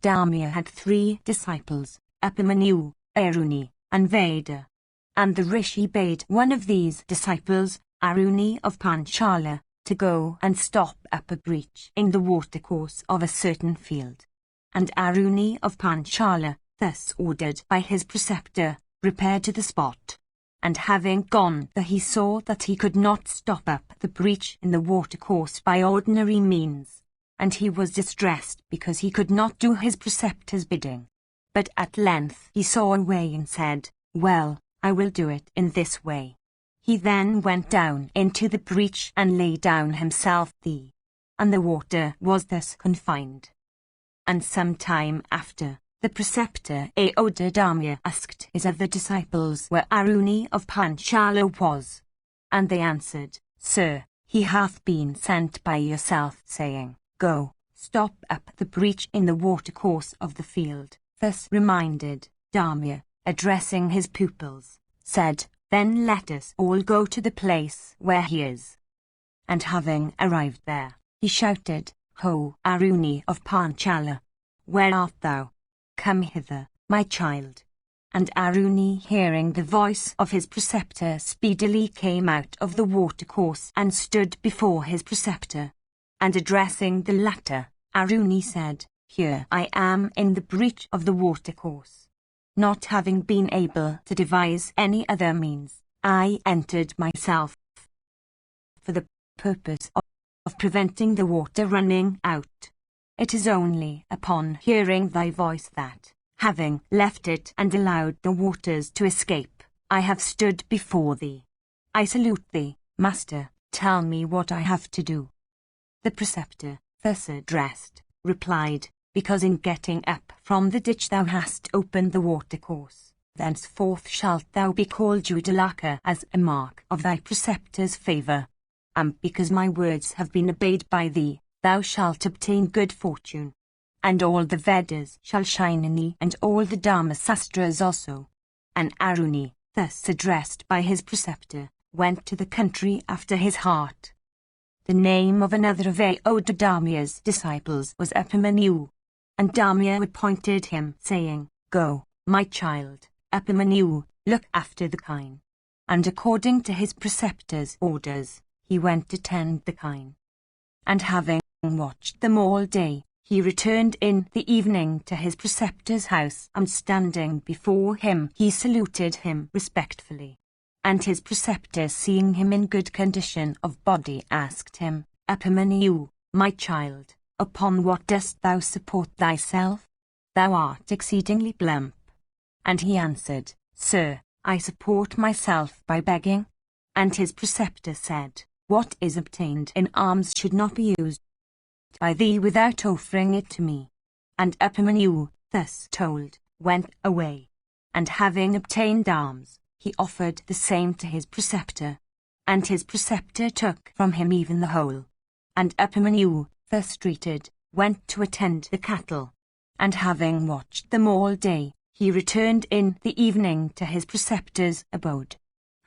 Dharma had 3 disciples, Upamanyu, Aruni, and Veda. And the rishi bade one of these disciples, Aruni of Panchala, to go and stop up a breach in the watercourse of a certain field. And Aruni of Panchala, thus ordered by his preceptor, repaired to the spot. And having gone there he saw that he could not stop up the breach in the watercourse by ordinary means, and he was distressed because he could not do his preceptor's bidding. But at length he saw a way and said, "Well, I will do it in this way." He then went down into the breach and lay down himself there, and the water was thus confined. And some time after, the preceptor Aodadharma asked his other disciples where Aruni of Panchala was. And they answered, "Sir, he hath been sent by yourself, saying, 'Go, stop up the breach in the watercourse of the field.'" Thus reminded, Dharma, addressing his pupils, said, "Then let us all go to the place where he is." And having arrived there, he shouted, "Ho, Aruni of Panchala! Where art thou? Come hither, my child." And Aruni, hearing the voice of his preceptor, speedily came out of the watercourse and stood before his preceptor. And addressing the latter, Aruni said, "Here I am in the breach of the watercourse. Not having been able to devise any other means, I entered myself for the purpose of preventing the water running out. It is only upon hearing thy voice that, having left it and allowed the waters to escape, I have stood before thee. I salute thee, Master, tell me what I have to do." The preceptor, thus addressed, replied, "Because in getting up from the ditch thou hast opened the watercourse, thenceforth shalt thou be called Judalaka as a mark of thy preceptor's favour. And because my words have been obeyed by thee, thou shalt obtain good fortune. And all the Vedas shall shine in thee, and all the Dharmasastras also." And Aruni, thus addressed by his preceptor, went to the country after his heart. The name of another of Aodadharma's disciples was Upamanyu. And Dharma appointed him, saying, "Go, my child, Upamanyu, look after the kine." And according to his preceptor's orders, he went to tend the kine. And having watched them all day, he returned in the evening to his preceptor's house, and standing before him he saluted him respectfully. And his preceptor, seeing him in good condition of body, asked him, "Upamanyu, my child, upon what dost thou support thyself? Thou art exceedingly plump." And he answered, "Sir, I support myself by begging." And his preceptor said, "What is obtained in alms should not be used by thee without offering it to me." And Upamanyu, thus told, went away. And having obtained alms, he offered the same to his preceptor. And his preceptor took from him even the whole. And Upamanyu, thus treated, went to attend the cattle. And having watched them all day, he returned in the evening to his preceptor's abode.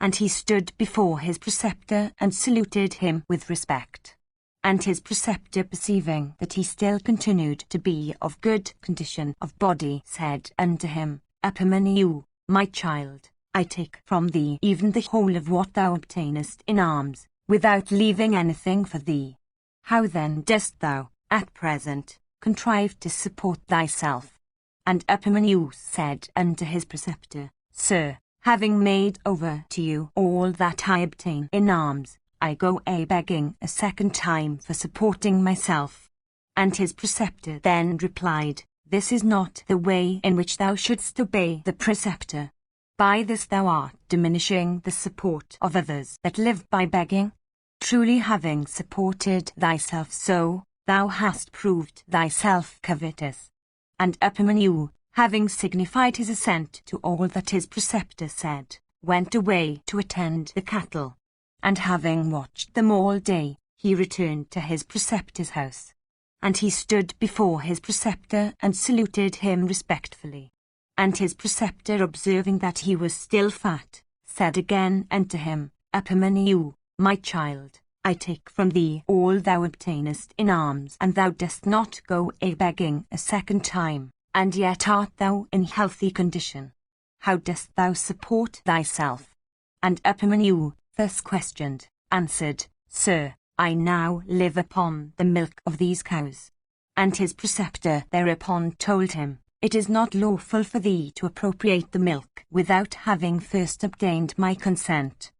And he stood before his preceptor and saluted him with respect. And his preceptor, perceiving that he still continued to be of good condition of body, said unto him, "Upamanyu, my child, I take from thee even the whole of what thou obtainest in alms, without leaving anything for thee. How then dost thou, at present, contrive to support thyself?" And Upamanyu said unto his preceptor, "Sir, having made over to you all that I obtain in alms, I go begging a second time for supporting myself." And his preceptor then replied, "This is not the way in which thou shouldst obey the preceptor. By this thou art diminishing the support of others that live by begging. Truly having supported thyself so, thou hast proved thyself covetous." And Upamanyu, having signified his assent to all that his preceptor said, went away to attend the cattle. And having watched them all day, he returned to his preceptor's house. And he stood before his preceptor and saluted him respectfully. And his preceptor, observing that he was still fat, said again unto him, "Upamanyu, my child, I take from thee all thou obtainest in alms, and thou dost not go a-begging a second time, and yet art thou in healthy condition. How dost thou support thyself? And Epimanew, thus questioned, answered, Sir, I now live upon the milk of these cows. And his preceptor thereupon told him, It is not lawful for thee to appropriate the milk without having first obtained my consent.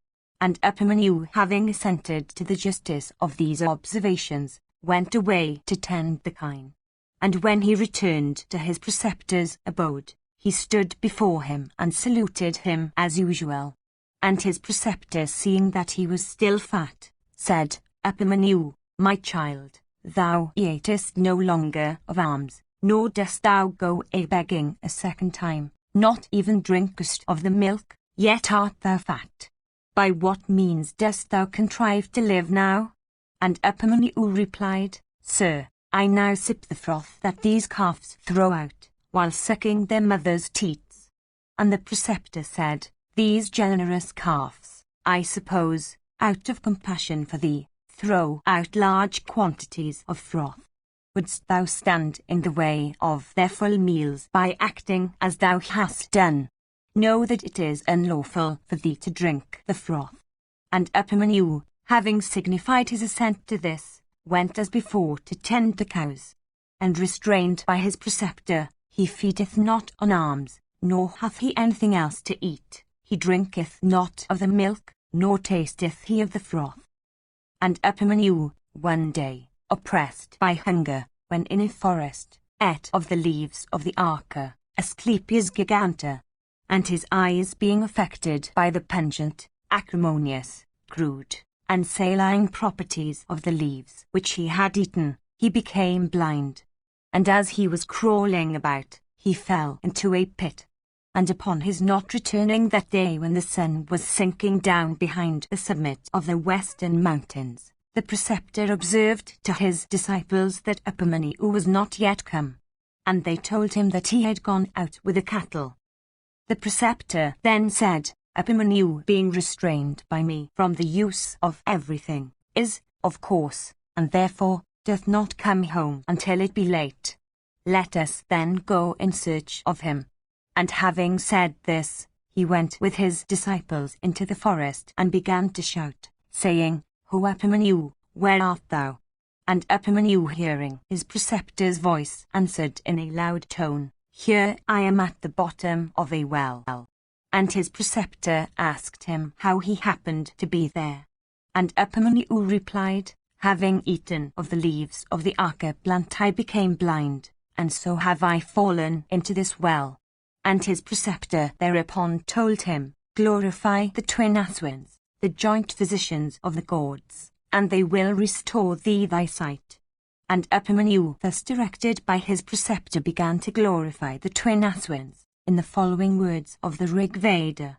And Epimanew, having assented to the justice of these observations, went away to tend the kine. And when he returned to his preceptor's abode, he stood before him and saluted him as usual. And his preceptor, seeing that he was still fat, said, Epimanew, my child, thou eatest no longer of alms, nor dost thou go a-begging a second time, not even drinkest of the milk, yet art thou fat. By what means dost thou contrive to live now? And Epimanew replied, Sir, I now sip the froth that these calves throw out, while sucking their mother's teats. And the preceptor said, These generous calves, I suppose, out of compassion for thee, throw out large quantities of froth. Wouldst thou stand in the way of their full meals by acting as thou hast done? Know that it is unlawful for thee to drink the froth. And Epimanew, having signified his assent to this, went as before to tend the cows. And restrained by his preceptor, he feedeth not on alms, nor hath he anything else to eat. He drinketh not of the milk, nor tasteth he of the froth. And Epimanew, one day, oppressed by hunger, when in a forest, ate of the leaves of the arca, Asclepias giganta, and his eyes being affected by the pungent, acrimonious, crude, and saline properties of the leaves which he had eaten, he became blind. And as he was crawling about, he fell into a pit. And upon his not returning that day when the sun was sinking down behind the summit of the western mountains, the preceptor observed to his disciples that Epimanew was not yet come. And they told him that he had gone out with the cattle. The preceptor then said, Epimanew, being restrained by me from the use of everything, is, of course, and therefore, doth not come home until it be late. Let us then go in search of him. And having said this, he went with his disciples into the forest and began to shout, saying, O Epimanew, where art thou? And Epimanew, hearing his preceptor's voice, answered in a loud tone, Here I am at the bottom of a well. And his preceptor asked him how he happened to be there. And Epimanew replied, Having eaten of the leaves of the arca plant I became blind, and so have I fallen into this well. And his preceptor thereupon told him, Glorify the twin Aswins, the joint physicians of the gods, and they will restore thee thy sight. And Epimanew, thus directed by his preceptor, began to glorify the twin Aswins, in the following words of the Rig Veda.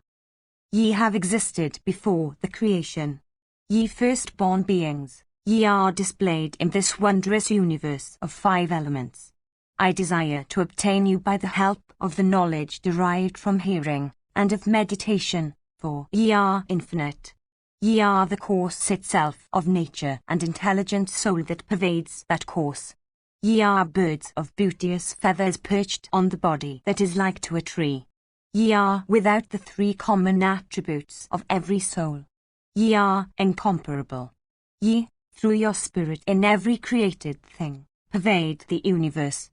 Ye have existed before the creation. Ye firstborn beings, ye are displayed in this wondrous universe of 5 elements. I desire to obtain you by the help of the knowledge derived from hearing, and of meditation, for ye are infinite. Ye are the course itself of nature and intelligent soul that pervades that course. Ye are birds of beauteous feathers perched on the body that is like to a tree. Ye are without the 3 common attributes of every soul. Ye are incomparable. Ye, through your spirit in every created thing, pervade the universe.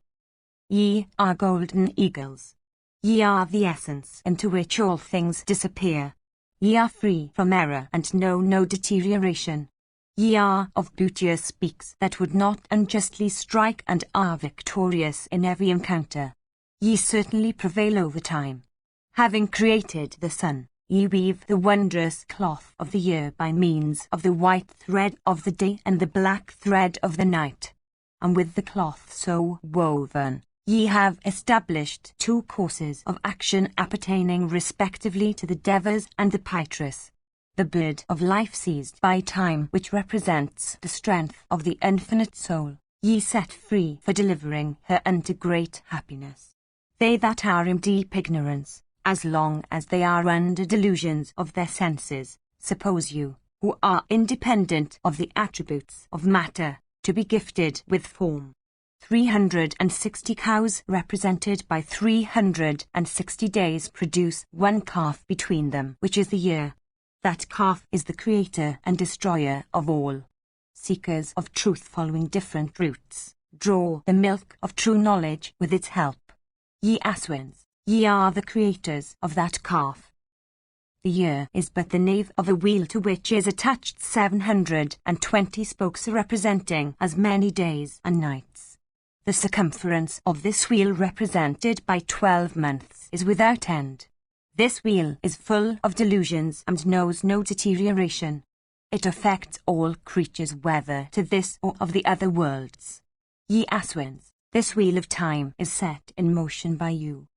Ye are golden eagles. Ye are the essence into which all things disappear. Ye are free from error and know no deterioration. Ye are of beauteous beaks that would not unjustly strike and are victorious in every encounter. Ye certainly prevail over time. Having created the sun, ye weave the wondrous cloth of the year by means of the white thread of the day and the black thread of the night. And with the cloth so woven, ye have established 2 courses of action appertaining respectively to the Devas and the Pitras, the bird of life seized by time which represents the strength of the infinite soul, ye set free for delivering her unto great happiness. They that are in deep ignorance, as long as they are under delusions of their senses, suppose you, who are independent of the attributes of matter, to be gifted with form. 360 cows represented by 360 days produce one calf between them, which is the year. That calf is the creator and destroyer of all. Seekers of truth following different routes, draw the milk of true knowledge with its help. Ye Aswins, ye are the creators of that calf. The year is but the nave of a wheel to which is attached 720 spokes representing as many days and nights. The circumference of this wheel represented by 12 months is without end. This wheel is full of delusions and knows no deterioration. It affects all creatures whether to this or of the other worlds. Ye Aswins, this wheel of time is set in motion by you.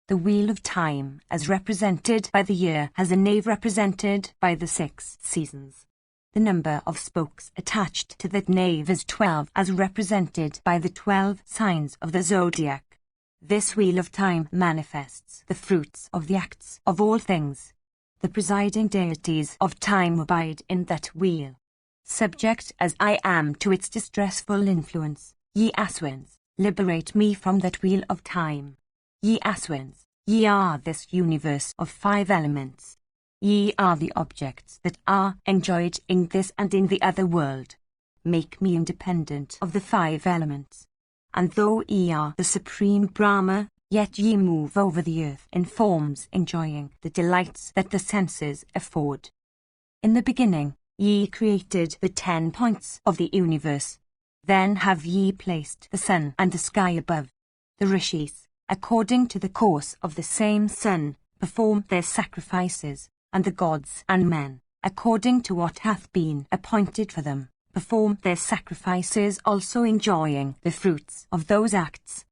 The wheel of time, as represented by the year, has a nave represented by the 6 seasons. The number of spokes attached to that nave is 12, as represented by the 12 signs of the zodiac. This wheel of time manifests the fruits of the acts of all things. The presiding deities of time abide in that wheel. Subject as I am to its distressful influence, ye Aswins, liberate me from that wheel of time. Ye Aswins, ye are this universe of 5 elements. Ye are the objects that are enjoyed in this and in the other world. Make me independent of the 5 elements. And though ye are the supreme Brahma, yet ye move over the earth in forms enjoying the delights that the senses afford. In the beginning, ye created the 10 points of the universe. Then have ye placed the sun and the sky above. The rishis, according to the course of the same sun, perform their sacrifices, and the gods and men, according to what hath been appointed for them, perform their sacrifices, also enjoying the fruits of those acts.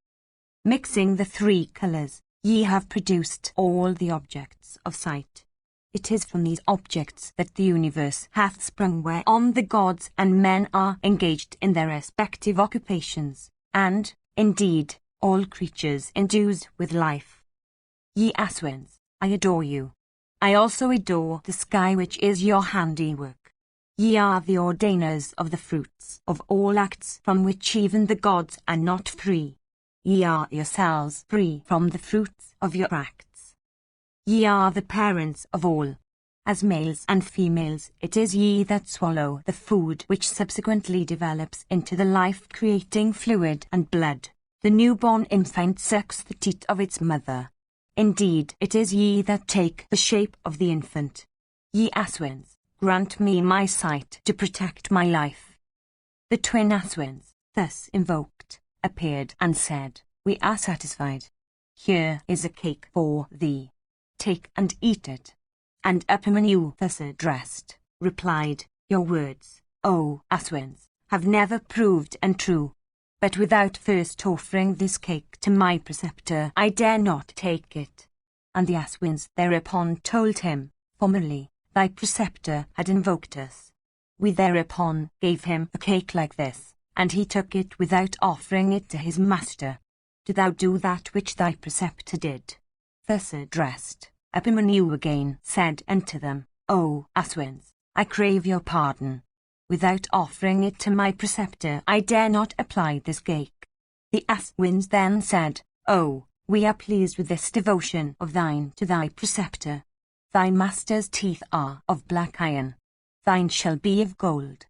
Mixing the 3 colours, ye have produced all the objects of sight. It is from these objects that the universe hath sprung, whereon the gods and men are engaged in their respective occupations, and, indeed, all creatures endued with life. Ye Aswins, I adore you. I also adore the sky, which is your handiwork. Ye are the ordainers of the fruits of all acts, from which even the gods are not free. Ye are yourselves free from the fruits of your acts. Ye are the parents of all. As males and females, it is ye that swallow the food which subsequently develops into the life-creating fluid and blood. The newborn infant sucks the teat of its mother. Indeed, it is ye that take the shape of the infant. Ye Aswins, grant me my sight to protect my life. The twin Aswins, thus invoked, appeared and said, We are satisfied. Here is a cake for thee. Take and eat it. And Upamanyu, thus addressed, replied, Your words, O Aswins, have never proved untrue. But without first offering this cake to my preceptor, I dare not take it. And the Aswins thereupon told him, Formerly, thy preceptor had invoked us. We thereupon gave him a cake like this, and he took it without offering it to his master. Do thou do that which thy preceptor did. Thus addressed, Upamanyu again said unto them, O Aswins, I crave your pardon. Without offering it to my preceptor, I dare not apply this cake. The Aswins then said, Oh, we are pleased with this devotion of thine to thy preceptor. Thy master's teeth are of black iron. Thine shall be of gold.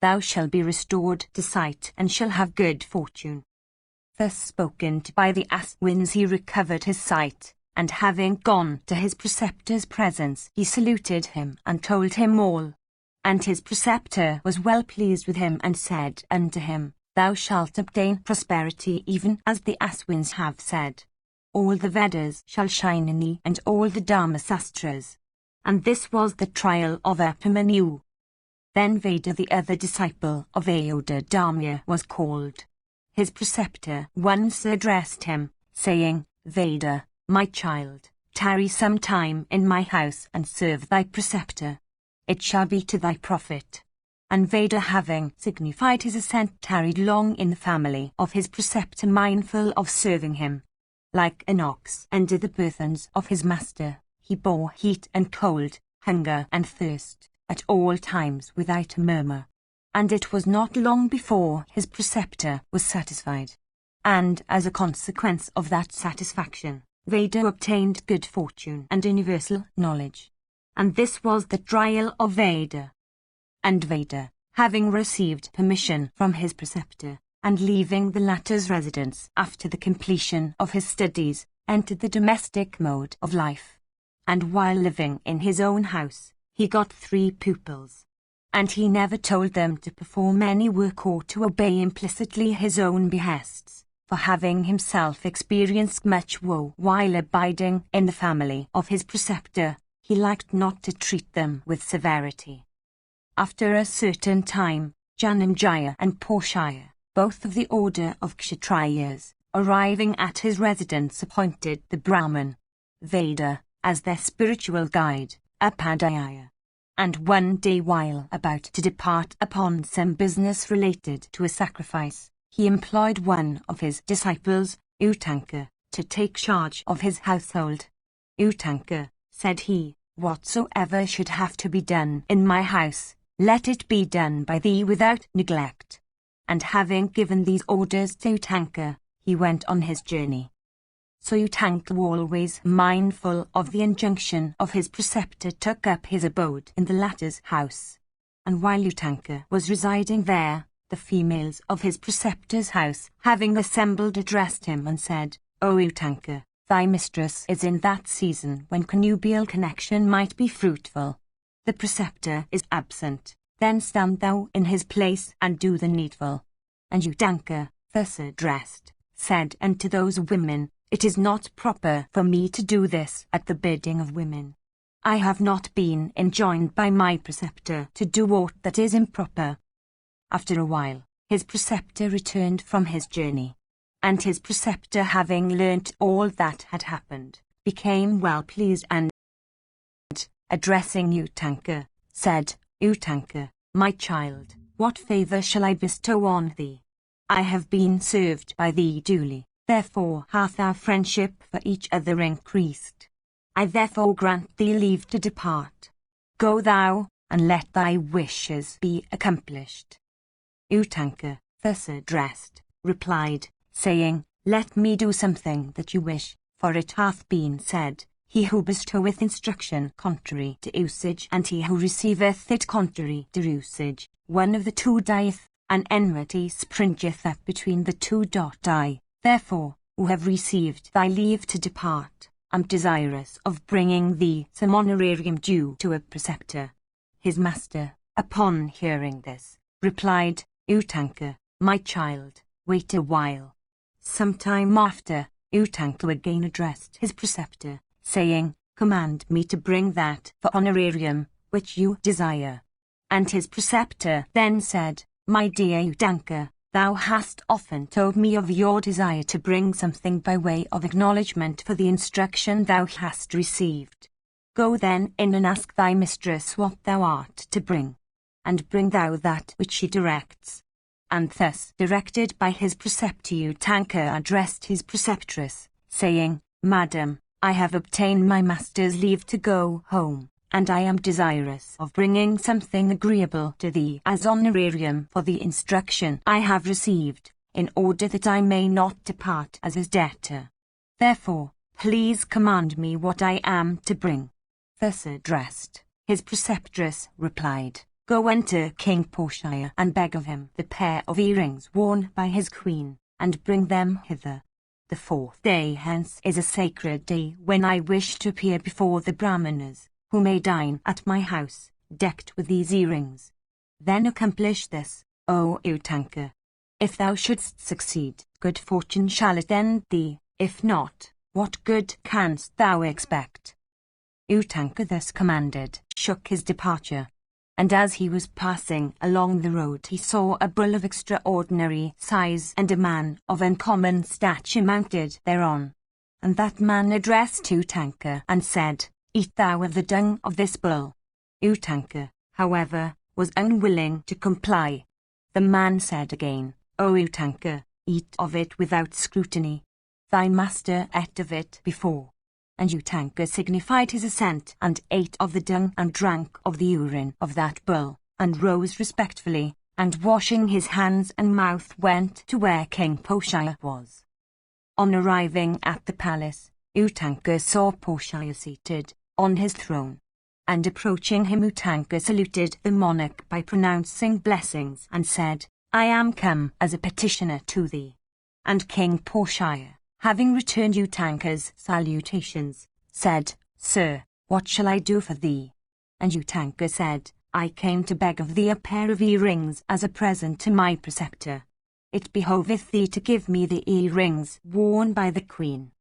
Thou shalt be restored to sight and shall have good fortune. Thus spoken to by the Aswins, he recovered his sight, and having gone to his preceptor's presence, he saluted him and told him all. And his preceptor was well pleased with him and said unto him, Thou shalt obtain prosperity even as the Aswins have said. All the Vedas shall shine in thee and all the Dharmasastras. And this was the trial of Upamanyu. Then Veda, the other disciple of Ayodhya, was called. His preceptor once addressed him, saying, Veda, my child, tarry some time in my house and serve thy preceptor. It shall be to thy profit. And Veda, having signified his assent, tarried long in the family of his preceptor, mindful of serving him. Like an ox under the burthens of his master, he bore heat and cold, hunger and thirst, at all times without a murmur. And it was not long before his preceptor was satisfied. And as a consequence of that satisfaction, Veda obtained good fortune and universal knowledge. And this was the trial of Veda. And Veda, having received permission from his preceptor, and leaving the latter's residence after the completion of his studies, entered the domestic mode of life. And while living in his own house, he got 3 pupils. And he never told them to perform any work or to obey implicitly his own behests, for having himself experienced much woe while abiding in the family of his preceptor, he liked not to treat them with severity. After a certain time, Janamjaya and Portia, both of the order of Kshatriyas, arriving at his residence, appointed the Brahman, Veda, as their spiritual guide, Upadhyaya. And one day, while about to depart upon some business related to a sacrifice, he employed one of his disciples, Utanka, to take charge of his household. Utanka, said he, whatsoever should have to be done in my house, let it be done by thee without neglect. And having given these orders to Utanka, he went on his journey. So Utanka, always mindful of the injunction of his preceptor, took up his abode in the latter's house. And while Utanka was residing there, the females of his preceptor's house, having assembled, addressed him and said, O Utanka, thy mistress is in that season when connubial connection might be fruitful. The preceptor is absent, then stand thou in his place and do the needful. And Utanka, thus addressed, said unto those women, It is not proper for me to do this at the bidding of women. I have not been enjoined by my preceptor to do aught that is improper. After a while, his preceptor returned from his journey. And his preceptor, having learnt all that had happened, became well pleased and, addressing Utanka, said, Utanka, my child, what favour shall I bestow on thee? I have been served by thee duly, therefore hath our friendship for each other increased. I therefore grant thee leave to depart. Go thou, and let thy wishes be accomplished. Utanka, thus addressed, replied, saying, Let me do something that you wish, for it hath been said, He who bestoweth instruction contrary to usage, and he who receiveth it contrary to usage, one of the two dieth, and enmity springeth up between the two. I, therefore, who have received thy leave to depart, am desirous of bringing thee some honorarium due to a preceptor. His master, upon hearing this, replied, Utanka, my child, wait a while. Some time after, Utanka again addressed his preceptor, saying, Command me to bring that for honorarium which you desire. And his preceptor then said, My dear Utanka, thou hast often told me of your desire to bring something by way of acknowledgment for the instruction thou hast received. Go then in and ask thy mistress what thou art to bring, and bring thou that which she directs. And thus directed by his preceptor, Utanka addressed his preceptress, saying, Madam, I have obtained my master's leave to go home, and I am desirous of bringing something agreeable to thee as honorarium for the instruction I have received, in order that I may not depart as his debtor. Therefore, please command me what I am to bring. Thus addressed, his preceptress replied, Go unto King Portia and beg of him the pair of earrings worn by his queen, and bring them hither. The 4th day hence is a sacred day when I wish to appear before the Brahmanas, who may dine at my house, decked with these earrings. Then accomplish this, O Utanka. If thou shouldst succeed, good fortune shall attend thee, if not, what good canst thou expect? Utanka thus commanded, shook his departure. And as he was passing along the road, he saw a bull of extraordinary size and a man of uncommon stature mounted thereon. And that man addressed Utanka and said, Eat thou of the dung of this bull. Utanka, however, was unwilling to comply. The man said again, O Utanka, eat of it without scrutiny. Thy master ate of it before. And Utanka signified his assent, and ate of the dung and drank of the urine of that bull, and rose respectfully, and washing his hands and mouth went to where King Poshaya was. On arriving at the palace, Utanka saw Poshaya seated on his throne. And approaching him, Utanka saluted the monarch by pronouncing blessings and said, I am come as a petitioner to thee. And King Poshaya, having returned Utanka's salutations, said, Sir, what shall I do for thee? And Utanka said, I came to beg of thee a pair of earrings as a present to my preceptor. It behoveth thee to give me the earrings worn by the queen.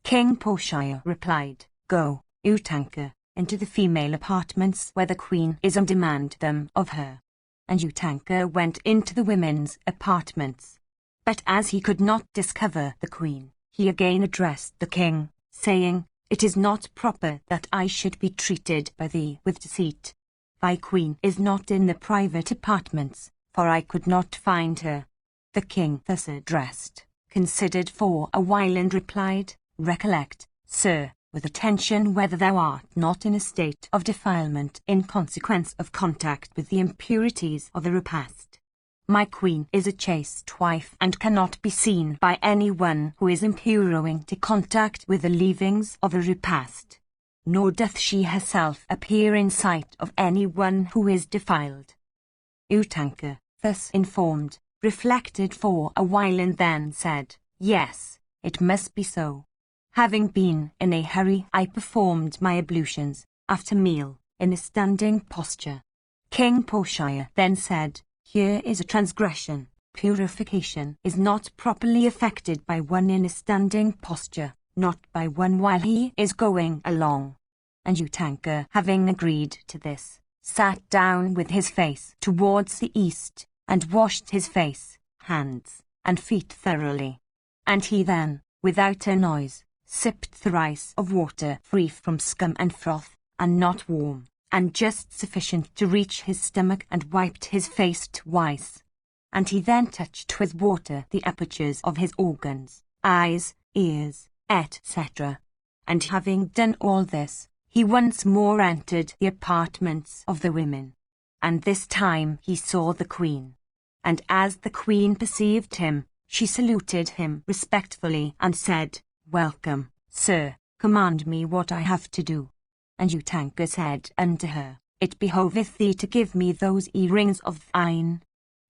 King Poshaya replied, Go, Utanka, into the female apartments where the queen is, and demand them of her. And Utanka went into the women's apartments. But as he could not discover the queen, he again addressed the king, saying, It is not proper that I should be treated by thee with deceit. Thy queen is not in the private apartments, for I could not find her. The king, thus addressed, considered for a while and replied, Recollect, sir, with attention whether thou art not in a state of defilement in consequence of contact with the impurities of the repast. My queen is a chaste wife and cannot be seen by any one who is impure owing to contact with the leavings of a repast. Nor doth she herself appear in sight of any one who is defiled. Utanka, thus informed, reflected for a while and then said, Yes, it must be so. Having been in a hurry, I performed my ablutions, after meal, in a standing posture. King Poshaya then said, Here is a transgression. Purification is not properly effected by one in a standing posture, not by one while he is going along. And Utanka, having agreed to this, sat down with his face towards the east, and washed his face, hands, and feet thoroughly. And he then, without a noise, sipped thrice of water free from scum and froth, and not warm, and just sufficient to reach his stomach, and wiped his face twice. And he then touched with water the apertures of his organs, eyes, ears, etc. And having done all this, he once more entered the apartments of the women. And this time he saw the queen. And as the queen perceived him, she saluted him respectfully and said, Welcome, sir, command me what I have to do. And Utanka said unto her, It behoveth thee to give me those earrings of thine.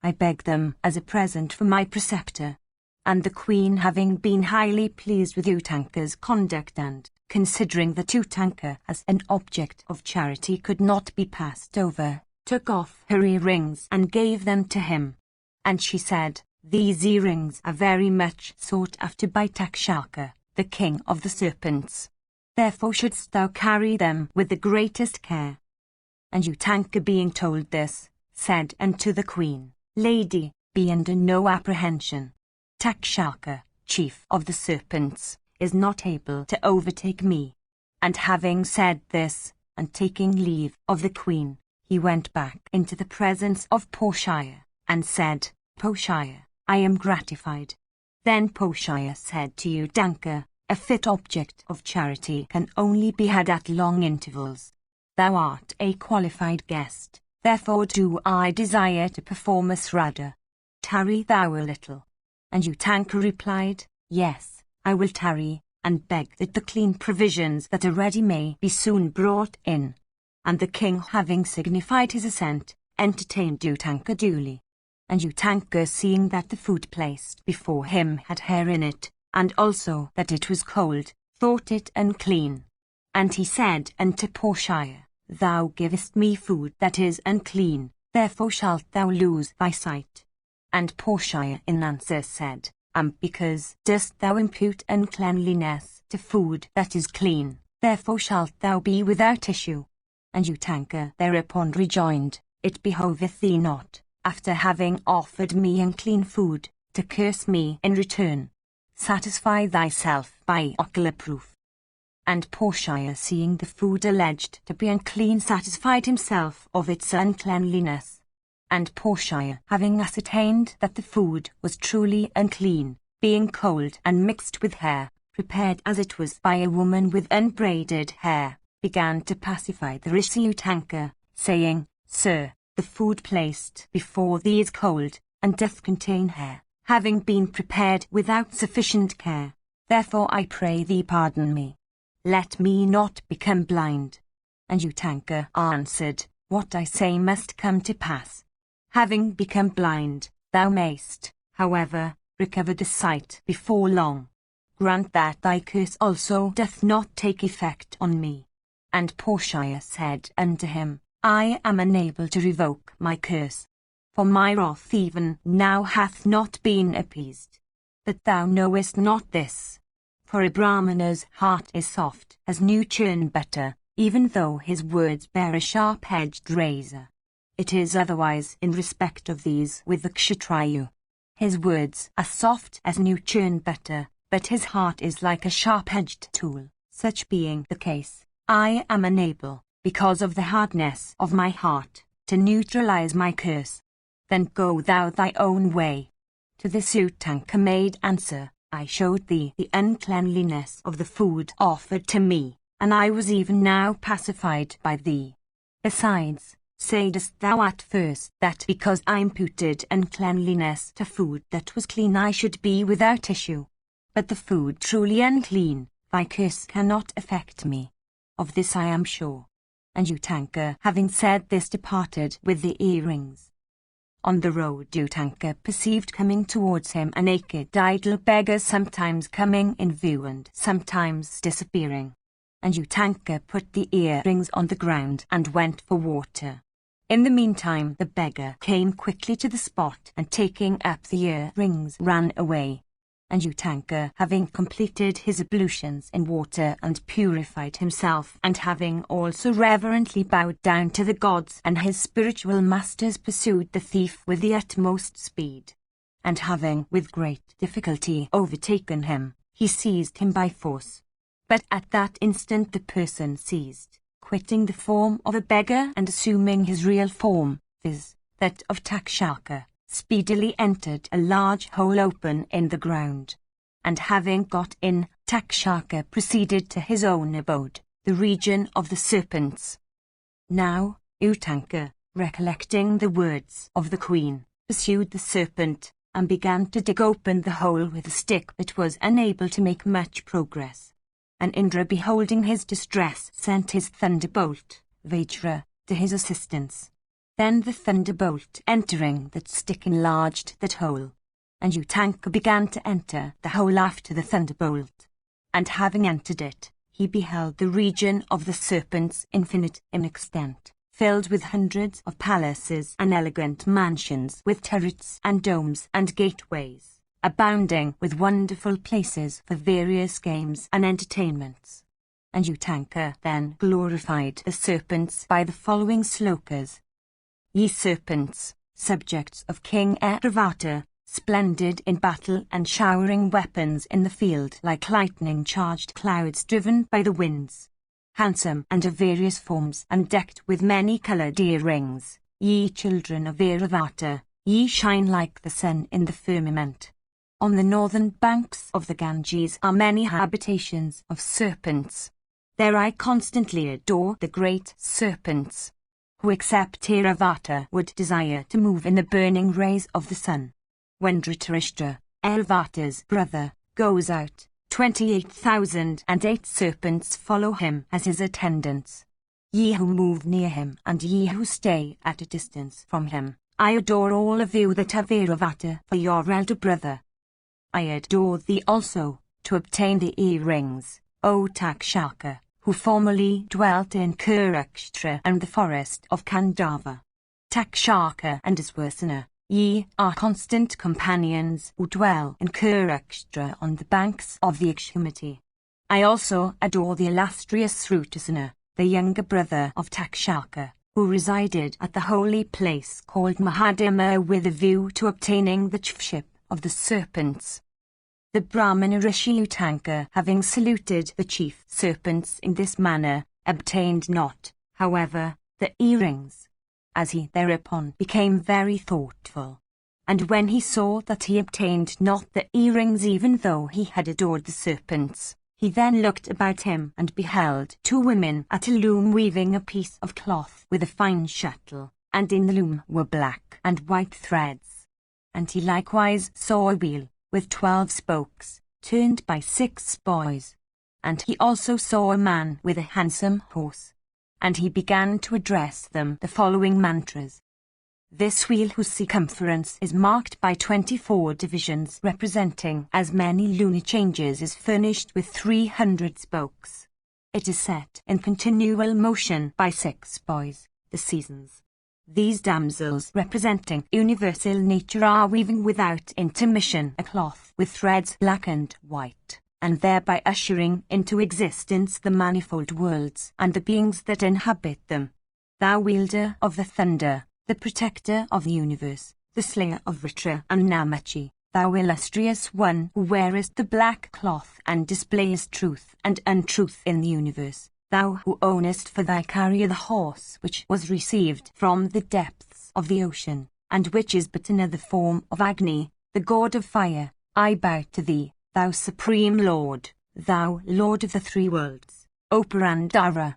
I beg them as a present for my preceptor. And the queen, having been highly pleased with Utanka's conduct, and considering that Utanka as an object of charity could not be passed over, took off her earrings and gave them to him. And she said, These earrings are very much sought after by Takshaka, the king of the serpents. Therefore shouldst thou carry them with the greatest care. And Utanka, being told this, said unto the queen, Lady, be under no apprehension. Takshaka, chief of the serpents, is not able to overtake me. And having said this, and taking leave of the queen, he went back into the presence of Poshaya, and said, Poshaya, I am gratified. Then Poshaya said to Utanka, A fit object of charity can only be had at long intervals. Thou art a qualified guest, therefore do I desire to perform a sraddha. Tarry thou a little. And Utanka replied, Yes, I will tarry, and beg that the clean provisions that are ready may be soon brought in. And the king, having signified his assent, entertained Utanka duly. And Utanka, seeing that the food placed before him had hair in it, and also that it was cold, thought it unclean. And he said unto Poshaya, Thou givest me food that is unclean, therefore shalt thou lose thy sight. And Poshaya in answer said, because dost thou impute uncleanliness to food that is clean, therefore shalt thou be without issue. And Utanka thereupon rejoined, It behoveth thee not, after having offered me unclean food, to curse me in return. Satisfy thyself by ocular proof. And Poshaya, seeing the food alleged to be unclean, satisfied himself of its uncleanliness. And Poshaya, having ascertained that the food was truly unclean, being cold and mixed with hair, prepared as it was by a woman with unbraided hair, began to pacify the Rishi Utanka, saying, "Sir, the food placed before thee is cold, and doth contain hair, having been prepared without sufficient care. Therefore I pray thee pardon me. Let me not become blind." And Utanka answered, "What I say must come to pass. Having become blind, thou mayst, however, recover the sight before long. Grant that thy curse also doth not take effect on me." And Portia said unto him, "I am unable to revoke my curse, for my wrath even now hath not been appeased. But thou knowest not this, for a Brahmana's heart is soft as new churn butter, even though his words bear a sharp-edged razor. It is otherwise in respect of these with the Kshatriyu. His words are soft as new churn butter, but his heart is like a sharp-edged tool. Such being the case, I am unable, because of the hardness of my heart, to neutralize my curse. Then go thou thy own way." To this Utanka made answer, "I showed thee the uncleanliness of the food offered to me, and I was even now pacified by thee. Besides, saidst thou at first that because I imputed uncleanliness to food that was clean I should be without issue. But the food truly unclean, thy curse cannot affect me. Of this I am sure." And Utanka, having said this, departed with the earrings. On the road Utanka perceived coming towards him a naked idle beggar, sometimes coming in view and sometimes disappearing. And Utanka put the earrings on the ground and went for water. In the meantime the beggar came quickly to the spot and taking up the earrings ran away. And Utanka, having completed his ablutions in water and purified himself, and having also reverently bowed down to the gods and his spiritual masters, pursued the thief with the utmost speed. And having with great difficulty overtaken him, he seized him by force. But at that instant the person seized, quitting the form of a beggar and assuming his real form, viz., that of Takshaka, speedily entered a large hole open in the ground. And having got in, Takshaka proceeded to his own abode, the region of the serpents. Now, Utanka, recollecting the words of the queen, pursued the serpent, and began to dig open the hole with a stick, but was unable to make much progress. And Indra, beholding his distress, sent his thunderbolt, Vajra, to his assistance. Then the thunderbolt entering that stick enlarged that hole, and Utanka began to enter the hole after the thunderbolt. And having entered it, he beheld the region of the serpents infinite in extent, filled with hundreds of palaces and elegant mansions with turrets and domes and gateways, abounding with wonderful places for various games and entertainments. And Utanka then glorified the serpents by the following slokas. Ye serpents, subjects of King Airavata, splendid in battle and showering weapons in the field like lightning-charged clouds driven by the winds, handsome and of various forms and decked with many-coloured earrings, ye children of Airavata, ye shine like the sun in the firmament. On the northern banks of the Ganges are many habitations of serpents. There I constantly adore the great serpents, who except Airavata would desire to move in the burning rays of the sun. When Dhritarashtra, Airavata's brother, goes out, 28,008 serpents follow him as his attendants. Ye who move near him and ye who stay at a distance from him, I adore all of you that have Airavata for your elder brother. I adore thee also, to obtain the earrings, O Takshaka, who formerly dwelt in Kurukshetra and the forest of Kandava. Takshaka and Aswasana, ye are constant companions who dwell in Kurukshetra on the banks of the Ikshumati. I also adore the illustrious Srutasana, the younger brother of Takshaka, who resided at the holy place called Mahadima with a view to obtaining the chiefship of the serpents. The Brahmana Rishi Utanka, having saluted the chief serpents in this manner, obtained not, however, the earrings. As he thereupon became very thoughtful, And when he saw that he obtained not the earrings even though he had adored the serpents, he then looked about him and beheld 2 women at a loom weaving a piece of cloth with a fine shuttle, and in the loom were black and white threads. And he likewise saw a wheel, with 12 spokes, turned by 6 boys. And he also saw a man with a handsome horse. And he began to address them the following mantras. This wheel, whose circumference is marked by 24 divisions representing as many lunar changes, is furnished with 300 spokes. It is set in continual motion by 6 boys, the seasons. These damsels, representing universal nature, are weaving without intermission a cloth with threads black and white, and thereby ushering into existence the manifold worlds and the beings that inhabit them. Thou wielder of the thunder, the protector of the universe, the slayer of Vritra and Namachi, thou illustrious one who wearest the black cloth and displayest truth and untruth in the universe, thou who ownest for thy carrier the horse which was received from the depths of the ocean, and which is but another form of Agni, the god of fire, I bow to thee, thou supreme lord, thou lord of the 3 worlds, O Purandara.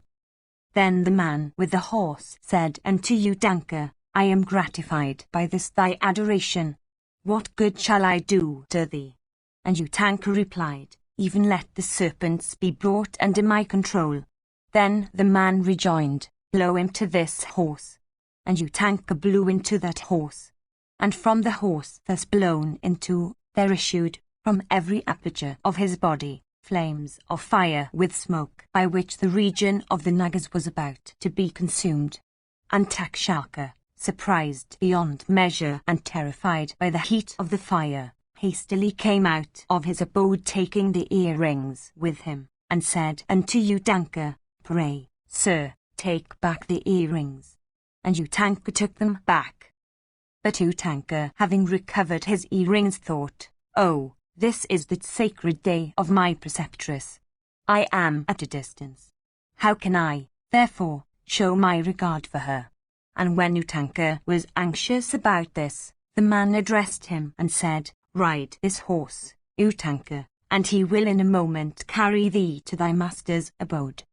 Then the man with the horse said unto Utanka, I am gratified by this thy adoration. What good shall I do to thee? And Utanka replied, even let the serpents be brought under my control. Then the man rejoined, blow into this horse. And Utanka blew into that horse. And from the horse thus blown into, there issued, from every aperture of his body, flames of fire with smoke, by which the region of the Nagas was about to be consumed. And Takshaka, surprised beyond measure and terrified by the heat of the fire, hastily came out of his abode taking the earrings with him, and said unto Utanka, pray, sir, take back the earrings. And Utanka took them back. But Utanka, having recovered his earrings, thought, oh, this is the sacred day of my preceptress. I am at a distance. How can I, therefore, show my regard for her? And when Utanka was anxious about this, the man addressed him and said, ride this horse, Utanka, and he will in a moment carry thee to thy master's abode.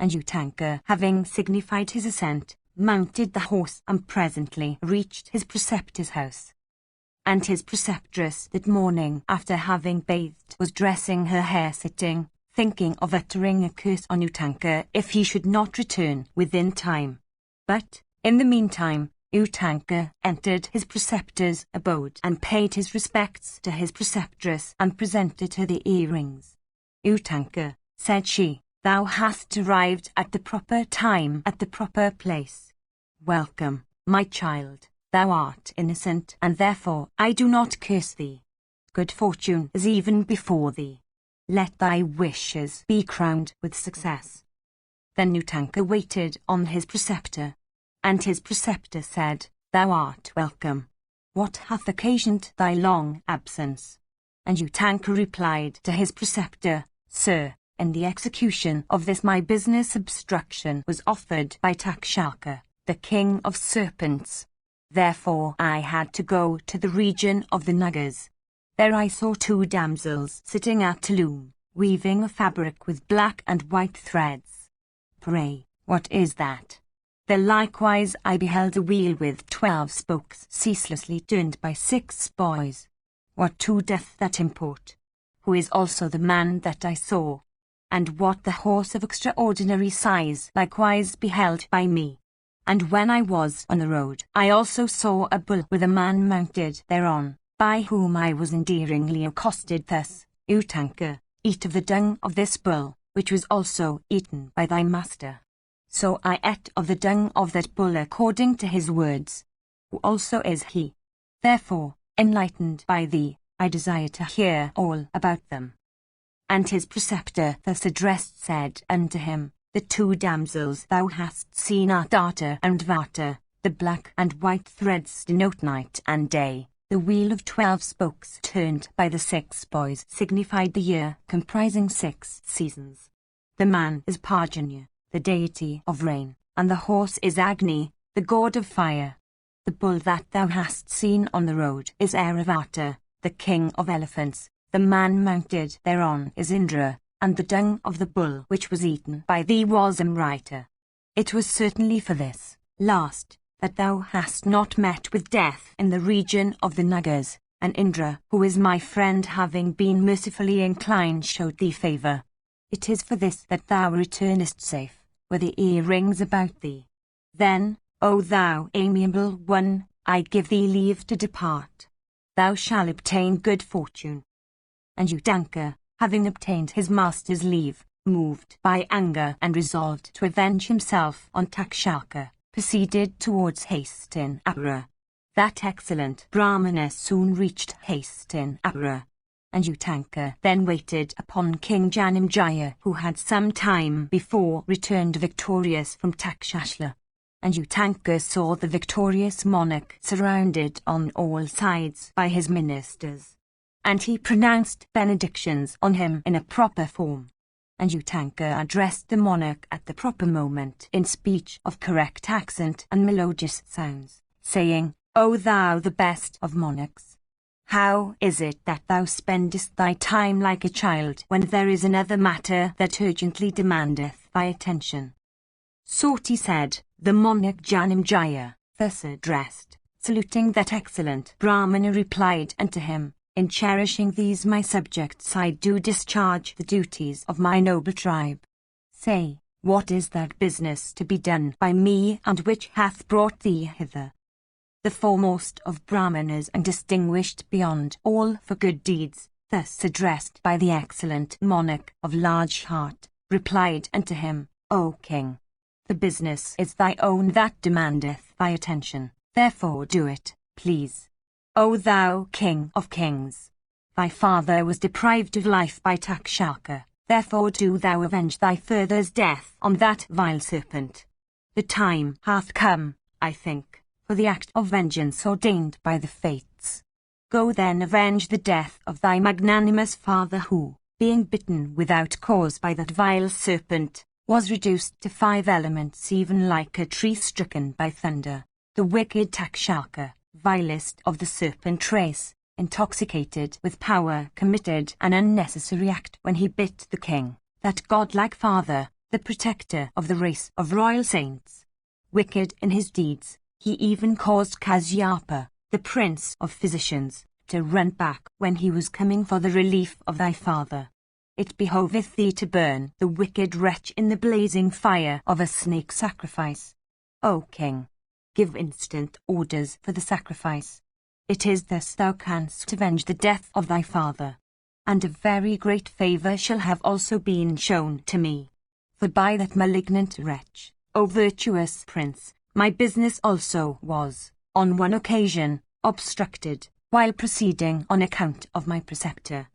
And Utanka, having signified his assent, mounted the horse and presently reached his preceptor's house. And his preceptress that morning, after having bathed, was dressing her hair, sitting, thinking of uttering a curse on Utanka if he should not return within time. But, in the meantime, Utanka entered his preceptor's abode and paid his respects to his preceptress and presented her the earrings. Utanka, said she, thou hast arrived at the proper time at the proper place. Welcome, my child, thou art innocent, and therefore I do not curse thee. Good fortune is even before thee. Let thy wishes be crowned with success. Then Utanka waited on his preceptor. And his preceptor said, thou art welcome. What hath occasioned thy long absence? And Utanka replied to his preceptor, sir, in the execution of this my business obstruction was offered by Takshaka, the king of serpents. Therefore I had to go to the region of the Nagas. There I saw 2 damsels sitting at a loom, weaving a fabric with black and white threads. Pray, what is that? There likewise I beheld a wheel with 12 spokes ceaselessly turned by 6 boys. What too doth that import? Who is also the man that I saw? And what the horse of extraordinary size likewise beheld by me? And when I was on the road, I also saw a bull with a man mounted thereon, by whom I was endearingly accosted thus, Utanka, eat of the dung of this bull, which was also eaten by thy master. So I ate of the dung of that bull according to his words, who also is he. Therefore, enlightened by thee, I desire to hear all about them. And his preceptor thus addressed said unto him, the 2 damsels thou hast seen are Data and Vata, the black and white threads denote night and day, the wheel of 12 spokes turned by the 6 boys signified the year comprising 6 seasons. The man is Parjanya, the deity of rain, and the horse is Agni, the god of fire. The bull that thou hast seen on the road is Airavata, the king of elephants. The man mounted thereon is Indra, and the dung of the bull which was eaten by thee was Amrita. It was certainly for this last that thou hast not met with death in the region of the Nagas, and Indra, who is my friend, having been mercifully inclined, showed thee favour. It is for this that thou returnest safe, with the earrings about thee. Then, O thou amiable one, I give thee leave to depart. Thou shalt obtain good fortune. And Utanka, having obtained his master's leave, moved by anger and resolved to avenge himself on Takshaka, proceeded towards Hastinapura. That excellent Brahmana soon reached Hastinapura, and Utanka then waited upon King Janamejaya, who had some time before returned victorious from Takshashla. And Utanka saw the victorious monarch surrounded on all sides by his ministers, and he pronounced benedictions on him in a proper form. And Utanka addressed the monarch at the proper moment in speech of correct accent and melodious sounds, saying, O thou the best of monarchs, how is it that thou spendest thy time like a child when there is another matter that urgently demandeth thy attention? Soti said, the monarch Janamejaya, thus addressed, saluting that excellent Brahmana, replied unto him, in cherishing these my subjects I do discharge the duties of my noble tribe. Say, what is that business to be done by me, and which hath brought thee hither? The foremost of Brahmanas and distinguished beyond all for good deeds, thus addressed by the excellent monarch of large heart, replied unto him, O king, the business is thy own that demandeth thy attention, therefore do it, please. O thou king of kings, thy father was deprived of life by Takshaka, therefore do thou avenge thy father's death on that vile serpent. The time hath come, I think, for the act of vengeance ordained by the fates. Go then avenge the death of thy magnanimous father, who, being bitten without cause by that vile serpent, was reduced to 5 elements, even like a tree stricken by thunder. The wicked Takshaka, vilest of the serpent race, intoxicated with power, committed an unnecessary act when he bit the king, that godlike father, the protector of the race of royal saints. Wicked in his deeds, he even caused Kasyapa, the prince of physicians, to run back when he was coming for the relief of thy father. It behoveth thee to burn the wicked wretch in the blazing fire of a snake sacrifice. O king, give instant orders for the sacrifice. It is thus thou canst avenge the death of thy father. And a very great favour shall have also been shown to me. For by that malignant wretch, O virtuous prince, my business also was, on one occasion, obstructed, while proceeding on account of my preceptor.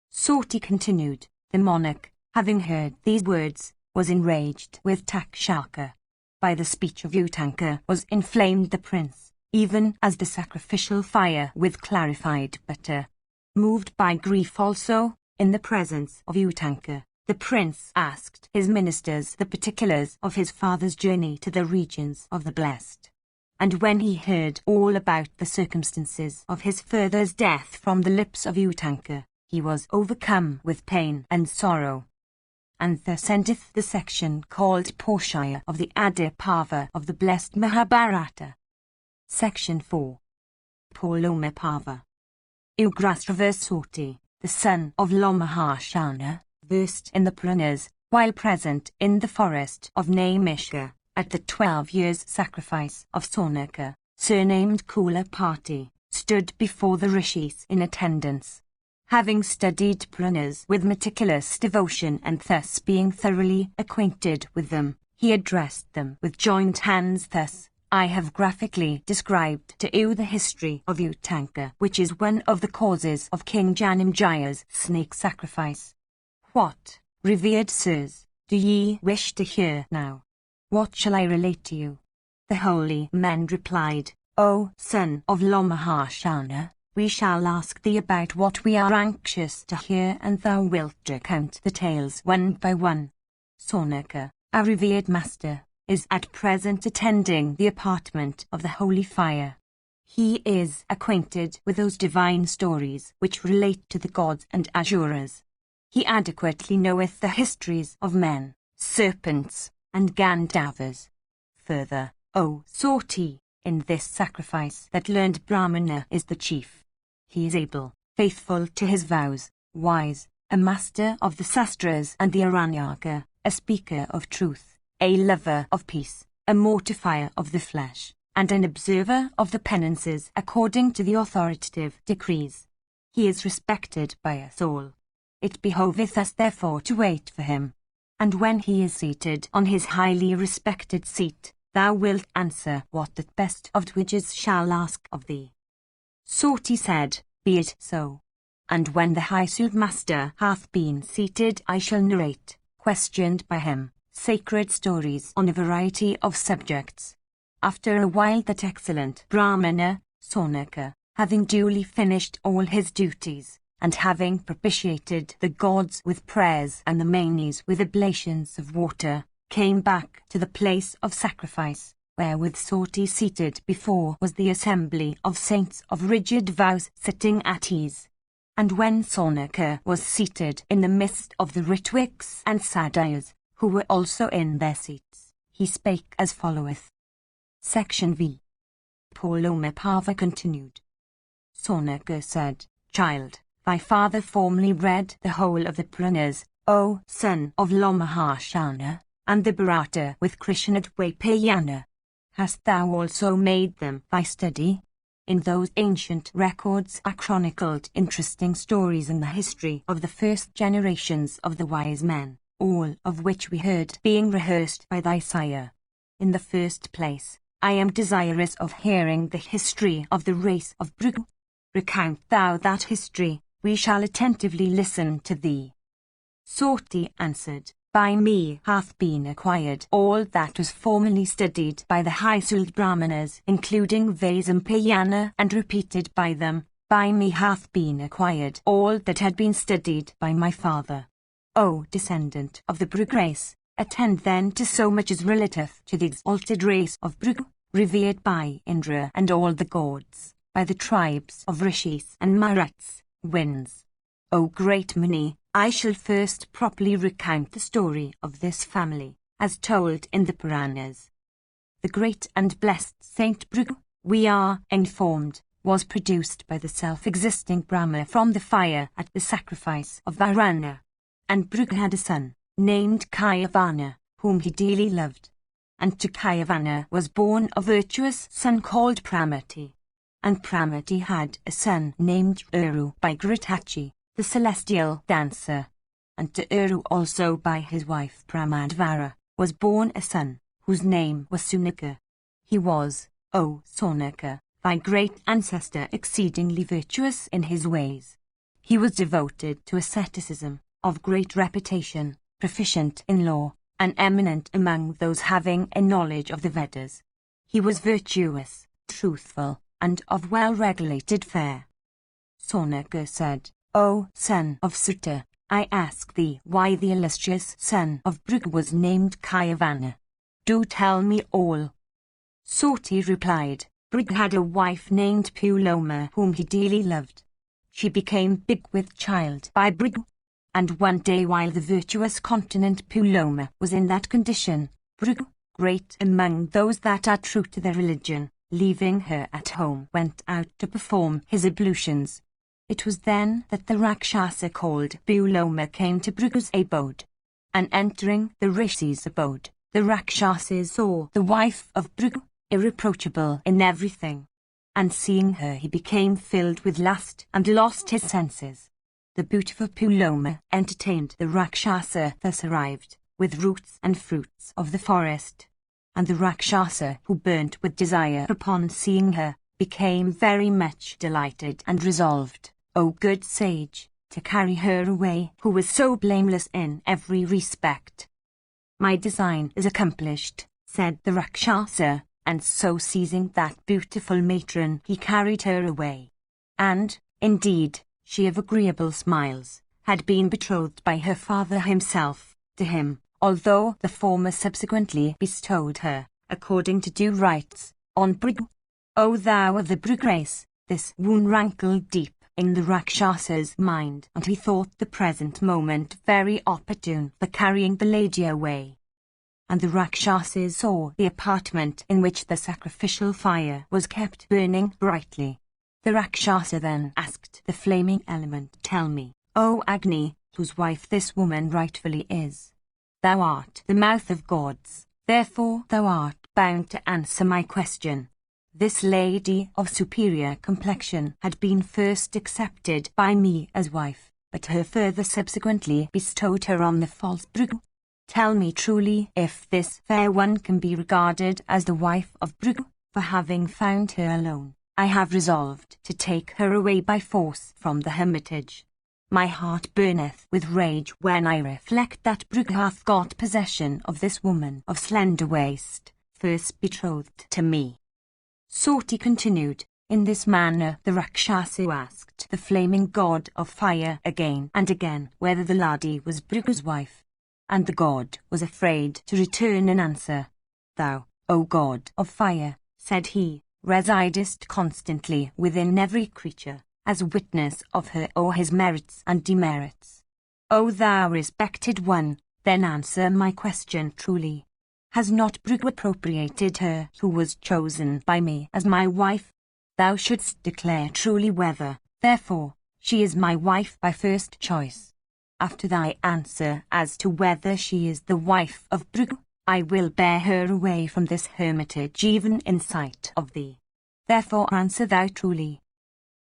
Soti continued, the monarch, having heard these words, was enraged with Takshaka. By the speech of Utanka was inflamed the prince, even as the sacrificial fire with clarified butter. Moved by grief also, in the presence of Utanka, the prince asked his ministers the particulars of his father's journey to the regions of the blessed. And when he heard all about the circumstances of his father's death from the lips of Utanka, he was overcome with pain and sorrow. And thus endeth the section called Portia of the Adi Parva of the blessed Mahabharata. Section 4. Purlomapava. Ugrasrava Soti, the son of Lomahashana, versed in the Puranas, while present in the forest of Naimishka, at the 12 years' sacrifice of Sonaka, surnamed Kulapati, stood before the rishis in attendance. Having studied Puranas with meticulous devotion and thus being thoroughly acquainted with them, he addressed them with joined hands thus, I have graphically described to you the history of Utanka, which is one of the causes of King Janamjaya's snake sacrifice. What, revered sirs, do ye wish to hear now? What shall I relate to you? The holy men replied, O son of Lomahashana, we shall ask thee about what we are anxious to hear, and thou wilt recount the tales one by one. Sonaka, our revered master, is at present attending the apartment of the holy fire. He is acquainted with those divine stories which relate to the gods and asuras. He adequately knoweth the histories of men, serpents, and Gandharvas. Further, O Soti, in this sacrifice that learned Brahmana is the chief. He is able, faithful to his vows, wise, a master of the Sastras and the Aranyaka, a speaker of truth, a lover of peace, a mortifier of the flesh, and an observer of the penances according to the authoritative decrees. He is respected by us all. It behoveth us therefore to wait for him. And when he is seated on his highly respected seat, thou wilt answer what the best of Dwijas shall ask of thee. Soti said, Be it so. And when the High-Souled Master hath been seated, I shall narrate, questioned by him, sacred stories on a variety of subjects. After a while that excellent Brahmana, Sonaka, having duly finished all his duties, and having propitiated the gods with prayers and the manes with oblations of water, came back to the place of sacrifice, where with Soti seated before was the assembly of saints of rigid vows sitting at ease. And when Sonaka was seated in the midst of the Ritwiks and Sadhyas, who were also in their seats, he spake as followeth. Section V. Pulomapava continued. Sonaka said, Child, thy father formerly read the whole of the Puranas, O son of Lomahashana, and the Bharata with Krishnadvapayana. Hast thou also made them thy study? In those ancient records are chronicled interesting stories in the history of the first generations of the wise men, all of which we heard being rehearsed by thy sire. In the first place, I am desirous of hearing the history of the race of Bhrigu. Recount thou that history, we shall attentively listen to thee. Soti answered, By me hath been acquired all that was formerly studied by the high-souled Brahmanas, including Vaisampayana, and repeated by them. By me hath been acquired all that had been studied by my father. O descendant of the Bhrigu race, attend then to so much as relateth to the exalted race of Bhrigu, revered by Indra and all the gods, by the tribes of Rishis and Maruts, winds. O great Muni, I shall first properly recount the story of this family, as told in the Puranas. The great and blessed Saint Bhrigu, we are informed, was produced by the self-existing Brahma from the fire at the sacrifice of Varuna. And Bhrigu had a son, named Kayavana, whom he dearly loved. And to Kayavana was born a virtuous son called Pramati. And Pramati had a son named Uru by Gritachi, the celestial dancer. And to Uru also by his wife Pramadvara was born a son, whose name was Sunaka. He was, O Sonaka, thy great ancestor, exceedingly virtuous in his ways. He was devoted to asceticism, of great reputation, proficient in law, and eminent among those having a knowledge of the Vedas. He was virtuous, truthful, and of well-regulated fare. Sonaka said, O son of Suta, I ask thee why the illustrious son of Bhrigu was named Kayavana. Do tell me all. Soti replied, Bhrigu had a wife named Puloma whom he dearly loved. She became big with child by Bhrigu. And one day while the virtuous continent Puloma was in that condition, Bhrigu, great among those that are true to their religion, leaving her at home, went out to perform his ablutions. It was then that the Rakshasa called Puloma came to Bhrigu's abode. And entering the Rishi's abode, the Rakshasa saw the wife of Bhrigu, irreproachable in everything. And seeing her he became filled with lust and lost his senses. The beautiful Puloma entertained the Rakshasa thus arrived, with roots and fruits of the forest. And the Rakshasa, who burnt with desire upon seeing her, became very much delighted and resolved, O good sage, to carry her away, who was so blameless in every respect. My design is accomplished, said the Rakshasa, and so seizing that beautiful matron he carried her away. And, indeed, she of agreeable smiles, had been betrothed by her father himself, to him, although the former subsequently bestowed her, according to due rights, on Bhrigu. O thou of the Bhrigu race, this wound rankled deep in the Rakshasa's mind, and he thought the present moment very opportune for carrying the lady away. And the Rakshasas saw the apartment in which the sacrificial fire was kept burning brightly. The Rakshasa then asked the flaming element, "Tell me, O Agni, whose wife this woman rightfully is. Thou art the mouth of gods, therefore thou art bound to answer my question." This lady of superior complexion had been first accepted by me as wife, but her father subsequently bestowed her on the false Bhrigu. Tell me truly if this fair one can be regarded as the wife of Bhrigu, for having found her alone, I have resolved to take her away by force from the hermitage. My heart burneth with rage when I reflect that Bhrigu hath got possession of this woman of slender waist, first betrothed to me. Soti continued, in this manner the Rakshasa asked the flaming god of fire again and again whether the lady was Bhrigu's wife. And the god was afraid to return an answer. Thou, O god of fire, said he, residest constantly within every creature, as witness of her or his merits and demerits. O thou respected one, then answer my question truly. Has not Bhrigu appropriated her who was chosen by me as my wife? Thou shouldst declare truly whether, therefore, she is my wife by first choice. After thy answer as to whether she is the wife of Bhrigu, I will bear her away from this hermitage even in sight of thee. Therefore answer thou truly.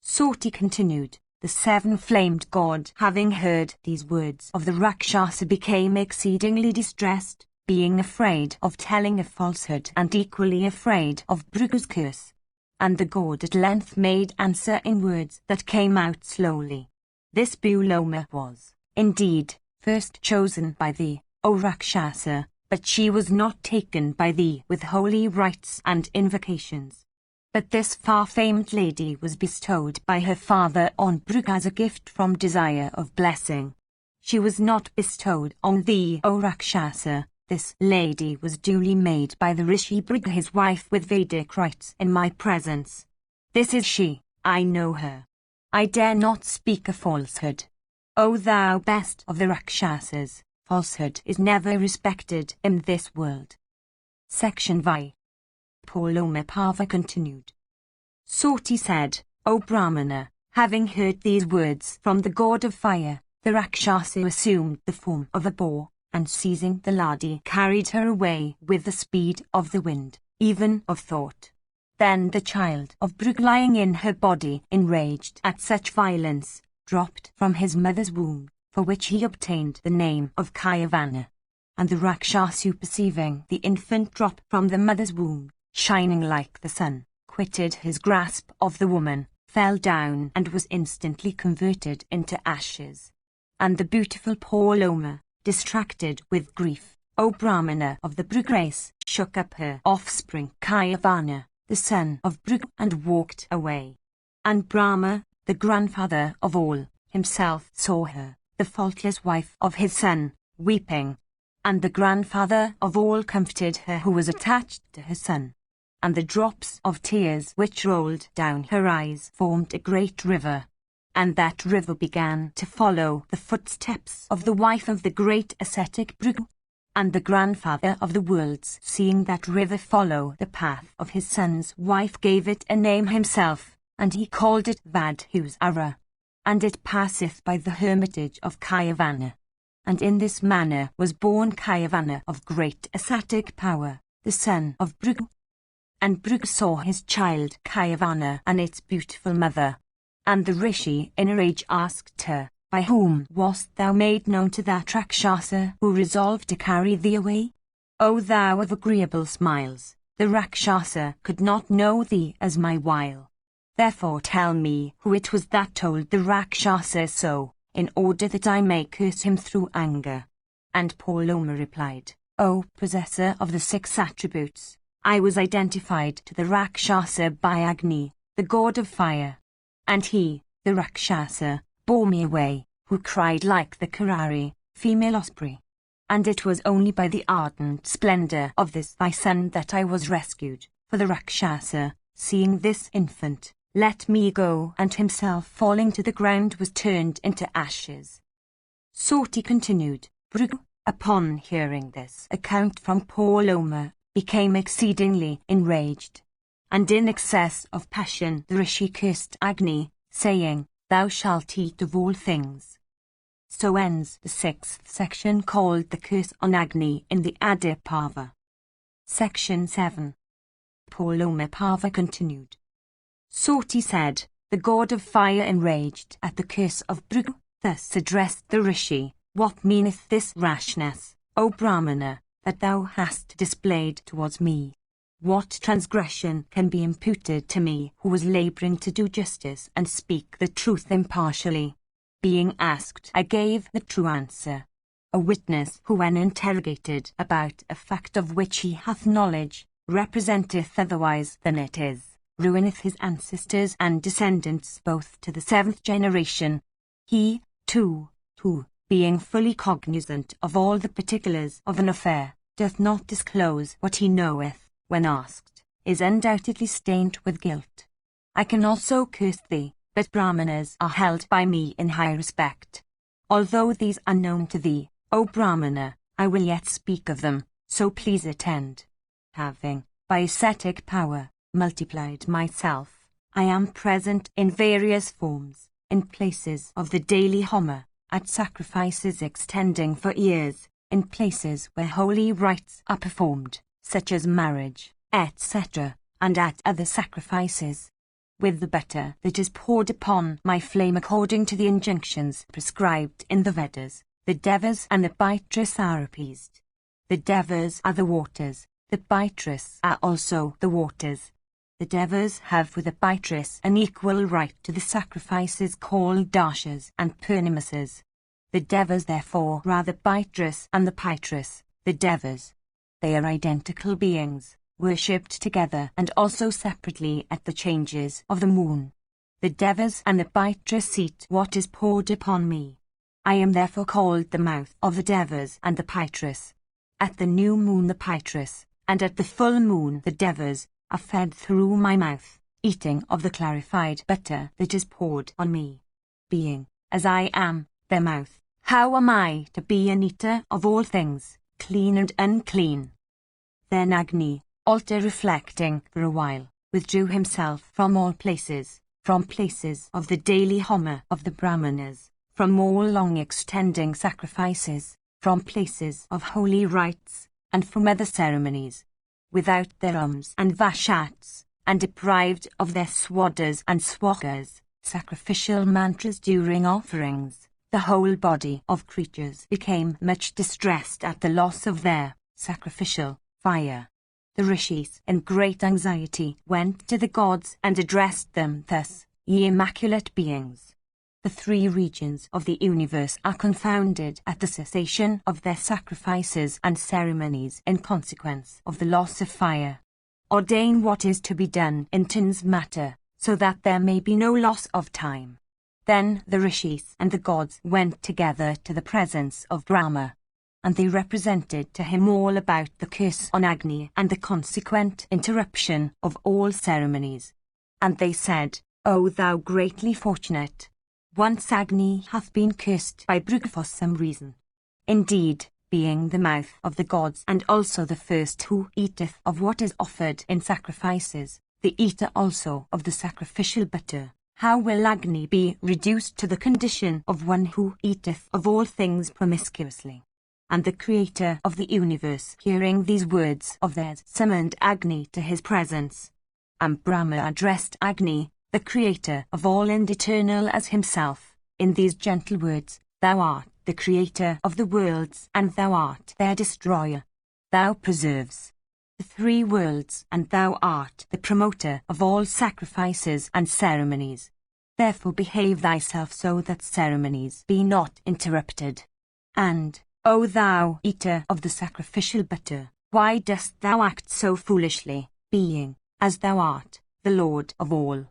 Soti continued, the seven-flamed god having heard these words of the Rakshasa became exceedingly distressed, being afraid of telling a falsehood and equally afraid of Bhrigu's curse. And the god at length made answer in words that came out slowly. This Buloma was, indeed, first chosen by thee, O Rakshasa, but she was not taken by thee with holy rites and invocations. But this far-famed lady was bestowed by her father on Bhrigu as a gift from desire of blessing. She was not bestowed on thee, O Rakshasa. This lady was duly made by the Rishi Bhrigu his wife with Vedic rites in my presence. This is she, I know her. I dare not speak a falsehood. O thou best of the Rakshasas, falsehood is never respected in this world. Section Vi. Purlamapava continued. Soti said, O Brahmana, having heard these words from the god of fire, the Rakshasa assumed the form of a boar, and seizing the lady carried her away with the speed of the wind, even of thought. Then the child of Bhrigu lying in her body, enraged at such violence, dropped from his mother's womb, for which he obtained the name of Kayavana. And the Rakshasa, perceiving the infant drop from the mother's womb, shining like the sun, quitted his grasp of the woman, fell down and was instantly converted into ashes. And the beautiful Purloma, distracted with grief, O Brahmana of the Bhrigu race, shook up her offspring Kayavana, the son of Bhrigu, and walked away. And Brahma, the grandfather of all, himself saw her, the faultless wife of his son, weeping. And the grandfather of all comforted her who was attached to her son. And the drops of tears which rolled down her eyes formed a great river. And that river began to follow the footsteps of the wife of the great ascetic Bhrigu. And the grandfather of the worlds, seeing that river follow the path of his son's wife, gave it a name himself, and he called it Vadhusara. And it passeth by the hermitage of Kayavana. And in this manner was born Kayavana of great ascetic power, the son of Bhrigu. And Bhrigu saw his child Kayavana and its beautiful mother. And the rishi in a rage asked her, By whom wast thou made known to that Rakshasa who resolved to carry thee away? O thou of agreeable smiles, the Rakshasa could not know thee as my wile. Therefore tell me who it was that told the Rakshasa so, in order that I may curse him through anger. And Purloma replied, O possessor of the 6 attributes, I was identified to the Rakshasa by Agni, the god of fire. And he, the Rakshasa, bore me away, who cried like the Karari, female osprey. and it was only by the ardent splendor of this thy son that I was rescued, for the Rakshasa, seeing this infant, let me go, and himself falling to the ground was turned into ashes. Soti continued. Bhrigu, upon hearing this account from poor Loma, became exceedingly enraged. And in excess of passion the Rishi cursed Agni, saying, Thou shalt eat of all things. So ends the 6th section called the Curse on Agni in the Adi Parva. Section 7. Poor Loma Parva continued. Soti said, the god of fire enraged at the curse of Bhrigu, thus addressed the Rishi, What meaneth this rashness, O Brahmana, that thou hast displayed towards me? What transgression can be imputed to me who was labouring to do justice and speak the truth impartially? Being asked, I gave the true answer. A witness who, when interrogated about a fact of which he hath knowledge, representeth otherwise than it is, ruineth his ancestors and descendants both to the 7th generation. He, too, who, being fully cognizant of all the particulars of an affair, doth not disclose what he knoweth, when asked, is undoubtedly stained with guilt. I can also curse thee, but Brahmanas are held by me in high respect. Although these are known to thee, O Brahmana, I will yet speak of them, so please attend. Having, by ascetic power, multiplied myself, I am present in various forms, in places of the daily Homa, at sacrifices extending for years, in places where holy rites are performed, such as marriage, etc., and at other sacrifices. With the butter that is poured upon my flame according to the injunctions prescribed in the Vedas, the Devas and the Bhitras are appeased. The Devas are the waters, the Bhitras are also the waters. The Devas have with the Bhitras an equal right to the sacrifices called Darshas and Purnimasas. The Devas therefore are the Bhitras and the Pitras, the Devas. They are identical beings, worshipped together and also separately at the changes of the moon. The Devas and the Bhitras eat what is poured upon me. I am therefore called the mouth of the Devas and the Pitras. At the new moon the Pitras, and at the full moon the Devas, are fed through my mouth, eating of the clarified butter that is poured on me. Being, as I am, their mouth, how am I to be an eater of all things, clean and unclean? Then Agni, alter reflecting for a while, withdrew himself from all places, from places of the daily Homa of the Brahmanas, from all long extending sacrifices, from places of holy rites, and from other ceremonies, without their and vashats, and deprived of their swadas and swakas, sacrificial mantras during offerings, the whole body of creatures became much distressed at the loss of their sacrificial fire. The rishis, in great anxiety, went to the gods and addressed them thus, Ye immaculate beings! The 3 regions of the universe are confounded at the cessation of their sacrifices and ceremonies in consequence of the loss of fire. Ordain what is to be done in Tin's matter, so that there may be no loss of time. Then the rishis and the gods went together to the presence of Brahma, and they represented to him all about the curse on Agni and the consequent interruption of all ceremonies. And they said, O thou greatly fortunate! Once Agni hath been cursed by Bhrigu for some reason. Indeed, being the mouth of the gods and also the first who eateth of what is offered in sacrifices, the eater also of the sacrificial butter, how will Agni be reduced to the condition of one who eateth of all things promiscuously? And the Creator of the universe, hearing these words of theirs, summoned Agni to his presence. And Brahma addressed Agni, the Creator of all and eternal as himself, in these gentle words, Thou art the Creator of the worlds, and thou art their destroyer. Thou preserves the 3 worlds, and thou art the promoter of all sacrifices and ceremonies. Therefore behave thyself so that ceremonies be not interrupted. And, O thou eater of the sacrificial butter, why dost thou act so foolishly, being, as thou art, the Lord of all?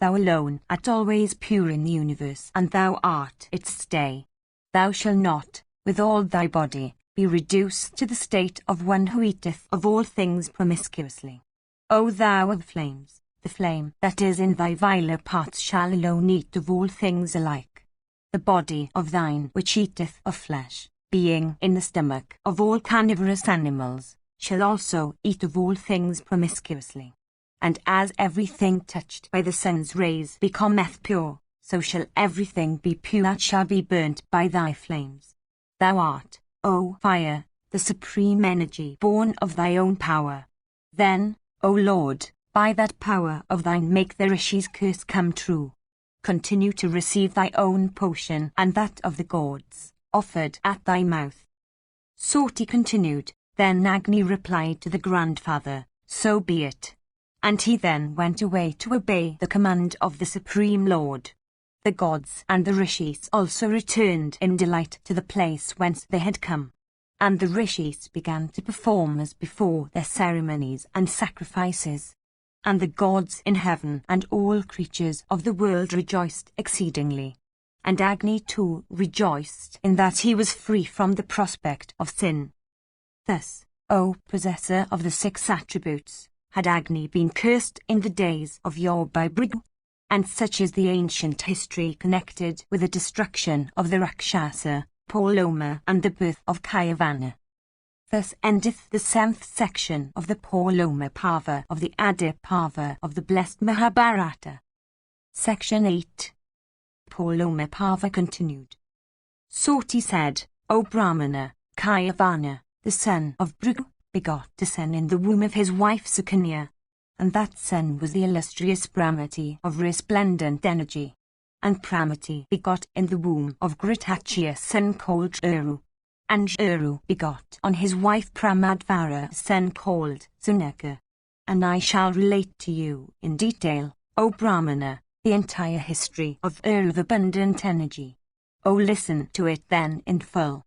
Thou alone art always pure in the universe, and thou art its stay. Thou shalt not, with all thy body, be reduced to the state of one who eateth of all things promiscuously. O thou of flames, the flame that is in thy viler parts shall alone eat of all things alike. The body of thine which eateth of flesh, being in the stomach of all carnivorous animals, shall also eat of all things promiscuously. And as everything touched by the sun's rays becometh pure, so shall everything be pure that shall be burnt by thy flames. Thou art, O fire, the supreme energy born of thy own power. Then, O Lord, by that power of thine make the Rishi's curse come true. Continue to receive thy own potion and that of the gods, offered at thy mouth. Soti continued, then Agni replied to the grandfather, so be it. And he then went away to obey the command of the Supreme Lord. The gods and the Rishis also returned in delight to the place whence they had come. And the Rishis began to perform as before their ceremonies and sacrifices. And the gods in heaven and all creatures of the world rejoiced exceedingly. And Agni too rejoiced in that he was free from the prospect of sin. Thus, O possessor of the 6 attributes, had Agni been cursed in the days of yore by Bhrigu, and such is the ancient history connected with the destruction of the Rakshasa, Purloma and the birth of Kayavana. Thus endeth the 7th section of the Purloma Parva of the Adi Parva of the blessed Mahabharata. Section 8. Purloma Parva continued. Soti said, O Brahmana, Kayavana, the son of Bhrigu, begot a son in the womb of his wife Sukanya, and that son was the illustrious Brahmati of resplendent energy. And Pramati begot in the womb of Gritachya a son called Uru, and Uru begot on his wife Pramadvara a son called Sunaka. And I shall relate to you in detail, O Brahmana, the entire history of Uru of abundant energy. O listen to it then in full.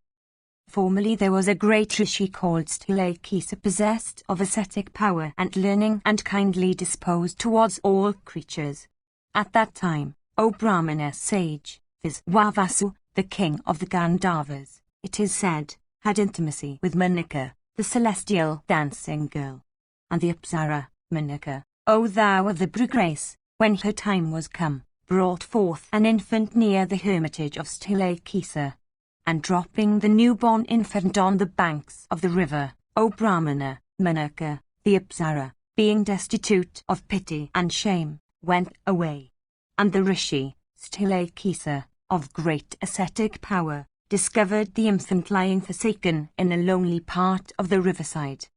Formerly there was a great rishi called Sthilakesa, possessed of ascetic power and learning and kindly disposed towards all creatures. At that time, O Brahmana sage, Viswavasu, the king of the Gandharvas, it is said, had intimacy with Manaka, the celestial dancing girl. And the Apsara, Manaka, O thou of the Bhrigu race, when her time was come, brought forth an infant near the hermitage of Sthilakesa. And dropping the newborn infant on the banks of the river, O Brahmana, Manaka, the Apsara, being destitute of pity and shame, went away. And the Rishi, Sthilakesa, of great ascetic power, discovered the infant lying forsaken in a lonely part of the riverside.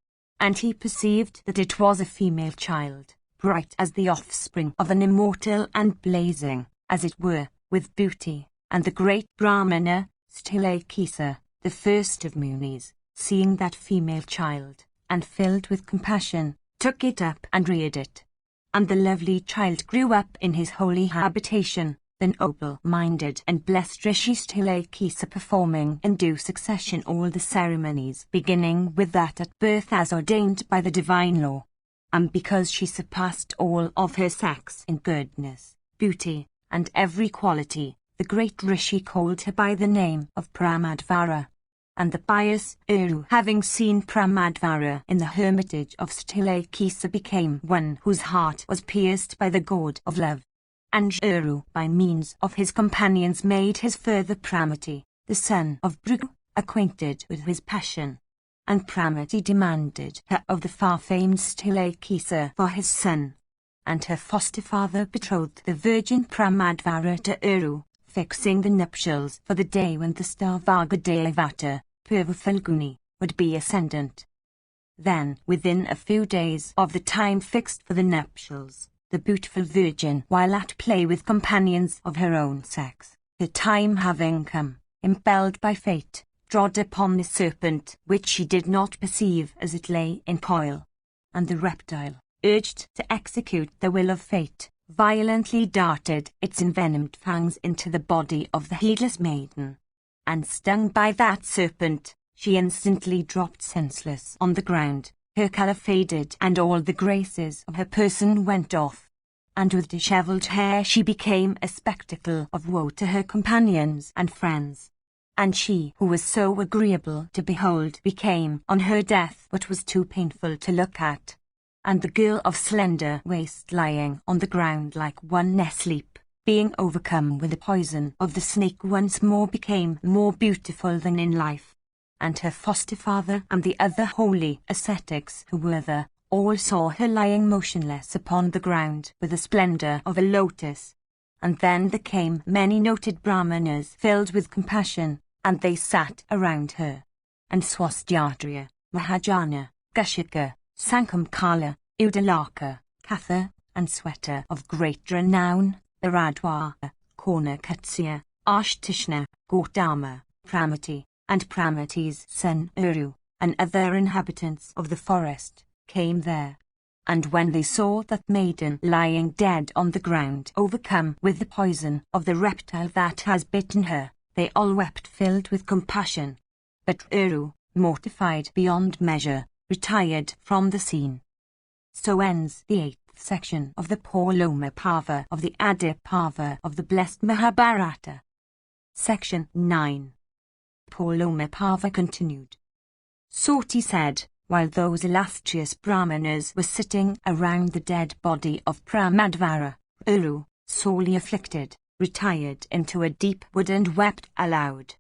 And he perceived that it was a female child, bright as the offspring of an immortal and blazing, as it were, with beauty. And the great Brahmana, Sthilakesa, the first of Munis, seeing that female child, and filled with compassion, took it up and reared it. And the lovely child grew up in his holy habitation, the noble-minded and blessed Rishi Sthilakesa performing in due succession all the ceremonies, beginning with that at birth as ordained by the divine law. And because she surpassed all of her sex in goodness, beauty, and every quality, the great Rishi called her by the name of Pramadvara. And the pious Uru, having seen Pramadvara in the hermitage of Sthilakesa, became one whose heart was pierced by the god of love. And Uru, by means of his companions, made his further Pramati, the son of Bhrigu, acquainted with his passion. And Pramati demanded her of the far-famed Sthilakesa for his son. And her foster father betrothed the virgin Pramadvara to Uru, fixing the nuptials for the day when the star Vargadevata, Purva Falguni, would be ascendant. Then, within a few days of the time fixed for the nuptials, the beautiful virgin, while at play with companions of her own sex, the time having come, impelled by fate, trod upon the serpent, which she did not perceive as it lay in coil. And the reptile, urged to execute the will of fate, violently darted its envenomed fangs into the body of the heedless maiden. And stung by that serpent, she instantly dropped senseless on the ground, her colour faded and all the graces of her person went off. And with dishevelled hair she became a spectacle of woe to her companions and friends. And she who was so agreeable to behold became on her death what was too painful to look at. And the girl of slender waist lying on the ground like one asleep, being overcome with the poison of the snake, once more became more beautiful than in life. And her foster father and the other holy ascetics who were there, all saw her lying motionless upon the ground with the splendor of a lotus. And then there came many noted Brahmanas filled with compassion, and they sat around her. And Swasthyatriya, Mahajana, Gashika, Sankamkala, Udalaka, Katha, and Sweta of great renown, Aradwa, Kornakutsya, Ashtishna, Gautama, Pramati, and Pramati's son Uru, and other inhabitants of the forest, came there. And when they saw that maiden lying dead on the ground, overcome with the poison of the reptile that has bitten her, they all wept filled with compassion. But Uru, mortified beyond measure, retired from the scene. So ends the 8th section of the Purloma Parva of the Adi Parva of the blessed Mahabharata. Section 9. Purloma Parva continued. Soti said, while those illustrious Brahmanas were sitting around the dead body of Pramadvara, Uru, sorely afflicted, retired into a deep wood and wept aloud.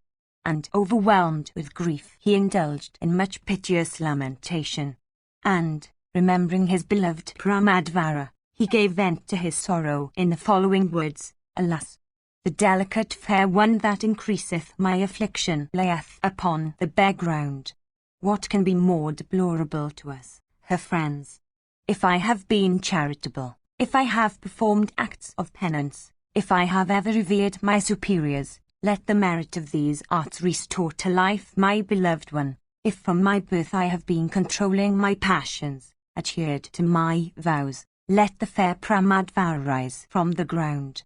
And overwhelmed with grief, he indulged in much piteous lamentation. And, remembering his beloved Pramadvara, he gave vent to his sorrow in the following words: Alas! The delicate fair one that increaseth my affliction layeth upon the bare ground. What can be more deplorable to us, her friends? If I have been charitable, if I have performed acts of penance, if I have ever revered my superiors, let the merit of these arts restore to life my beloved one. If from my birth I have been controlling my passions, adhered to my vows, let the fair Pramadvara rise from the ground.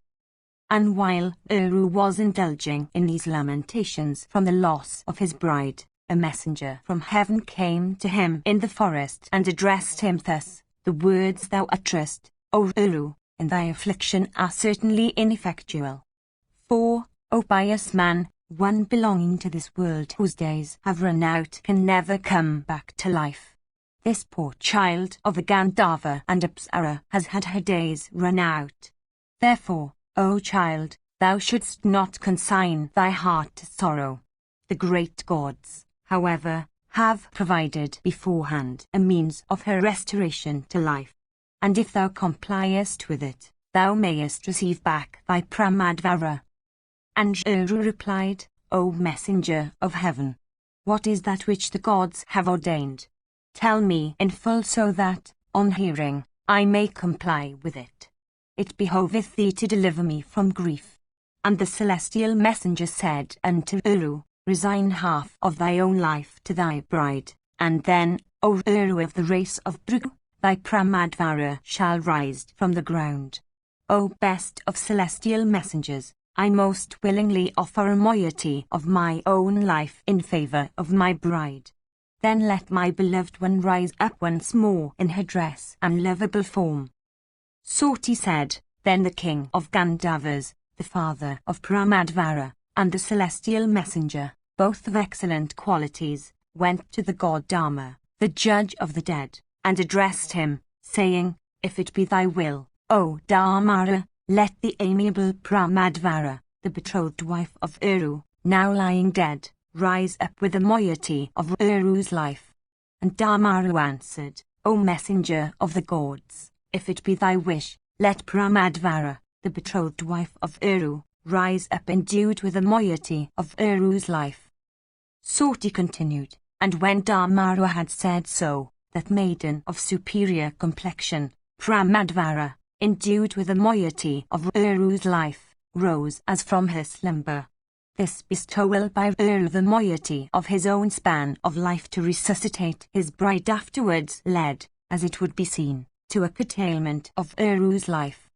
And while Uru was indulging in these lamentations from the loss of his bride, a messenger from heaven came to him in the forest and addressed him thus: The words thou utterest, O Uru, in thy affliction are certainly ineffectual. For, O pious man, one belonging to this world whose days have run out can never come back to life. This poor child of a Gandharva and Apsara has had her days run out. Therefore, O child, thou shouldst not consign thy heart to sorrow. The great gods, however, have provided beforehand a means of her restoration to life. And if thou compliest with it, thou mayest receive back thy Pramadvara. And Uru replied, O messenger of heaven, what is that which the gods have ordained? Tell me in full so that, on hearing, I may comply with it. It behoveth thee to deliver me from grief. And the celestial messenger said unto Uru, Resign half of thy own life to thy bride, and then, O Uru of the race of Bhrigu, thy Pramadvara shall rise from the ground. O best of celestial messengers, I most willingly offer a moiety of my own life in favor of my bride. Then let my beloved one rise up once more in her dress and lovable form. Soti said, Then the king of Gandharvas, the father of Pramadvara, and the celestial messenger, both of excellent qualities, went to the god Dharma, the judge of the dead, and addressed him, saying, If it be thy will, O Dharmara, let the amiable Pramadvara, the betrothed wife of Uru, now lying dead, rise up with the moiety of Uru's life. And Dharmara answered, O messenger of the gods, if it be thy wish, let Pramadvara, the betrothed wife of Uru, rise up endued with the moiety of Uru's life. Soti continued, and when Dharmara had said so, that maiden of superior complexion, Pramadvara, endued with the moiety of Uru's life, rose as from her slumber. This bestowal by Uru the moiety of his own span of life to resuscitate his bride afterwards led, as it would be seen, to a curtailment of Uru's life.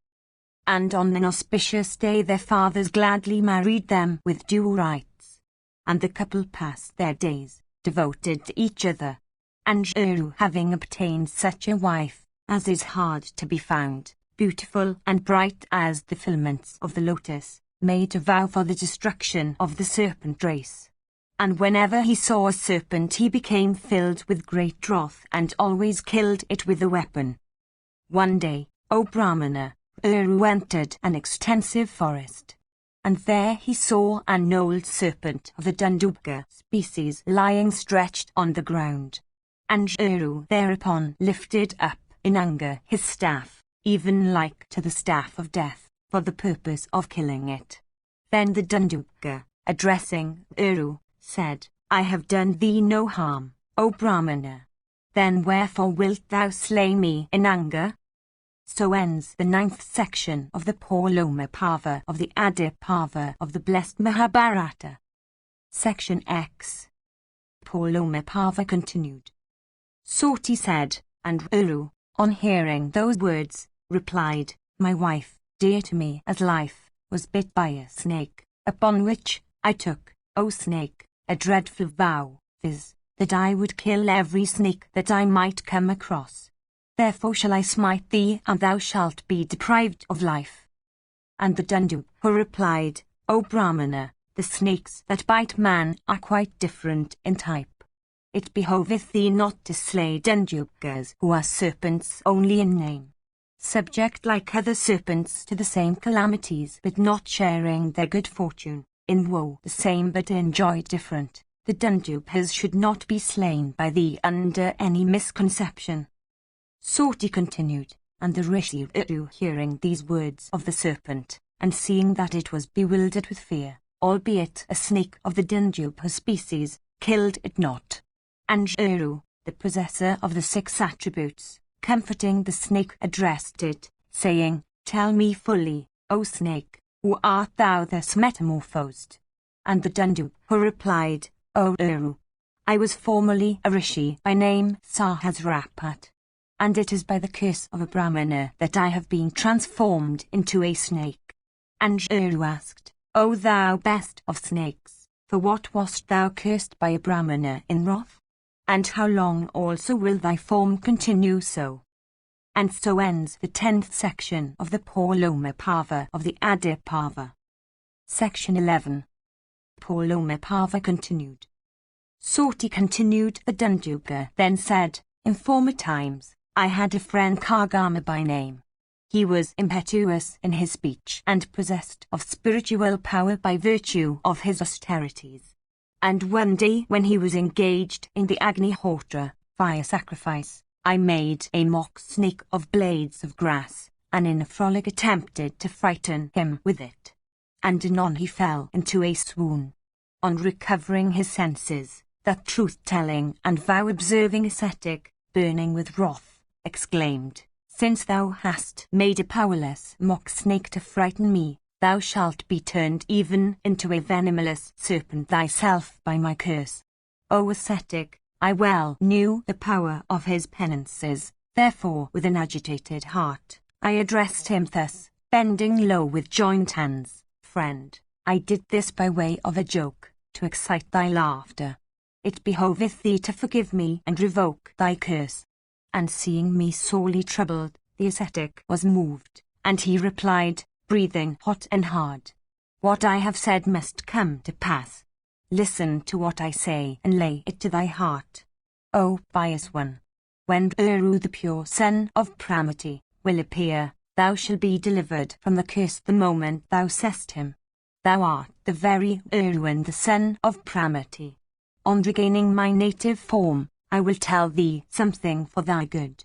And on an auspicious day their fathers gladly married them with due rites. And the couple passed their days, devoted to each other. And Uru, having obtained such a wife, as is hard to be found, beautiful and bright as the filaments of the lotus, made a vow for the destruction of the serpent race. And whenever he saw a serpent he became filled with great wrath and always killed it with a weapon. One day, O Brahmana, Uru entered an extensive forest. And there he saw an old serpent of the Dandubka species lying stretched on the ground. And Uru thereupon lifted up in anger his staff, even like to the staff of death, for the purpose of killing it. Then the Dandubka, addressing Uru, said, I have done thee no harm, O Brahmana. Then wherefore wilt thou slay me in anger? So ends the 9th section of the Purloma Parva of the Adi Parva of the blessed Mahabharata. Section X. Purloma Parva continued. Soti said, and Uru, on hearing those words, replied, My wife, dear to me as life, was bit by a snake, upon which I took, O snake, a dreadful vow, viz., that I would kill every snake that I might come across. Therefore shall I smite thee, and thou shalt be deprived of life. And the Dandu, who replied, O Brahmana, the snakes that bite man are quite different in type. It behoveth thee not to slay Dandubkas who are serpents only in name, subject like other serpents to the same calamities, but not sharing their good fortune, in woe the same but in joy different. The Dandubkas should not be slain by thee under any misconception. Soti continued, and the Rishi Uru, hearing these words of the serpent, and seeing that it was bewildered with fear, albeit a snake of the Dandubka species, killed it not. And Uru, the possessor of the 6 attributes, comforting the snake, addressed it, saying, Tell me fully, O snake, who art thou thus metamorphosed? And the Dandubka replied, O Uru, I was formerly a rishi by name Sahasrapat, and it is by the curse of a Brahmana that I have been transformed into a snake. And Uru asked, O thou best of snakes, for what wast thou cursed by a Brahmana in wrath? And how long also will thy form continue so? And so ends the 10th section of the Purloma Parva of the Adi Parva. Section 11. Purloma Parva continued. Soti continued, the Dandubka then said, In former times, I had a friend Kagama by name. He was impetuous in his speech and possessed of spiritual power by virtue of his austerities. And one day when he was engaged in the Agnihotra, fire sacrifice, I made a mock snake of blades of grass, and in a frolic attempted to frighten him with it. And anon he fell into a swoon. On recovering his senses, that truth-telling and vow-observing ascetic, burning with wrath, exclaimed, Since thou hast made a powerless mock snake to frighten me, thou shalt be turned even into a venomous serpent thyself by my curse. O ascetic, I well knew the power of his penances, therefore with an agitated heart, I addressed him thus, bending low with joined hands, Friend, I did this by way of a joke, to excite thy laughter. It behoveth thee to forgive me and revoke thy curse. And seeing me sorely troubled, the ascetic was moved, and he replied, breathing hot and hard, What I have said must come to pass. Listen to what I say and lay it to thy heart. O pious one, when Uru the pure son of Pramati will appear, thou shalt be delivered from the curse the moment thou seest him. Thou art the very Uru, the son of Pramati. On regaining my native form, I will tell thee something for thy good.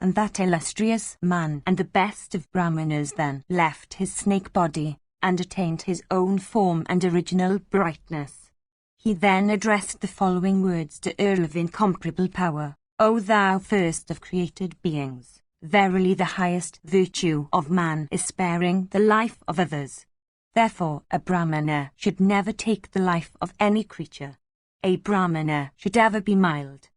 And that illustrious man and the best of Brahmanas then left his snake body, and attained his own form and original brightness. He then addressed the following words to Uru of incomparable power, O thou first of created beings, verily the highest virtue of man is sparing the life of others. Therefore a Brahmana should never take the life of any creature. A Brahmana should ever be mild.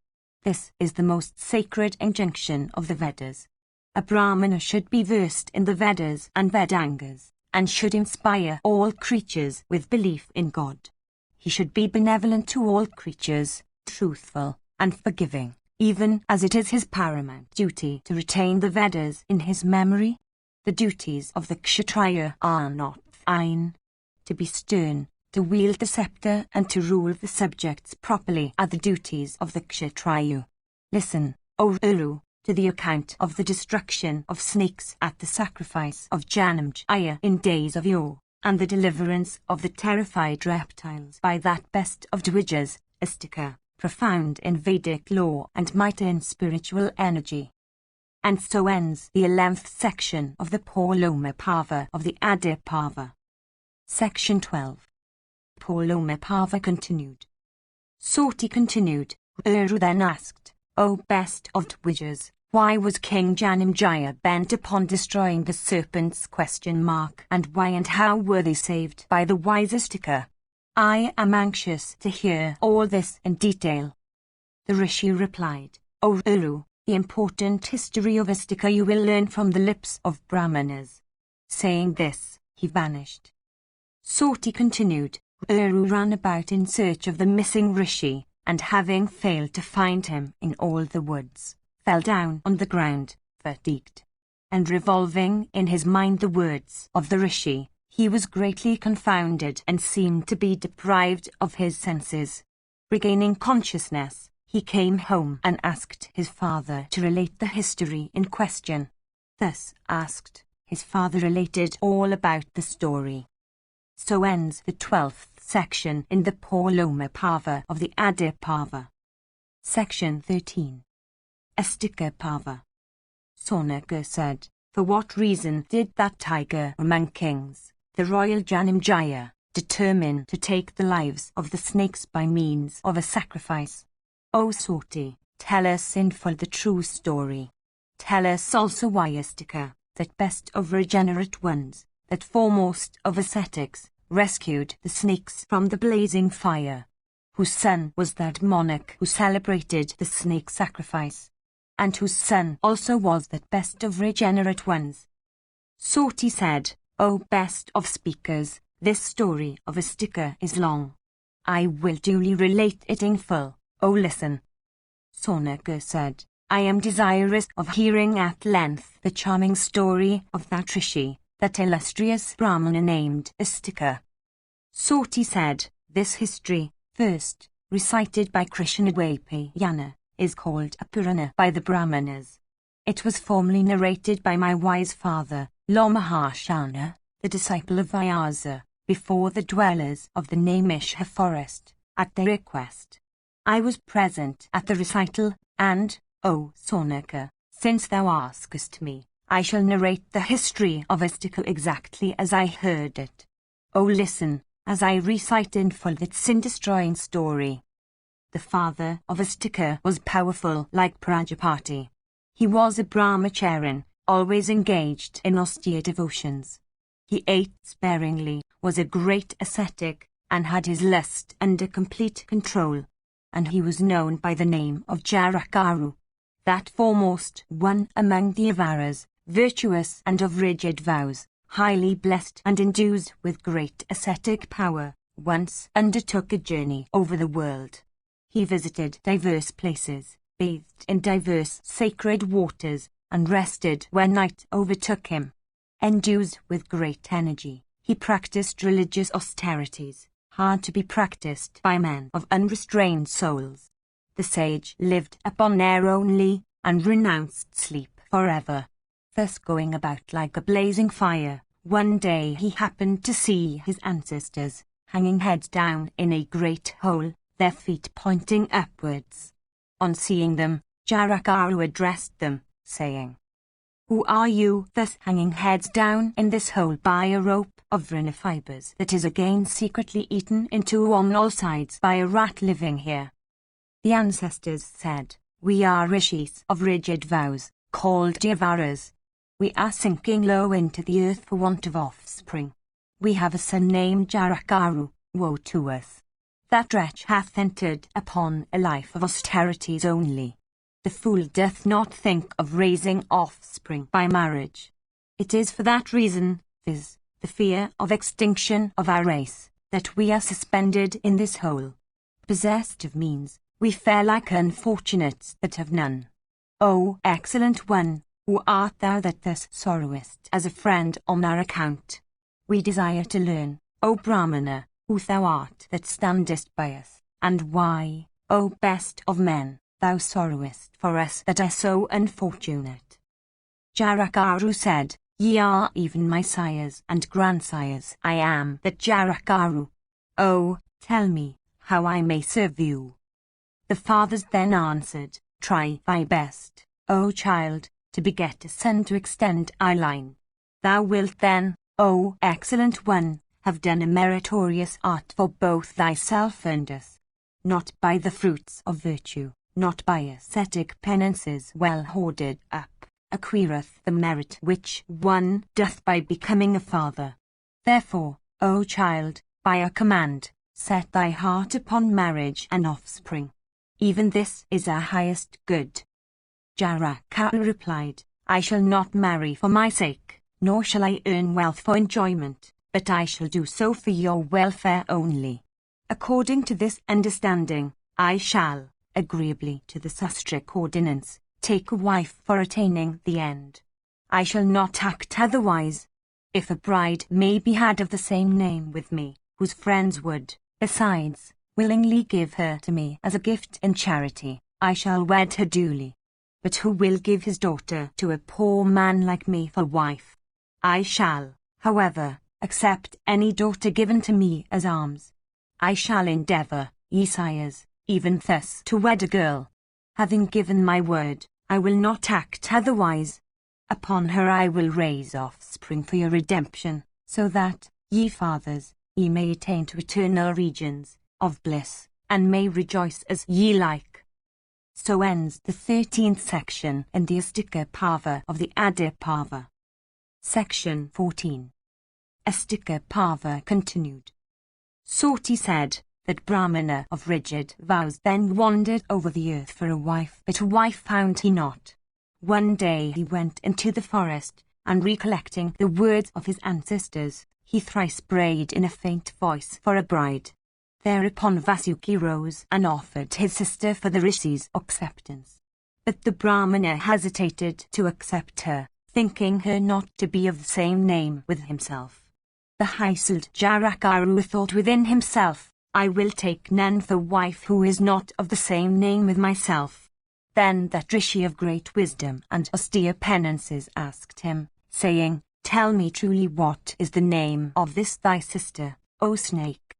This is the most sacred injunction of the Vedas. A Brahmana should be versed in the Vedas and Vedangas, and should inspire all creatures with belief in God. He should be benevolent to all creatures, truthful, and forgiving, even as it is his paramount duty to retain the Vedas in his memory. The duties of the Kshatriya are not ein. To be stern, to wield the scepter and to rule the subjects properly are the duties of the Kshatriyu. Listen, O Uru, to the account of the destruction of snakes at the sacrifice of Janamjaya in days of yore, and the deliverance of the terrified reptiles by that best of Dwijas, Astika, profound in Vedic lore and mighty in spiritual energy. And so ends the 11th section of the Mahabharata of the Adiparva. Section 12. Mahabharata continued. Soti continued. Uru then asked, O best of Dwijas, why was King Janamjaya bent upon destroying the serpents? And why and how were they saved by the wise Astika? I am anxious to hear all this in detail. The Rishi replied, O Uru, the important history of Astika you will learn from the lips of Brahmanas. Saying this, he vanished. Soti continued. Uru ran about in search of the missing Rishi, and having failed to find him in all the woods, fell down on the ground, fatigued. And revolving in his mind the words of the Rishi, he was greatly confounded and seemed to be deprived of his senses. Regaining consciousness, he came home and asked his father to relate the history in question. Thus asked, his father related all about the story. So ends the 12th section in the Mahabharata of the Adiparva. Section 13. Astika Parva. Sonaka said, for what reason did that tiger among kings, the royal Janamjaya, determine to take the lives of the snakes by means of a sacrifice? O Soti, tell us in full the true story. Tell us also why Astika, that best of regenerate ones, that foremost of ascetics, rescued the snakes from the blazing fire, whose son was that monarch who celebrated the snake sacrifice, and whose son also was that best of regenerate ones. Soti said, O best of speakers, this story of Astika is long. I will duly relate it in full. O listen. Sonaka said, I am desirous of hearing at length the charming story of that Rishi, that illustrious Brahmana named Astika. Soti said, this history, first recited by Krishnadwapayana, is called a Purana by the Brahmanas. It was formerly narrated by my wise father, Mahashana, the disciple of Vyasa, before the dwellers of the Naimisha forest, at their request. I was present at the recital, and, O Sonaka, since thou askest me, I shall narrate the history of Astika exactly as I heard it. O listen, as I recite in full that sin-destroying story. The father of Astika was powerful like Prajapati. He was a brahmacharin, always engaged in austere devotions. He ate sparingly, was a great ascetic, and had his lust under complete control. And he was known by the name of Jarakaru, that foremost one among the Avaras, virtuous and of rigid vows, highly blessed and endued with great ascetic power, once undertook a journey over the world. He visited diverse places, bathed in diverse sacred waters, and rested when night overtook him. Endued with great energy, he practiced religious austerities, hard to be practiced by men of unrestrained souls. The sage lived upon air only, and renounced sleep forever. Thus going about like a blazing fire, one day he happened to see his ancestors, hanging head down in a great hole, their feet pointing upwards. On seeing them, Jarakaru addressed them, saying, Who are you thus hanging heads down in this hole by a rope of vrina fibers that is again secretly eaten into on all sides by a rat living here? The ancestors said, We are rishis of rigid vows, called Javaras. We are sinking low into the earth for want of offspring. We have a son named Jarakaru, woe to us. That wretch hath entered upon a life of austerities only. The fool doth not think of raising offspring by marriage. It is for that reason, viz., the fear of extinction of our race, that we are suspended in this hole. Possessed of means, we fare like unfortunates that have none. O excellent one, who art thou that thus sorrowest as a friend on our account? We desire to learn, O Brahmana, who thou art that standest by us, and why, O best of men, thou sorrowest for us that are so unfortunate. Jarakaru said, Ye are even my sires and grandsires. I am that Jarakaru. Oh, tell me, how I may serve you. The fathers then answered, Try thy best, O child, to beget a son to extend our line. Thou wilt then, O excellent one, have done a meritorious art for both thyself and us. Not by the fruits of virtue, not by ascetic penances well hoarded up, acquireth the merit which one doth by becoming a father. Therefore, O child, by a command, set thy heart upon marriage and offspring. Even this is our highest good. Jarakaru replied, I shall not marry for my sake, nor shall I earn wealth for enjoyment, but I shall do so for your welfare only. According to this understanding, I shall, agreeably to the sastric ordinance, take a wife for attaining the end. I shall not act otherwise. If a bride may be had of the same name with me, whose friends would, besides, willingly give her to me as a gift in charity, I shall wed her duly. But who will give his daughter to a poor man like me for wife? I shall, however, accept any daughter given to me as alms. I shall endeavour, ye sires, even thus to wed a girl. Having given my word, I will not act otherwise. Upon her I will raise offspring for your redemption, so that, ye fathers, ye may attain to eternal regions of bliss, and may rejoice as ye like. So ends the 13th section in the Astika Parva of the Adi Parva. Section 14. Astika Parva continued. Soti said, that Brahmana of rigid vows then wandered over the earth for a wife, but a wife found he not. One day he went into the forest, and recollecting the words of his ancestors, he thrice prayed in a faint voice for a bride. Thereupon Vasuki rose and offered his sister for the Rishi's acceptance. But the Brahmana hesitated to accept her, thinking her not to be of the same name with himself. The high-souled Jarakaru thought within himself, I will take none for wife who is not of the same name with myself. Then that Rishi of great wisdom and austere penances asked him, saying, Tell me truly what is the name of this thy sister, O snake?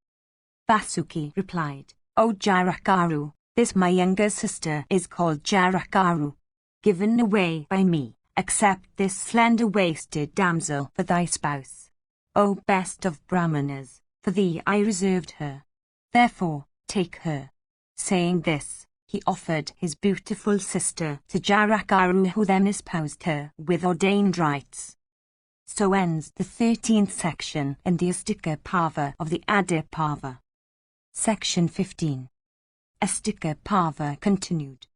Vasuki replied, O Jarakaru, this my younger sister is called Jarakaru. Given away by me, accept this slender-waisted damsel for thy spouse. O best of Brahmanas, for thee I reserved her. Therefore, take her. Saying this, he offered his beautiful sister to Jarakaru, who then espoused her with ordained rites. So ends the 13th section in the Astika Parva of the Adi Parva. Section 15. Astika Parva continued.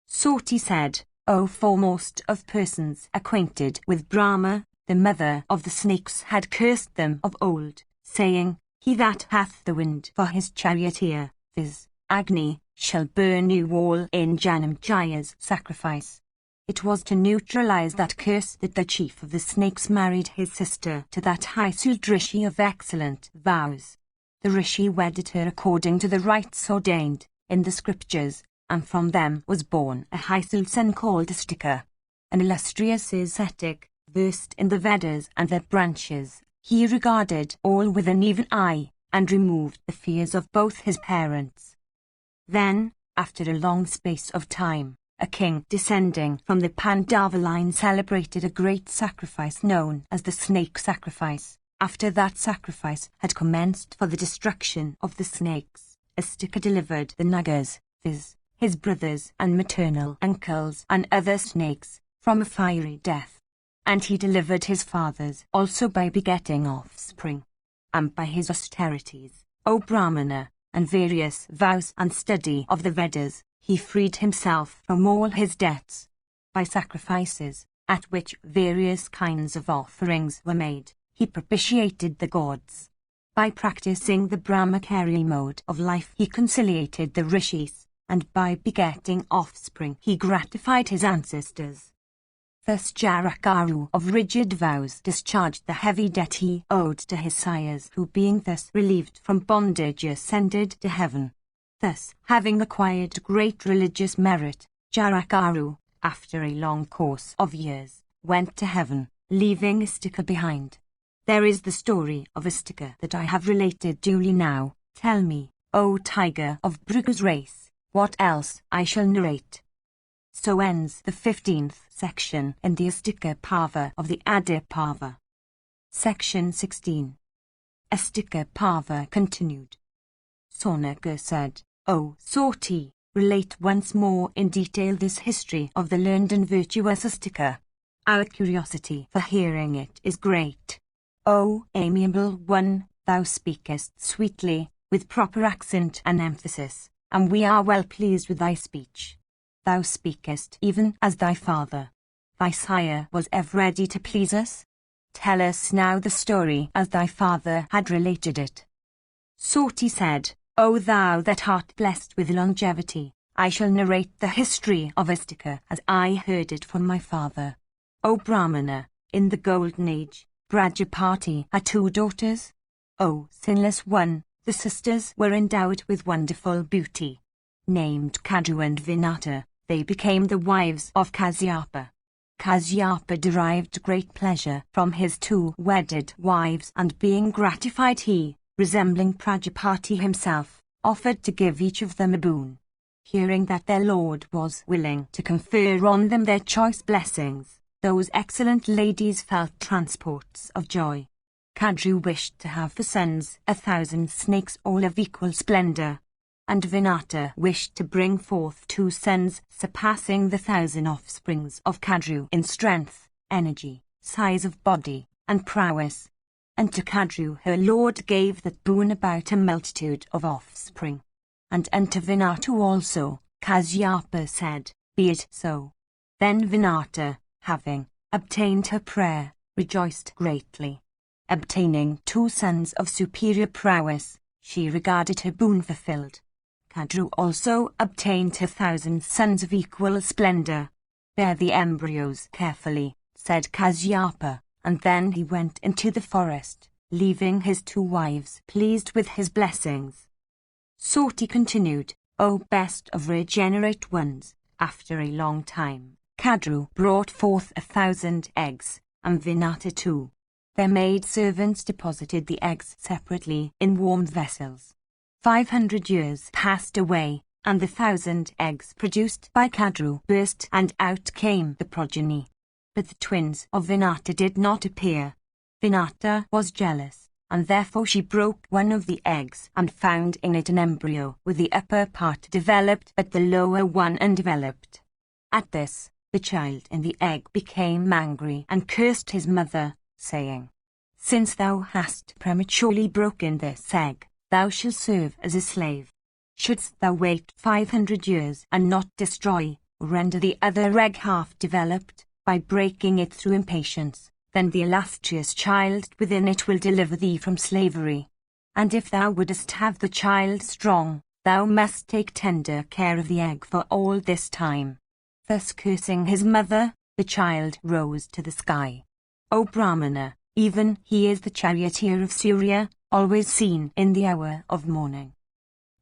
Soti said, O foremost of persons acquainted with Brahma, the mother of the snakes had cursed them of old, saying, He that hath the wind for his charioteer, viz., Agni, shall burn you all in Janamjaya's sacrifice. It was to neutralize that curse that the chief of the snakes married his sister to that high-souled Rishi of excellent vows. The Rishi wedded her according to the rites ordained in the scriptures, and from them was born a high-souled son called Astika. An illustrious ascetic, versed in the Vedas and their branches, he regarded all with an even eye, and removed the fears of both his parents. Then, after a long space of time, a king descending from the Pandava line celebrated a great sacrifice known as the snake sacrifice. After that sacrifice had commenced for the destruction of the snakes, Astika delivered the Nagas, viz., his brothers and maternal uncles and other snakes, from a fiery death. And he delivered his fathers also by begetting offspring. And by his austerities, O Brahmana, and various vows and study of the Vedas, he freed himself from all his debts. By sacrifices, at which various kinds of offerings were made, he propitiated the gods. By practicing the Brahmachari mode of life he conciliated the rishis, and by begetting offspring he gratified his ancestors. Thus Jarakaru of rigid vows discharged the heavy debt he owed to his sires, who being thus relieved from bondage ascended to heaven. Thus, having acquired great religious merit, Jarakaru, after a long course of years, went to heaven, leaving Istika behind. There is the story of Istika that I have related duly now. Tell me, O tiger of Bhrigu's race, what else I shall narrate. So ends the 15th section in the Astika Parva of the Adi Parva. Section 16. Astika Parva continued. Sonaka said, O Soti, relate once more in detail this history of the learned and virtuous Astika. Our curiosity for hearing it is great. O amiable one, thou speakest sweetly, with proper accent and emphasis, and we are well pleased with thy speech. Thou speakest even as thy father. Thy sire was ever ready to please us. Tell us now the story as thy father had related it. Soti said, O thou that art blessed with longevity, I shall narrate the history of Astika as I heard it from my father. O Brahmana, in the golden age, Prajapati had 2 daughters. O sinless one, the sisters were endowed with wonderful beauty. Named Kadru and Vinata, they became the wives of Kasyapa. Kasyapa derived great pleasure from his 2 wedded wives, and being gratified he, resembling Prajapati himself, offered to give each of them a boon. Hearing that their lord was willing to confer on them their choice blessings, those excellent ladies felt transports of joy. Kadru wished to have for sons 1,000 snakes all of equal splendor, and Vinata wished to bring forth 2 sons surpassing the 1,000 offsprings of Kadru in strength, energy, size of body, and prowess. And to Kadru her lord gave that boon about a multitude of offspring. And unto Vinata also, Kasyapa said, Be it so. Then Vinata, having obtained her prayer, rejoiced greatly. Obtaining 2 sons of superior prowess, she regarded her boon fulfilled. Kadru also obtained 1,000 sons of equal splendor. Bear the embryos carefully, said Kasyapa, and then he went into the forest, leaving his 2 wives pleased with his blessings. Soti continued, O best of regenerate ones, after a long time, Kadru brought forth 1,000 eggs, and Vinata 2. Their maid-servants deposited the eggs separately in warm vessels. 500 years passed away, and the 1,000 eggs produced by Kadru burst, and out came the progeny. But the twins of Vinata did not appear. Vinata was jealous, and therefore she broke one of the eggs and found in it an embryo with the upper part developed but the lower one undeveloped. At this, the child in the egg became angry and cursed his mother, saying, Since thou hast prematurely broken this egg, thou shalt serve as a slave. Shouldst thou wait 500 years and not destroy, or render the other egg half developed, by breaking it through impatience, then the illustrious child within it will deliver thee from slavery. And if thou wouldest have the child strong, thou must take tender care of the egg for all this time. Thus cursing his mother, the child rose to the sky. O Brahmana, even he is the charioteer of Surya, always seen in the hour of morning.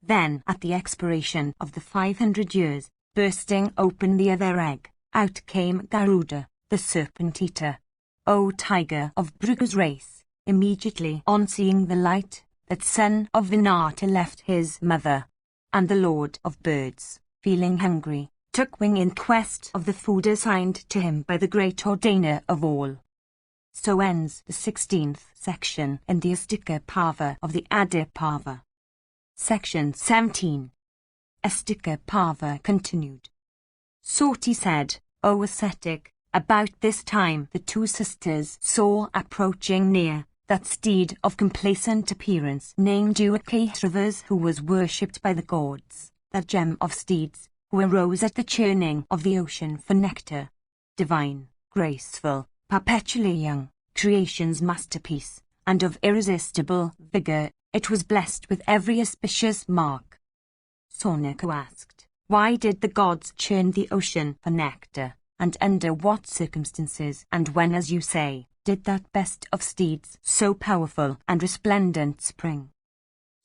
Then, at the expiration of the 500 years, bursting open the other egg, out came Garuda, the serpent-eater. O tiger of Bhrigu's race, immediately on seeing the light, that son of Vinata left his mother. And the lord of birds, feeling hungry, took wing in quest of the food assigned to him by the great ordainer of all. So ends the 16th section in the Astika Parva of the Adi Parva. Section 17. Astika Parva continued. Soti said, O ascetic, about this time the 2 sisters saw approaching near that steed of complacent appearance named Ukashravas, who was worshipped by the gods, that gem of steeds, who arose at the churning of the ocean for nectar. Divine, graceful, perpetually young, creation's masterpiece, and of irresistible vigor, it was blessed with every auspicious mark. Sonaka asked, Why did the gods churn the ocean for nectar, and under what circumstances, and when, as you say, did that best of steeds, so powerful and resplendent, spring?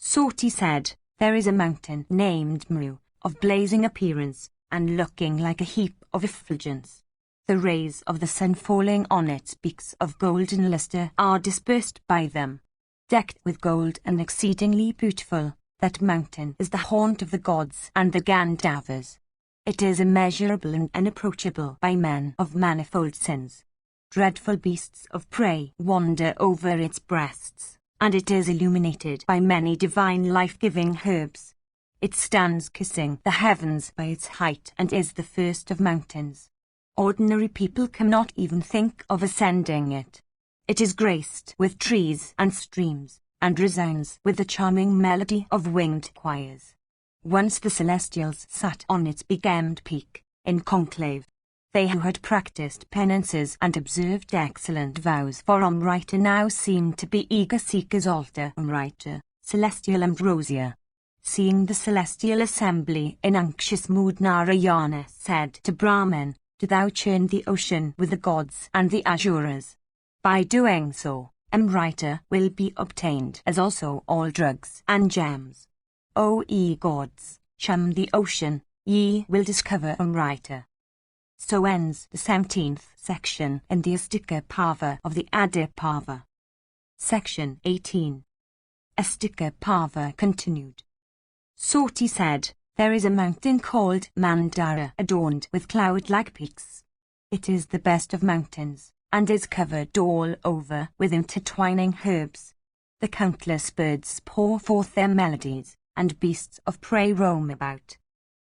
Soti said, there is a mountain named Mru, of blazing appearance, and looking like a heap of effulgence. The rays of the sun falling on its peaks of golden lustre are dispersed by them. Decked with gold and exceedingly beautiful, that mountain is the haunt of the gods and the Gandharvas. It is immeasurable and unapproachable by men of manifold sins. Dreadful beasts of prey wander over its breasts, and it is illuminated by many divine life-giving herbs. It stands kissing the heavens by its height and is the first of mountains. Ordinary people cannot even think of ascending it. It is graced with trees and streams, and resounds with the charming melody of winged choirs. Once the celestials sat on its begemmed peak, in conclave. They who had practiced penances and observed excellent vows for Amrita now seemed to be eager seekers after Amrita, celestial ambrosia. Seeing the celestial assembly in anxious mood, Narayana said to Brahman, do thou churn the ocean with the gods and the Asuras. By doing so, Amrita will be obtained, as also all drugs and gems. O ye gods, chum the ocean, ye will discover Amrita. So ends the 17th section in the Astika Parva of the Adi Parva. Section 18. Astika Parva continued. Soti said, there is a mountain called Mandara adorned with cloud-like peaks. It is the best of mountains, and is covered all over with intertwining herbs. The countless birds pour forth their melodies, and beasts of prey roam about.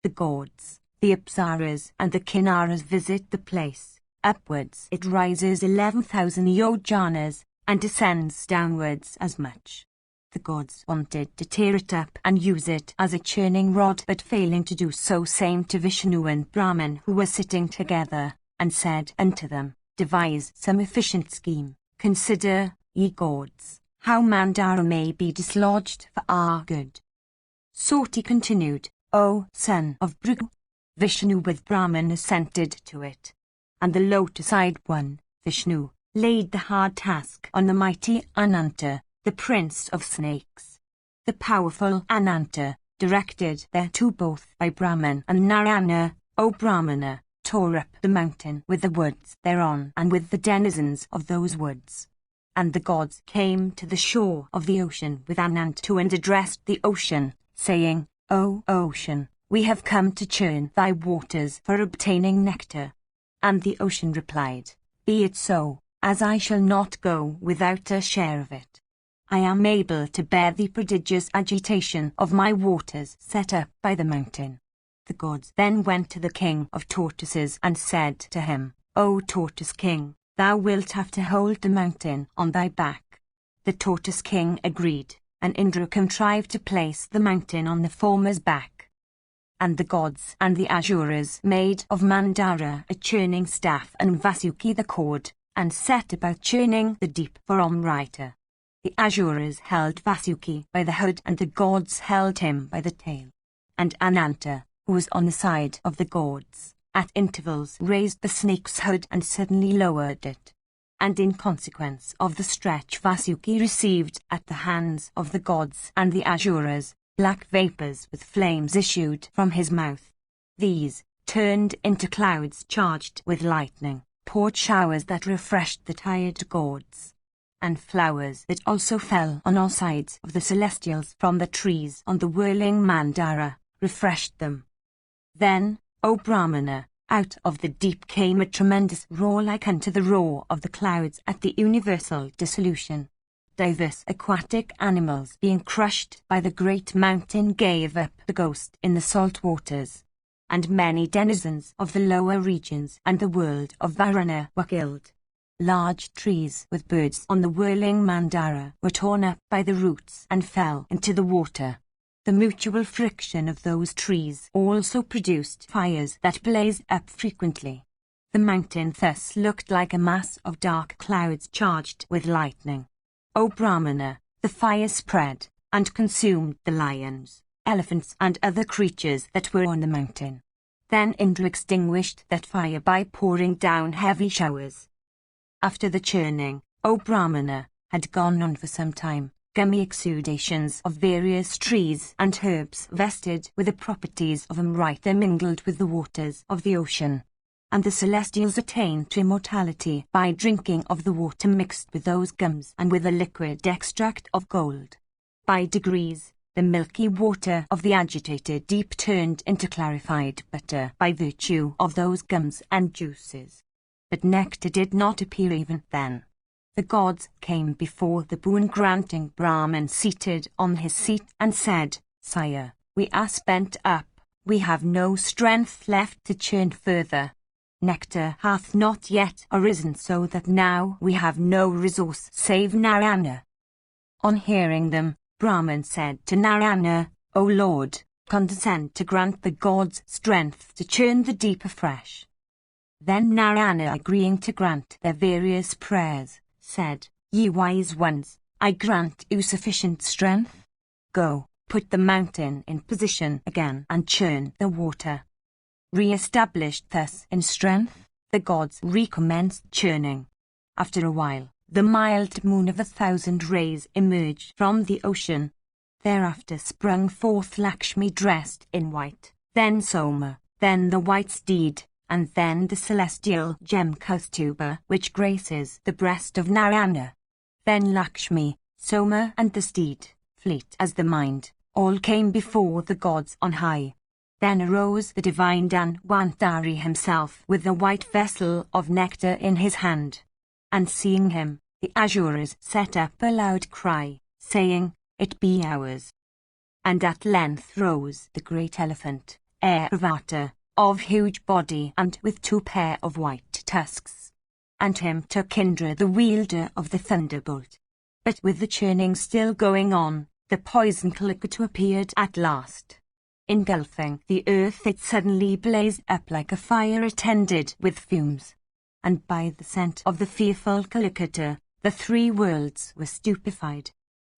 The gods, the Apsaras and the Kinnaras visit the place. Upwards it rises 11,000 yojanas, and descends downwards as much. The gods wanted to tear it up and use it as a churning rod, but failing to do so, came to Vishnu and Brahman, who were sitting together, and said unto them, devise some efficient scheme. Consider, ye gods, how Mandara may be dislodged for our good. Soti continued, O son of Bhrigu. Vishnu with Brahman assented to it. And the lotus-eyed one, Vishnu, laid the hard task on the mighty Ananta, the prince of snakes. The powerful Ananta, directed thereto both by Brahman and Narayana, O Brahmana, tore up the mountain with the woods thereon and with the denizens of those woods. And the gods came to the shore of the ocean with Ananta and addressed the ocean, saying, O ocean, we have come to churn thy waters for obtaining nectar. And the ocean replied, be it so, as I shall not go without a share of it. I am able to bear the prodigious agitation of my waters set up by the mountain. The gods then went to the king of tortoises and said to him, O tortoise king, thou wilt have to hold the mountain on thy back. The tortoise king agreed, and Indra contrived to place the mountain on the former's back. And the gods and the Asuras made of Mandara a churning staff and Vasuki the cord, and set about churning the deep for Amrita. The Asuras held Vasuki by the hood and the gods held him by the tail. And Ananta, who was on the side of the gods, at intervals raised the snake's hood and suddenly lowered it. And in consequence of the stretch Vasuki received at the hands of the gods and the Asuras, black vapours with flames issued from his mouth. These, turned into clouds charged with lightning, poured showers that refreshed the tired gods. And flowers that also fell on all sides of the celestials from the trees on the whirling Mandara, refreshed them. Then, O Brahmana, out of the deep came a tremendous roar like unto the roar of the clouds at the universal dissolution. Diverse aquatic animals being crushed by the great mountain gave up the ghost in the salt waters. And many denizens of the lower regions and the world of Varuna were killed. Large trees with birds on the whirling Mandara were torn up by the roots and fell into the water. The mutual friction of those trees also produced fires that blazed up frequently. The mountain thus looked like a mass of dark clouds charged with lightning. O Brahmana, the fire spread, and consumed the lions, elephants and other creatures that were on the mountain. Then Indra extinguished that fire by pouring down heavy showers. After the churning, O Brahmana, had gone on for some time, gummy exudations of various trees and herbs vested with the properties of Amrita mingled with the waters of the ocean. And the celestials attained to immortality by drinking of the water mixed with those gums and with a liquid extract of gold. By degrees, the milky water of the agitated deep turned into clarified butter by virtue of those gums and juices. But nectar did not appear even then. The gods came before the boon-granting Brahman seated on his seat and said, "Sire, we are spent up, we have no strength left to churn further. Nectar hath not yet arisen, so that now we have no resource save Narayana." On hearing them, Brahman said to Narayana, "O Lord, condescend to grant the gods strength to churn the deep afresh." Then Narayana, agreeing to grant their various prayers, said, "Ye wise ones, I grant you sufficient strength. Go, put the mountain in position again and churn the water." Re-established thus in strength, the gods recommenced churning. After a while, the mild moon of 1,000 rays emerged from the ocean. Thereafter sprung forth Lakshmi dressed in white, then Soma, then the white steed, and then the celestial gem Kaustuba which graces the breast of Narayana. Then Lakshmi, Soma and the steed, fleet as the mind, all came before the gods on high. Then arose the divine Dhanvantari himself with the white vessel of nectar in his hand. And seeing him, the Asuras set up a loud cry, saying, "It be ours." And at length rose the great elephant, Airavata, of huge body and with 2 pair of white tusks. And him took Indra, the wielder of the thunderbolt. But with the churning still going on, the poison Kalikatu appeared at last. Engulfing the earth, it suddenly blazed up like a fire attended with fumes. And by the scent of the fearful Kalikata, the 3 worlds were stupefied.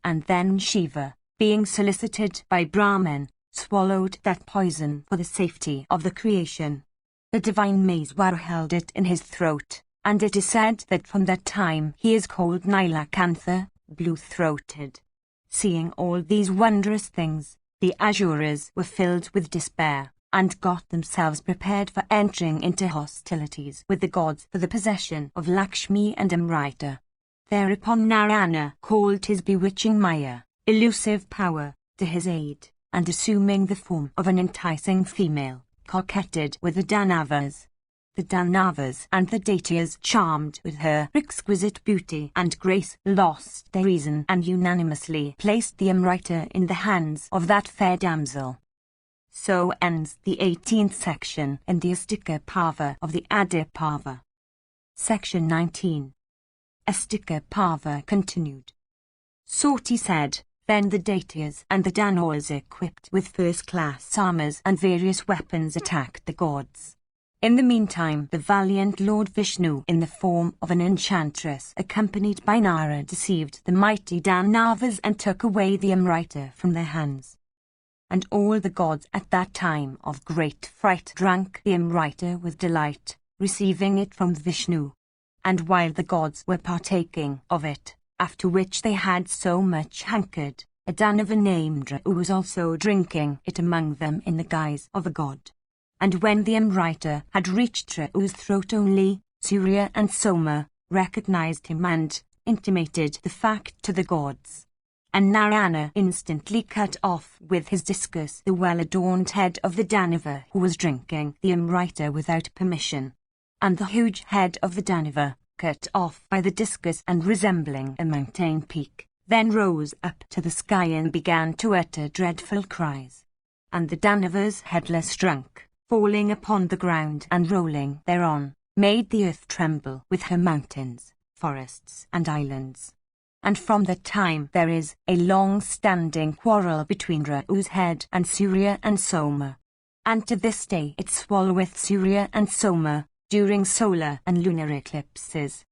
And then Shiva, being solicited by Brahman, swallowed that poison for the safety of the creation. The divine Maheswara held it in his throat, and it is said that from that time he is called Nilakantha, blue-throated. Seeing all these wondrous things, the Asuras were filled with despair, and got themselves prepared for entering into hostilities with the gods for the possession of Lakshmi and Amrita. Thereupon Narayana called his bewitching Maya, elusive power, to his aid, and assuming the form of an enticing female, coquetted with the Danavas. The Danavas and the Daityas, charmed with her exquisite beauty and grace, lost their reason and unanimously placed the Amrita in the hands of that fair damsel. So ends the 18th section in the Astika Parva of the Adi Parva. Section 19. Astika Parva continued. Soti said, "Then the Daityas and the Danavas, equipped with first-class armors and various weapons, attacked the gods. In the meantime, the valiant Lord Vishnu, in the form of an enchantress accompanied by Nara, deceived the mighty Danavas and took away the Amrita from their hands. And all the gods at that time of great fright drank the Amrita with delight, receiving it from Vishnu. And while the gods were partaking of it, after which they had so much hankered, a Danava named Rao was also drinking it among them in the guise of a god. And when the Amrita had reached Rao's throat only, Surya and Soma recognized him and intimated the fact to the gods. And Narayana instantly cut off with his discus the well-adorned head of the Danava who was drinking the Amrita without permission. And the huge head of the Danava, cut off by the discus and resembling a mountain peak, then rose up to the sky and began to utter dreadful cries. And the Danava's headless trunk, falling upon the ground and rolling thereon, made the earth tremble with her mountains, forests and islands. And from that time there is a long-standing quarrel between Rao's head and Surya and Soma. And to this day it swalloweth Surya and Soma during solar and lunar eclipses.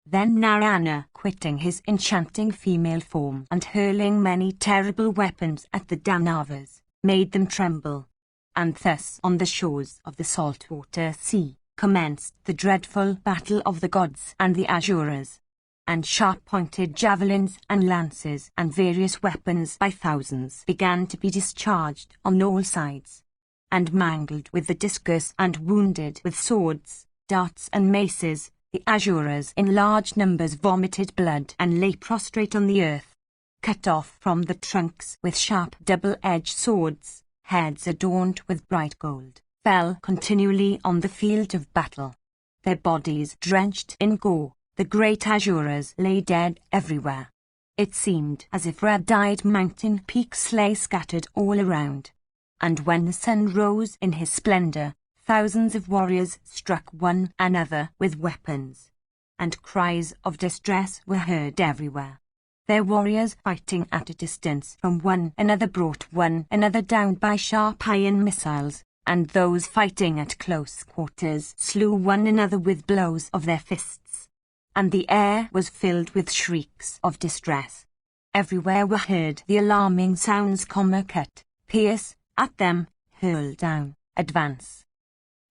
Then Narayana, quitting his enchanting female form and hurling many terrible weapons at the Danavas, made them tremble. And thus on the shores of the saltwater sea commenced the dreadful battle of the gods and the Asuras. And sharp-pointed javelins and lances and various weapons by thousands began to be discharged on all sides. And mangled with the discus and wounded with swords, darts and maces, the Asuras in large numbers vomited blood and lay prostrate on the earth. Cut off from the trunks with sharp double-edged swords, heads adorned with bright gold, fell continually on the field of battle. Their bodies drenched in gore, the great Asuras lay dead everywhere. It seemed as if red-dyed mountain peaks lay scattered all around. And when the sun rose in his splendor, thousands of warriors struck one another with weapons, and cries of distress were heard everywhere. Their warriors fighting at a distance from one another brought one another down by sharp iron missiles, and those fighting at close quarters slew one another with blows of their fists. And the air was filled with shrieks of distress. Everywhere were heard the alarming sounds, cut, pierce, at them, hurl down, advance.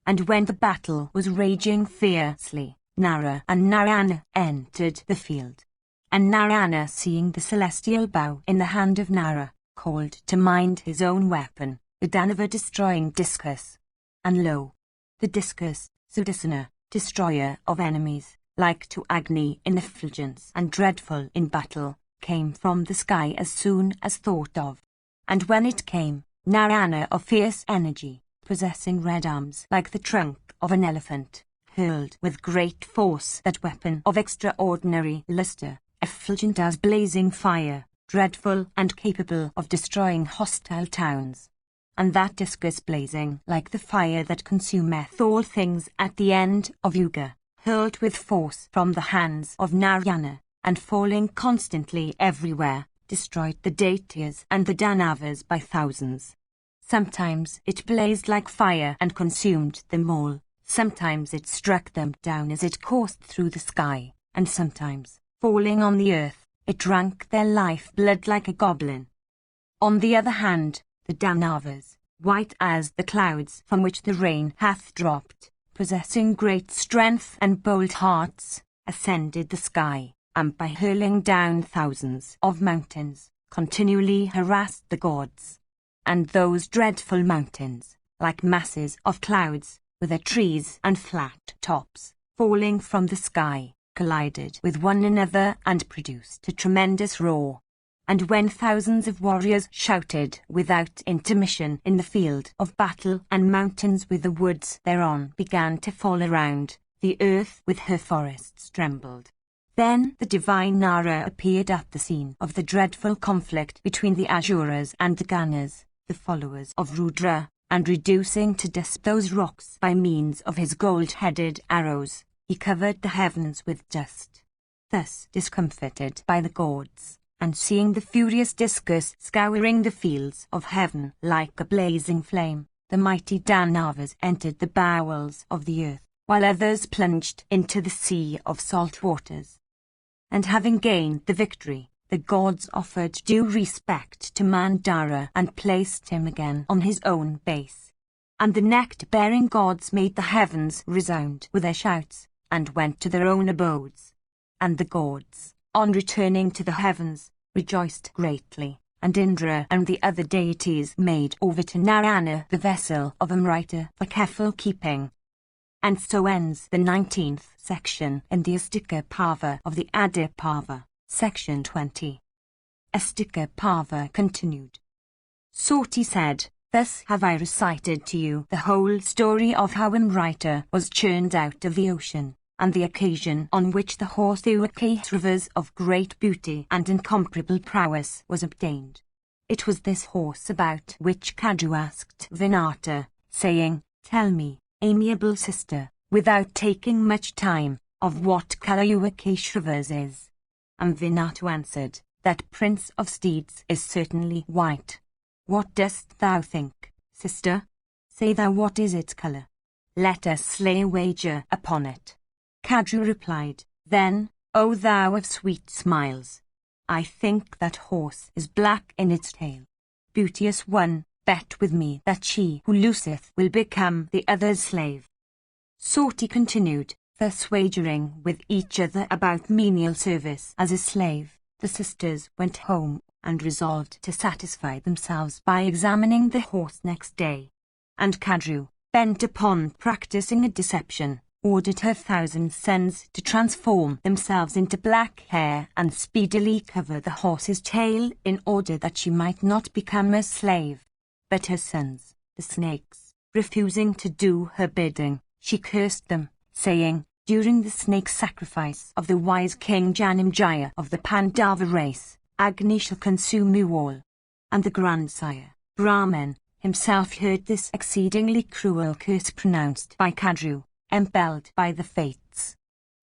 And when the battle was raging fiercely, Nara and Narayana entered the field. And Narayana, seeing the celestial bow in the hand of Nara, called to mind his own weapon, the Danava-destroying discus. And lo! The discus, Sudarsana, destroyer of enemies, like to Agni in effulgence and dreadful in battle, came from the sky as soon as thought of. And when it came, Narayana of fierce energy, possessing red arms like the trunk of an elephant, hurled with great force that weapon of extraordinary lustre, effulgent as blazing fire, dreadful and capable of destroying hostile towns. And that discus blazing like the fire that consumeth all things at the end of Yuga, hurled with force from the hands of Narayana, and falling constantly everywhere, destroyed the Daityas and the Danavas by thousands. Sometimes it blazed like fire and consumed them all, sometimes it struck them down as it coursed through the sky, and sometimes, falling on the earth, it drank their life-blood like a goblin. On the other hand, the Danavas, white as the clouds from which the rain hath dropped, possessing great strength and bold hearts, ascended the sky, and by hurling down thousands of mountains, continually harassed the gods. And those dreadful mountains, like masses of clouds, with their trees and flat tops, falling from the sky, collided with one another and produced a tremendous roar. And when thousands of warriors shouted without intermission in the field of battle, and mountains with the woods thereon began to fall around, the earth with her forests trembled. Then the divine Nara appeared at the scene of the dreadful conflict between the Asuras and the Ganas, the followers of Rudra, and reducing to dust those rocks by means of his gold-headed arrows, he covered the heavens with dust. Thus discomfited by the gods, and seeing the furious discus scouring the fields of heaven like a blazing flame, the mighty Danavas entered the bowels of the earth, while others plunged into the sea of salt waters. And having gained the victory, the gods offered due respect to Mandara and placed him again on his own base. And the neck-bearing gods made the heavens resound with their shouts, and went to their own abodes. And the gods, on returning to the heavens, rejoiced greatly, and Indra and the other deities made over to Narayana the vessel of Amrita for careful keeping. And so ends the 19th section in the Astika Parva of the Adi Parva, section 20. Astika Parva continued. Soti said, "Thus have I recited to you the whole story of how Amrita was churned out of the ocean, and the occasion on which the horse Uake rivers of great beauty and incomparable prowess was obtained. It was this horse about which Kadru asked Vinata, saying, 'Tell me, amiable sister, without taking much time, of what colour Uake rivers is.' And Vinata answered, 'That prince of steeds is certainly white. What dost thou think, sister? Say thou what is its colour. Let us slay a wager upon it.' Kadru replied, 'Then, O thou of sweet smiles, I think that horse is black in its tail. Beauteous one, bet with me that she who looseth will become the other's slave. Soti continued, thus wagering with each other about menial service as a slave. The sisters went home, and resolved to satisfy themselves by examining the horse next day. And Kadru, bent upon practicing a deception, ordered her 1,000 sons to transform themselves into black hair and speedily cover the horse's tail in order that she might not become a slave. But her sons, the snakes, refusing to do her bidding, she cursed them, saying, during the snake sacrifice of the wise King Janamjaya of the Pandava race, Agni shall consume you all. And the grandsire, Brahman, himself heard this exceedingly cruel curse pronounced by Kadru, impelled by the fates.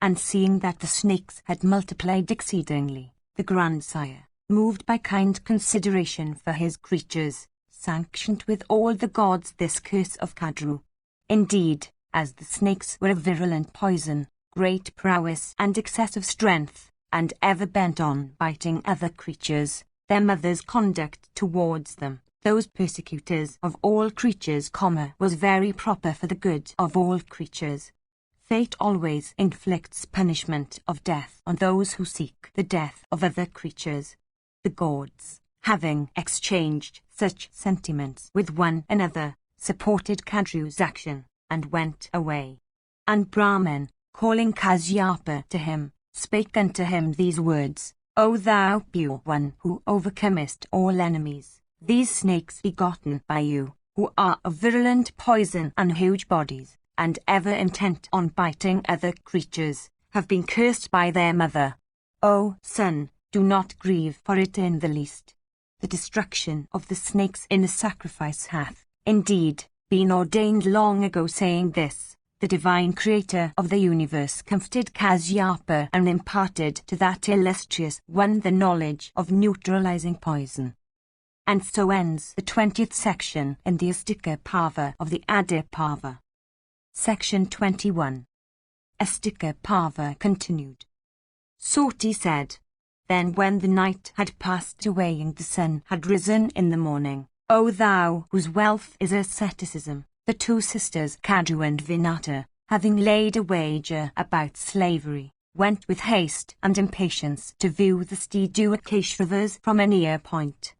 And seeing that the snakes had multiplied exceedingly, the grandsire, moved by kind consideration for his creatures, sanctioned with all the gods this curse of Kadru. Indeed, as the snakes were a virulent poison, great prowess and excessive strength, and ever bent on biting other creatures, their mother's conduct towards them, those persecutors of all creatures, was very proper for the good of all creatures. Fate always inflicts punishment of death on those who seek the death of other creatures. The gods, having exchanged such sentiments with one another, supported Kadru's action, and went away. And Brahman, calling Kasyapa to him, spake unto him these words, O thou pure one who overcomest all enemies, these snakes begotten by you, who are of virulent poison and huge bodies, and ever intent on biting other creatures, have been cursed by their mother. O son, do not grieve for it in the least. The destruction of the snakes in the sacrifice hath, indeed, been ordained long ago, saying this. The divine creator of the universe comforted Kasyapa and imparted to that illustrious one the knowledge of neutralizing poison. And so ends the 20th section in the Astika Parva of the Adi Parva. Section 21. Astika Parva continued. Soti said, then when the night had passed away and the sun had risen in the morning, O thou whose wealth is asceticism, the two sisters Kadru and Vinata, having laid a wager about slavery, went with haste and impatience to view the steed Duakeshravas from a near point.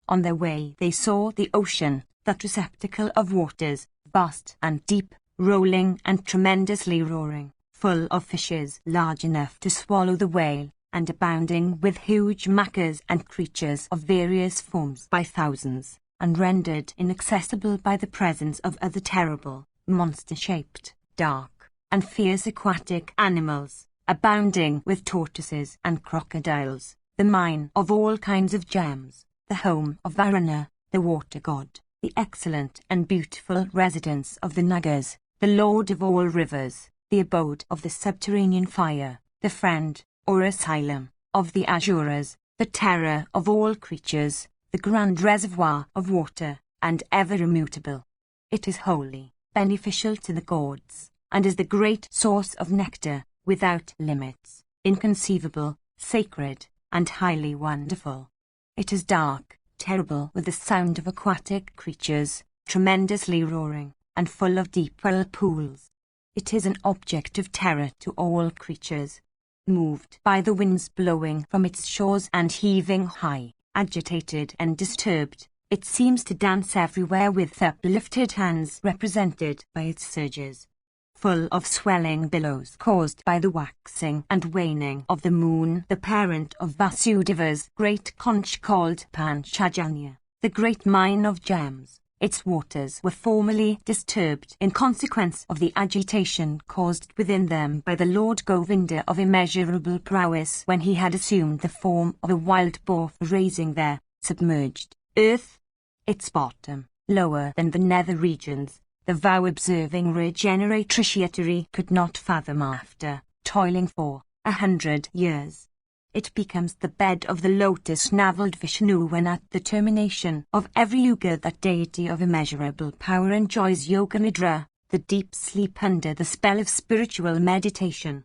On their way they saw the ocean, that receptacle of waters, vast and deep, rolling and tremendously roaring, full of fishes large enough to swallow the whale, and abounding with huge makas and creatures of various forms by thousands, and rendered inaccessible by the presence of other terrible, monster-shaped, dark, and fierce aquatic animals, abounding with tortoises and crocodiles, the mine of all kinds of gems, the home of Varuna, the water god, the excellent and beautiful residence of the Nagas, the lord of all rivers, the abode of the subterranean fire, the friend, or asylum, of the Asuras, the terror of all creatures, the grand reservoir of water, and ever immutable. It is holy, beneficial to the gods, and is the great source of nectar, without limits, inconceivable, sacred, and highly wonderful. It is dark, terrible with the sound of aquatic creatures, tremendously roaring, and full of deep whirlpools. It is an object of terror to all creatures. Moved by the winds blowing from its shores and heaving high, agitated and disturbed, it seems to dance everywhere with uplifted hands represented by its surges. Full of swelling billows caused by the waxing and waning of the moon, the parent of Vasudeva's great conch called Panchajanya, the great mine of gems. Its waters were formerly disturbed in consequence of the agitation caused within them by the Lord Govinda of immeasurable prowess when he had assumed the form of a wild boar, raising their submerged earth. Its bottom, lower than the nether regions, the vow-observing regeneratri could not fathom after toiling for 100 years. It becomes the bed of the lotus-navelled Vishnu when at the termination of every yuga that deity of immeasurable power enjoys yoga nidra, the deep sleep under the spell of spiritual meditation.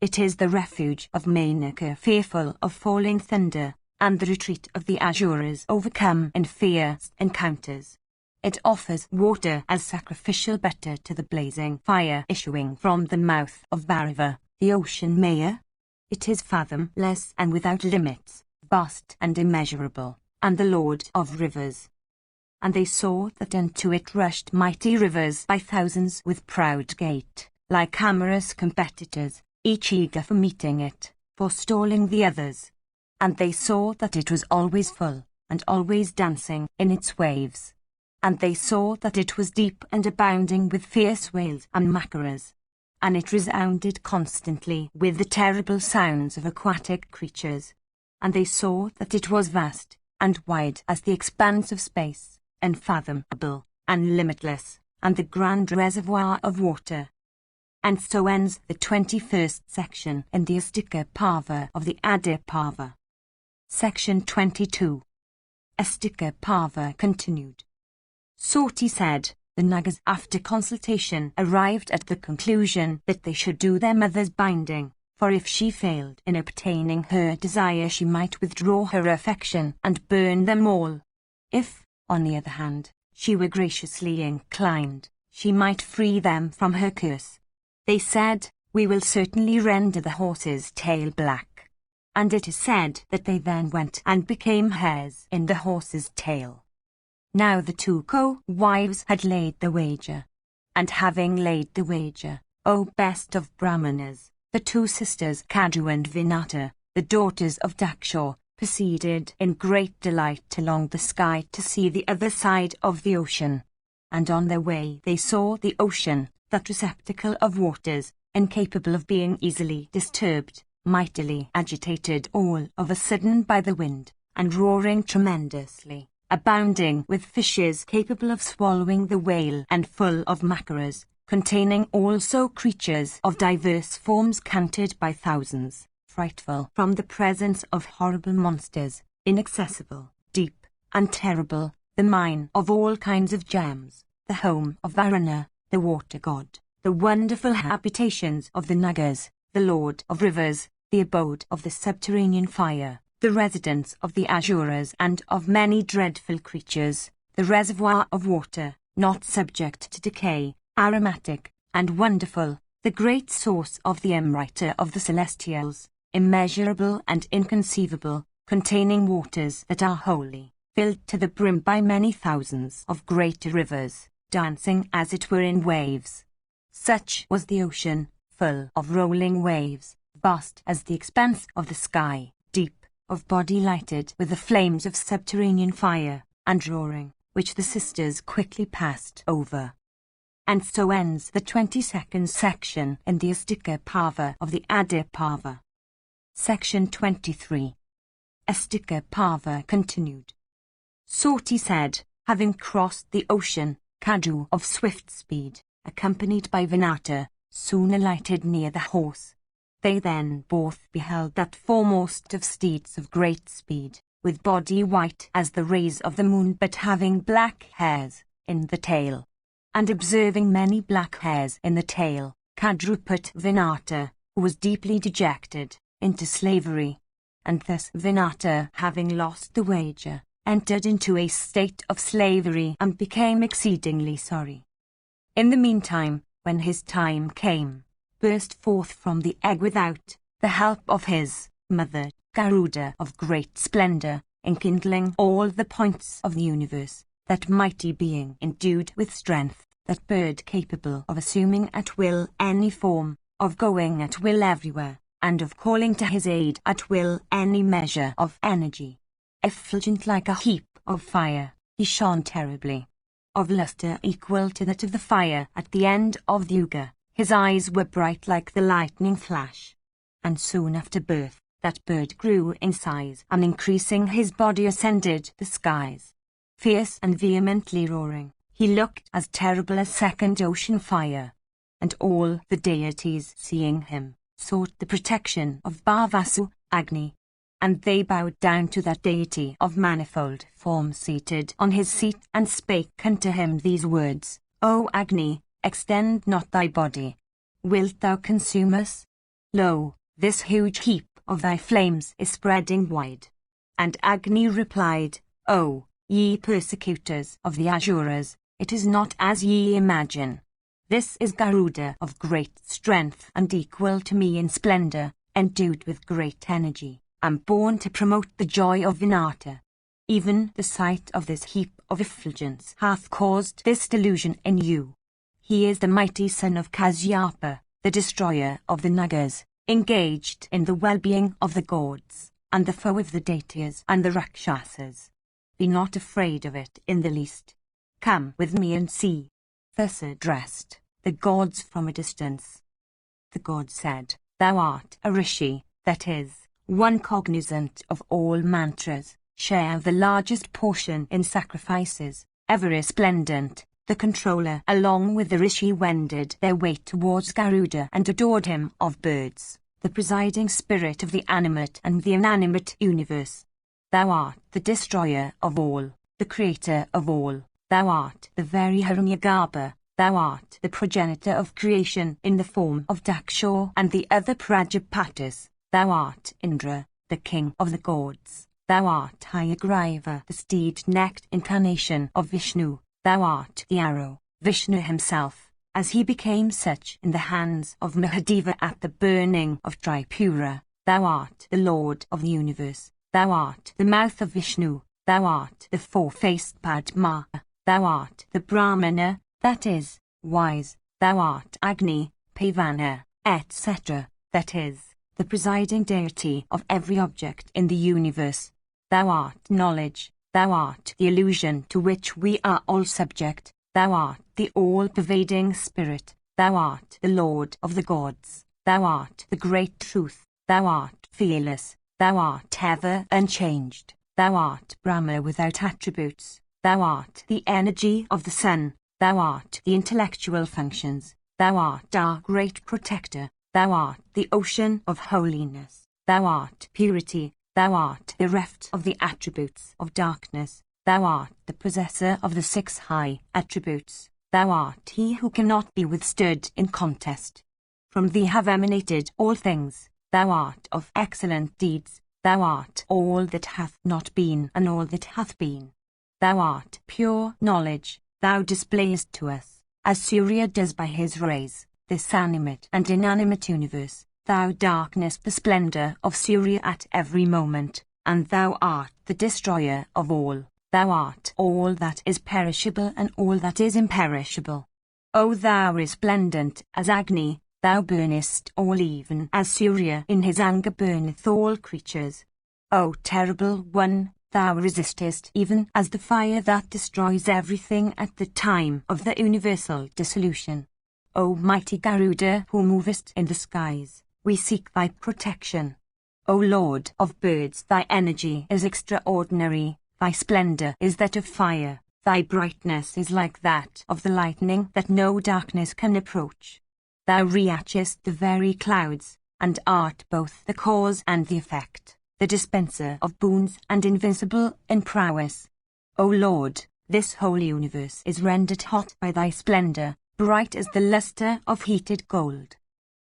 It is the refuge of Menaka fearful of falling thunder, and the retreat of the Asuras overcome in fierce encounters. It offers water as sacrificial butter to the blazing fire issuing from the mouth of Bharav, the ocean mayor. It is fathomless and without limits, vast and immeasurable, and the Lord of rivers. And they saw that unto it rushed mighty rivers by thousands with proud gait, like amorous competitors, each eager for meeting it, forestalling the others. And they saw that it was always full, and always dancing in its waves. And they saw that it was deep and abounding with fierce whales and macaras. And it resounded constantly with the terrible sounds of aquatic creatures. And they saw that it was vast, and wide as the expanse of space, unfathomable, and limitless, and the grand reservoir of water. And so ends the 21st section in the Astika Parva of the Adi Parva. Section 22. Astika Parva continued. Soti said, the Nagas after consultation arrived at the conclusion that they should do their mother's binding, for if she failed in obtaining her desire she might withdraw her affection and burn them all. If, on the other hand, she were graciously inclined, she might free them from her curse. They said, we will certainly render the horse's tail black. And it is said that they then went and became hairs in the horse's tail. Now the two co-wives had laid the wager. And having laid the wager, O best of Brahmanas, the two sisters Kaju and Vinata, the daughters of Daksha, proceeded in great delight along the sky to see the other side of the ocean. And on their way they saw the ocean, that receptacle of waters, incapable of being easily disturbed, mightily agitated all of a sudden by the wind, and roaring tremendously, abounding with fishes capable of swallowing the whale and full of macaras, containing also creatures of diverse forms counted by thousands, frightful from the presence of horrible monsters, inaccessible, deep, and terrible, the mine of all kinds of gems, the home of Varuna, the water god, the wonderful habitations of the Nagas, the lord of rivers, the abode of the subterranean fire, the residence of the Asuras and of many dreadful creatures, the reservoir of water, not subject to decay, aromatic, and wonderful, the great source of the Amrita of the celestials, immeasurable and inconceivable, containing waters that are holy, filled to the brim by many thousands of great rivers, dancing as it were in waves. Such was the ocean, full of rolling waves, vast as the expanse of the sky, deep, of body lighted with the flames of subterranean fire, and roaring, which the sisters quickly passed over. And so ends the 22nd section in the Astika Parva of the Adi Parva. Section 23. Astika Parva continued. Soti said, having crossed the ocean, Kaju of swift speed, accompanied by Vinata, soon alighted near the horse. They then both beheld that foremost of steeds of great speed, with body white as the rays of the moon but having black hairs in the tail. And observing many black hairs in the tail, Kaju put Vinata, who was deeply dejected, into slavery. And thus Vinata, having lost the wager, entered into a state of slavery and became exceedingly sorry. In the meantime, when his time came, burst forth from the egg without the help of his mother, Garuda of great splendor, enkindling all the points of the universe, that mighty being endued with strength, that bird capable of assuming at will any form, of going at will everywhere, and of calling to his aid at will any measure of energy. Effulgent like a heap of fire, he shone terribly. Of lustre equal to that of the fire at the end of the yuga, his eyes were bright like the lightning flash. And soon after birth, that bird grew in size, and increasing his body ascended the skies. Fierce and vehemently roaring, he looked as terrible as second ocean fire. And all the deities seeing him, sought the protection of Bhavasu, Agni. And they bowed down to that deity of manifold form seated on his seat and spake unto him these words, O Agni, extend not thy body. Wilt thou consume us? Lo, this huge heap of thy flames is spreading wide. And Agni replied, Oh, ye persecutors of the Asuras, it is not as ye imagine. This is Garuda of great strength and equal to me in splendor, endued with great energy, and born to promote the joy of Vinata. Even the sight of this heap of effulgence hath caused this delusion in you. He is the mighty son of Kasyapa, the destroyer of the Nagas, engaged in the well-being of the gods, and the foe of the deities and the Rakshasas. Be not afraid of it in the least. Come with me and see. Thus addressed the gods from a distance. The god said, Thou art a rishi, that is, one cognizant of all mantras, share the largest portion in sacrifices, ever resplendent. The controller along with the rishi wended their way towards Garuda and adored him of birds, the presiding spirit of the animate and the inanimate universe. Thou art the destroyer of all, the creator of all. Thou art the very Hiranyagarbha. Thou art the progenitor of creation in the form of Daksha and the other Prajapatis. Thou art Indra, the king of the gods. Thou art Hayagriva, the steed-necked incarnation of Vishnu. Thou art the arrow, Vishnu himself, as he became such in the hands of Mahadeva at the burning of Tripura. Thou art the Lord of the universe. Thou art the mouth of Vishnu. Thou art the four-faced Padma. Thou art the Brahmana, that is, wise. Thou art Agni, Pavana, etc., that is, the presiding deity of every object in the universe. Thou art knowledge. Thou art the illusion to which we are all subject. Thou art the all-pervading spirit. Thou art the Lord of the gods. Thou art the great truth. Thou art fearless. Thou art ever unchanged. Thou art Brahma without attributes. Thou art the energy of the sun. Thou art the intellectual functions. Thou art our great protector. Thou art the ocean of holiness. Thou art purity. Thou art bereft of the attributes of darkness. Thou art the possessor of the 6 high attributes. Thou art he who cannot be withstood in contest. From thee have emanated all things. Thou art of excellent deeds. Thou art all that hath not been and all that hath been. Thou art pure knowledge. Thou displayest to us, as Surya does by his rays, this animate and inanimate universe. Thou darkenest the splendor of Surya at every moment, and thou art the destroyer of all. Thou art all that is perishable and all that is imperishable. O thou resplendent as Agni, thou burnest all even as Surya in his anger burneth all creatures. O terrible one, thou resistest even as the fire that destroys everything at the time of the universal dissolution. O mighty Garuda who movest in the skies, we seek thy protection. O Lord of birds, thy energy is extraordinary, thy splendor is that of fire, thy brightness is like that of the lightning that no darkness can approach. Thou reachest the very clouds, and art both the cause and the effect, the dispenser of boons and invincible in prowess. O Lord, this whole universe is rendered hot by thy splendor, bright as the luster of heated gold.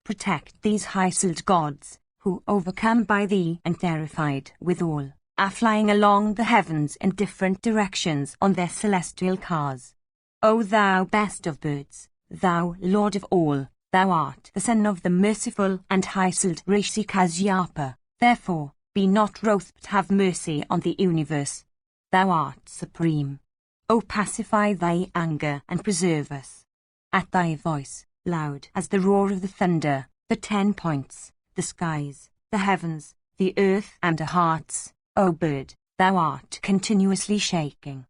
Protect these high-souled gods, who, overcome by thee and terrified withal, are flying along the heavens in different directions on their celestial cars. O thou best of birds, thou Lord of all, thou art the son of the merciful and high-souled Rishi Kasyapa, therefore, be not wroth but have mercy on the universe. Thou art supreme. O pacify thy anger and preserve us. At thy voice, loud as the roar of the thunder, the 10 points, the skies, the heavens, the earth and our hearts, O bird, thou art continuously shaking.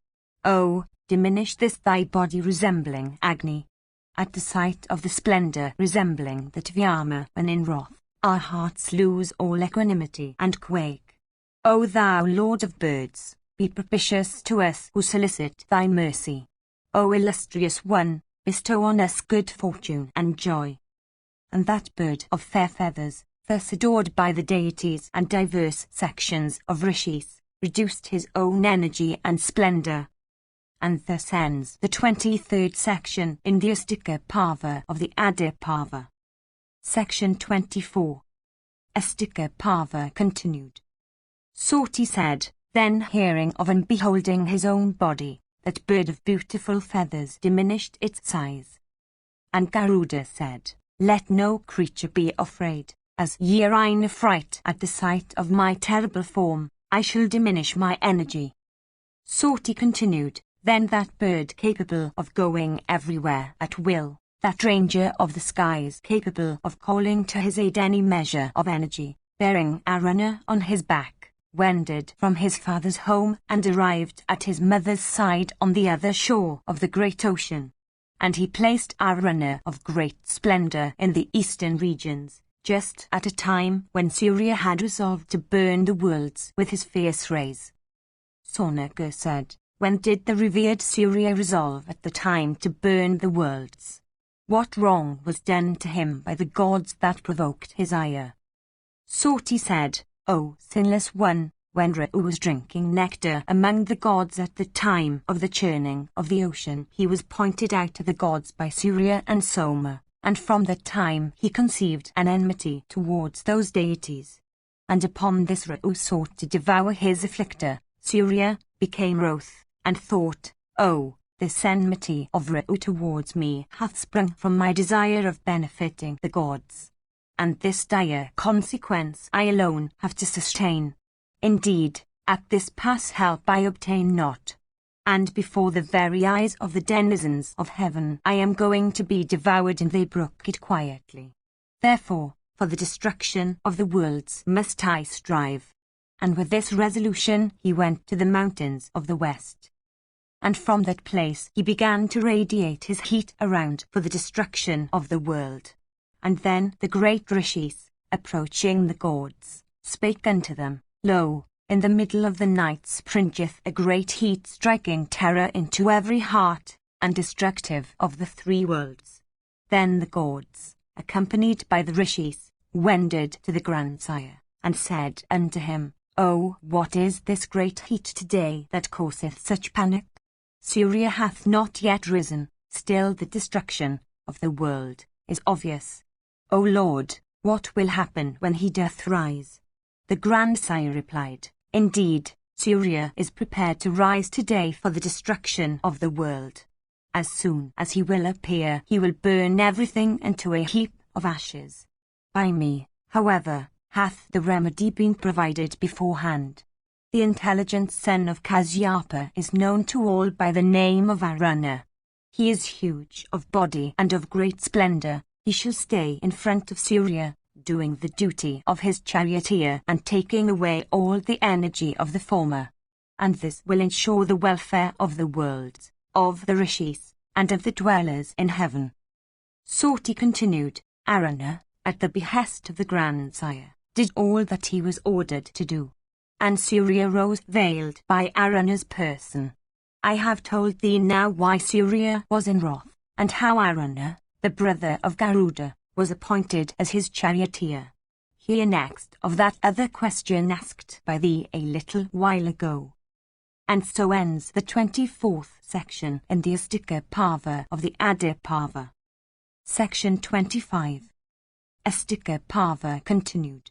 O, diminish this thy body resembling Agni. At the sight of the splendor resembling the Vyama when in wrath, our hearts lose all equanimity and quake. O thou Lord of birds, be propitious to us who solicit thy mercy. O illustrious one, bestow on us good fortune and joy. And that bird of fair feathers, thus adored by the deities and diverse sections of rishis, reduced his own energy and splendor. And thus ends the 23rd section in the Astika Parva of the Adi Parva. Section 24. Astika Parva continued. Soti said, Then hearing of and beholding his own body, that bird of beautiful feathers diminished its size. And Garuda said, Let no creature be afraid, as ye are in affright at the sight of my terrible form, I shall diminish my energy. Soti continued, Then that bird capable of going everywhere at will, that ranger of the skies capable of calling to his aid any measure of energy, bearing a runner on his back, wended from his father's home and arrived at his mother's side on the other shore of the great ocean. And he placed a runner of great splendor in the eastern regions, just at a time when Surya had resolved to burn the worlds with his fierce rays. Sonaka said, When did the revered Surya resolve at the time to burn the worlds? What wrong was done to him by the gods that provoked his ire? Soti said, O sinless one, when Ra'u was drinking nectar among the gods at the time of the churning of the ocean, he was pointed out to the gods by Surya and Soma, and from that time he conceived an enmity towards those deities. And upon this Ra'u sought to devour his afflictor. Surya became wroth, and thought, Oh, this enmity of Ra'u towards me hath sprung from my desire of benefiting the gods. And this dire consequence I alone have to sustain. Indeed, at this pass help I obtain not. And before the very eyes of the denizens of heaven I am going to be devoured, and they brook it quietly. Therefore, for the destruction of the worlds must I strive. And with this resolution he went to the mountains of the west. And from that place he began to radiate his heat around for the destruction of the world. And then the great rishis, approaching the gods, spake unto them, Lo, in the middle of the night springeth a great heat, striking terror into every heart, and destructive of the three worlds. Then the gods, accompanied by the rishis, wended to the grandsire, and said unto him, Oh, what is this great heat today that causeth such panic? Surya hath not yet risen, still the destruction of the world is obvious. O Lord, what will happen when he doth rise? The grandsire replied, Indeed, Surya is prepared to rise today for the destruction of the world. As soon as he will appear, he will burn everything into a heap of ashes. By me, however, hath the remedy been provided beforehand. The intelligent son of Kasyapa is known to all by the name of Aruna. He is huge of body and of great splendor. He shall stay in front of Surya, doing the duty of his charioteer and taking away all the energy of the former. And this will ensure the welfare of the worlds, of the rishis, and of the dwellers in heaven. Soti continued, Aruna, at the behest of the grandsire, did all that he was ordered to do. And Surya rose veiled by Aruna's person. I have told thee now why Surya was in wrath, and how Aruna, the brother of Garuda, was appointed as his charioteer. Hear next of that other question asked by thee a little while ago. And so ends the 24th section in the Astika Parva of the Adi Parva. Section 25. Astika Parva continued.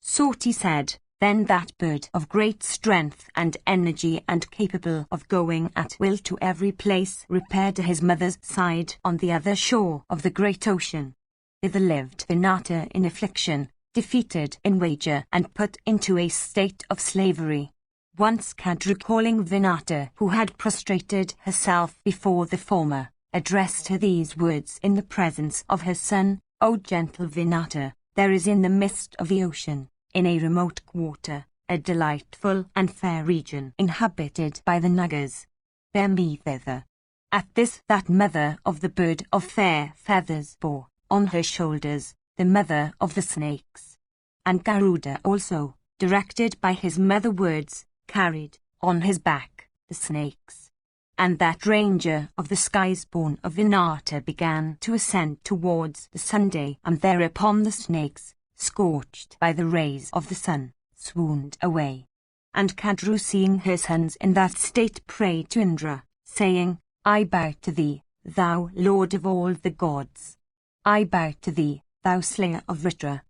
Soti said, Then that bird of great strength and energy and capable of going at will to every place repaired to his mother's side on the other shore of the great ocean. Thither lived Vinata in affliction, defeated in wager and put into a state of slavery. Once Kadru, calling Vinata, who had prostrated herself before the former, addressed her these words in the presence of her son, O gentle Vinata, there is in the midst of the ocean, in a remote quarter, a delightful and fair region inhabited by the Nagas. Bear me thither. At this that mother of the bird of fair feathers bore, on her shoulders, the mother of the snakes. And Garuda also, directed by his mother words, carried, on his back, the snakes. And that ranger of the skies born of Vinata began to ascend towards the Sunday, and thereupon the snakes, scorched by the rays of the sun, swooned away. And Kadru, seeing her sons in that state, prayed to Indra, saying, I bow to thee, thou Lord of all the gods. I bow to thee, thou slayer of Ritra.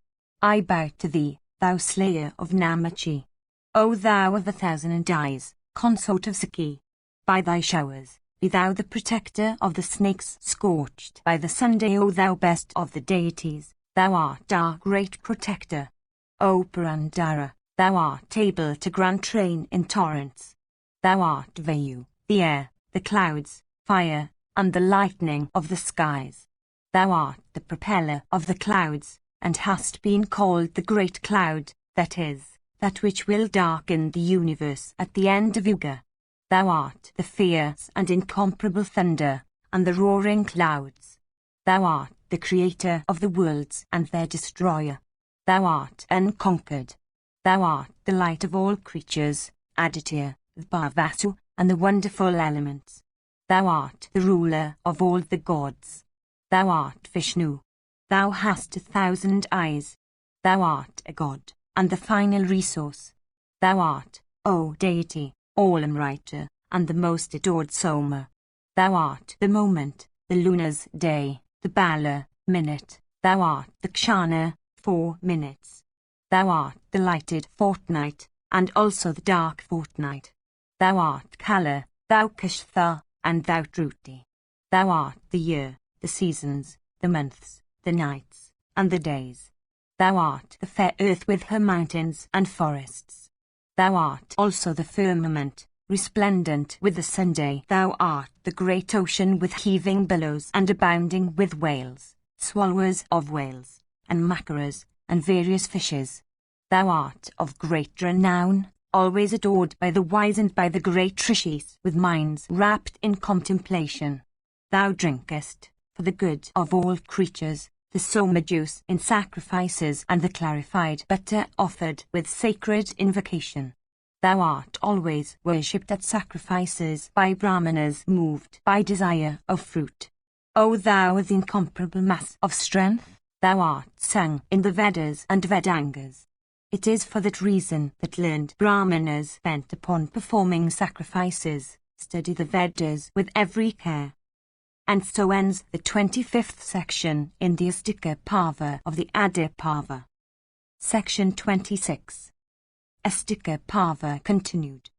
I bow to thee, thou slayer of Namachi. O thou of 1,000 eyes, consort of Saki, by thy showers, be thou the protector of the snakes scorched by the Sunday. O thou best of the deities, thou art our great protector. O Purandara, thou art able to grant rain in torrents. Thou art Vayu, the air, the clouds, fire, and the lightning of the skies. Thou art the propeller of the clouds, and hast been called the great cloud, that is, that which will darken the universe at the end of Yuga. Thou art the fierce and incomparable thunder, and the roaring clouds. Thou art the creator of the worlds and their destroyer. Thou art unconquered. Thou art the light of all creatures, Aditya, the Bhavasu, and the wonderful elements. Thou art the ruler of all the gods. Thou art Vishnu. Thou hast 1,000 eyes. Thou art a god, and the final resource. Thou art, O deity, all-writer, and the most adored Soma. Thou art the moment, the lunar's day, the Bala, minute. Thou art the Kshana, 4 minutes. Thou art the lighted fortnight, and also the dark fortnight. Thou art Kala, thou Kashtha, and thou Druti. Thou art the year, the seasons, the months, the nights, and the days. Thou art the fair earth with her mountains and forests. Thou art also the firmament, resplendent with the Sunday. Thou art the great ocean with heaving billows and abounding with whales, swallows of whales, and macaras, and various fishes. Thou art of great renown, always adored by the wise and by the great rishis, with minds wrapped in contemplation. Thou drinkest, for the good of all creatures, the soma juice in sacrifices and the clarified butter offered with sacred invocation. Thou art always worshipped at sacrifices by brahmanas moved by desire of fruit. O thou the incomparable mass of strength, thou art sung in the Vedas and Vedangas. It is for that reason that learned brahmanas bent upon performing sacrifices study the Vedas with every care. And so ends the 25th section in the Astika Parva of the Adi Parva. Section 26. Astika Parva continued.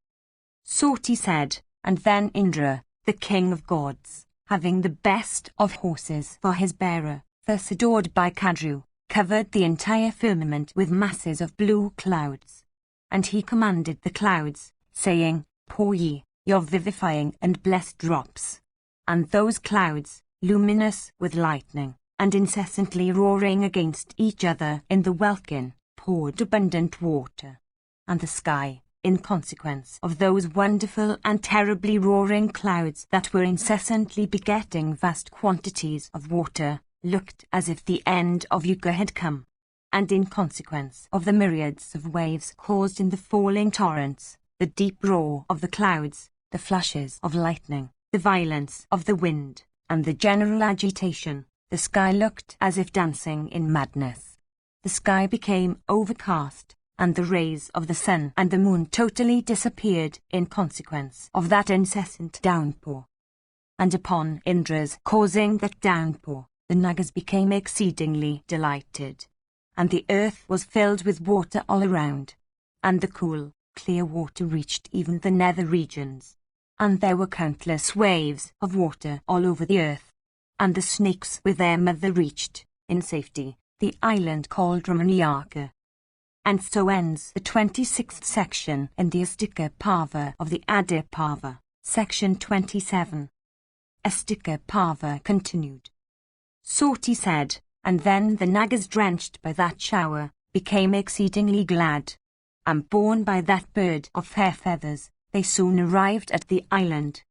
Soti said, and then Indra, the king of gods, having the best of horses for his bearer, thus adored by Kadru, covered the entire firmament with masses of blue clouds. And he commanded the clouds, saying, Pour ye your vivifying and blessed drops. And those clouds, luminous with lightning, and incessantly roaring against each other in the welkin, poured abundant water. And the sky, in consequence of those wonderful and terribly roaring clouds that were incessantly begetting vast quantities of water, looked as if the end of Yuga had come. And in consequence of the myriads of waves caused in the falling torrents, the deep roar of the clouds, the flashes of lightning, the violence of the wind, and the general agitation, the sky looked as if dancing in madness. The sky became overcast, and the rays of the sun and the moon totally disappeared in consequence of that incessant downpour. And upon Indra's causing that downpour, the Nagas became exceedingly delighted, and the earth was filled with water all around, and the cool, clear water reached even the nether regions. And there were countless waves of water all over the earth, and the snakes with their mother reached, in safety, the island called Ramaniyaka. And so ends the 26th section in the Astika Parva of the Adi Parva, section 27. Astika Parva continued. Soti said, and then the Nagas drenched by that shower, became exceedingly glad, and borne by that bird of fair feathers, they soon arrived at the island.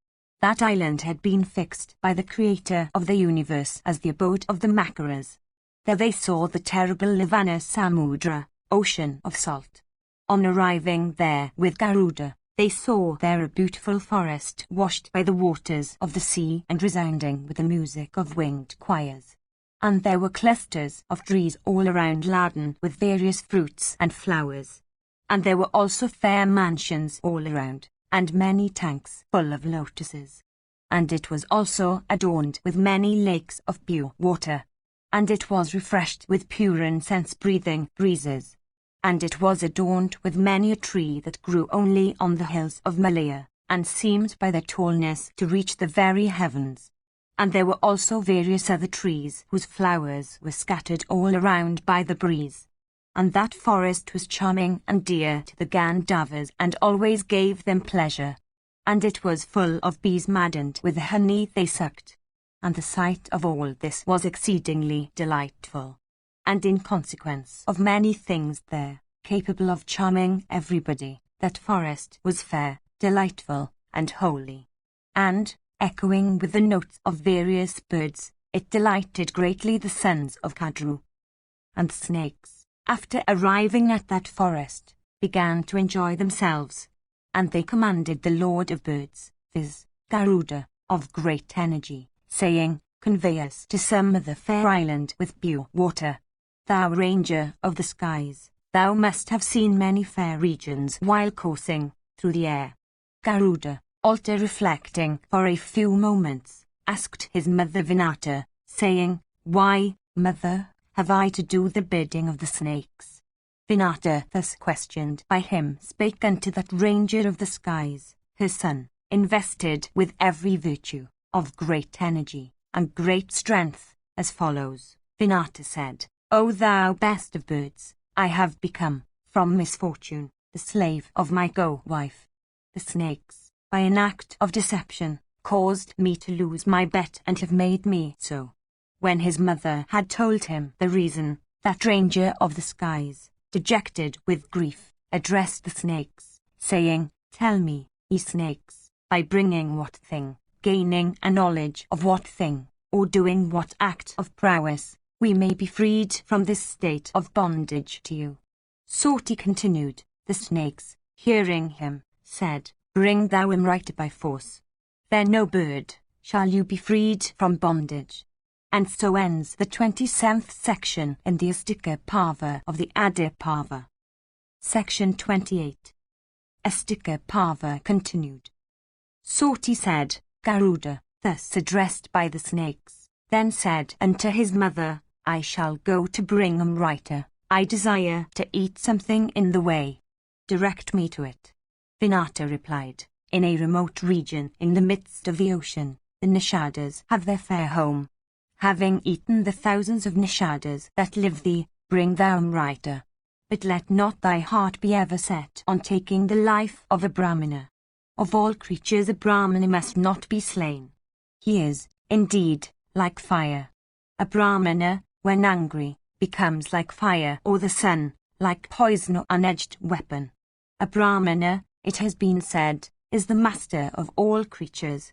That island had been fixed by the creator of the universe as the abode of the Macaras. There they saw the terrible Lavana Samudra, ocean of salt. On arriving there with Garuda, they saw there a beautiful forest washed by the waters of the sea and resounding with the music of winged choirs. And there were clusters of trees all around laden with various fruits and flowers. And there were also fair mansions all around, and many tanks full of lotuses. And it was also adorned with many lakes of pure water. And it was refreshed with pure incense-breathing breezes. and it was adorned with many a tree that grew only on the hills of Malaya, and seemed by their tallness to reach the very heavens. And there were also various other trees whose flowers were scattered all around by the breeze. And that forest was charming and dear to the Gandavas, and always gave them pleasure. And it was full of bees maddened with the honey they sucked. And the sight of all this was exceedingly delightful. And in consequence of many things there, capable of charming everybody, that forest was fair, delightful, and holy. And, echoing with the notes of various birds, it delighted greatly the sons of Kadru. And the snakes, after arriving at that forest, began to enjoy themselves, and they commanded the Lord of Birds, viz., Garuda, of great energy, saying, "Convey us to some other fair island with pure water. Thou ranger of the skies, thou must have seen many fair regions while coursing through the air." Garuda, after reflecting for a few moments, asked his mother Vinata, saying, "Why, mother, have I to do the bidding of the snakes?" Vinata, thus questioned by him, spake unto that ranger of the skies, her son, invested with every virtue, of great energy, and great strength, as follows. Vinata said, "O thou best of birds, I have become, from misfortune, the slave of my go-wife. The snakes, by an act of deception, caused me to lose my bet and have made me so." When his mother had told him the reason, that ranger of the skies, dejected with grief, addressed the snakes, saying, "Tell me, ye snakes, by bringing what thing, gaining a knowledge of what thing, or doing what act of prowess, we may be freed from this state of bondage to you." Soti continued. The snakes, hearing him, said, "Bring thou him right by force. Then no bird shall you be freed from bondage." And so ends the 27th section in the Astika Parva of the Adi Parva. Section 28. Astika Parva continued. Soti said, Garuda, thus addressed by the snakes, then said unto his mother, "I shall go to bring Amrita. I desire to eat something in the way. Direct me to it." Vinata replied, "In a remote region in the midst of the ocean, the Nishadas have their fair home. Having eaten the thousands of Nishadas that live thee, bring thou Amrita. But let not thy heart be ever set on taking the life of a Brahmana. Of all creatures a Brahmana must not be slain. He is, indeed, like fire. A Brahmana, when angry, becomes like fire or the sun, like poison or unedged weapon. A Brahmana, it has been said, is the master of all creatures.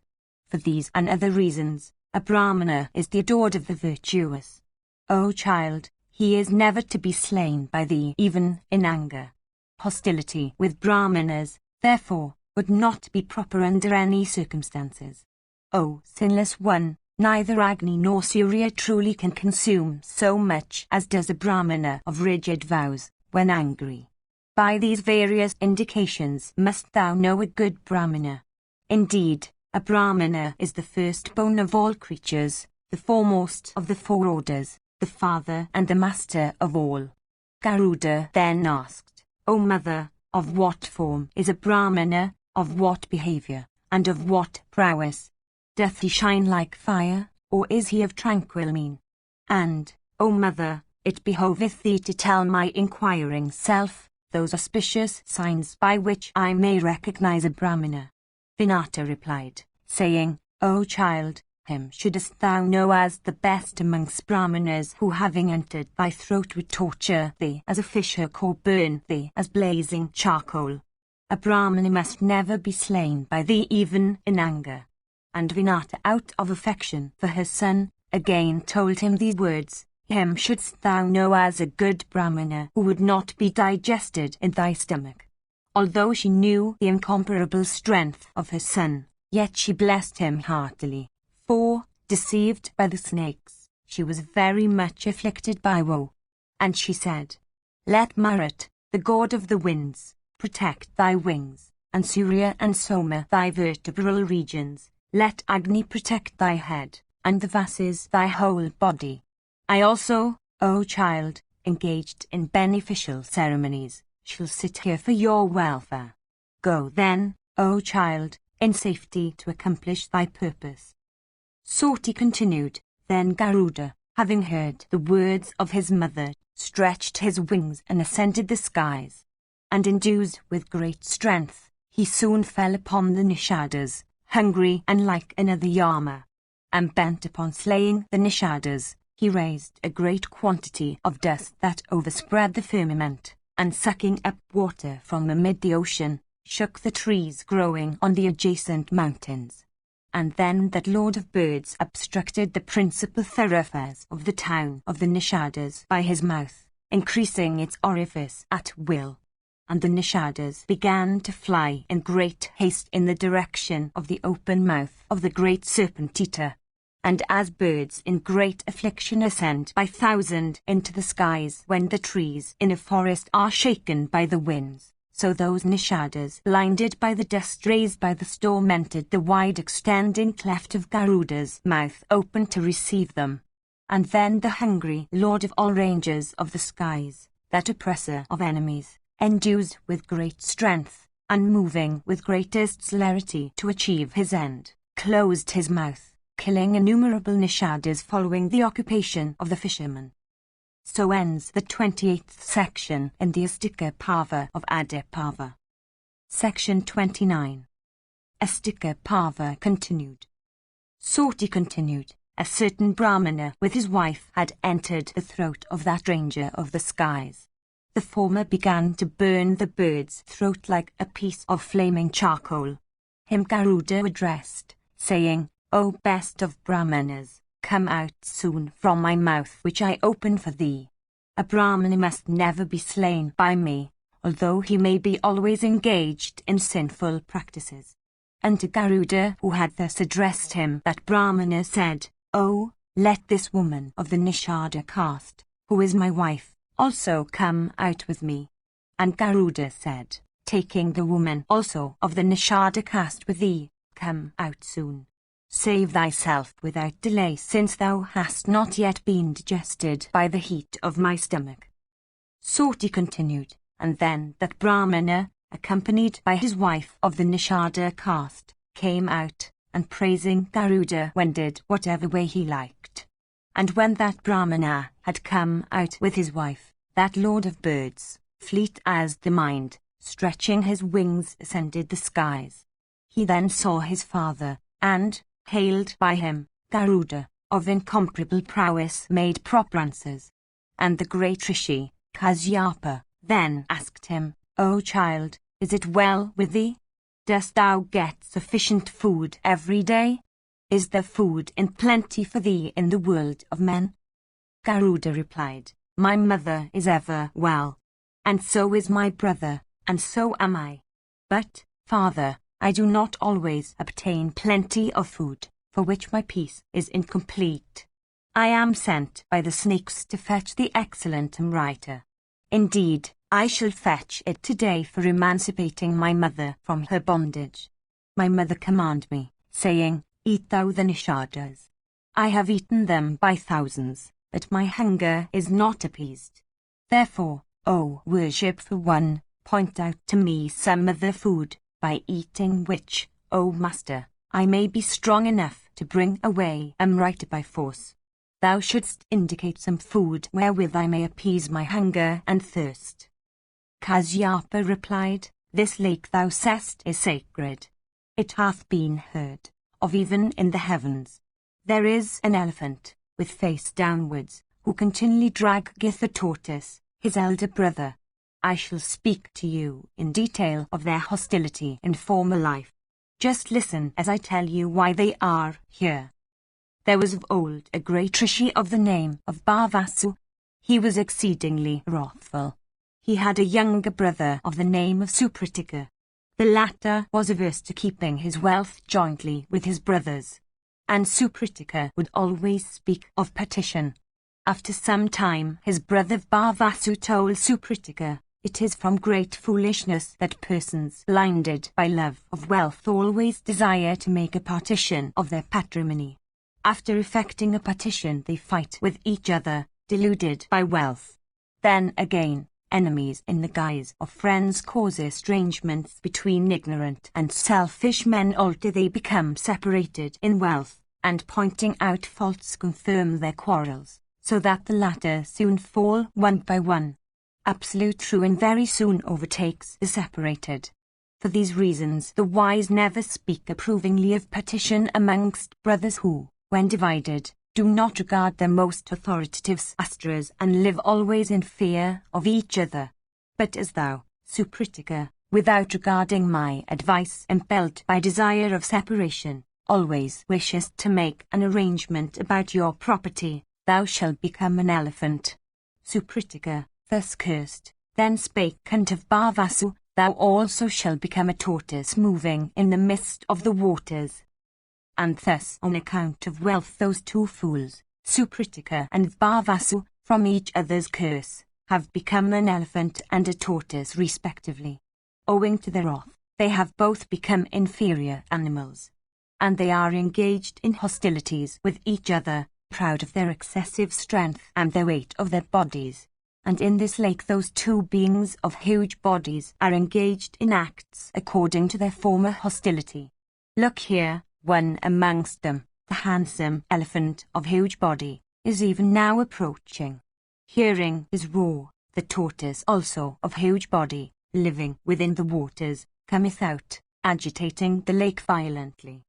For these and other reasons, a Brahmana is the adored of the virtuous. O child, he is never to be slain by thee even in anger. Hostility with Brahmanas, therefore, would not be proper under any circumstances. O sinless one, neither Agni nor Surya truly can consume so much as does a Brahmana of rigid vows, when angry. By these various indications must thou know a good Brahmana. Indeed, a Brahmana is the firstborn of all creatures, the foremost of the four orders, the father and the master of all. Garuda then asked, "O mother, of what form is a Brahmana, of what behavior, and of what prowess? Doth he shine like fire, or is he of tranquil mien? And, O mother, it behoveth thee to tell my inquiring self those auspicious signs by which I may recognize a Brahmana." Vinata replied, saying, "O child, him shouldest thou know as the best amongst Brahmanas who having entered thy throat would torture thee as a fishhook or burn thee as blazing charcoal. A Brahmana must never be slain by thee even in anger." And Vinata, out of affection for her son, again told him these words, "Him shouldst thou know as a good Brahmana who would not be digested in thy stomach." Although she knew the incomparable strength of her son, yet she blessed him heartily, for, deceived by the snakes, she was very much afflicted by woe. And she said, "Let Marat, the god of the winds, protect thy wings, and Surya and Soma thy vertebral regions. Let Agni protect thy head, and the Vases thy whole body. I also, O child, engaged in beneficial ceremonies, shall sit here for your welfare. Go then, O child, in safety to accomplish thy purpose. Soti continued. Then Garuda, having heard the words of his mother, stretched his wings and ascended the skies. And endued with great strength, he soon fell upon the Nishadas, hungry and like another Yama. And bent upon slaying the Nishadas, he raised a great quantity of dust that overspread the firmament, and sucking up water from amid the ocean, shook the trees growing on the adjacent mountains. And then that Lord of Birds obstructed the principal thoroughfares of the town of the Nishadas by his mouth, increasing its orifice at will. And the Nishadas began to fly in great haste in the direction of the open mouth of the great serpent eater. And as birds in great affliction ascend by thousand into the skies when the trees in a forest are shaken by the winds, so those Nishadas, blinded by the dust raised by the storm, entered the wide extending cleft of Garuda's mouth open to receive them. And then the hungry Lord of all ranges of the skies, that oppressor of enemies, endued with great strength, and moving with greatest celerity to achieve his end, closed his mouth, killing innumerable Nishadas following the occupation of the fisherman. So ends the 28th section in the Astika Parva of Adipava. Section 29. Astika Parva continued. Soti continued. A certain Brahmana with his wife had entered the throat of that ranger of the skies. The former began to burn the bird's throat like a piece of flaming charcoal. Him Garuda addressed, saying, O best of Brahmanas, come out soon from my mouth which I open for thee. A Brahmana must never be slain by me, although he may be always engaged in sinful practices. And to Garuda, who had thus addressed him, that Brahmana said, O, let this woman of the Nishada caste, who is my wife, also come out with me. And Garuda said, taking the woman also of the Nishada caste with thee, come out soon. Save thyself without delay, since thou hast not yet been digested by the heat of my stomach. Soti continued, and then that Brahmana, accompanied by his wife of the Nishada caste, came out, and praising Garuda wended whatever way he liked. And when that Brahmana had come out with his wife, that Lord of Birds, fleet as the mind, stretching his wings ascended the skies. He then saw his father, and, hailed by him, Garuda, of incomparable prowess, made proper answers. And the great Rishi, Kasyapa, then asked him, O child, is it well with thee? Dost thou get sufficient food every day? Is there food in plenty for thee in the world of men? Garuda replied, My mother is ever well, and so is my brother, and so am I. But, father, I do not always obtain plenty of food, for which my peace is incomplete. I am sent by the snakes to fetch the excellent Amrita. Indeed, I shall fetch it today for emancipating my mother from her bondage. My mother commanded me, saying, Eat thou the Nishadas. I have eaten them by thousands, but my hunger is not appeased. Therefore, O worshipful one, point out to me some other food, by eating which, O master, I may be strong enough to bring away Amrita by force. Thou shouldst indicate some food wherewith I may appease my hunger and thirst. Kasyapa replied, This lake thou sayest is sacred. It hath been heard of even in the heavens. There is an elephant, with face downwards, who continually draggeth a tortoise, his elder brother. I shall speak to you in detail of their hostility in former life. Just listen as I tell you why they are here. There was of old a great Rishi of the name of Bhavasu. He was exceedingly wrathful. He had a younger brother of the name of Supratika. The latter was averse to keeping his wealth jointly with his brothers, and Supratika would always speak of partition. After some time his brother Bhavasu told Supratika, It is from great foolishness that persons blinded by love of wealth always desire to make a partition of their patrimony. After effecting a partition they fight with each other, deluded by wealth. Then again, enemies in the guise of friends cause estrangements between ignorant and selfish men, alter they become separated in wealth, and pointing out faults confirm their quarrels, so that the latter soon fall one by one. Absolute ruin very soon overtakes the separated. For these reasons the wise never speak approvingly of partition amongst brothers who, when divided, do not regard their most authoritative sastras and live always in fear of each other. But as thou, Supritika, without regarding my advice, impelled by desire of separation, always wishest to make an arrangement about your property, thou shalt become an elephant. Supritika, thus cursed, then spake unto Bhavasu, thou also shalt become a tortoise moving in the midst of the waters. And thus on account of wealth those two fools, Supritika and Bhavasu, from each other's curse, have become an elephant and a tortoise respectively. Owing to their wrath, they have both become inferior animals. And they are engaged in hostilities with each other, proud of their excessive strength and the weight of their bodies. And in this lake those two beings of huge bodies are engaged in acts according to their former hostility. Look here, one amongst them, the handsome elephant of huge body, is even now approaching. Hearing his roar, the tortoise also of huge body, living within the waters, cometh out, agitating the lake violently.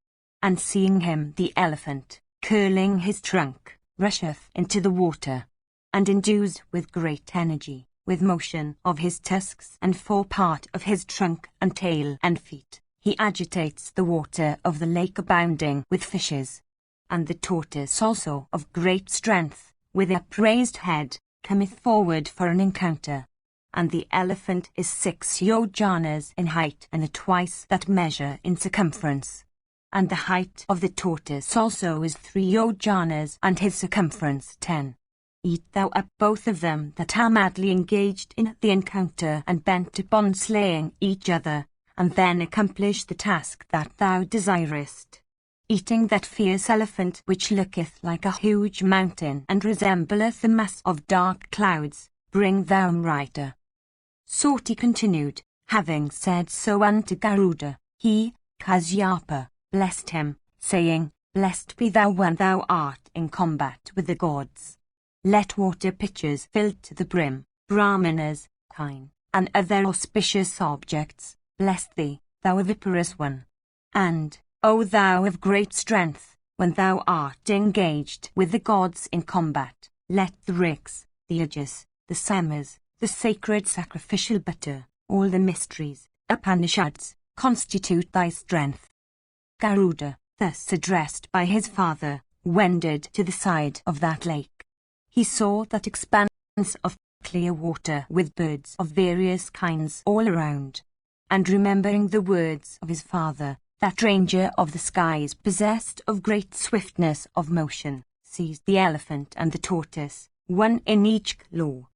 And seeing him the elephant, curling his trunk, rusheth into the water, and endues with great energy, with motion of his tusks and fore part of his trunk and tail and feet, he agitates the water of the lake abounding with fishes. And the tortoise also of great strength, with upraised head, cometh forward for an encounter. And the elephant is 6 yojanas in height and twice that measure in circumference. And the height of the tortoise also is 3 yojanas and his circumference 10. Eat thou up both of them that are madly engaged in the encounter and bent upon slaying each other, and then accomplish the task that thou desirest. Eating that fierce elephant which looketh like a huge mountain and resembleth a mass of dark clouds, bring thou rider. Soti continued, having said so unto Garuda, he, Kasyapa, blessed him, saying, Blessed be thou when thou art in combat with the gods. Let water pitchers filled to the brim, brahmanas, kine, and other auspicious objects, bless thee, thou oviparous one. And, O thou of great strength, when thou art engaged with the gods in combat, let the riks, the ajas, the samas, the sacred sacrificial butter, all the mysteries, Upanishads, constitute thy strength. Garuda, thus addressed by his father, wended to the side of that lake. He saw that expanse of clear water with birds of various kinds all around. And remembering the words of his father, that ranger of the skies possessed of great swiftness of motion, seized the elephant and the tortoise, one in each claw.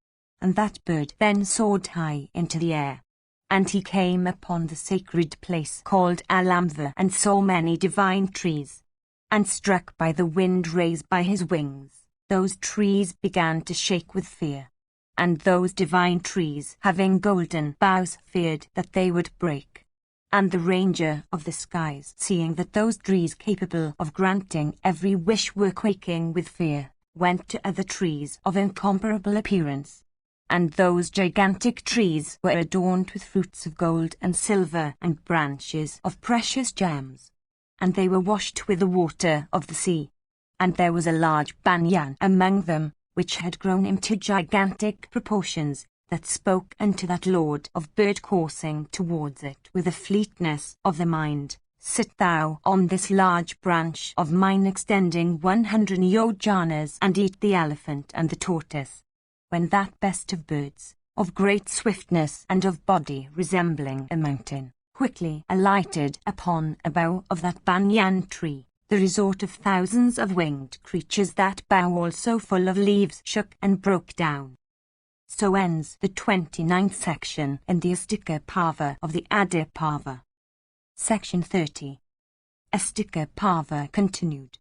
And that bird then soared high into the air. And he came upon the sacred place called Alamva and saw many divine trees. And struck by the wind raised by his wings, those trees began to shake with fear. And those divine trees, having golden boughs, feared that they would break. And the ranger of the skies, seeing that those trees capable of granting every wish were quaking with fear, went to other trees of incomparable appearance. And those gigantic trees were adorned with fruits of gold and silver and branches of precious gems. And they were washed with the water of the sea. And there was a large banyan among them, which had grown into gigantic proportions, that spoke unto that lord of bird coursing towards it with the fleetness of the mind, Sit thou on this large branch of mine extending 100 yojanas and eat the elephant and the tortoise. When that best of birds, of great swiftness and of body resembling a mountain, quickly alighted upon a bough of that banyan tree, the resort of thousands of winged creatures, that bough also full of leaves shook and broke down. So ends the 29th section in the Astika Parva of the Adi Parva. Section 30. Astika Parva continued.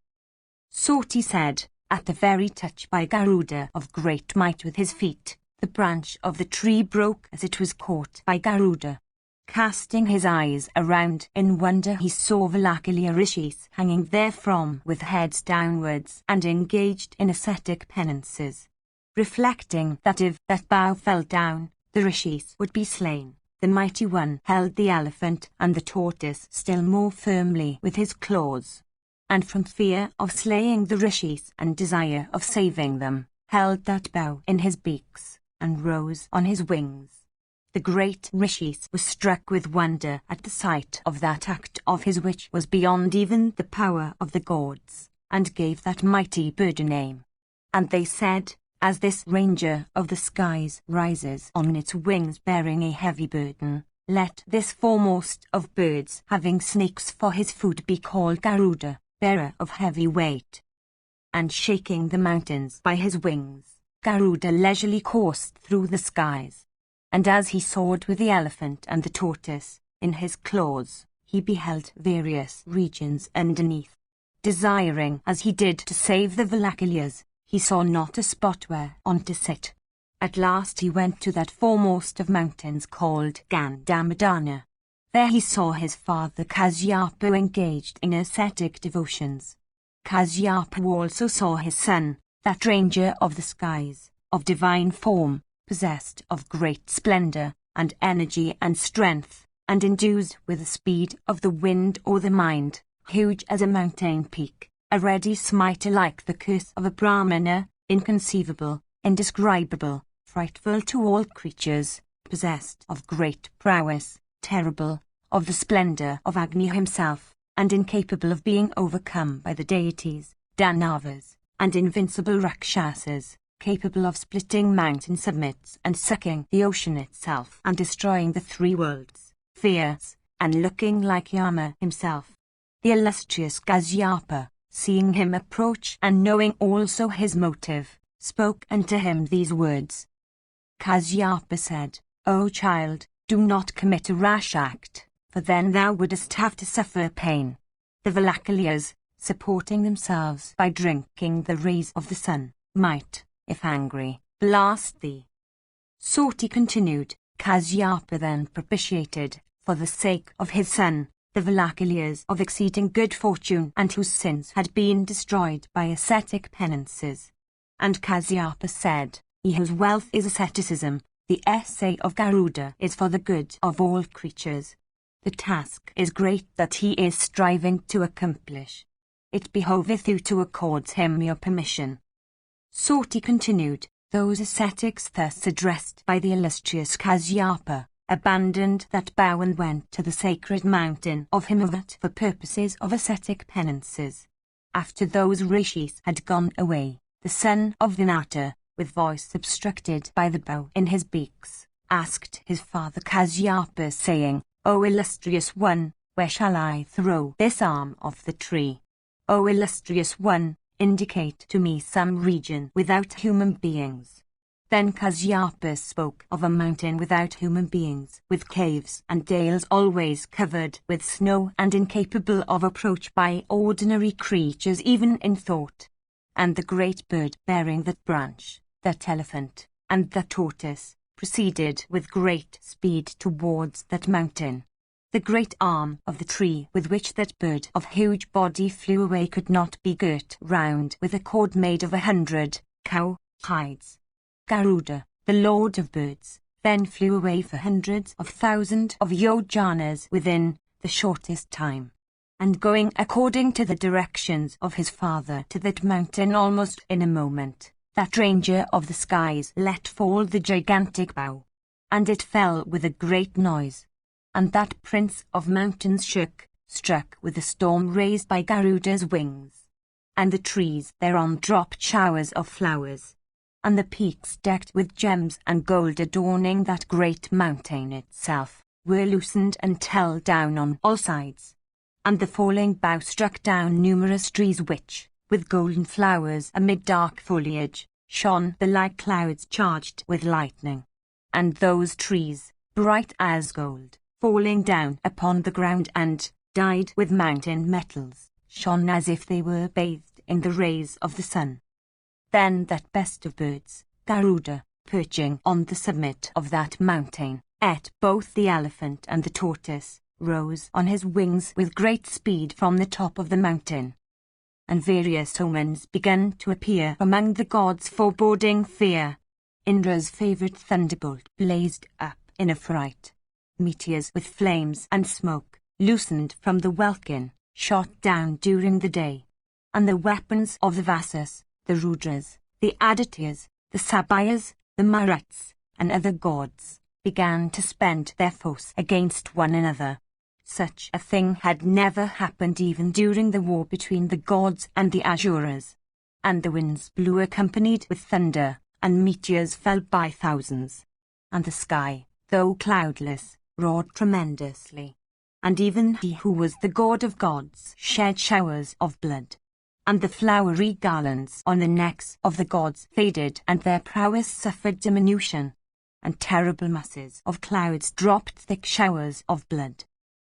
Soti said, at the very touch by Garuda of great might with his feet, The branch of the tree broke as it was caught by Garuda. Casting his eyes around in wonder, he saw Valakaliya rishis hanging therefrom with heads downwards and engaged in ascetic penances. Reflecting that if that bough fell down, the rishis would be slain, the mighty one held the elephant and the tortoise still more firmly with his claws, and from fear of slaying the rishis and desire of saving them, held that bough in his beaks and rose on his wings. The great rishis were struck with wonder at the sight of that act of his which was beyond even the power of the gods, and gave that mighty bird a name. And they said, as this ranger of the skies rises on its wings bearing a heavy burden, let this foremost of birds having snakes for his food be called Garuda, bearer of heavy weight. And shaking the mountains by his wings, Garuda leisurely coursed through the skies. And as he soared with the elephant and the tortoise in his claws, he beheld various regions underneath. Desiring as he did to save the Valakaliyas, he saw not a spot where on to sit. At last he went to that foremost of mountains called Gandamadana. There he saw his father Kasyapa engaged in ascetic devotions. Kasyapa also saw his son, that ranger of the skies, of divine form, possessed of great splendor, and energy and strength, and endued with the speed of the wind or the mind, huge as a mountain peak, a ready smiter like the curse of a Brahmana, inconceivable, indescribable, frightful to all creatures, possessed of great prowess, terrible, of the splendor of Agni himself, and incapable of being overcome by the deities, Danavas, and invincible Rakshasas, capable of splitting mountain summits and sucking the ocean itself and destroying the three worlds, fierce, and looking like Yama himself. The illustrious Kasyapa, seeing him approach and knowing also his motive, spoke unto him these words. Kasyapa said, O child, do not commit a rash act, for then thou wouldst have to suffer pain. The Valakaliyas, supporting themselves by drinking the rays of the sun, might, if angry, blast thee. Soti continued, Kasyapa then propitiated, for the sake of his son, the Valakaliyas of exceeding good fortune and whose sins had been destroyed by ascetic penances. And Kasyapa said, he whose wealth is asceticism, the essay of Garuda is for the good of all creatures. The task is great that he is striving to accomplish. It behoveth you to accord him your permission. Soti continued, those ascetics thus addressed by the illustrious Kasyapa, abandoned that bow and went to the sacred mountain of Himavat for purposes of ascetic penances. After those rishis had gone away, the son of Vinata, with voice obstructed by the bow in his beaks, asked his father Kasyapa, saying, O illustrious one, where shall I throw this arm of the tree? O illustrious one, indicate to me some region without human beings. Then Kasyapa spoke of a mountain without human beings, with caves and dales always covered with snow and incapable of approach by ordinary creatures even in thought. And the great bird bearing that branch, that elephant, and that tortoise, proceeded with great speed towards that mountain. The great arm of the tree with which that bird of huge body flew away could not be girt round with a cord made of 100 cow hides. Garuda, the lord of birds, then flew away for hundreds of thousands of yojanas within the shortest time, and going according to the directions of his father to that mountain almost in a moment, that ranger of the skies let fall the gigantic bough, and it fell with a great noise. And that prince of mountains shook, struck with the storm raised by Garuda's wings. And the trees thereon dropped showers of flowers, and the peaks decked with gems and gold adorning that great mountain itself, were loosened and held down on all sides. And the falling bough struck down numerous trees which, with golden flowers amid dark foliage, shone like clouds charged with lightning. And those trees, bright as gold, falling down upon the ground and, dyed with mountain metals, shone as if they were bathed in the rays of the sun. Then that best of birds, Garuda, perching on the summit of that mountain, ate both the elephant and the tortoise, rose on his wings with great speed from the top of the mountain. And various omens began to appear among the gods foreboding fear. Indra's favourite thunderbolt blazed up in a fright. Meteors with flames and smoke, loosened from the welkin, shot down during the day. And the weapons of the Vasas, the Rudras, the Adityas, the Sabayas, the Maruts, and other gods, began to spend their force against one another. Such a thing had never happened even during the war between the gods and the Asuras. And the winds blew accompanied with thunder, and meteors fell by thousands. And the sky, though cloudless, roared tremendously. And even he who was the god of gods shed showers of blood. And the flowery garlands on the necks of the gods faded, and their prowess suffered diminution. And terrible masses of clouds dropped thick showers of blood.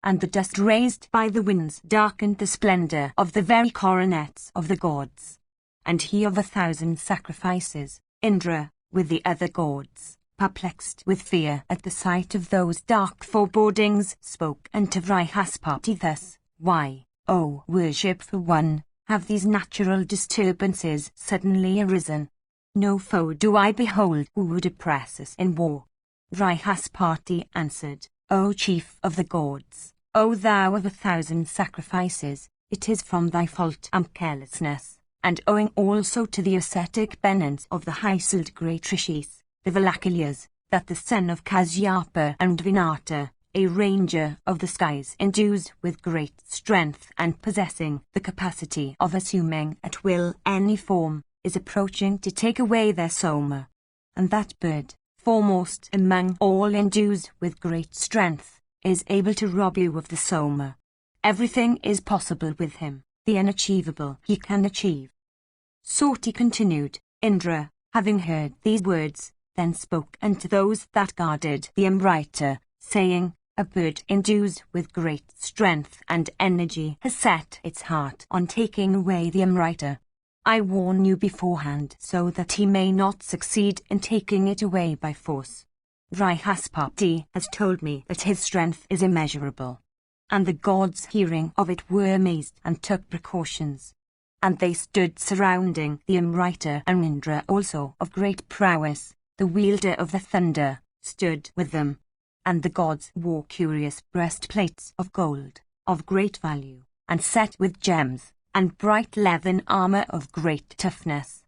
And the dust raised by the winds darkened the splendour of the very coronets of the gods. And he of 1,000 sacrifices, Indra, with the other gods, perplexed with fear at the sight of those dark forebodings, spoke unto Vrihaspati thus, Why, O worshipful one, have these natural disturbances suddenly arisen? No foe do I behold who would oppress us in war. Vrihaspati answered, O chief of the gods, O thou of 1,000 sacrifices, it is from thy fault and carelessness, and owing also to the ascetic penance of the high-souled great rishis, the Valakilyas, that the son of Kasyapa and Vinata, a ranger of the skies endues with great strength and possessing the capacity of assuming at will any form, is approaching to take away their soma. And that bird, foremost among all endues with great strength, is able to rob you of the soma. Everything is possible with him, the unachievable he can achieve. Soti continued, Indra, having heard these words, then spoke unto those that guarded the Amrita, saying, A bird endues with great strength and energy has set its heart on taking away the Amrita. I warn you beforehand so that he may not succeed in taking it away by force. Vrihaspati has told me that his strength is immeasurable. And the gods hearing of it were amazed and took precautions. And they stood surrounding the Amrita, and Indra also of great prowess, the wielder of the thunder, stood with them. And the gods wore curious breastplates of gold, of great value, and set with gems, and bright leathern armour of great toughness.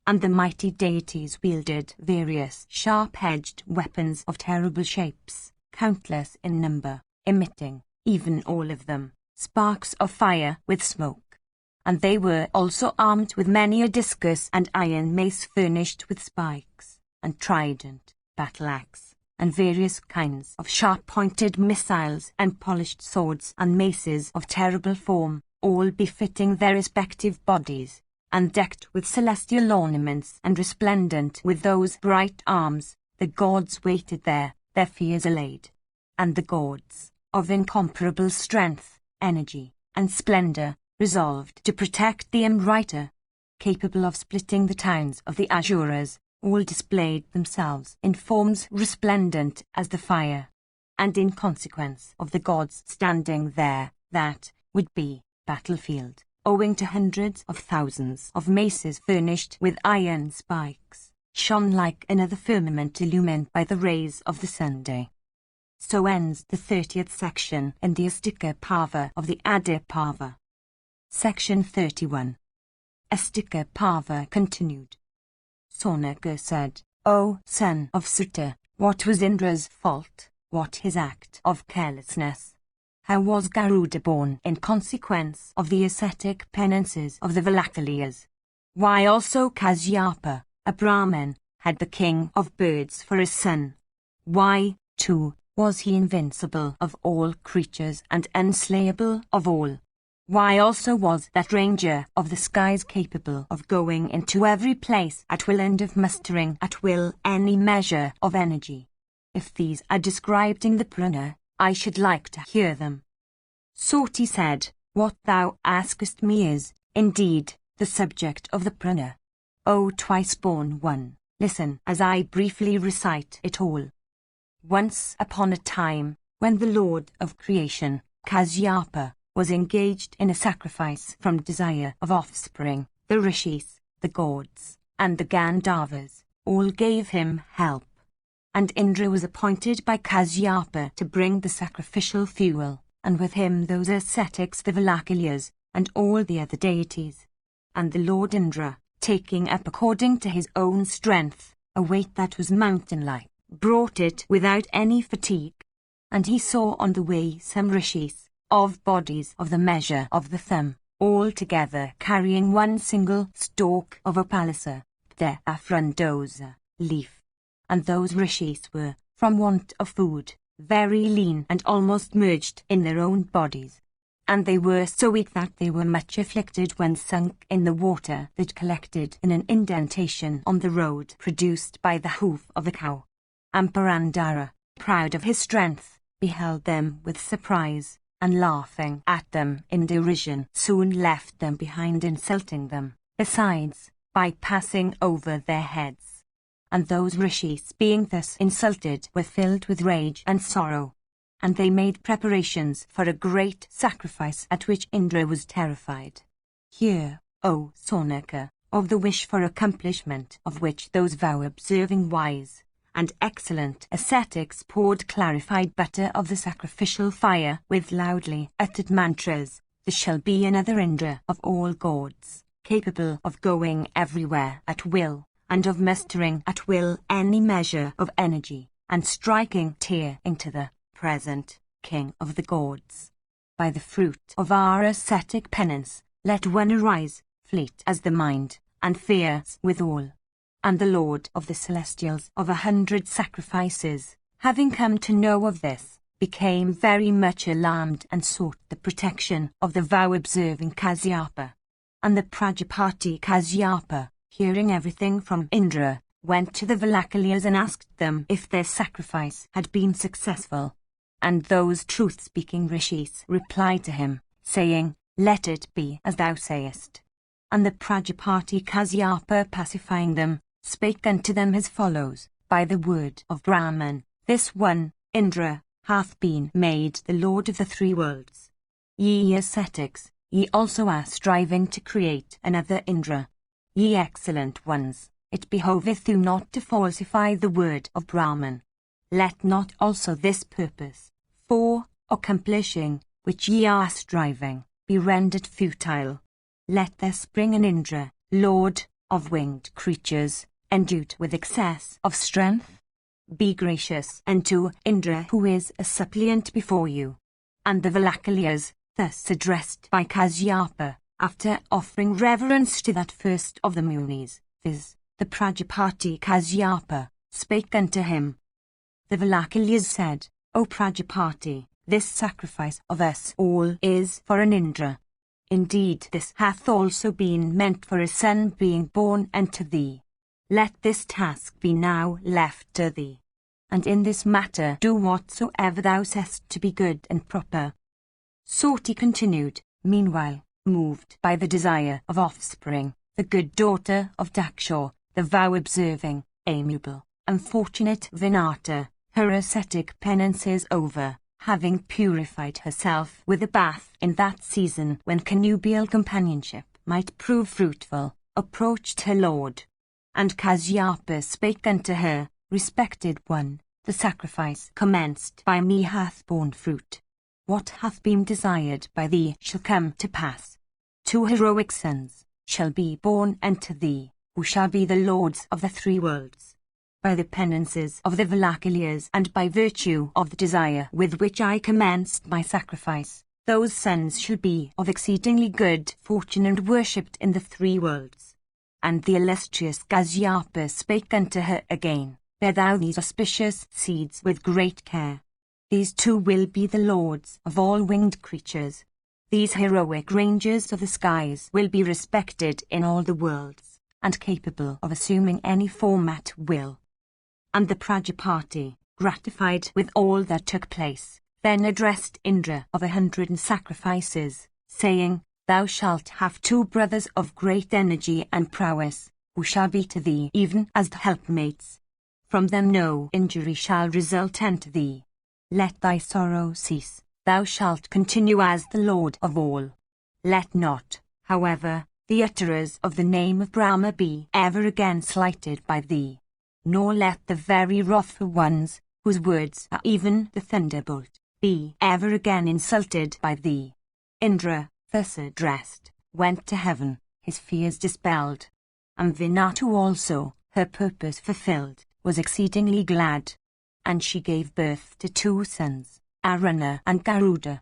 And the mighty deities wielded various sharp-edged weapons of terrible shapes, countless in number, emitting, even all of them, sparks of fire with smoke. And they were also armed with many a discus and iron mace furnished with spikes, and trident, battle-axe, and various kinds of sharp-pointed missiles and polished swords and maces of terrible form, all befitting their respective bodies, and decked with celestial ornaments and resplendent with those bright arms. The gods waited there, their fears allayed. And the gods, of incomparable strength, energy, and splendour, resolved to protect the Amrita. Capable of splitting the towns of the Asuras, all displayed themselves in forms resplendent as the fire. And in consequence of the gods standing there, that would be battlefield, owing to hundreds of thousands of maces furnished with iron spikes, shone like another firmament illumined by the rays of the Sunday. So ends the 30th section in the Astika Parva of the Adi Parva. Section 31. Astika Parva continued. Sonaka said, O son of Suta, what was Indra's fault, what his act of carelessness? How was Garuda born in consequence of the ascetic penances of the Valakilyas? Why also Kasyapa, a Brahmin, had the king of birds for his son? Why, too, was he invincible of all creatures and unslayable of all? Why also was that ranger of the skies capable of going into every place at will and of mustering at will any measure of energy? If these are described in the Purana, I should like to hear them. Soti said, What thou askest me is, indeed, the subject of the Purana. O twice-born one, Listen as I briefly recite it all. Once upon a time, when the Lord of Creation, Kasyapa, was engaged in a sacrifice from desire of offspring, the Rishis, the gods, and the Gandharvas, all gave him help. And Indra was appointed by Kasyapa to bring the sacrificial fuel, and with him those ascetics the Valakilyas, and all the other deities. And the Lord Indra, taking up according to his own strength a weight that was mountain-like, brought it without any fatigue. And he saw on the way some rishis, of bodies of the measure of the thumb, all together carrying one single stalk of opalasa, the afrondosa, leaf. And those rishis were, from want of food, very lean and almost merged in their own bodies. And they were so weak that they were much afflicted when sunk in the water that collected in an indentation on the road produced by the hoof of a cow. And Purandara, proud of his strength, beheld them with surprise, and laughing at them in derision, soon left them behind, insulting them, besides, by passing over their heads. And those rishis, being thus insulted, were filled with rage and sorrow. And they made preparations for a great sacrifice at which Indra was terrified. Hear, O Sonaka, of the wish for accomplishment of which those vow-observing wise and excellent ascetics poured clarified butter of the sacrificial fire with loudly uttered mantras. There shall be another Indra of all gods, capable of going everywhere at will, and of mustering at will any measure of energy, and striking tear into the present king of the gods. By the fruit of our ascetic penance, let one arise, fleet as the mind, and fierce withal. And the Lord of the Celestials of 100 sacrifices, having come to know of this, became very much alarmed and sought the protection of the vow-observing Kasyapa. And the Prajapati Kasyapa, hearing everything from Indra, went to the Valakilyas and asked them if their sacrifice had been successful. And those truth-speaking rishis replied to him, saying, Let it be as thou sayest. And the Prajapati Kasyapa, pacifying them, spake unto them as follows, by the word of Brahman, This one, Indra, hath been made the Lord of the 3 worlds. Ye ascetics, ye also are striving to create another Indra. Ye excellent ones, it behoveth you not to falsify the word of Brahman. Let not also this purpose, for accomplishing which ye are striving, be rendered futile. Let there spring an Indra, Lord of winged creatures, endued with excess of strength. Be gracious unto Indra, who is a suppliant before you. And the Valakilyas, thus addressed by Kasyapa, after offering reverence to that first of the Munis, viz., the Prajapati Kasyapa, spake unto him. The Valakilyas said, O Prajapati, this sacrifice of us all is for an Indra. Indeed, this hath also been meant for a son being born unto thee. Let this task be now left to thee. And in this matter do whatsoever thou sayest to be good and proper. Soti continued, meanwhile, moved by the desire of offspring, the good daughter of Daksha, the vow-observing, amiable, unfortunate Vinata, her ascetic penances over, having purified herself with a bath in that season when connubial companionship might prove fruitful, approached her lord. And Kasyapa spake unto her, Respected one, the sacrifice commenced by me hath borne fruit. What hath been desired by thee shall come to pass. 2 heroic sons shall be born unto thee, who shall be the lords of the 3 worlds. By the penances of the Valakilyas and by virtue of the desire with which I commenced my sacrifice, those sons shall be of exceedingly good fortune and worshipped in the 3 worlds. And the illustrious Kasyapa spake unto her again, Bear thou these auspicious seeds with great care. These 2 will be the lords of all winged creatures. These heroic rangers of the skies will be respected in all the worlds, and capable of assuming any form at will. And the Prajapati, gratified with all that took place, then addressed Indra of 100 sacrifices, saying, Thou shalt have 2 brothers of great energy and prowess, who shall be to thee even as the helpmates. From them no injury shall result unto thee. Let thy sorrow cease, thou shalt continue as the Lord of all. Let not, however, the utterers of the name of Brahma be ever again slighted by thee, nor let the very wrathful ones, whose words are even the thunderbolt, be ever again insulted by thee. Indra, thus addressed, went to heaven, his fears dispelled. And Vinatu also, her purpose fulfilled, was exceedingly glad. And she gave birth to 2 sons, Aruna and Garuda.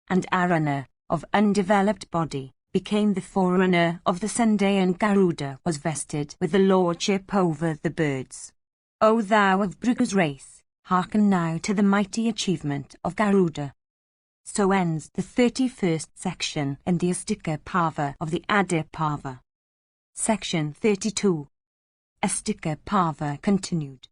And Aruna, of undeveloped body, became the forerunner of the Sunday, and Garuda was vested with the lordship over the birds. O thou of Bhrigu's race, hearken now to the mighty achievement of Garuda. So ends the 31st section in the Astika Parva of the Adi Parva. Section 32. Astika Parva continued.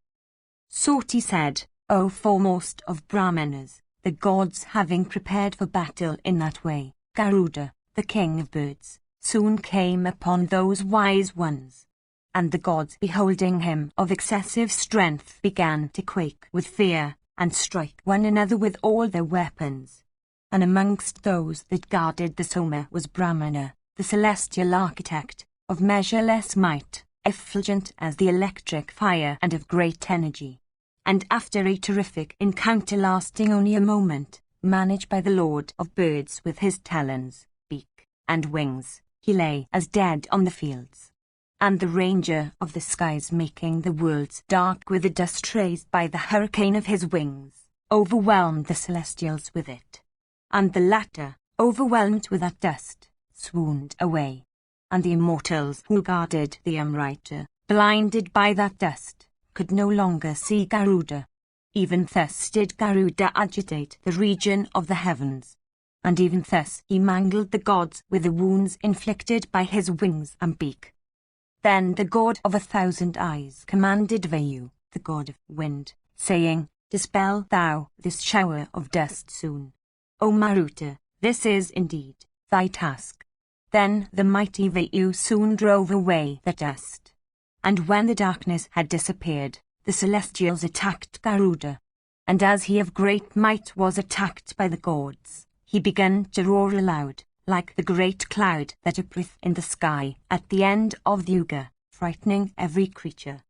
Soti said, O foremost of Brahmanas, the gods having prepared for battle in that way, Garuda, the king of birds, soon came upon those wise ones. And the gods, beholding him of excessive strength, began to quake with fear, and strike one another with all their weapons. And amongst those that guarded the Soma was Brahmana, the celestial architect, of measureless might, effulgent as the electric fire and of great energy. And after a terrific encounter lasting only a moment, managed by the Lord of birds with his talons, beak, and wings, he lay as dead on the fields. And the Ranger of the skies, making the worlds dark with the dust raised by the hurricane of his wings, overwhelmed the celestials with it. And the latter, overwhelmed with that dust, swooned away. And the immortals who guarded the Amrita, blinded by that dust, could no longer see Garuda. Even thus did Garuda agitate the region of the heavens. And even thus he mangled the gods with the wounds inflicted by his wings and beak. Then the god of 1,000 eyes commanded Vayu, the god of wind, saying, Dispel thou this shower of dust soon. O Maruta, this is indeed thy task. Then the mighty Vayu soon drove away the dust. And when the darkness had disappeared, the celestials attacked Garuda. And as he of great might was attacked by the gods, he began to roar aloud, like the great cloud that appeareth in the sky at the end of the Yuga, frightening every creature.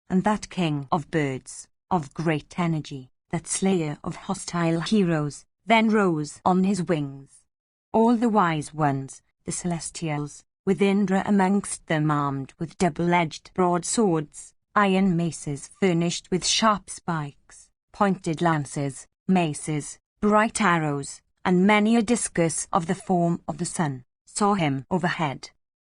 And that king of birds, of great energy, that slayer of hostile heroes, then rose on his wings. All the wise ones, the celestials, with Indra amongst them, armed with double-edged broadswords, iron maces furnished with sharp spikes, pointed lances, maces, bright arrows, and many a discus of the form of the sun, saw him overhead.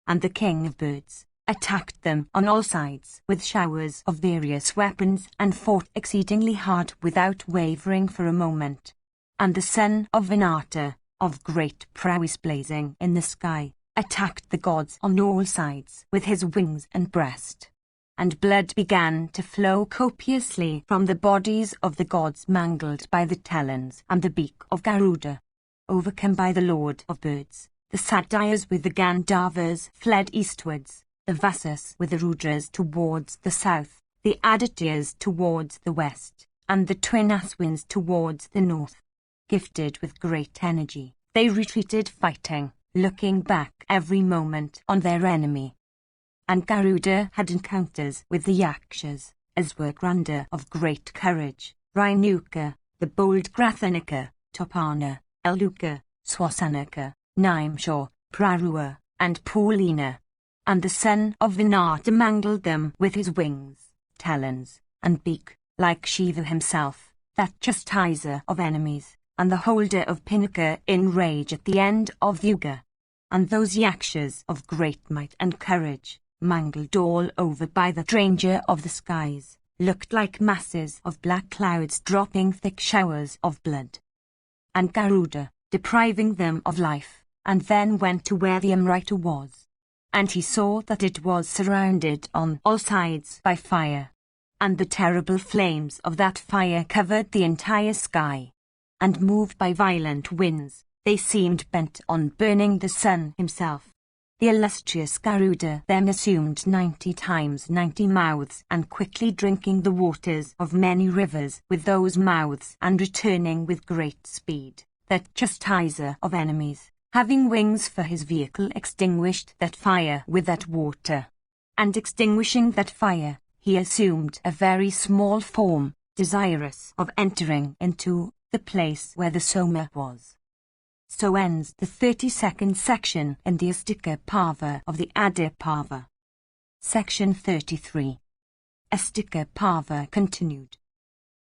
And the king of birds attacked them on all sides with showers of various weapons, and fought exceedingly hard without wavering for a moment. And the son of Vinata, of great prowess blazing in the sky, attacked the gods on all sides with his wings and breast. And blood began to flow copiously from the bodies of the gods mangled by the talons and the beak of Garuda. Overcome by the Lord of birds, the Satyas with the Gandharvas fled eastwards, the Vasas with the Rudras towards the south, the Adityas towards the west, and the twin Aswins towards the north. Gifted with great energy, they retreated fighting, looking back every moment on their enemy. And Garuda had encounters with the Yakshas, as were Granda of great courage, Rainuka, the bold Grathanika, Topana, Eluka, Swasanaka, Nimshaw, Prarua, and Paulina. And the son of Vinata mangled them with his wings, talons, and beak, like Shiva himself, that chastiser of enemies, and the holder of Pinaka in rage at the end of the Yuga. And those Yakshas of great might and courage, mangled all over by the Ranger of the skies, looked like masses of black clouds dropping thick showers of blood. And Garuda, depriving them of life, and then went to where the Amrita was. And he saw that it was surrounded on all sides by fire. And the terrible flames of that fire covered the entire sky. And moved by violent winds, they seemed bent on burning the sun himself. The illustrious Garuda then assumed 90 times 90 mouths, and quickly drinking the waters of many rivers with those mouths, and returning with great speed, that chastiser of enemies, having wings for his vehicle, extinguished that fire with that water. And extinguishing that fire, he assumed a very small form, desirous of entering into the place where the Soma was. So ends the 32nd section in the Astika Parva of the Adi Parva. Section 33. Astika Parva continued.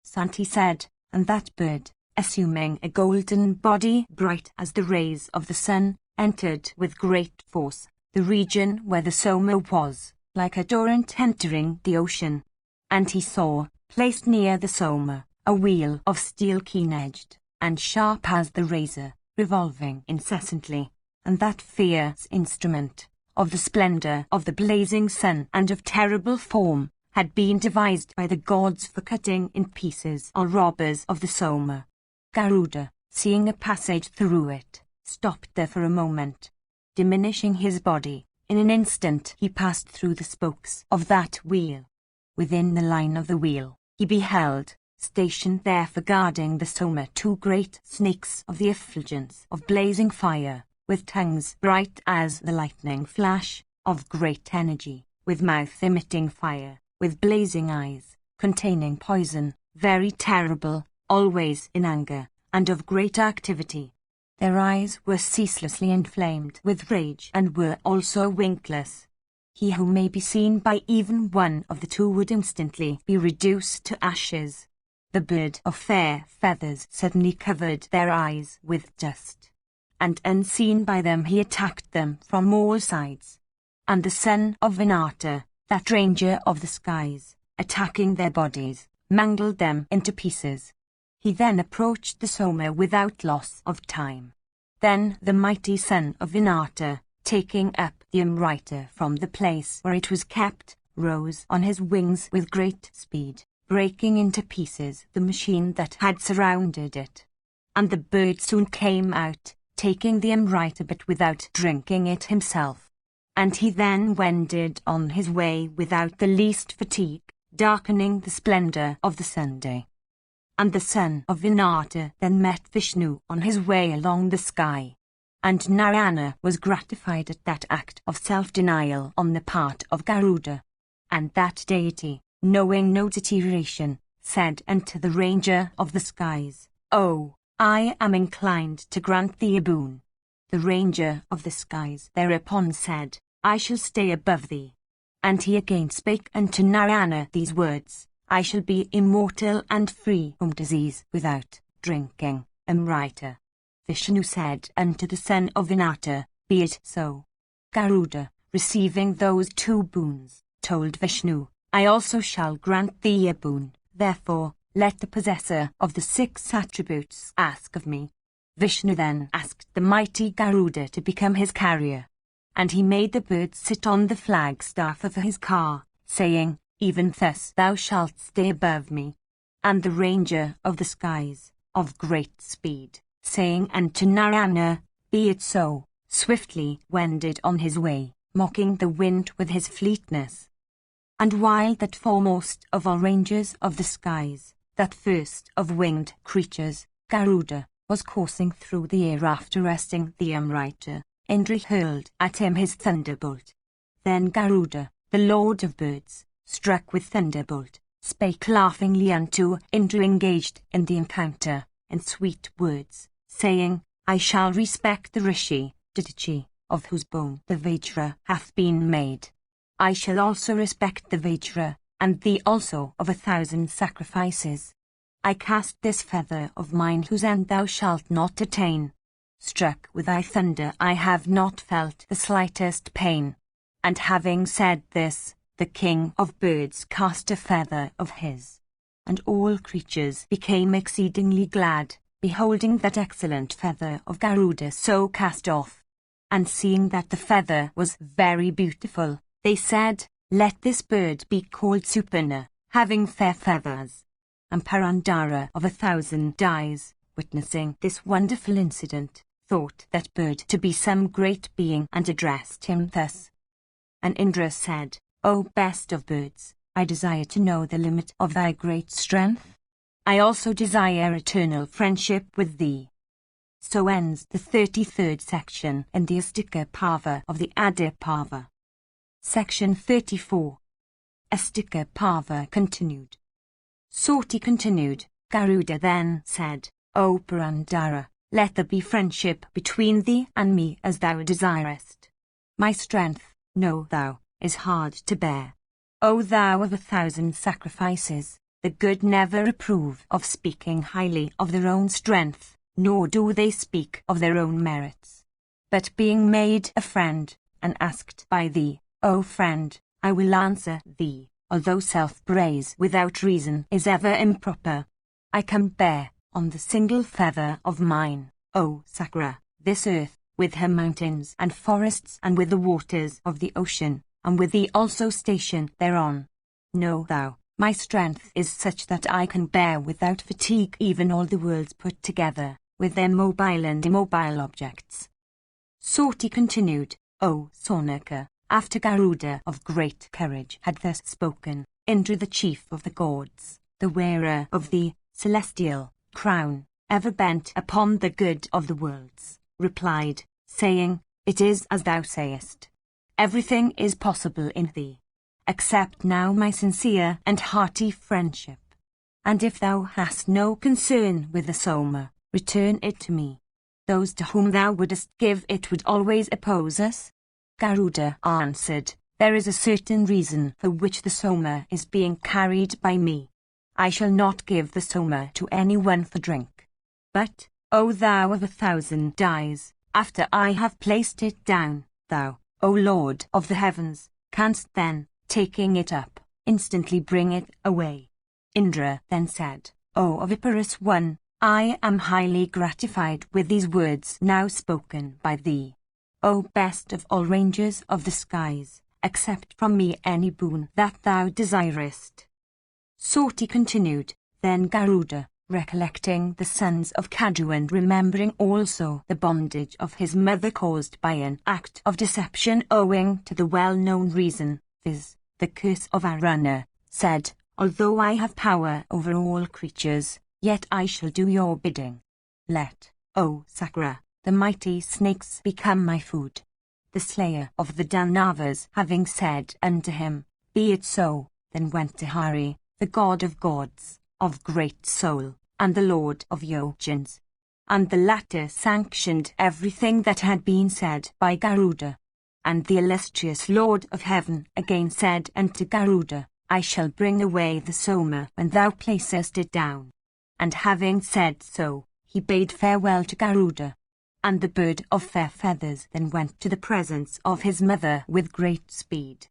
Santi said, and that bird, assuming a golden body bright as the rays of the sun, entered with great force the region where the Soma was, like a torrent entering the ocean. And he saw, placed near the Soma, a wheel of steel keen-edged, and sharp as the razor, revolving incessantly, and that fierce instrument, of the splendor of the blazing sun and of terrible form, had been devised by the gods for cutting in pieces all robbers of the Soma. Garuda, seeing a passage through it, stopped there for a moment. Diminishing his body, in an instant he passed through the spokes of that wheel. Within the line of the wheel, he beheld, stationed there for guarding the Soma, 2 great snakes of the effulgence of blazing fire, with tongues bright as the lightning flash, of great energy, with mouth emitting fire, with blazing eyes, containing poison, very terrible, always in anger, and of great activity. Their eyes were ceaselessly inflamed with rage, and were also winkless. He who may be seen by even one of the 2 would instantly be reduced to ashes. The bird of fair feathers suddenly covered their eyes with dust, and unseen by them he attacked them from all sides. And the son of Vinata, that ranger of the skies, attacking their bodies, mangled them into pieces. He then approached the Soma without loss of time. Then the mighty son of Vinata, taking up the Amrita from the place where it was kept, rose on his wings with great speed, breaking into pieces the machine that had surrounded it. And the bird soon came out, taking the Amrita but without drinking it himself. And he then wended on his way without the least fatigue, darkening the splendor of the Sunday. And the son of Vinata then met Vishnu on his way along the sky. And Narayana was gratified at that act of self-denial on the part of Garuda. And that deity, knowing no deterioration, said unto the ranger of the skies, "Oh, I am inclined to grant thee a boon." The ranger of the skies thereupon said, "I shall stay above thee." And he again spake unto Narayana these words, "I shall be immortal and free from disease without drinking Amrita." Vishnu said unto the son of Vinata, "Be it so." Garuda, receiving those 2 boons, told Vishnu, "I also shall grant thee a boon, therefore let the possessor of the 6 attributes ask of me." Vishnu then asked the mighty Garuda to become his carrier. And he made the bird sit on the flagstaff of his car, saying, "Even thus thou shalt stay above me." And the ranger of the skies, of great speed, saying unto Narayana, "Be it so," swiftly wended on his way, mocking the wind with his fleetness. And while that foremost of all rangers of the skies, that first of winged creatures, Garuda, was coursing through the air after resting the Amrita, Indra hurled at him his thunderbolt. Then Garuda, the lord of birds, struck with thunderbolt, spake laughingly unto Indra engaged in the encounter, in sweet words, saying, "I shall respect the Rishi, Didichi, of whose bone the Vajra hath been made. I shall also respect the Vajra, and thee also of 1,000 sacrifices. I cast this feather of mine whose end thou shalt not attain. Struck with thy thunder I have not felt the slightest pain." And having said this, the king of birds cast a feather of his. And all creatures became exceedingly glad, beholding that excellent feather of Garuda so cast off. And seeing that the feather was very beautiful, they said, "Let this bird be called Suparna, having fair feathers." And Parandara of 1,000 eyes, witnessing this wonderful incident, thought that bird to be some great being and addressed him thus. And Indra said, O best of birds, I desire to know the limit of thy great strength. I also desire eternal friendship with thee. So ends the 33rd section in the Astika Parva of the Adi Parva. Section 34. Astika Parva continued. Soti continued. Garuda then said, O Purandara, let there be friendship between thee and me as thou desirest. My strength, know thou, is hard to bear. O thou of 1,000 sacrifices, the good never approve of speaking highly of their own strength, nor do they speak of their own merits. But being made a friend, and asked by thee, O friend, I will answer thee, although self-praise without reason is ever improper. I can bear, on the single feather of mine, O Sakra, this earth, with her mountains and forests and with the waters of the ocean, and with thee also stationed thereon. Know thou, my strength is such that I can bear without fatigue even all the worlds put together, with their mobile and immobile objects. Soti continued, O Saunaka, after Garuda of great courage had thus spoken, Indra the chief of the gods, the wearer of the celestial crown, ever bent upon the good of the worlds, replied, saying, It is as thou sayest. Everything is possible in thee. Accept now my sincere and hearty friendship. And if thou hast no concern with the Soma, return it to me. Those to whom thou wouldest give it would always oppose us. Garuda answered, There is a certain reason for which the Soma is being carried by me. I shall not give the Soma to anyone for drink. But, O thou of 1,000 eyes, after I have placed it down, thou, O Lord of the heavens, canst then, taking it up, instantly bring it away. Indra then said, O oviparous one, I am highly gratified with these words now spoken by thee. O best of all rangers of the skies, accept from me any boon that thou desirest. Soti continued, then Garuda, recollecting the sons of Kadu and remembering also the bondage of his mother caused by an act of deception owing to the well-known reason, viz., the curse of Aruna, said, Although I have power over all creatures, yet I shall do your bidding. Let, O Sakra, the mighty snakes become my food. The slayer of the Danavas having said unto him, Be it so, then went to Hari, the god of gods, of great soul, and the lord of Yojans. And the latter sanctioned everything that had been said by Garuda. And the illustrious Lord of Heaven again said unto Garuda, I shall bring away the Soma when thou placest it down. And having said so, he bade farewell to Garuda. And the bird of fair feathers then went to the presence of his mother with great speed.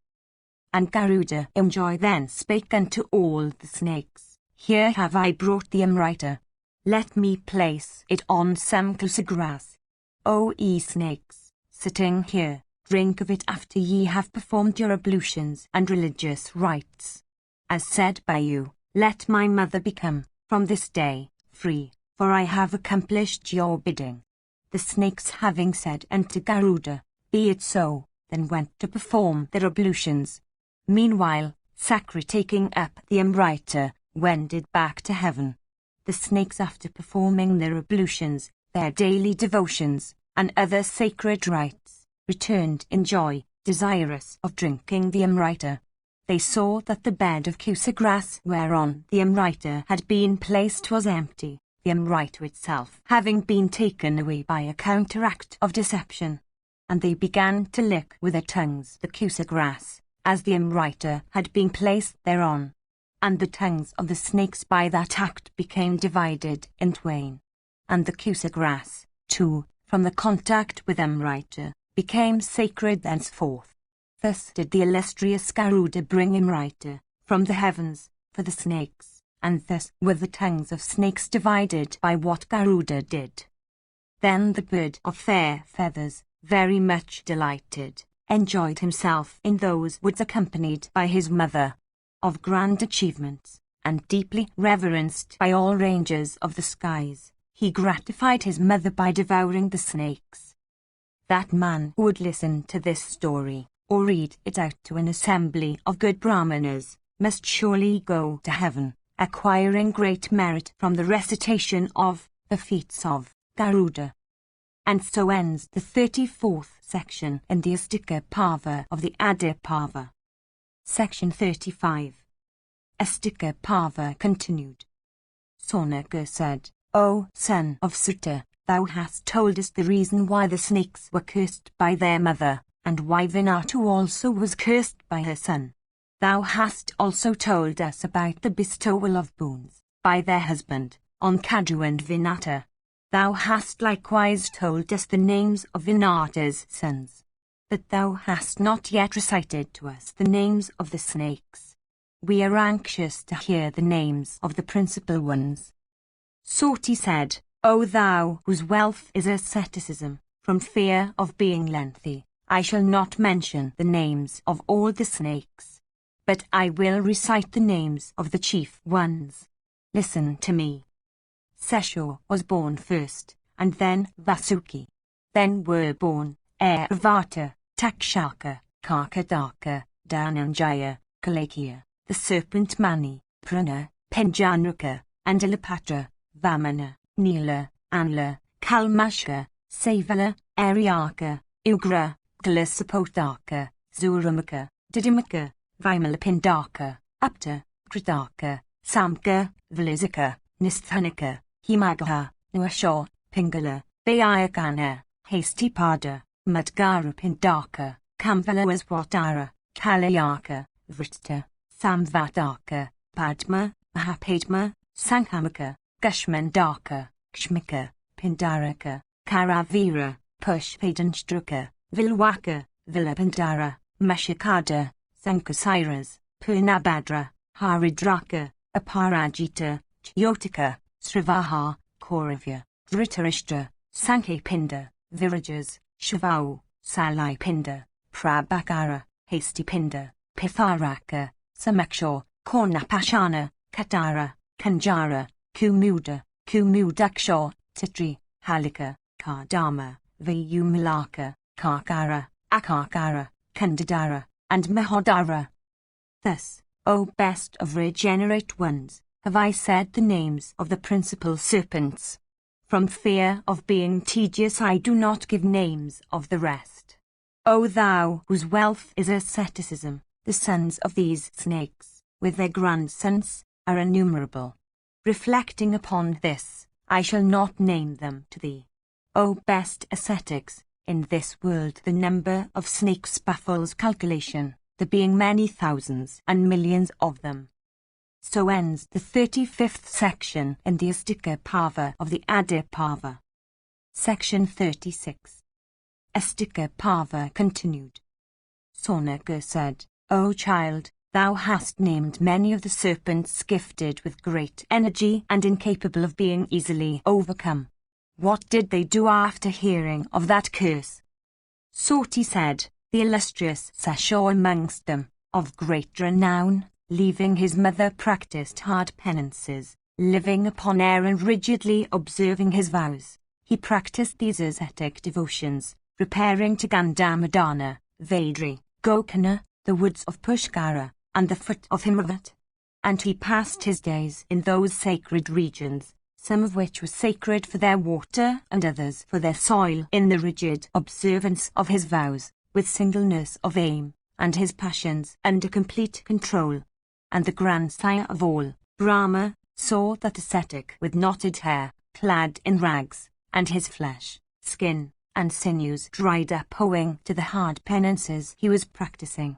And Garuda in joy then spake unto all the snakes, Here have I brought the Amrita. Let me place it on some closer grass. O ye snakes, sitting here, drink of it after ye have performed your ablutions and religious rites. As said by you, let my mother become, from this day, free, for I have accomplished your bidding. The snakes having said unto Garuda, Be it so, then went to perform their ablutions. Meanwhile, Sakri taking up the Amrita, wended back to heaven. The snakes after performing their ablutions, their daily devotions, and other sacred rites, returned in joy, desirous of drinking the Amrita. They saw that the bed of Kusa grass whereon the Amrita had been placed was empty, the Amrita itself having been taken away by a counteract of deception. And they began to lick with their tongues the Kusa grass, as the Amrita had been placed thereon. And the tongues of the snakes by that act became divided in twain. And the Kusa grass, too, from the contact with Amrita, became sacred thenceforth. Thus did the illustrious Garuda bring Amrita from the heavens for the snakes, and thus were the tongues of snakes divided by what Garuda did. Then the bird of fair feathers, very much delighted, enjoyed himself in those woods accompanied by his mother, of grand achievements, and deeply reverenced by all rangers of the skies, he gratified his mother by devouring the snakes. That man who would listen to this story, or read it out to an assembly of good Brahmanas, must surely go to heaven, acquiring great merit from the recitation of the feats of Garuda. And so ends the 34th section in the Astika Parva of the Adi Parva. Section 35. Astika Parva continued. Sonaka said, O son of Sutta, thou hast told us the reason why the snakes were cursed by their mother, and why Vinatu also was cursed by her son. Thou hast also told us about the bestowal of boons, by their husband, on Kadu and Vinata. Thou hast likewise told us the names of Vinata's sons. But thou hast not yet recited to us the names of the snakes. We are anxious to hear the names of the principal ones. Soti said, O thou whose wealth is asceticism, from fear of being lengthy, I shall not mention the names of all the snakes. But I will recite the names of the chief ones. Listen to me. Sesho was born first, and then Vasuki. Then were born Airavata, Takshaka, Karkadaka, Dhananjaya, Kalakya, the serpent Mani, Prana, Penjanaka, and Alapatra, Vamana, Nila, Anla, Kalmashka, Savala, Aryaka, Ugra, Kalasapotaka, Zuramaka, Didimaka, Vimalapindaka, Apta, Kritaka, Samka, Vilizika, Nisthanika, Himagaha, Nuasho, Pingala, Vayakana, Hastipada, Madgara Pindaka, Kamvala Waswatara, Kalayaka, Vrita, Samvataka, Padma, Mahapadma, Sankhamaka, Gushmandaka, Kshmika, Pindaraka, Karavira, Pushpadanstruka, Vilwaka, Vilapandara, Mashikada, Sankasiras, Purnabhadra, Haridraka, Aparajita, Chyotika, Srivaha, Kauravya, Dhritarishtra, Sankapinda, Virajas, Shavau, Salipinda, Prabhakara, Hastipinda, Pitharaka, Samaksha, Kornapashana, Katara, Kanjara, Kumuda, Kumudaksha, Titri, Halika, Kardama, Vayumalaka, Karkara, Akarkara, Kandadara, and Mahodara. Thus, O best of regenerate ones, have I said the names of the principal serpents. From fear of being tedious I do not give names of the rest. O thou whose wealth is asceticism, the sons of these snakes, with their grandsons, are innumerable. Reflecting upon this, I shall not name them to thee. O best ascetics, in this world the number of snakes baffles calculation, there being many thousands and millions of them. So ends the 35th section in the Astika Parva of the Adi Parva. Section 36. Astika Parva continued. Sonaka said, O child, thou hast named many of the serpents gifted with great energy and incapable of being easily overcome. What did they do after hearing of that curse? Soti said, the illustrious Sesho amongst them, of great renown, leaving his mother practiced hard penances, living upon air and rigidly observing his vows. He practiced these ascetic devotions, repairing to Gandamadana, Vadri, Gokana, the woods of Pushkara, and the foot of Himavat. And he passed his days in those sacred regions, some of which were sacred for their water and others for their soil, in the rigid observance of his vows, with singleness of aim, and his passions under complete control. And the grandsire of all, Brahma, saw that ascetic with knotted hair, clad in rags, and his flesh, skin, and sinews dried up owing to the hard penances he was practicing.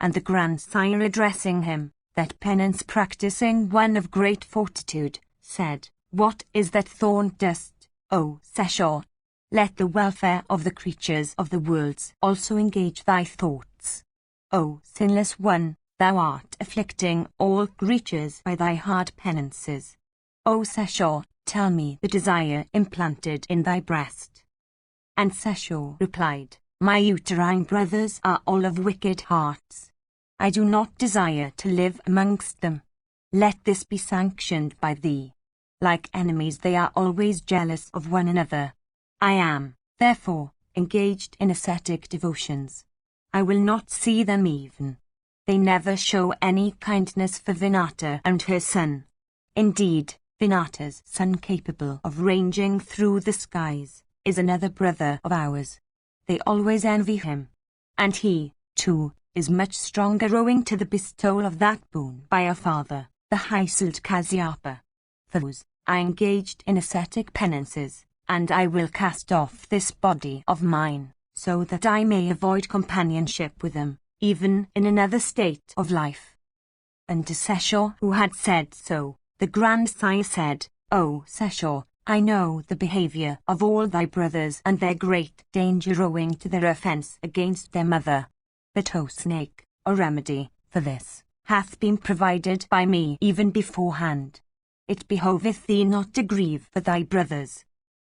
And the grandsire addressing him, that penance practicing one of great fortitude, said, What is that thorn dust, O Sesho? Let the welfare of the creatures of the worlds also engage thy thoughts. O sinless one, thou art afflicting all creatures by thy hard penances. O Sesho, tell me the desire implanted in thy breast. And Sesho replied, My uterine brothers are all of wicked hearts. I do not desire to live amongst them. Let this be sanctioned by thee. Like enemies they are always jealous of one another. I am, therefore, engaged in ascetic devotions. I will not see them even. They never show any kindness for Vinata and her son. Indeed, Vinata's son, capable of ranging through the skies, is another brother of ours. They always envy him. And he, too, is much stronger owing to the bestowal of that boon by our father, the high-souled Kasyapa. For those, I engaged in ascetic penances, and I will cast off this body of mine, so that I may avoid companionship with them, even in another state of life. And to Sesho, who had said so, the grandsire said, O Sesho, I know the behavior of all thy brothers and their great danger owing to their offence against their mother. But O snake, a remedy for this hath been provided by me even beforehand. It behoveth thee not to grieve for thy brothers.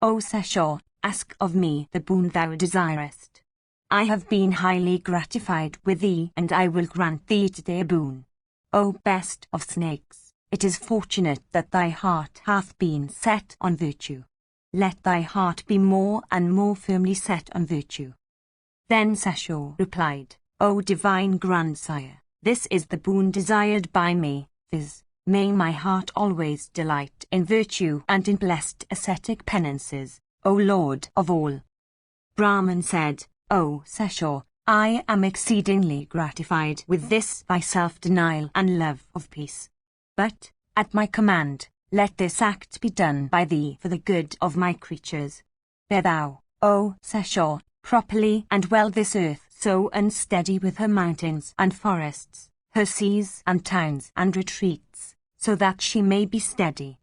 O Sesho, ask of me the boon thou desirest. I have been highly gratified with thee, and I will grant thee today a boon. O best of snakes, it is fortunate that thy heart hath been set on virtue. Let thy heart be more and more firmly set on virtue. Then Sesho replied, O divine grandsire, this is the boon desired by me, viz., may my heart always delight in virtue and in blessed ascetic penances, O Lord of all. Brahman said, O Sesho, I am exceedingly gratified with this thy self-denial and love of peace. But, at my command, let this act be done by thee for the good of my creatures. Bear thou, O Sesho, properly and well this earth so unsteady with her mountains and forests, her seas and towns and retreats, so that she may be steady.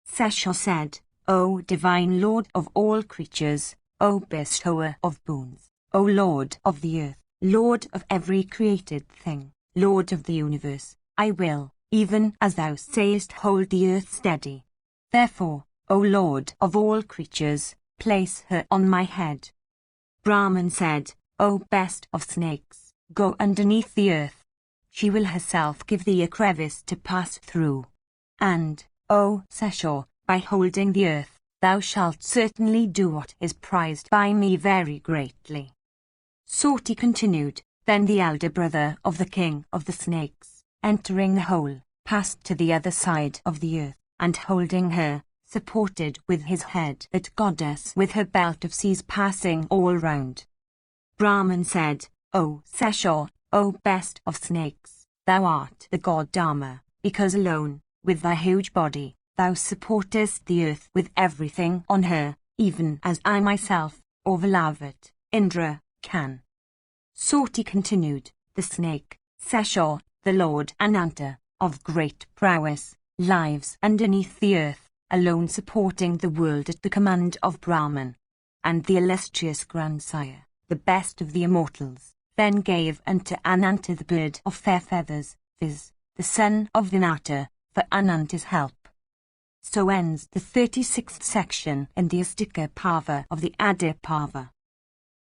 Sesho said, O divine Lord of all creatures, O bestower of boons, O Lord of the earth, Lord of every created thing, Lord of the universe, I will, even as thou sayest, hold the earth steady. Therefore, O Lord of all creatures, place her on my head. Brahman said, O best of snakes, go underneath the earth. She will herself give thee a crevice to pass through. And, O Sesho, by holding the earth, thou shalt certainly do what is prized by me very greatly. Soti continued, then the elder brother of the king of the snakes, entering the hole, passed to the other side of the earth, and holding her, supported with his head that goddess with her belt of seas passing all round. Brahman said, O Sesho, O best of snakes, thou art the god Dharma, because alone, with thy huge body, thou supportest the earth with everything on her, even as I myself, or Valavat, Indra, can. Soti continued, the snake, Sesho, the lord Ananta, of great prowess, lives underneath the earth, alone supporting the world at the command of Brahman. And the illustrious grandsire, the best of the immortals, then gave unto Ananta the bird of fair feathers, viz., the son of Vinata, for Ananta's help. So ends the 36th section in the Astika Parva of the Adi Parva.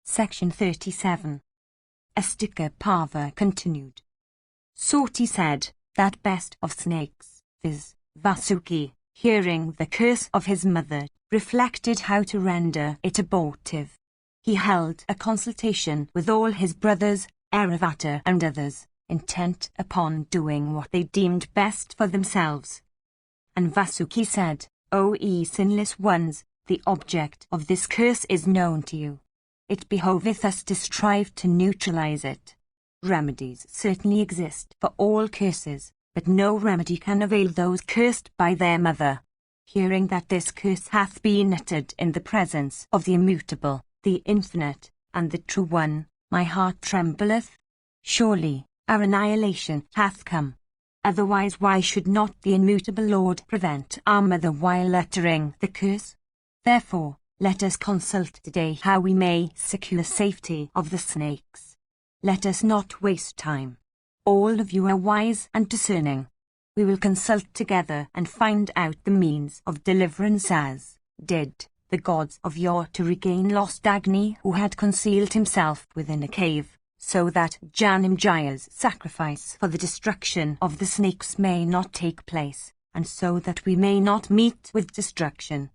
Section 37. Astika Parva continued. Soti said, that best of snakes, viz., Vasuki, hearing the curse of his mother, reflected how to render it abortive. He held a consultation with all his brothers, Airavata and others, intent upon doing what they deemed best for themselves. And Vasuki said, O ye sinless ones, the object of this curse is known to you. It behoveth us to strive to neutralize it. Remedies certainly exist for all curses, but no remedy can avail those cursed by their mother. Hearing that this curse hath been uttered in the presence of the immutable, the infinite, and the true one, my heart trembleth. Surely, our annihilation hath come. Otherwise why should not the immutable Lord prevent our mother while uttering the curse? Therefore, let us consult today how we may secure safety of the snakes. Let us not waste time. All of you are wise and discerning. We will consult together and find out the means of deliverance as did the gods of yore to regain lost Agni, who had concealed himself within a cave, so that Janimjaya's sacrifice for the destruction of the snakes may not take place, and so that we may not meet with destruction.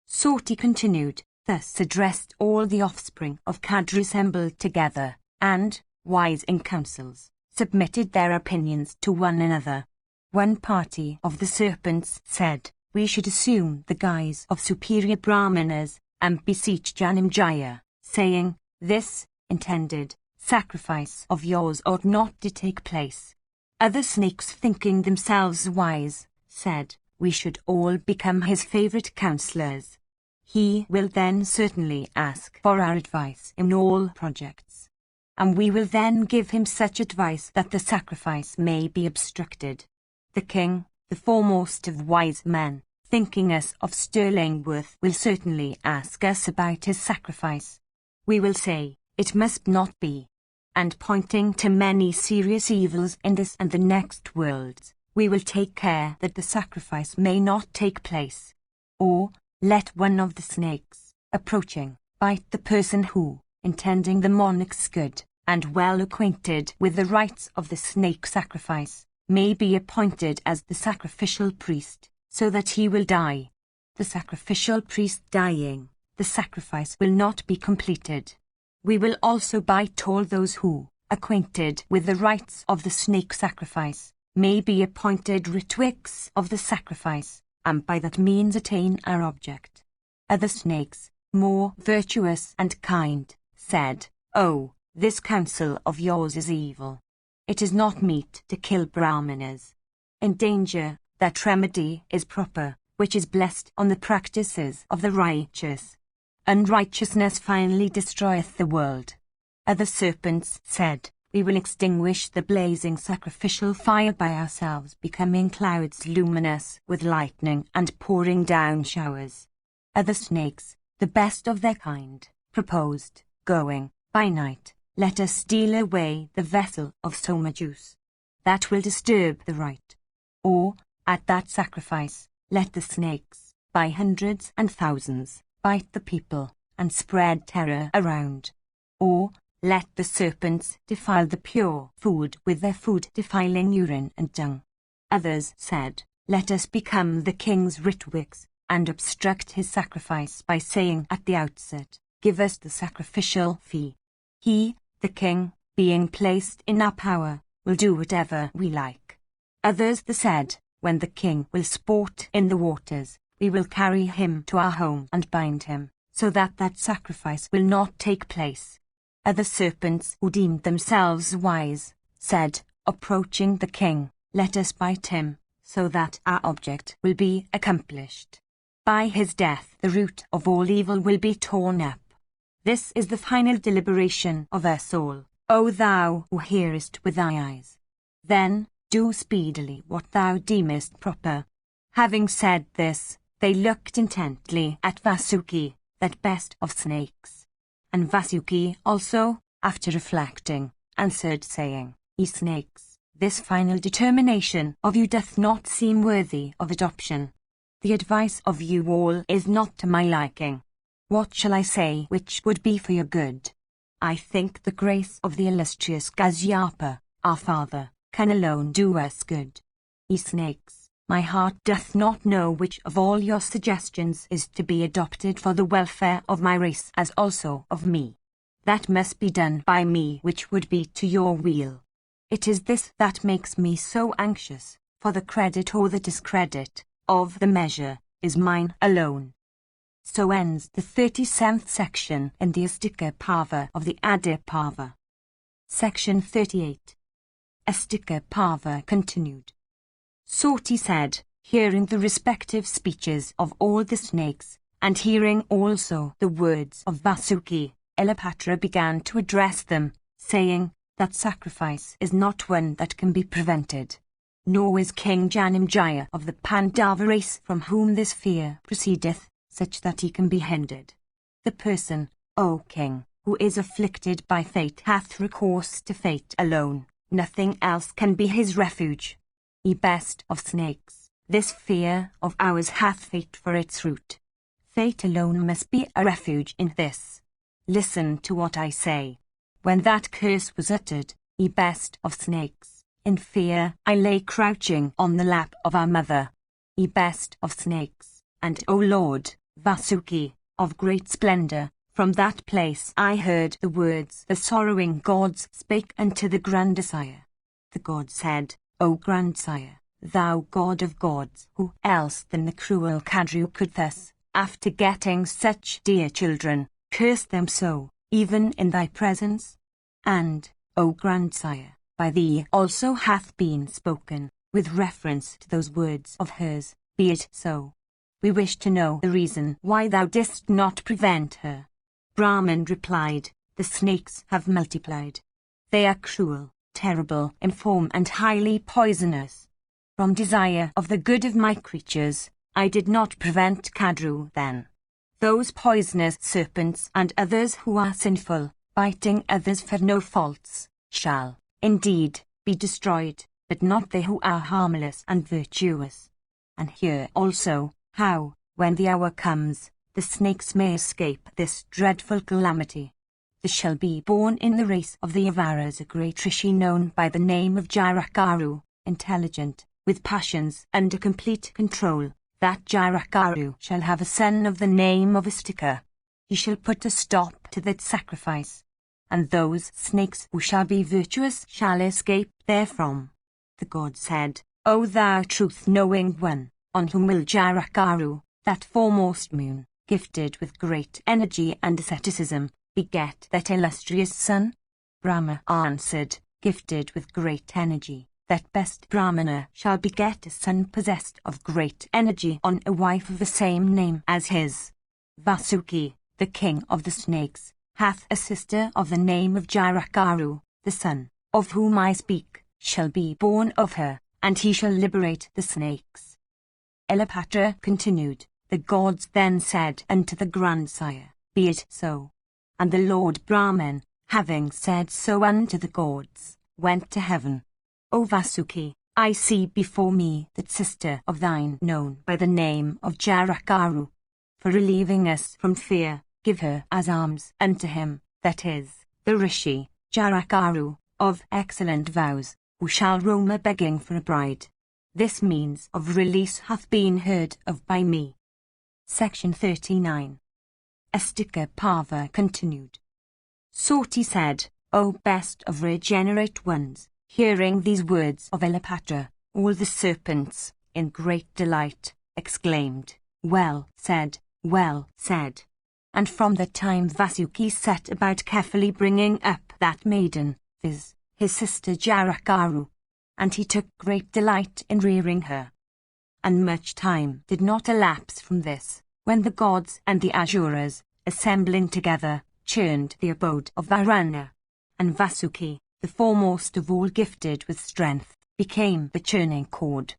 Soti continued, thus addressed all the offspring of Kadru assembled together, and, wise in councils, submitted their opinions to one another. One party of the serpents said, we should assume the guise of superior Brahmanas, and beseech Janamjaya, saying, this, intended, sacrifice of yours ought not to take place. Other snakes, thinking themselves wise, said, we should all become his favorite counselors. He will then certainly ask for our advice in all projects, and we will then give him such advice that the sacrifice may be obstructed. The king, the foremost of wise men, thinking us of sterling worth, will certainly ask us about his sacrifice. We will say, it must not be. And pointing to many serious evils in this and the next worlds, we will take care that the sacrifice may not take place. Or, let one of the snakes, approaching, bite the person who, intending the monarch's good, and well acquainted with the rites of the snake sacrifice, may be appointed as the sacrificial priest, so that he will die. The sacrificial priest dying, the sacrifice will not be completed. We will also bite all those who, acquainted with the rites of the snake sacrifice, may be appointed ritwiks of the sacrifice, and by that means attain our object. Other snakes, more virtuous and kind, said, oh, this counsel of yours is evil. It is not meet to kill Brahmanas. In danger, that remedy is proper, which is blessed on the practices of the righteous. Unrighteousness finally destroyeth the world. Other serpents said, we will extinguish the blazing sacrificial fire by ourselves, becoming clouds luminous with lightning and pouring down showers. Other snakes, the best of their kind, proposed, going, by night, let us steal away the vessel of soma juice. That will disturb the rite. Or, at that sacrifice, let the snakes, by hundreds and thousands, bite the people, and spread terror around. Or, let the serpents defile the pure food with their food defiling urine and dung. Others said, let us become the king's ritwiks, and obstruct his sacrifice by saying at the outset, give us the sacrificial fee. He, the king, being placed in our power, will do whatever we like. Others said, when the king will sport in the waters, we will carry him to our home and bind him, so that that sacrifice will not take place. Other serpents who deemed themselves wise, said, approaching the king, let us bite him, so that our object will be accomplished. By his death the root of all evil will be torn up. This is the final deliberation of us all, O thou who hearest with thy eyes. Then, do speedily what thou deemest proper. Having said this, they looked intently at Vasuki, that best of snakes. And Vasuki also, after reflecting, answered saying, ye snakes, this final determination of you doth not seem worthy of adoption. The advice of you all is not to my liking. What shall I say which would be for your good? I think the grace of the illustrious Gazyapa, our father, can alone do us good. Ye snakes, my heart doth not know which of all your suggestions is to be adopted for the welfare of my race as also of me. That must be done by me which would be to your weal. It is this that makes me so anxious, for the credit or the discredit of the measure is mine alone. So ends the 37th section in the Astika Parva of the Adi Parva. Section 38. Astika Parva continued. Soti said, hearing the respective speeches of all the snakes, and hearing also the words of Vasuki, Elapatra began to address them, saying, that sacrifice is not one that can be prevented. Nor is King Janamjaya of the Pandava race from whom this fear proceedeth, such that he can be hindered. The person, O king, who is afflicted by fate hath recourse to fate alone, nothing else can be his refuge. Ye best of snakes, this fear of ours hath fate for its root. Fate alone must be a refuge in this. Listen to what I say. When that curse was uttered, ye best of snakes, in fear I lay crouching on the lap of our mother. ye best of snakes, and O Lord, Vasuki, of great splendor, from that place I heard the words the sorrowing gods spake unto the grandsire. The god said, O grandsire, thou god of gods, who else than the cruel Kadru could thus, after getting such dear children, curse them so, even in thy presence? And, O grandsire, by thee also hath been spoken, with reference to those words of hers, be it so. We wish to know the reason why thou didst not prevent her. Brahman replied, the snakes have multiplied. They are cruel, terrible in form and highly poisonous. From desire of the good of my creatures, I did not prevent Kadru then. Those poisonous serpents and others who are sinful, biting others for no faults, shall, indeed, be destroyed, but not they who are harmless and virtuous. And hear also, how, when the hour comes, the snakes may escape this dreadful calamity. There shall be born in the race of the Avaras a great rishi known by the name of Jairakaru, intelligent, with passions under complete control. That Jairakaru shall have a son of the name of Astika. He shall put a stop to that sacrifice, and those snakes who shall be virtuous shall escape therefrom. The god said, O thou truth-knowing one, on whom will Jairakaru, that foremost moon, gifted with great energy and asceticism, beget that illustrious son? Brahma answered, gifted with great energy, that best Brahmana shall beget a son possessed of great energy on a wife of the same name as his. Vasuki, the king of the snakes, hath a sister of the name of Jairakaru, the son, of whom I speak, shall be born of her, and he shall liberate the snakes. Elapatra continued, the gods then said unto the grandsire, be it so. And the Lord Brahman, having said so unto the gods, went to heaven. O Vasuki, I see before me that sister of thine known by the name of Jairakaru. For relieving us from fear, give her as alms unto him, that is, the rishi, Jairakaru, of excellent vows, who shall roam a-begging for a bride. This means of release hath been heard of by me. Section 39. Astika Parva continued. Soti said, O best of regenerate ones, hearing these words of Elapatra, all the serpents, in great delight, exclaimed, well said, well said. And from that time Vasuki set about carefully bringing up that maiden, viz., his sister Jairakaru, and he took great delight in rearing her. And much time did not elapse from this, when the gods and the Asuras, assembling together, churned the abode of Varuna. And Vasuki, the foremost of all gifted with strength, became the churning cord.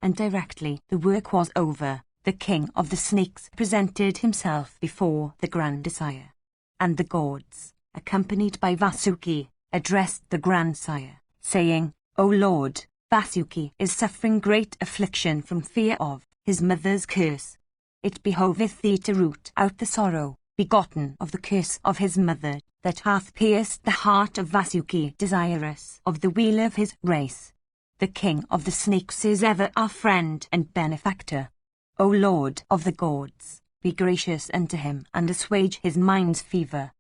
And directly the work was over, the king of the snakes presented himself before the grandsire. And the gods, accompanied by Vasuki, addressed the grandsire, saying, O Lord, Vasuki is suffering great affliction from fear of his mother's curse. It behoveth thee to root out the sorrow, begotten of the curse of his mother, that hath pierced the heart of Vasuki, desirous of the weal of his race. The king of the snakes is ever our friend and benefactor. O Lord of the gods, be gracious unto him and assuage his mind's fever.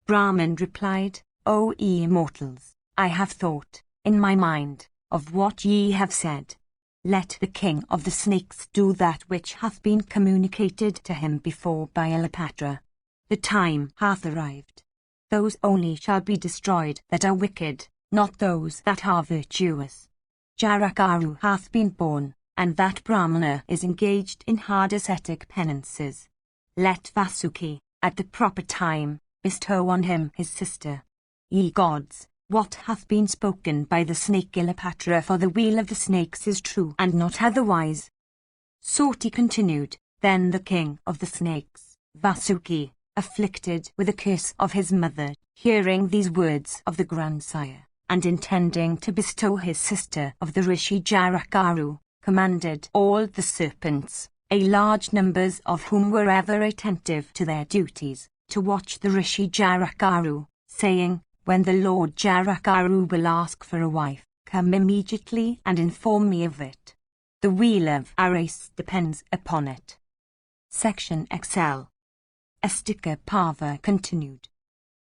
Brahman replied, O ye mortals, I have thought, in my mind, of what ye have said. Let the king of the snakes do that which hath been communicated to him before by Elapatra. The time hath arrived. Those only shall be destroyed that are wicked, not those that are virtuous. Jairakaru hath been born, and that Brahmana is engaged in hard ascetic penances. Let Vasuki, at the proper time, bestow on him his sister. Ye gods, what hath been spoken by the snake Elapatra for the weal of the snakes is true and not otherwise. Soti continued, then the king of the snakes, Vasuki, afflicted with the curse of his mother, hearing these words of the grandsire, and intending to bestow his sister of the rishi Jairakaru, commanded all the serpents, a large numbers of whom were ever attentive to their duties, to watch the rishi Jairakaru, saying, when the Lord Jairakaru will ask for a wife, come immediately and inform me of it. The wheel of our race depends upon it. Section XL. Astika Parva continued.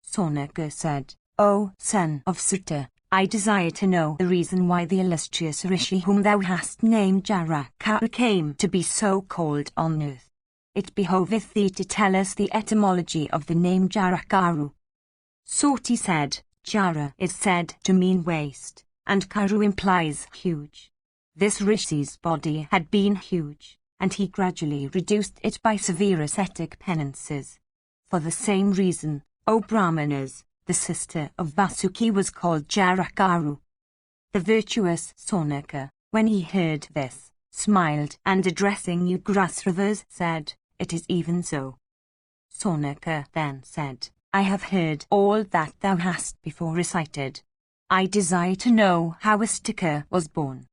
Sonaka said, O son of Sutta, I desire to know the reason why the illustrious Rishi whom thou hast named Jaraka came to be so called on earth. It behoveth thee to tell us the etymology of the name Jarakaru. Soti said, Jara is said to mean waste, and Karu implies huge. This Rishi's body had been huge, and he gradually reduced it by severe ascetic penances. For the same reason, O Brahmanas, the sister of Vasuki was called Jarakaru. The virtuous Sonaka, when he heard this, smiled and addressing Ugrasravas said, It is even so. Sonaka then said, I have heard all that thou hast before recited. I desire to know how Astika was born.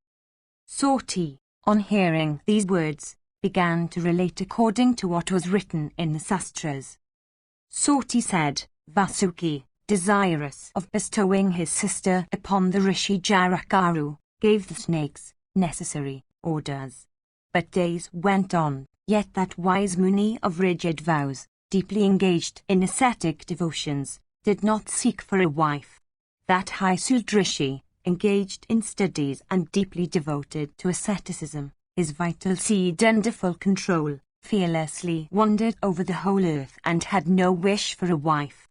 Soti, on hearing these words, began to relate according to what was written in the Sastras. Soti said, Vasuki, desirous of bestowing his sister upon the Rishi Jarakaru, gave the snakes necessary orders. But days went on, yet that wise Muni of rigid vows, deeply engaged in ascetic devotions, did not seek for a wife. That high Rishi, engaged in studies and deeply devoted to asceticism, his vital seed under full control, fearlessly wandered over the whole earth and had no wish for a wife.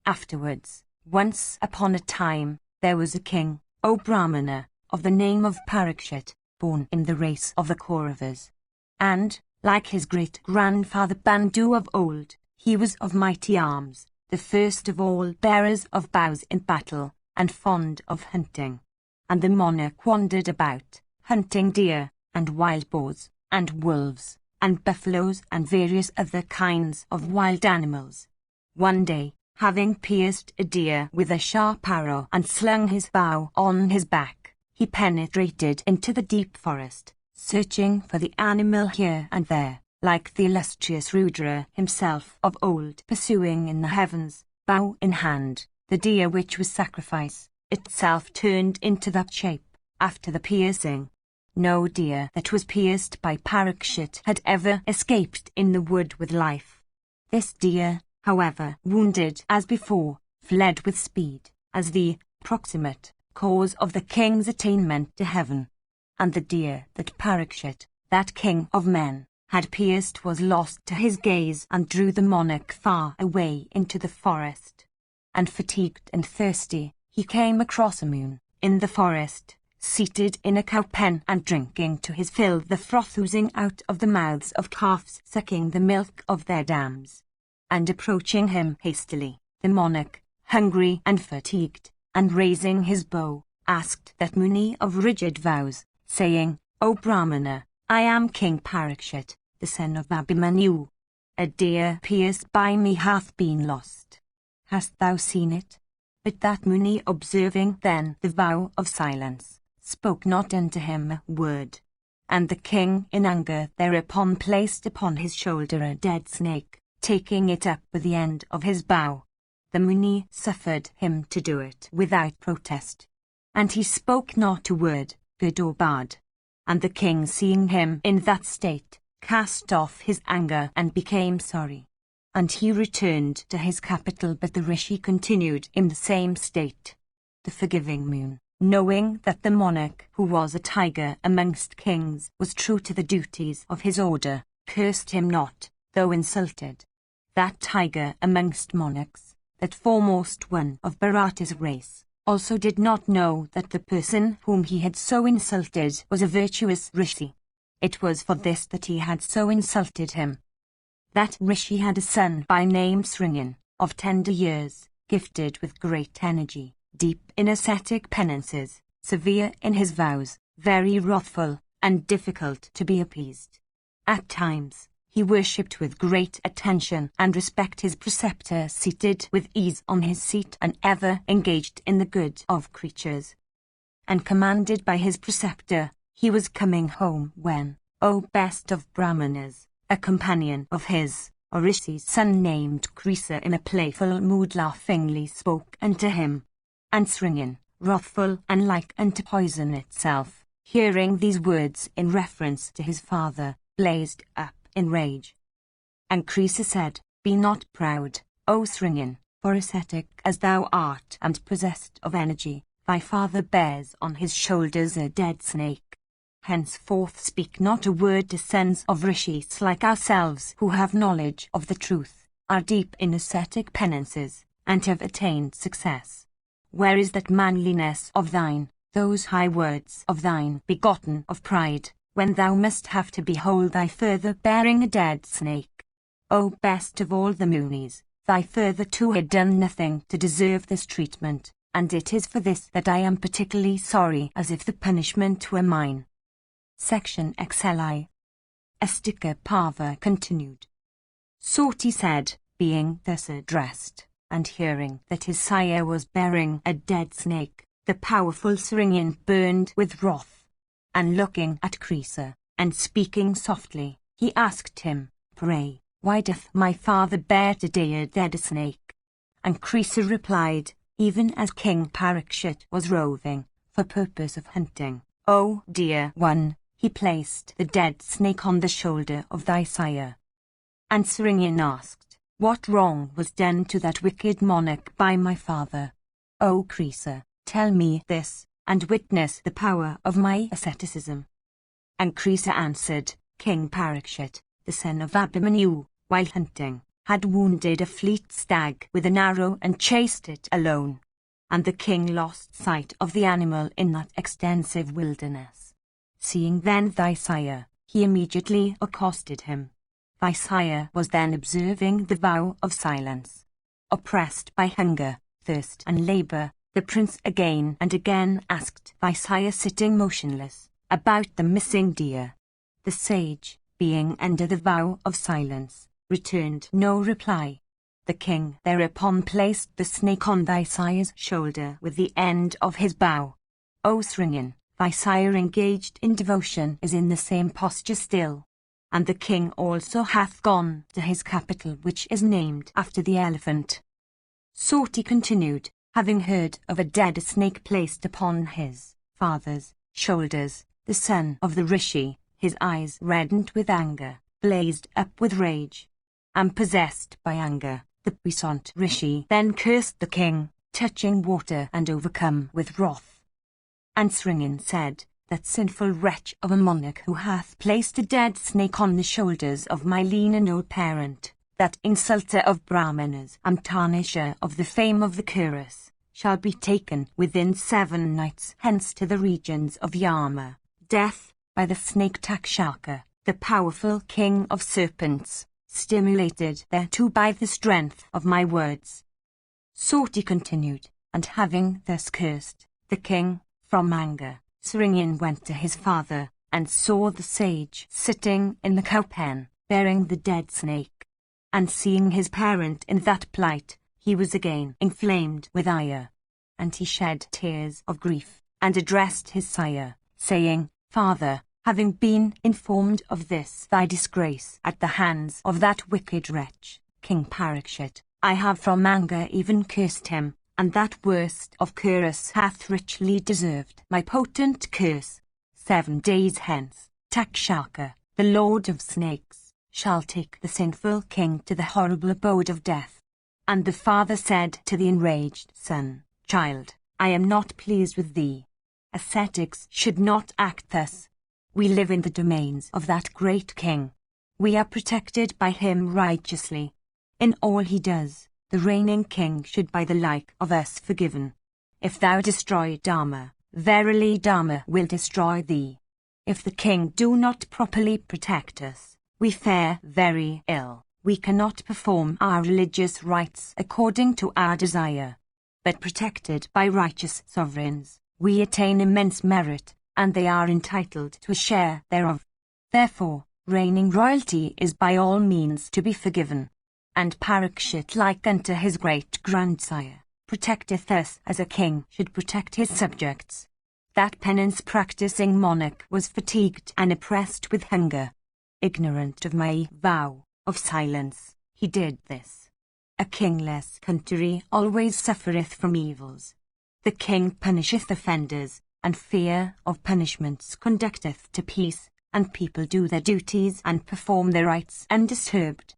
Afterwards, once upon a time, there was a king, O Brahmana, of the name of Parikshit, born in the race of the Kauravas. And, like his great-grandfather Bandhu of old, he was of mighty arms, the first of all bearers of bows in battle, and fond of hunting. And the monarch wandered about, hunting deer, and wild boars, and wolves, and buffaloes and various other kinds of wild animals. One day, having pierced a deer with a sharp arrow and slung his bow on his back, he penetrated into the deep forest, searching for the animal here and there, like the illustrious Rudra himself of old pursuing in the heavens, bow in hand, the deer which was sacrifice, itself turned into that shape, after the piercing. No deer that was pierced by Parikshit had ever escaped in the wood with life. This deer, however, wounded as before, fled with speed, as the proximate cause of the king's attainment to heaven. And the deer that Parikshit, that king of men, had pierced was lost to his gaze and drew the monarch far away into the forest. And fatigued and thirsty, he came across a moon, in the forest, seated in a cow pen and drinking to his fill the froth oozing out of the mouths of calves sucking the milk of their dams. And approaching him hastily, the monarch, hungry and fatigued, and raising his bow, asked that Muni of rigid vows, saying, O Brahmana, I am King Parikshit, the son of Abhimanyu. A deer pierced by me hath been lost. Hast thou seen it? But that Muni, observing then the vow of silence, spoke not unto him a word. And the king in anger thereupon placed upon his shoulder a dead snake, taking it up with the end of his bow. The Muni suffered him to do it without protest. And he spoke not a word, good or bad. And the king, seeing him in that state, cast off his anger and became sorry. And he returned to his capital, but the Rishi continued in the same state. The forgiving moon, knowing that the monarch, who was a tiger amongst kings, was true to the duties of his order, cursed him not, though insulted. That tiger amongst monarchs, that foremost one of Bharata's race, also did not know that the person whom he had so insulted was a virtuous Rishi. It was for this that he had so insulted him. That Rishi had a son by name Sringin, of tender years, gifted with great energy, deep in ascetic penances, severe in his vows, very wrathful, and difficult to be appeased. At times, he worshipped with great attention and respect his preceptor seated with ease on his seat and ever engaged in the good of creatures. And commanded by his preceptor, he was coming home when, O best of Brahmanas, a companion of his, a Rishi's son named Krisa in a playful mood laughingly spoke unto him. And Sringin, wrathful and like unto poison itself, hearing these words in reference to his father, blazed up in rage. And Croesus said, Be not proud, O Srinyan, for ascetic as thou art and possessed of energy, thy father bears on his shoulders a dead snake. Henceforth speak not a word to sons of rishis like ourselves who have knowledge of the truth, are deep in ascetic penances, and have attained success. Where is that manliness of thine, those high words of thine begotten of pride, when thou must have to behold thy further bearing a dead snake? O best of all the Munis, thy further too had done nothing to deserve this treatment, and it is for this that I am particularly sorry, as if the punishment were mine. Section XLI. Astika Parva continued. Soti said, being thus addressed, and hearing that his sire was bearing a dead snake, the powerful Srinyan burned with wrath. And looking at Croesus, and speaking softly, he asked him, Pray, why doth my father bear today a dead snake? And Croesus replied, Even as King Parikshit was roving, for purpose of hunting, O dear one, he placed the dead snake on the shoulder of thy sire. And Srinyan asked, What wrong was done to that wicked monarch by my father? O Croesus, tell me this, and witness the power of my asceticism. And Croesus answered, King Parikshit, the son of Abhimanyu, while hunting, had wounded a fleet stag with an arrow and chased it alone. And the king lost sight of the animal in that extensive wilderness. Seeing then thy sire, he immediately accosted him. Thy sire was then observing the vow of silence. Oppressed by hunger, thirst and labour, the prince again and again asked thy sire, sitting motionless, about the missing deer. The sage, being under the vow of silence, returned no reply. The king thereupon placed the snake on thy sire's shoulder with the end of his bow. O Srinyan, thy sire engaged in devotion is in the same posture still. And the king also hath gone to his capital, which is named after the elephant. Soti continued, having heard of a dead snake placed upon his father's shoulders, the son of the rishi, his eyes reddened with anger, blazed up with rage. And possessed by anger, the puissant rishi then cursed the king, touching water and overcome with wrath. And Srinyan said, That sinful wretch of a monarch who hath placed a dead snake on the shoulders of my lean and old parent, that insulter of Brahmanas and tarnisher of the fame of the Kuras, shall be taken within 7 nights hence to the regions of Yama, death, by the snake Takshaka, the powerful king of serpents, stimulated thereto by the strength of my words. Soti continued, and having thus cursed the king, from anger, Srinyan went to his father, and saw the sage sitting in the cow-pen, bearing the dead snake. And seeing his parent in that plight, he was again inflamed with ire. And he shed tears of grief, and addressed his sire, saying, Father, having been informed of this thy disgrace at the hands of that wicked wretch, King Parikshit, I have from anger even cursed him, and that worst of curse hath richly deserved my potent curse. 7 days hence, Takshaka, the lord of snakes, shall take the sinful king to the horrible abode of death. And the father said to the enraged son, Child, I am not pleased with thee. Ascetics should not act thus. We live in the domains of that great king. We are protected by him righteously. In all he does, the reigning king should by the like of us forgiven. If thou destroy Dharma, verily Dharma will destroy thee. If the king do not properly protect us, we fare very ill. We cannot perform our religious rites according to our desire. But protected by righteous sovereigns, we attain immense merit, and they are entitled to a share thereof. Therefore, reigning royalty is by all means to be forgiven. And Parikshit, like unto his great-grandsire, protecteth us as a king should protect his subjects. That penance-practicing monarch was fatigued and oppressed with hunger. Ignorant of my vow of silence, he did this. A kingless country always suffereth from evils. The king punisheth offenders, and fear of punishments conducteth to peace, and people do their duties and perform their rites undisturbed.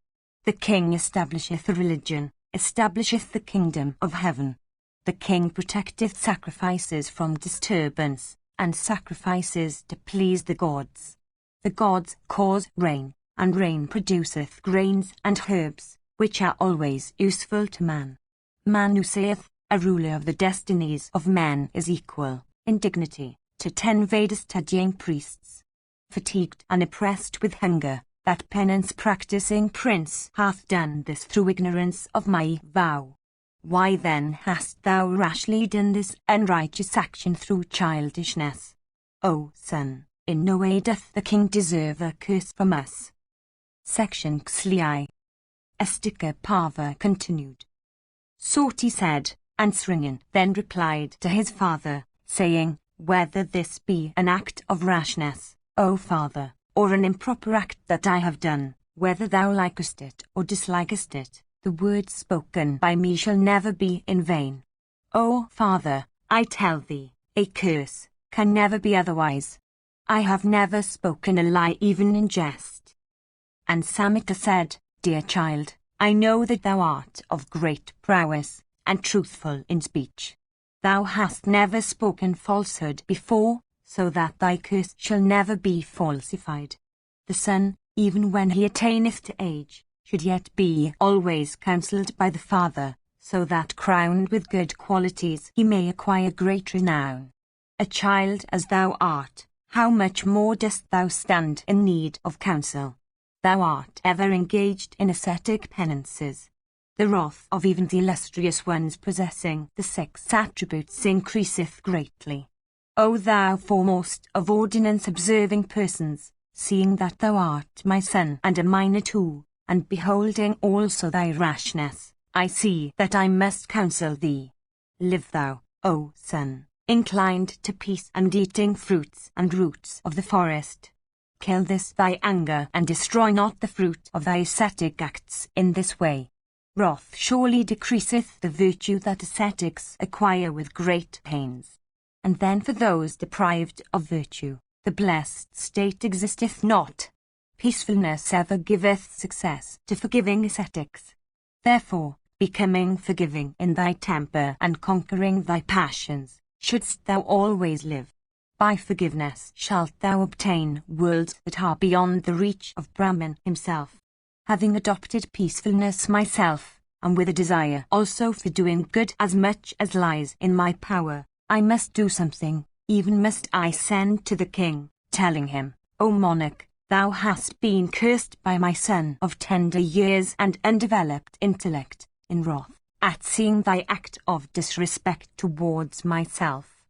The king establisheth a religion, establisheth the kingdom of heaven. The king protecteth sacrifices from disturbance, and sacrifices to please the gods. The gods cause rain, and rain produceth grains and herbs, which are always useful to man. Man who saith, a ruler of the destinies of men is equal, in dignity, to 10 Veda-studying priests. Fatigued and oppressed with hunger, that penance-practising prince hath done this through ignorance of my vow. Why then hast thou rashly done this unrighteous action through childishness? O son, in no way doth the king deserve a curse from us. Section Xli. Astika Parva continued. Soti said, answering, then replied to his father, saying, whether this be an act of rashness, O father, or an improper act that I have done, whether thou likest it or dislikest it, the words spoken by me shall never be in vain. O father, I tell thee, a curse can never be otherwise. I have never spoken a lie even in jest. And Samika said, dear child, I know that thou art of great prowess, and truthful in speech. Thou hast never spoken falsehood before, so that thy curse shall never be falsified. The son, even when he attaineth to age, should yet be always counselled by the father, so that crowned with good qualities he may acquire great renown. A child as thou art, how much more dost thou stand in need of counsel? Thou art ever engaged in ascetic penances. The wrath of even the illustrious ones possessing the 6 attributes increaseth greatly. O thou foremost of ordinance-observing persons, seeing that thou art my son and a minor too, and beholding also thy rashness, I see that I must counsel thee. Live thou, O son, inclined to peace and eating fruits and roots of the forest. Kill this thy anger and destroy not the fruit of thy ascetic acts in this way. Wrath surely decreaseth the virtue that ascetics acquire with great pains. And then for those deprived of virtue, the blessed state existeth not. Peacefulness ever giveth success to forgiving ascetics. Therefore, becoming forgiving in thy temper and conquering thy passions, shouldst thou always live. By forgiveness shalt thou obtain worlds that are beyond the reach of Brahman himself. Having adopted peacefulness myself, and with a desire also for doing good as much as lies in my power, I must do something, even must I send to the king, telling him, O monarch, thou hast been cursed by my son of tender years and undeveloped intellect, in wrath, at seeing thy act of disrespect towards myself.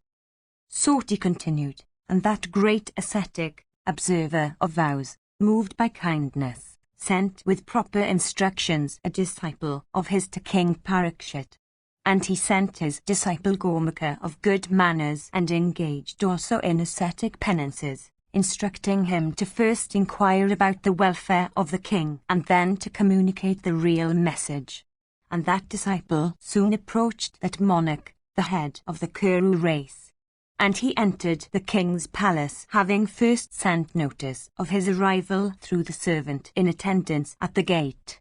Soti continued, and that great ascetic, observer of vows, moved by kindness, sent with proper instructions a disciple of his to King Parikshit. And he sent his disciple Gormukha of good manners and engaged also in ascetic penances, instructing him to first inquire about the welfare of the king and then to communicate the real message. And that disciple soon approached that monarch, the head of the Kuru race. And he entered the king's palace, having first sent notice of his arrival through the servant in attendance at the gate.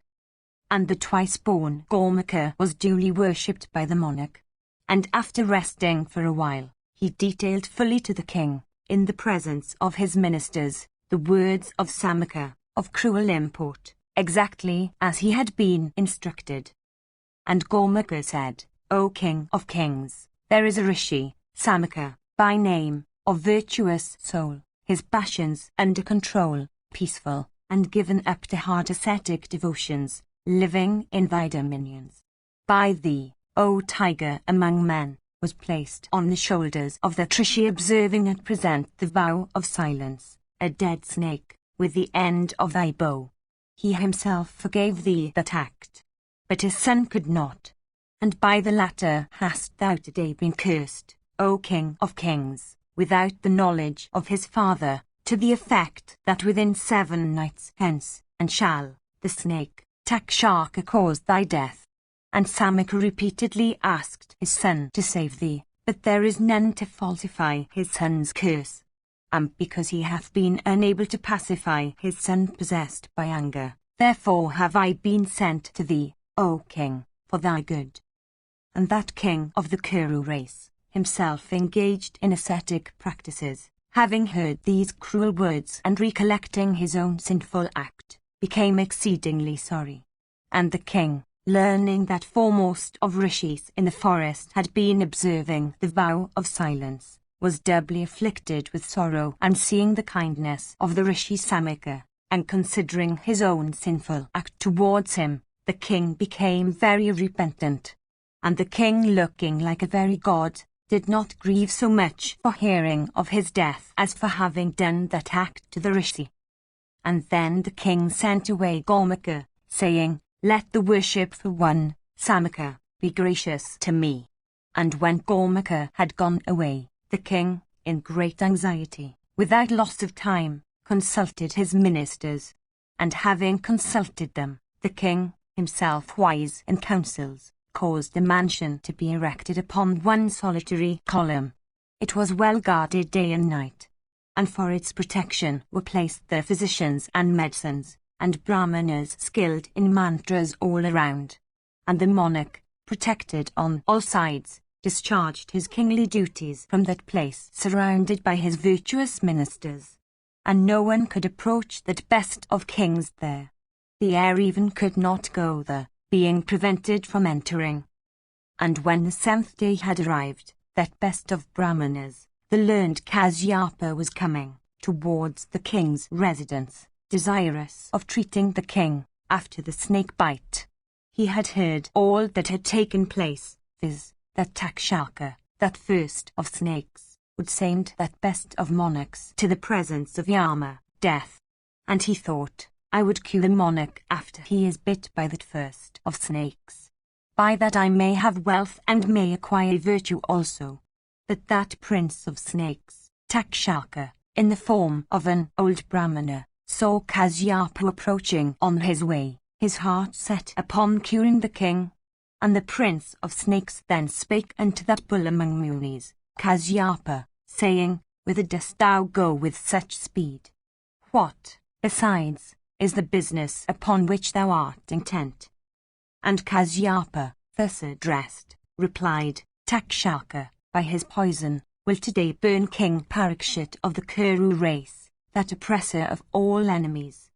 And the twice-born Gormukha was duly worshipped by the monarch. And after resting for a while, he detailed fully to the king, in the presence of his ministers, the words of Samika, of cruel import, exactly as he had been instructed. And Gormukha said, O king of kings, there is a rishi, Samika, by name, of virtuous soul, his passions under control, peaceful, and given up to hard ascetic devotions, living in thy dominions. By thee, O tiger among men, was placed on the shoulders of the Trishi observing at present the vow of silence, a dead snake, with the end of thy bow. He himself forgave thee that act, but his son could not. And by the latter hast thou today been cursed, O king of kings, without the knowledge of his father, to the effect that within 7 nights hence, and shall, the snake, Takshaka cause thy death. And Samika repeatedly asked his son to save thee, but there is none to falsify his son's curse. And because he hath been unable to pacify his son possessed by anger, therefore have I been sent to thee, O king, for thy good. And that king of the Kuru race, himself engaged in ascetic practices, having heard these cruel words and recollecting his own sinful act, became exceedingly sorry. And the king, learning that foremost of rishis in the forest had been observing the vow of silence, was doubly afflicted with sorrow, and seeing the kindness of the rishi Samika, and considering his own sinful act towards him, the king became very repentant. And the king, looking like a very god, did not grieve so much for hearing of his death as for having done that act to the rishi. And then the king sent away Gomaka, saying, Let the worshipful one, Samika, be gracious to me. And when Gomaka had gone away, the king, in great anxiety, without loss of time, consulted his ministers. And having consulted them, the king, himself wise in counsels, caused a mansion to be erected upon one solitary column. It was well guarded day and night, and for its protection were placed the physicians and medicines, and brahmanas skilled in mantras all around. And the monarch, protected on all sides, discharged his kingly duties from that place, surrounded by his virtuous ministers. And no one could approach that best of kings there. The air even could not go there, being prevented from entering. And when the 7th day had arrived, that best of brahmanas, the learned Kasyapa, was coming towards the king's residence, desirous of treating the king after the snake bite. He had heard all that had taken place, viz., that Takshaka, that first of snakes, would send that best of monarchs to the presence of Yama, death. And he thought, I would cure the monarch after he is bit by that first of snakes. By that I may have wealth and may acquire virtue also. But that prince of snakes, Takshaka, in the form of an old brahmana, saw Kasyapa approaching on his way, his heart set upon curing the king. And the prince of snakes then spake unto that bull among munis, Kasyapa, saying, Whither dost thou go with such speed? What, besides, is the business upon which thou art intent? And Kasyapa, thus addressed, replied, Takshaka, by his poison, will today burn King Parikshit of the Kuru race, that oppressor of all enemies.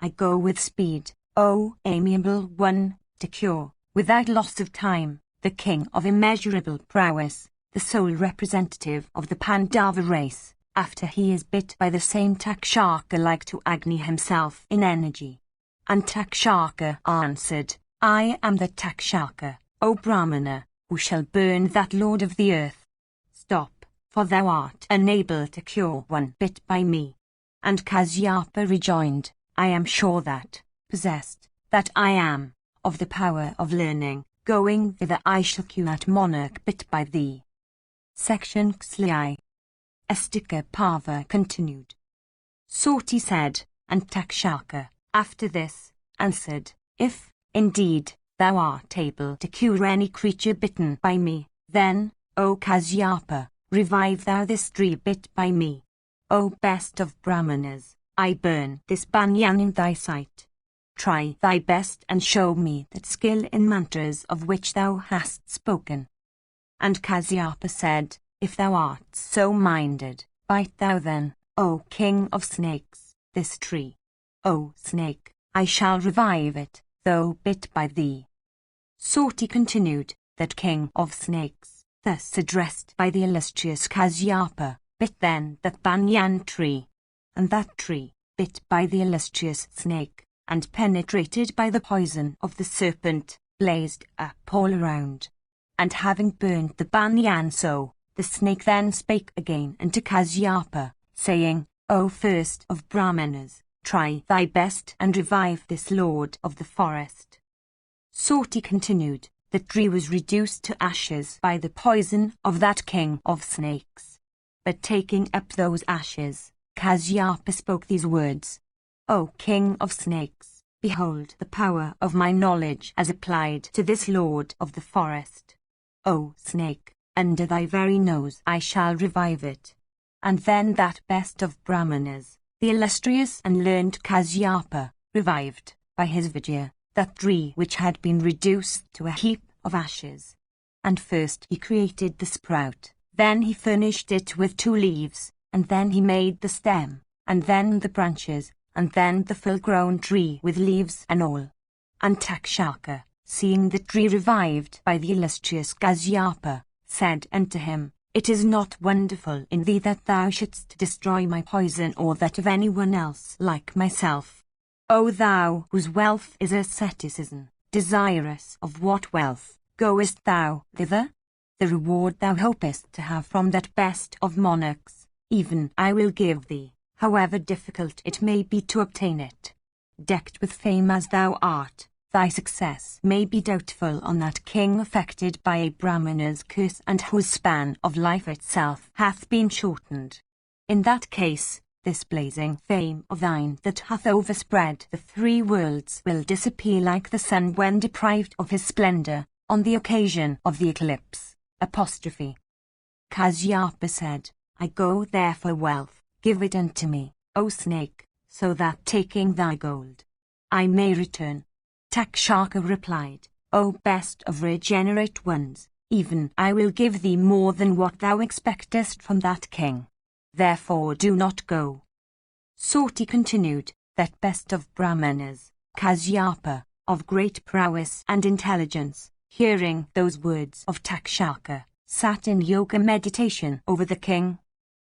I go with speed, O amiable one, to cure, without loss of time, the king of immeasurable prowess, the sole representative of the Pandava race, after he is bit by the same Takshaka like to Agni himself in energy. And Takshaka answered, I am the Takshaka, O Brahmana, who shall burn that lord of the earth. Stop, for thou art unable to cure one bit by me. And Kasyapa rejoined, I am sure that, possessed, that I am, of the power of learning, going thither I shall cure that monarch bit by thee. Section Xli. Astika Parva continued. Soti said, and Takshaka, after this, answered, If, indeed, thou art able to cure any creature bitten by me, then, O Kasyapa, revive thou this tree bit by me. O best of Brahmanas, I burn this banyan in thy sight. Try thy best and show me that skill in mantras of which thou hast spoken. And Kasyapa said, If thou art so minded, bite thou then, O king of snakes, this tree. O snake, I shall revive it, though bit by thee. Soti continued, that king of snakes, thus addressed by the illustrious Kasyapa, bit then that banyan tree. And that tree, bit by the illustrious snake, and penetrated by the poison of the serpent, blazed up all around. And having burned the banyan so, the snake then spake again unto Kasyapa, saying, O first of Brahmanas, try thy best and revive this lord of the forest. Soti continued, the tree was reduced to ashes by the poison of that king of snakes. But taking up those ashes, Kasyapa spoke these words, O king of snakes, behold the power of my knowledge as applied to this lord of the forest. O snake, under thy very nose I shall revive it. And then that best of Brahmanas, the illustrious and learned Kasyapa, revived, by his vidya, that tree which had been reduced to a heap of ashes. And first he created the sprout, then he furnished it with 2 leaves, and then he made the stem, and then the branches, and then the full-grown tree with leaves and all. And Takshaka, seeing the tree revived by the illustrious Kasyapa, said unto him, It is not wonderful in thee that thou shouldst destroy my poison or that of anyone else like myself. O thou whose wealth is asceticism, desirous of what wealth, goest thou thither? The reward thou hopest to have from that best of monarchs, even I will give thee, however difficult it may be to obtain it. Decked with fame as thou art, thy success may be doubtful on that king affected by a Brahmana's curse and whose span of life itself hath been shortened. In that case, this blazing fame of thine that hath overspread the 3 worlds will disappear like the sun when deprived of his splendor, on the occasion of the eclipse. Apostrophe. Kasyapa said, I go there for wealth, give it unto me, O snake, so that taking thy gold, I may return. Takshaka replied, O best of regenerate ones, even I will give thee more than what thou expectest from that king. Therefore do not go. Soti continued, that best of Brahmanas, Kasyapa, of great prowess and intelligence, hearing those words of Takshaka, sat in yoga meditation over the king.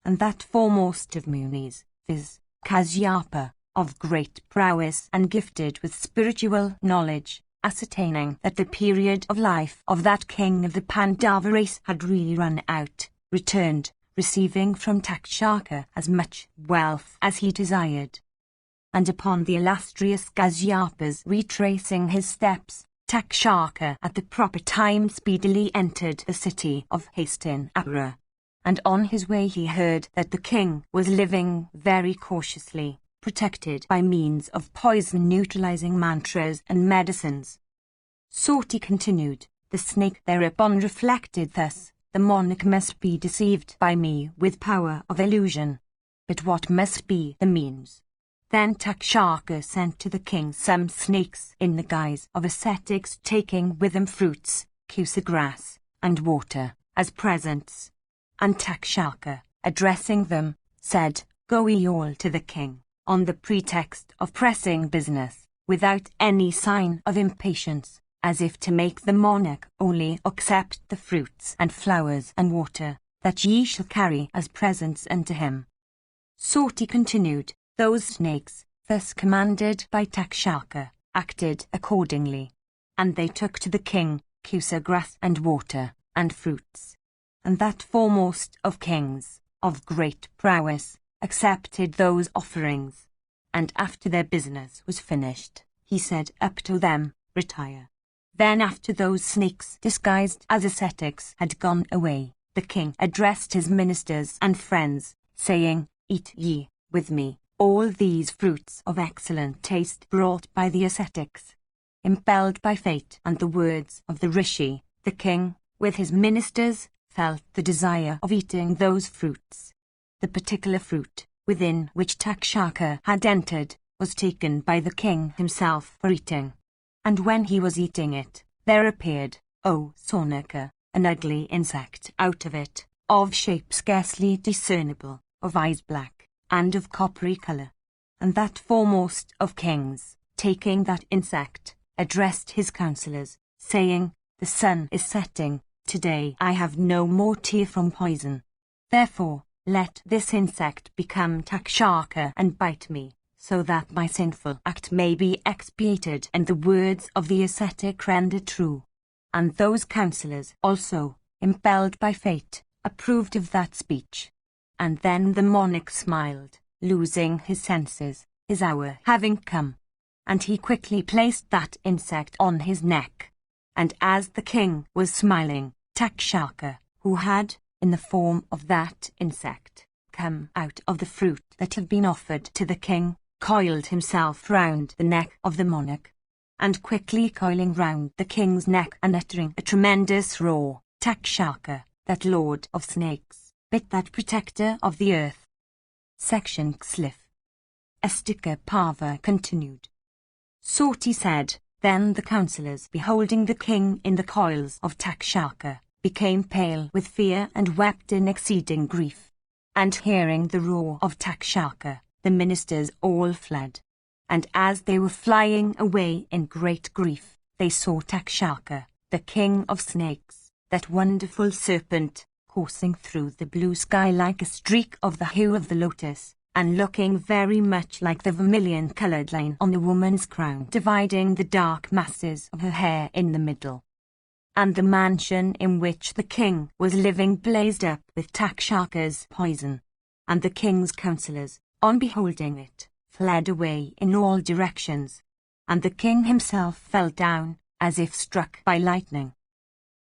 And that foremost of Munis, viz., Kasyapa, of great prowess and gifted with spiritual knowledge, ascertaining that the period of life of that king of the Pandava race had really run out, returned, receiving from Takshaka as much wealth as he desired. And upon the illustrious Kasyapa's retracing his steps, Takshaka at the proper time speedily entered the city of Hastinapura. And on his way he heard that the king was living very cautiously, protected by means of poison-neutralizing mantras and medicines. Soti continued, the snake thereupon reflected thus, the monarch must be deceived by me with power of illusion. But what must be the means? Then Takshaka sent to the king some snakes in the guise of ascetics, taking with them fruits, kusa grass, and water, as presents. And Takshaka, addressing them, said, Go ye all to the king, on the pretext of pressing business, without any sign of impatience, as if to make the monarch only accept the fruits and flowers and water, that ye shall carry as presents unto him. Soti continued, those snakes, thus commanded by Takshaka, acted accordingly. And they took to the king kusa grass and water, and fruits. And that foremost of kings, of great prowess, accepted those offerings. And after their business was finished, he said up to them, Retire. Then after those snakes disguised as ascetics had gone away, the king addressed his ministers and friends, saying, Eat ye, with me, all these fruits of excellent taste brought by the ascetics. Impelled by fate and the words of the rishi, the king, with his ministers, felt the desire of eating those fruits. The particular fruit, within which Takshaka had entered, was taken by the king himself for eating. And when he was eating it, there appeared, O Sonaka, an ugly insect out of it, of shape scarcely discernible, of eyes black, and of coppery colour. And that foremost of kings, taking that insect, addressed his counsellors, saying, The sun is setting, today I have no more tear from poison. Therefore, let this insect become Takshaka and bite me, so that my sinful act may be expiated and the words of the ascetic rendered true. And those counsellors also, impelled by fate, approved of that speech. And then the monarch smiled, losing his senses, his hour having come. And he quickly placed that insect on his neck. And as the king was smiling, Takshaka, who had, in the form of that insect, come out of the fruit that had been offered to the king, coiled himself round the neck of the monarch. And quickly coiling round the king's neck and uttering a tremendous roar, Takshaka, that lord of snakes, bit that protector of the earth. Section Xlif. Estika Parva continued. Soti said, then the councillors, beholding the king in the coils of Takshaka, became pale with fear and wept in exceeding grief. And hearing the roar of Takshaka, the ministers all fled. And as they were flying away in great grief, they saw Takshaka, the king of snakes, that wonderful serpent, coursing through the blue sky like a streak of the hue of the lotus, and looking very much like the vermilion-coloured line on the woman's crown dividing the dark masses of her hair in the middle. And the mansion in which the king was living blazed up with Takshaka's poison. And the king's councillors, on beholding it, fled away in all directions. And the king himself fell down, as if struck by lightning.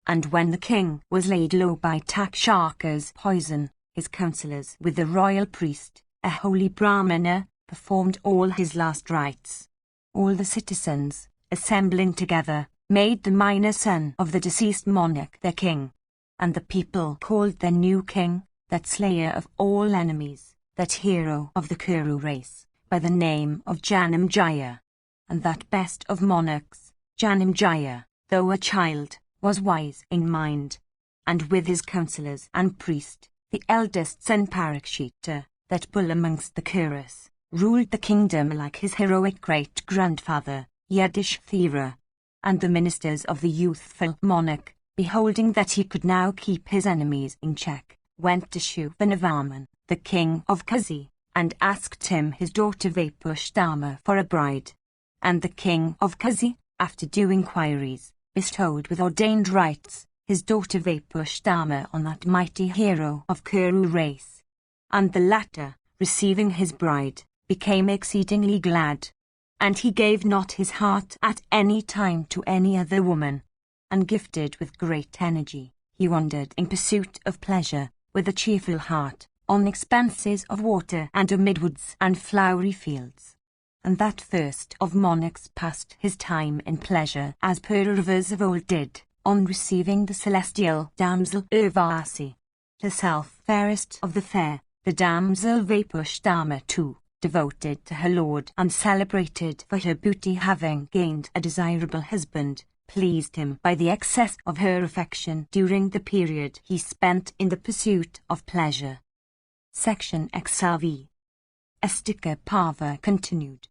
And when the king was laid low by Takshaka's poison, his councillors with the royal priest, a holy Brahmana, performed all his last rites. All the citizens, assembling together, made the minor son of the deceased monarch their king. And the people called their new king, that slayer of all enemies, that hero of the Kuru race, by the name of Janamjaya. And that best of monarchs, Janamjaya, though a child, was wise in mind. And with his councillors and priest, the eldest son Parikshita, that bull amongst the Kurus, ruled the kingdom like his heroic great-grandfather, Yudhishthira. And the ministers of the youthful monarch, beholding that he could now keep his enemies in check, went to Shuvanavarman, the king of Kusi, and asked him his daughter Vapushtama for a bride. And the king of Kusi, after due inquiries, bestowed with ordained rites his daughter Vapushtama on that mighty hero of Kuru race. And the latter, receiving his bride, became exceedingly glad. And he gave not his heart at any time to any other woman. And gifted with great energy, he wandered in pursuit of pleasure, with a cheerful heart, on expanses of water and amid woods and flowery fields. And that first of monarchs passed his time in pleasure as Pauravas of old did, on receiving the celestial damsel Urvasi, herself fairest of the fair, the damsel Vapushtama too, devoted to her lord and celebrated for her beauty, having gained a desirable husband, pleased him by the excess of her affection during the period he spent in the pursuit of pleasure. Section XLV. Estika Parva continued.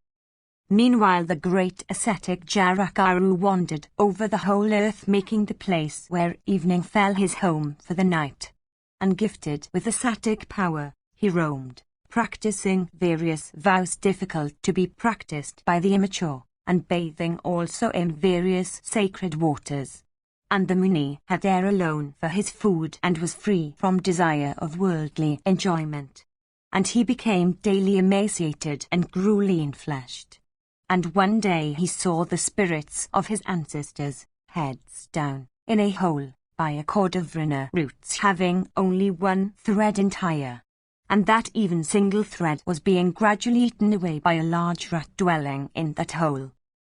Meanwhile the great ascetic Jarakaru wandered over the whole earth, making the place where evening fell his home for the night. And gifted with ascetic power, he roamed, practicing various vows difficult to be practiced by the immature, and bathing also in various sacred waters. And the Muni had air alone for his food and was free from desire of worldly enjoyment. And he became daily emaciated and grew lean-fleshed. And one day he saw the spirits of his ancestors, heads down, in a hole, by a cord of vrina roots having only one thread entire. And that even single thread was being gradually eaten away by a large rat dwelling in that hole.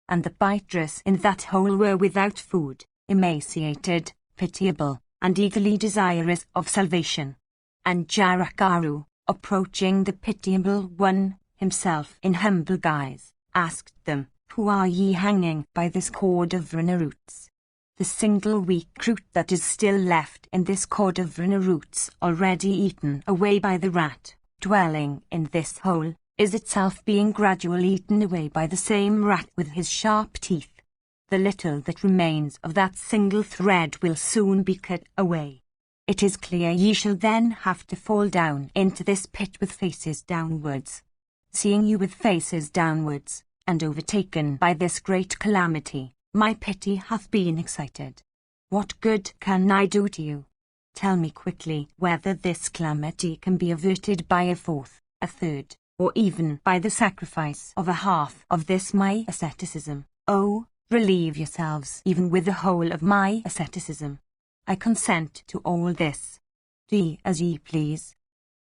And the biters in that hole were without food, emaciated, pitiable, and eagerly desirous of salvation. And Jarakaru, approaching the pitiable one, himself in humble guise, asked them, "Who are ye hanging by this cord of vrina roots?" The single weak root that is still left in this cord of vrina roots, already eaten away by the rat, dwelling in this hole, is itself being gradually eaten away by the same rat with his sharp teeth. The little that remains of that single thread will soon be cut away. It is clear ye shall then have to fall down into this pit with faces downwards. Seeing you with faces downwards, and overtaken by this great calamity, my pity hath been excited. What good can I do to you? Tell me quickly whether this calamity can be averted by a fourth, a third, or even by the sacrifice of a half of this my asceticism. Oh, relieve yourselves even with the whole of my asceticism. I consent to all this. Do as ye please.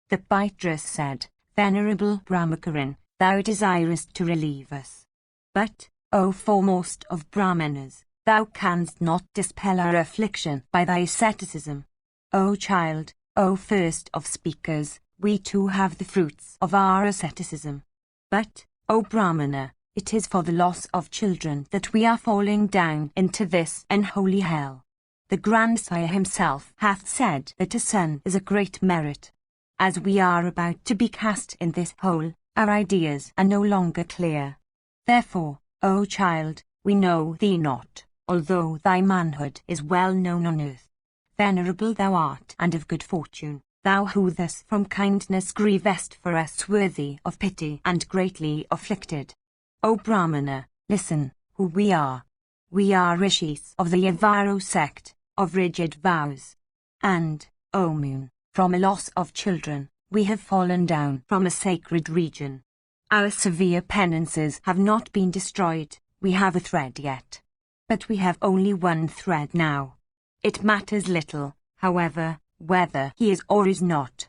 The Bitress said, "Venerable Brahmacharin, thou desirest to relieve us. But, O foremost of Brahmanas, thou canst not dispel our affliction by thy asceticism. O child, O first of speakers, we too have the fruits of our asceticism. But, O Brahmana, it is for the loss of children that we are falling down into this unholy hell. The grandsire himself hath said that a son is a great merit. As we are about to be cast in this hole, our ideas are no longer clear. Therefore, O child, we know thee not, although thy manhood is well known on earth. Venerable thou art and of good fortune, thou who thus from kindness grievest for us worthy of pity and greatly afflicted. O Brahmana, listen, who we are. We are rishis of the Yavaro sect, of rigid vows. And, O moon, from a loss of children, we have fallen down from a sacred region. Our severe penances have not been destroyed, we have a thread yet. But we have only one thread now. It matters little, however, whether he is or is not.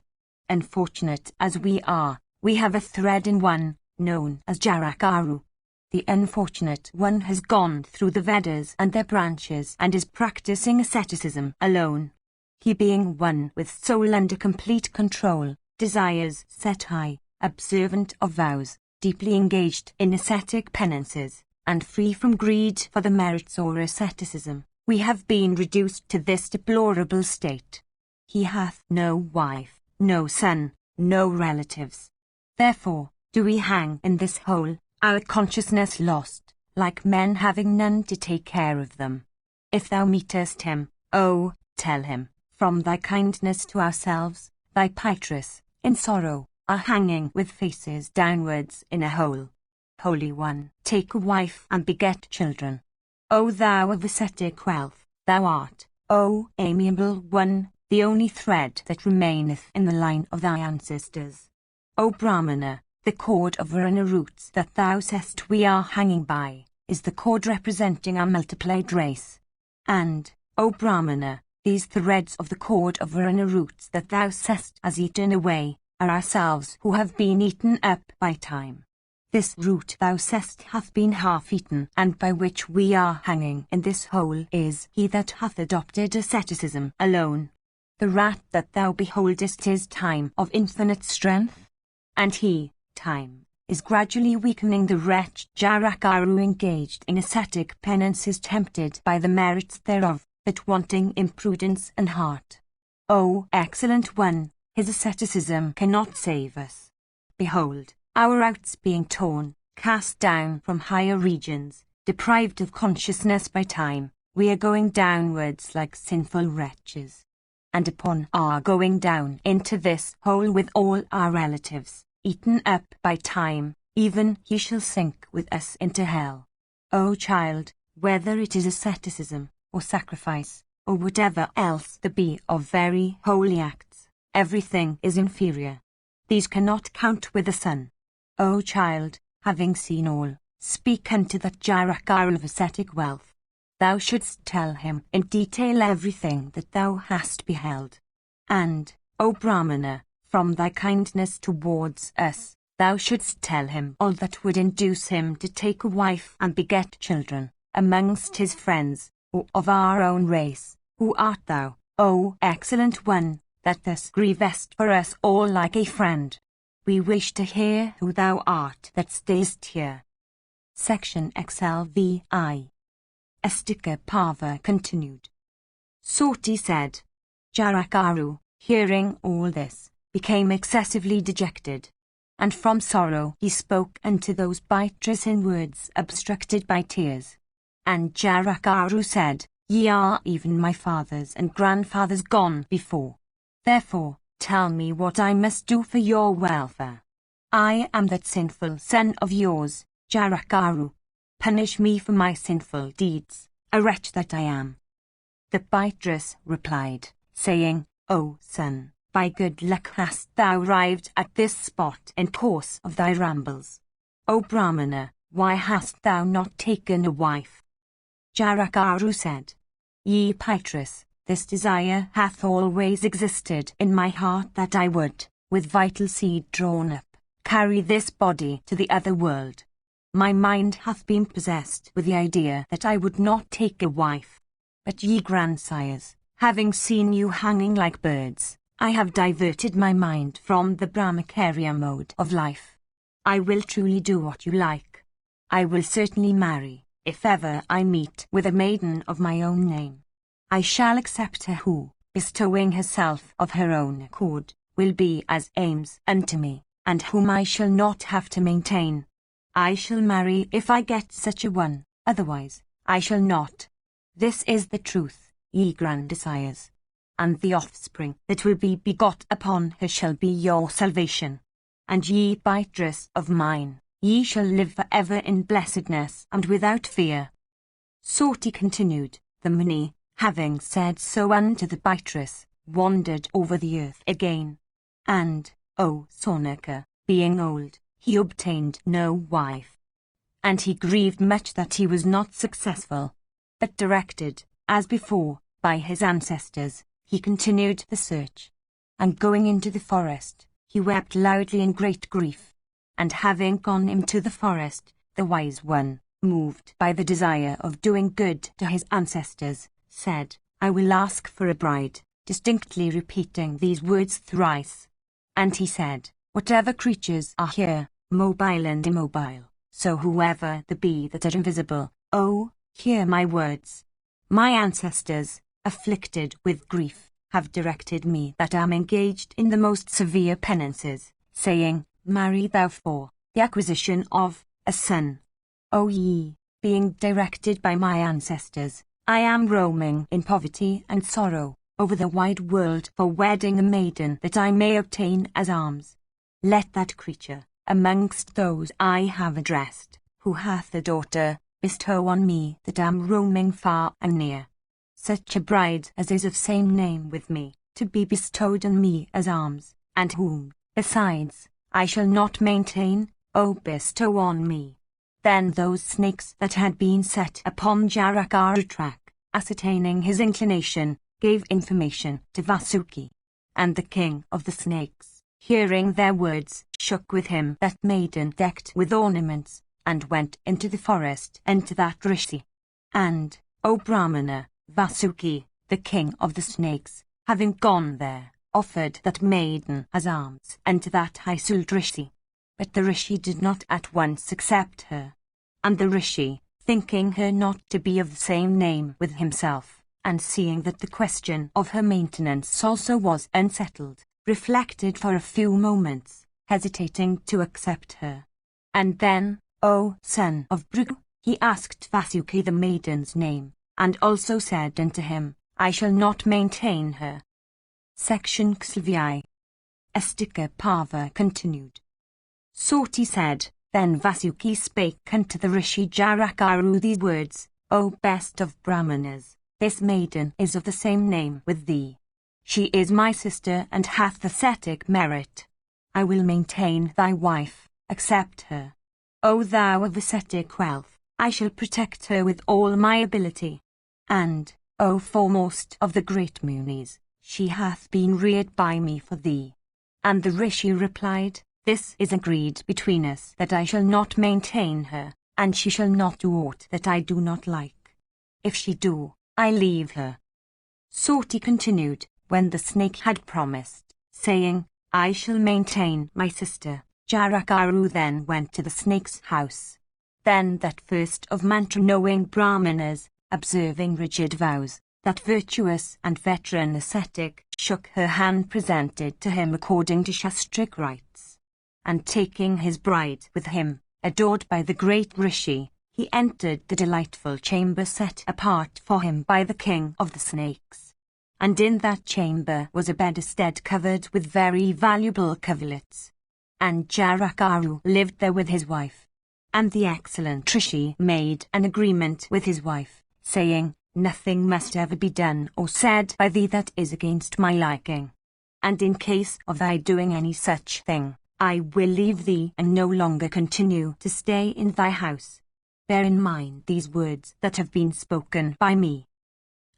Unfortunate as we are, we have a thread in one, known as Jarakaru. The unfortunate one has gone through the Vedas and their branches and is practicing asceticism alone. He being one with soul under complete control, desires set high, observant of vows, deeply engaged in ascetic penances, and free from greed for the merits or asceticism, we have been reduced to this deplorable state. He hath no wife, no son, no relatives. Therefore, do we hang in this hole, our consciousness lost, like men having none to take care of them. If thou meetest him, oh, tell him, from thy kindness to ourselves, thy Pytris, in sorrow, are hanging with faces downwards in a hole. Holy One, take a wife and beget children. O thou of ascetic wealth, thou art, O amiable one, the only thread that remaineth in the line of thy ancestors. O Brahmana, the cord of Varuna roots that thou sayest we are hanging by, is the cord representing our multiplied race. And, O Brahmana, these threads of the cord of Varuna roots that thou sayest as eaten away, are ourselves who have been eaten up by time. This root thou sayest hath been half-eaten, and by which we are hanging in this hole is he that hath adopted asceticism alone. The rat that thou beholdest is time of infinite strength, and he, time, is gradually weakening the wretch Jarakaru engaged in ascetic penances tempted by the merits thereof, but wanting imprudence and heart. O excellent one, his asceticism cannot save us. Behold, our roots being torn, cast down from higher regions, deprived of consciousness by time, we are going downwards like sinful wretches. And upon our going down into this hole with all our relatives, eaten up by time, even he shall sink with us into hell. O child, whether it is asceticism, or sacrifice, or whatever else there be of very holy acts, everything is inferior. These cannot count with the sun. O child, having seen all, speak unto that Jarakaru of ascetic wealth. Thou shouldst tell him in detail everything that thou hast beheld. And, O Brahmana, from thy kindness towards us, thou shouldst tell him all that would induce him to take a wife and beget children, amongst his friends, or of our own race. Who art thou, O excellent one, that thus grievest for us all like a friend? We wish to hear who thou art that stayest here. Section XLVI. Astika Parva continued. Soti said. Jarakaru, hearing all this, became excessively dejected, and from sorrow he spoke unto those Pytris in words obstructed by tears. And Jarakaru said, Ye are even my fathers and grandfathers gone before. Therefore, tell me what I must do for your welfare. I am that sinful son of yours, Jarakaru. Punish me for my sinful deeds, a wretch that I am. The Pytris replied, saying, O son, by good luck hast thou arrived at this spot in course of thy rambles. O Brahmana, why hast thou not taken a wife? Jarakaru said, Ye Pytris, this desire hath always existed in my heart that I would, with vital seed drawn up, carry this body to the other world. My mind hath been possessed with the idea that I would not take a wife. But ye grandsires, having seen you hanging like birds, I have diverted my mind from the Brahmacharya mode of life. I will truly do what you like. I will certainly marry, if ever I meet with a maiden of my own name. I shall accept her who, bestowing herself of her own accord, will be as aims unto me, and whom I shall not have to maintain. I shall marry if I get such a one, otherwise, I shall not. This is the truth, ye grandsires. And the offspring that will be begot upon her shall be your salvation. And ye beatrice of mine, ye shall live for ever in blessedness and without fear. Soti continued, the Muni, having said so unto the beatrice, wandered over the earth again. And, O Sonaka, being old, he obtained no wife. And he grieved much that he was not successful. But directed, as before, by his ancestors, he continued the search. And going into the forest, he wept loudly in great grief. And having gone into the forest, the wise one, moved by the desire of doing good to his ancestors, said, I will ask for a bride, distinctly repeating these words thrice. And he said, whatever creatures are here, mobile and immobile, so whoever there be that are invisible, oh, hear my words. My ancestors, afflicted with grief, have directed me that am engaged in the most severe penances, saying, marry thou for the acquisition of a son. O ye, being directed by my ancestors, I am roaming in poverty and sorrow over the wide world for wedding a maiden that I may obtain as alms. Let that creature, amongst those I have addressed, who hath a daughter, bestow on me that am roaming far and near such a bride as is of same name with me, to be bestowed on me as alms, and whom, besides, I shall not maintain, O bestow on me. Then those snakes that had been set upon Jarakaru's track, ascertaining his inclination, gave information to Vasuki. And the king of the snakes, hearing their words, shook with him that maiden decked with ornaments, and went into the forest and to that rishi. And, O Brahmana, Vasuki, the king of the snakes, having gone there, offered that maiden as alms unto that high-souled rishi. But the rishi did not at once accept her. And the rishi, thinking her not to be of the same name with himself, and seeing that the question of her maintenance also was unsettled, reflected for a few moments, hesitating to accept her. And then, O son of Bhrigu, he asked Vasuki the maiden's name, and also said unto him, I shall not maintain her. Section Xlvi. Estika Parva continued. Soti said, then Vasuki spake unto the Rishi Jarakaru these words, O best of Brahmanas, this maiden is of the same name with thee. She is my sister and hath ascetic merit. I will maintain thy wife, accept her. O thou of ascetic wealth, I shall protect her with all my ability. And, O foremost of the great Munis, she hath been reared by me for thee. And the Rishi replied, this is agreed between us that I shall not maintain her, and she shall not do aught that I do not like. If she do, I leave her. Soti continued, when the snake had promised, saying, I shall maintain my sister. Jarakaru then went to the snake's house. Then that first of mantra-knowing Brahmanas, observing rigid vows, that virtuous and veteran ascetic, shook her hand presented to him according to Shastric rites. And taking his bride with him, adored by the great Rishi, he entered the delightful chamber set apart for him by the king of the snakes. And in that chamber was a bedstead covered with very valuable coverlets. And Jarakaru lived there with his wife. And the excellent Rishi made an agreement with his wife, saying, nothing must ever be done or said by thee that is against my liking. And in case of thy doing any such thing, I will leave thee and no longer continue to stay in thy house. Bear in mind these words that have been spoken by me.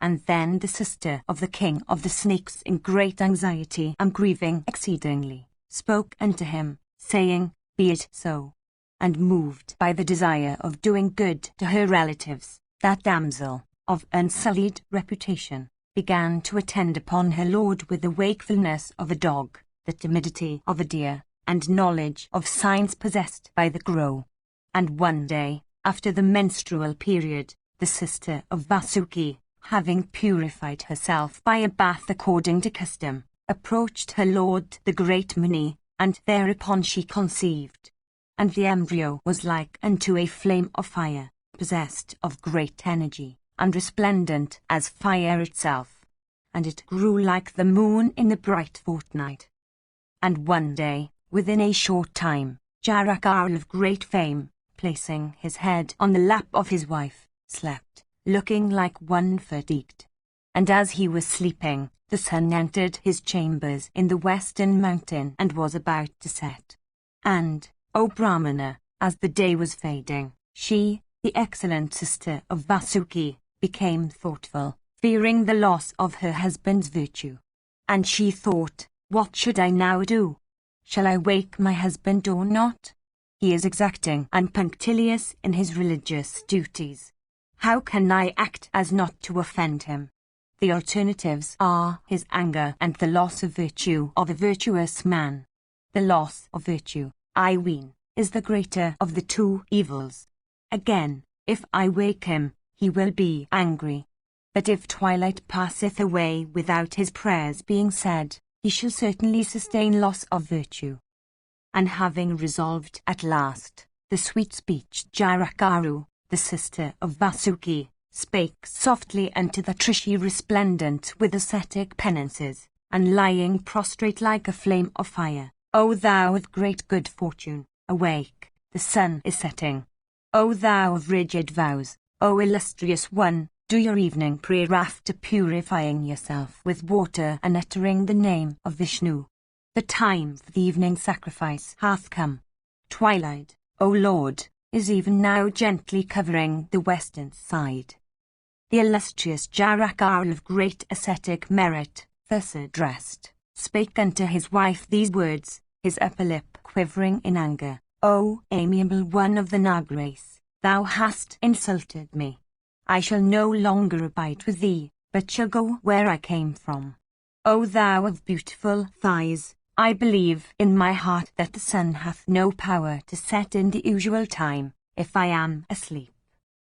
And then the sister of the king of the snakes, in great anxiety and grieving exceedingly, spoke unto him, saying, be it so. And moved by the desire of doing good to her relatives, that damsel, of unsullied reputation, began to attend upon her lord with the wakefulness of a dog, the timidity of a deer, and knowledge of signs possessed by the crow. And one day, after the menstrual period, the sister of Vasuki, having purified herself by a bath according to custom, approached her lord the great Muni, and thereupon she conceived. And the embryo was like unto a flame of fire, possessed of great energy, and resplendent as fire itself. And it grew like the moon in the bright fortnight. And one day, within a short time, Jarakar of great fame, placing his head on the lap of his wife, slept, looking like one fatigued. And as he was sleeping, the sun entered his chambers in the western mountain and was about to set. And, O Brahmana, as the day was fading, she, the excellent sister of Vasuki, became thoughtful, fearing the loss of her husband's virtue. And she thought, what should I now do? Shall I wake my husband or not? He is exacting and punctilious in his religious duties. How can I act as not to offend him? The alternatives are his anger and the loss of virtue of a virtuous man. The loss of virtue, I ween, is the greater of the two evils. Again, if I wake him, he will be angry. But if twilight passeth away without his prayers being said, he shall certainly sustain loss of virtue. And having resolved at last, the sweet-speeched Jarakaru, the sister of Vasuki, spake softly unto the Trishi resplendent with ascetic penances, and lying prostrate like a flame of fire, O thou of great good fortune, awake, the sun is setting. O thou of rigid vows, O illustrious one, do your evening prayer after purifying yourself with water and uttering the name of Vishnu. The time for the evening sacrifice hath come. Twilight, O Lord, is even now gently covering the western side. The illustrious Jarakar of great ascetic merit, thus addressed, spake unto his wife these words, his upper lip quivering in anger, O amiable one of the Nag race, thou hast insulted me. I shall no longer abide with thee, but shall go where I came from. O thou of beautiful thighs, I believe in my heart that the sun hath no power to set in the usual time, if I am asleep.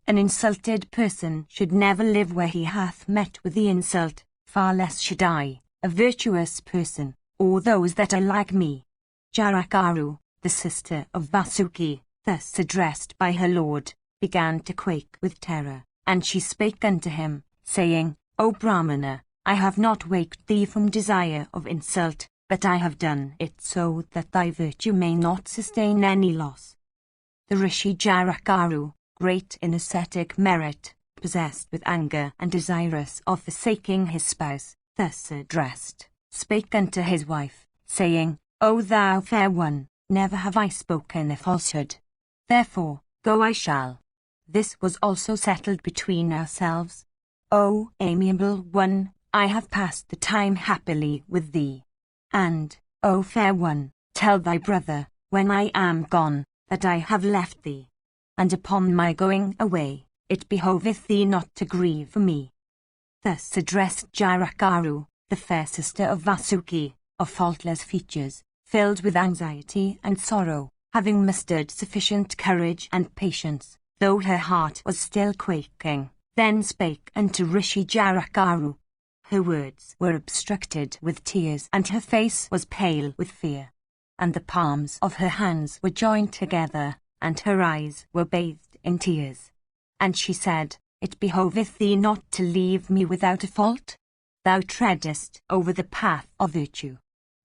An insulted person should never live where he hath met with the insult, far less should I, a virtuous person, or those that are like me. Jarakaru, the sister of Vasuki, thus addressed by her lord, began to quake with terror, and she spake unto him, saying, O Brahmana, I have not waked thee from desire of insult, but I have done it so that thy virtue may not sustain any loss. The Rishi Jarakaru, great in ascetic merit, possessed with anger and desirous of forsaking his spouse, thus addressed, spake unto his wife, saying, O thou fair one, never have I spoken a falsehood. Therefore, go I shall. This was also settled between ourselves. O amiable one, I have passed the time happily with thee. And, O fair one, tell thy brother, when I am gone, that I have left thee. And upon my going away, it behoveth thee not to grieve for me. Thus addressed Jarakaru, the fair sister of Vasuki, of faultless features, filled with anxiety and sorrow, having mustered sufficient courage and patience, though her heart was still quaking, then spake unto Rishi Jarakaru. Her words were obstructed with tears, and her face was pale with fear. And the palms of her hands were joined together, and her eyes were bathed in tears. And she said, It behoveth thee not to leave me without a fault. Thou treadest over the path of virtue.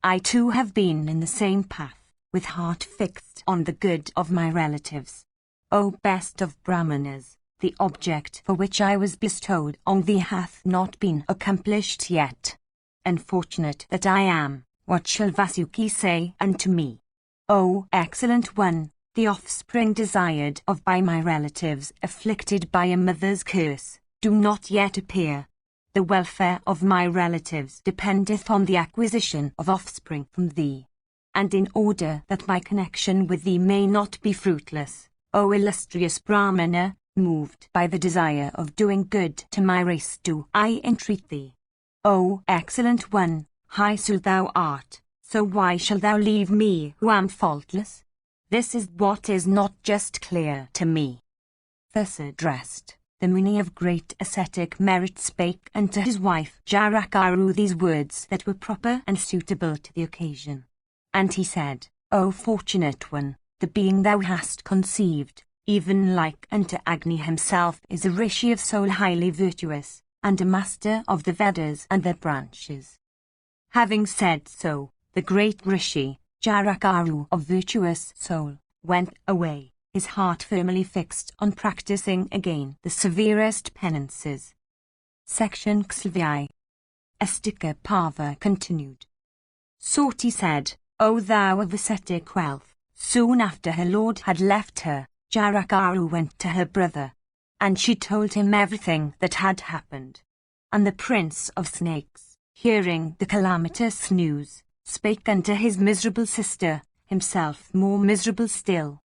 I too have been in the same path, with heart fixed on the good of my relatives. O best of Brahmanas, the object for which I was bestowed on thee hath not been accomplished yet. Unfortunate that I am, what shall Vasuki say unto me? O excellent one, the offspring desired of by my relatives afflicted by a mother's curse, do not yet appear. The welfare of my relatives dependeth on the acquisition of offspring from thee. And in order that my connection with thee may not be fruitless, O illustrious Brahmana, moved by the desire of doing good to my race, do I entreat thee, O excellent one, high so thou art, so why shalt thou leave me who am faultless? This is what is not just clear to me. Thus addressed, the Muni of great ascetic merit spake unto his wife Jarakaru these words that were proper and suitable to the occasion. And he said, O fortunate one, the being thou hast conceived, even like unto Agni himself, is a rishi of soul highly virtuous, and a master of the Vedas and their branches. Having said so, the great rishi, Jarakaru of virtuous soul, went away, his heart firmly fixed on practicing again the severest penances. Section Xlvi. Astika Parva continued. Sati said, O thou of ascetic wealth, soon after her lord had left her, Jarakaru went to her brother, and she told him everything that had happened. And the prince of snakes, hearing the calamitous news, spake unto his miserable sister, himself more miserable still.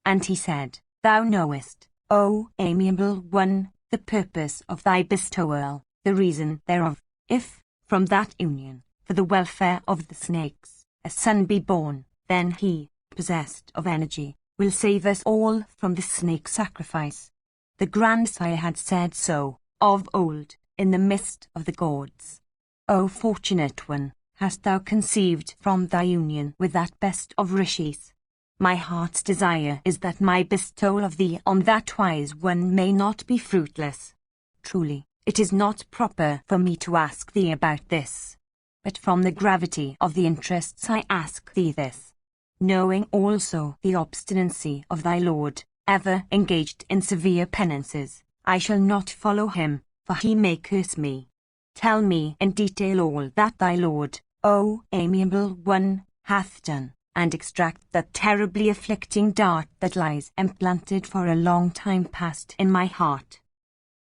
And he said, Thou knowest, O amiable one, the purpose of thy bestowal, the reason thereof, if, from that union, for the welfare of the snakes, a son be born, then he, possessed of energy, will save us all from the snake sacrifice. The grandsire had said so, of old, in the midst of the gods. O fortunate one, hast thou conceived from thy union with that best of rishis? My heart's desire is that my bestowal of thee on that wise one may not be fruitless. Truly, it is not proper for me to ask thee about this. But from the gravity of the interests I ask thee this. Knowing also the obstinacy of thy lord, ever engaged in severe penances, I shall not follow him, for he may curse me. Tell me in detail all that thy lord, O amiable one, hath done, and extract that terribly afflicting dart that lies implanted for a long time past in my heart.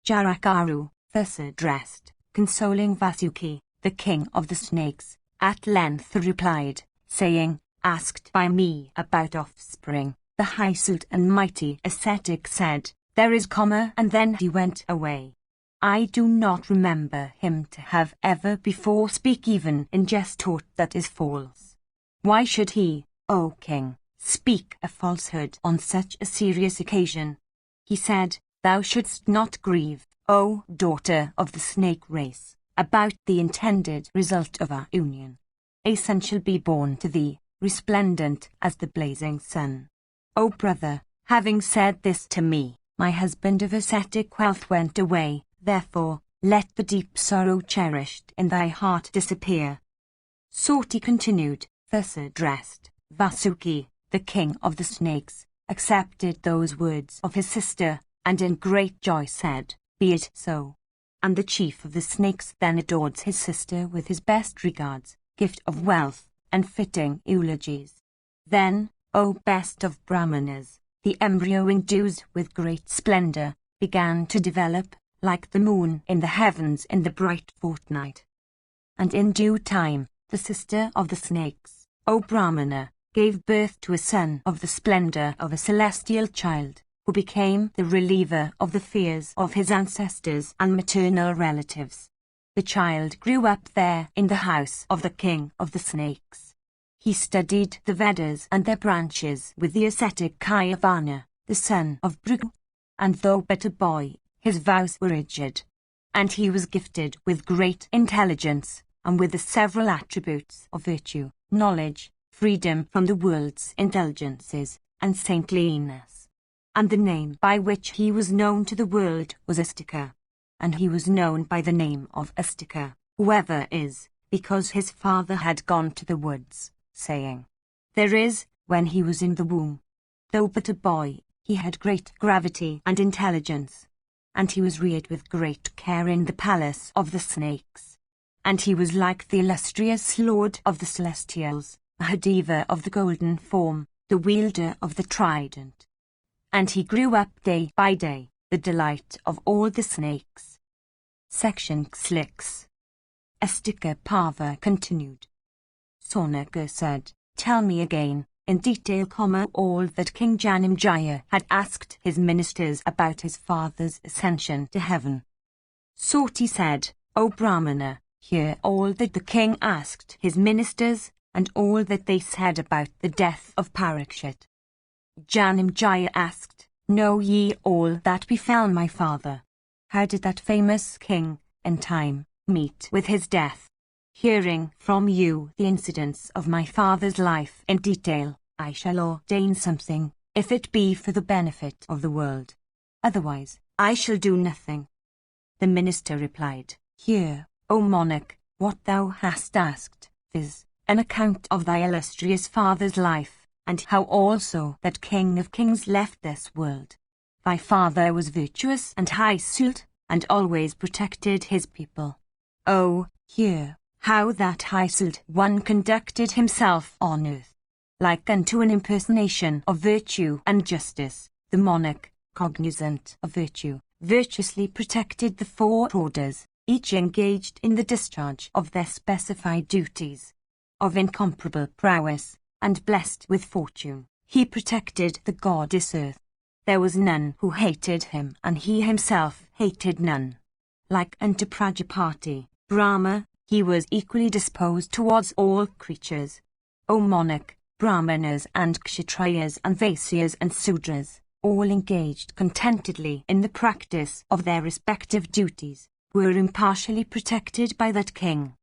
Jarakaru, thus addressed, consoling Vasuki, the king of the snakes, at length replied, saying, Asked by me about offspring, the high-suit and mighty ascetic said, There is comma, and then he went away. I do not remember him to have ever before speak even in jest taught that is false. Why should he, O king, speak a falsehood on such a serious occasion? He said, Thou shouldst not grieve, O daughter of the snake race, about the intended result of our union. A son shall be born to thee, resplendent as the blazing sun. O brother, having said this to me, my husband of ascetic wealth went away, therefore, let the deep sorrow cherished in thy heart disappear. Sati continued, thus addressed, Vasuki, the king of the snakes, accepted those words of his sister, and in great joy said, Be it so. And the chief of the snakes then adored his sister with his best regards, gift of wealth, and fitting eulogies. Then, O best of Brahmanas, the embryo endued with great splendor, began to develop, like the moon in the heavens in the bright fortnight. And in due time, the sister of the snakes, O Brahmana, gave birth to a son of the splendor of a celestial child, who became the reliever of the fears of his ancestors and maternal relatives. The child grew up there in the house of the king of the snakes. He studied the Vedas and their branches with the ascetic Kayavana, the son of Bhrigu, and though but a boy, his vows were rigid, and he was gifted with great intelligence, and with the several attributes of virtue, knowledge, freedom from the world's indulgences, and saintliness. And the name by which he was known to the world was Astika, and he was known by the name of Astika, whoever is, because his father had gone to the woods, saying, There is, when he was in the womb, though but a boy, he had great gravity and intelligence, and he was reared with great care in the palace of the snakes. And he was like the illustrious lord of the celestials, Mahadeva of the golden form, the wielder of the trident. And he grew up day by day, the delight of all the snakes. Section 6. Astika Parva continued. Sonaka said, Tell me again, in detail, all that King Janamejaya had asked his ministers about his father's ascension to heaven. Sati said, O Brahmana, hear all that the king asked his ministers, and all that they said about the death of Parikshit. Janamejaya asked, "Know ye all that befell my father? How did that famous king, in time, meet with his death? Hearing from you the incidents of my father's life in detail, I shall ordain something, if it be for the benefit of the world. Otherwise, I shall do nothing." The minister replied, "Hear, O monarch, what thou hast asked, viz., an account of thy illustrious father's life, and how also that King of Kings left this world. Thy father was virtuous and high-souled, and always protected his people. Oh, hear how that high-souled one conducted himself on earth. Like unto an impersonation of virtue and justice, the monarch, cognizant of virtue, virtuously protected the four orders, each engaged in the discharge of their specified duties. Of incomparable prowess, and blessed with fortune, he protected the goddess Earth. There was none who hated him, and he himself hated none. Like unto Prajapati, Brahma, he was equally disposed towards all creatures. O monarch, Brahmanas and Kshatriyas and Vaisyas and Sudras, all engaged contentedly in the practice of their respective duties, were impartially protected by that king.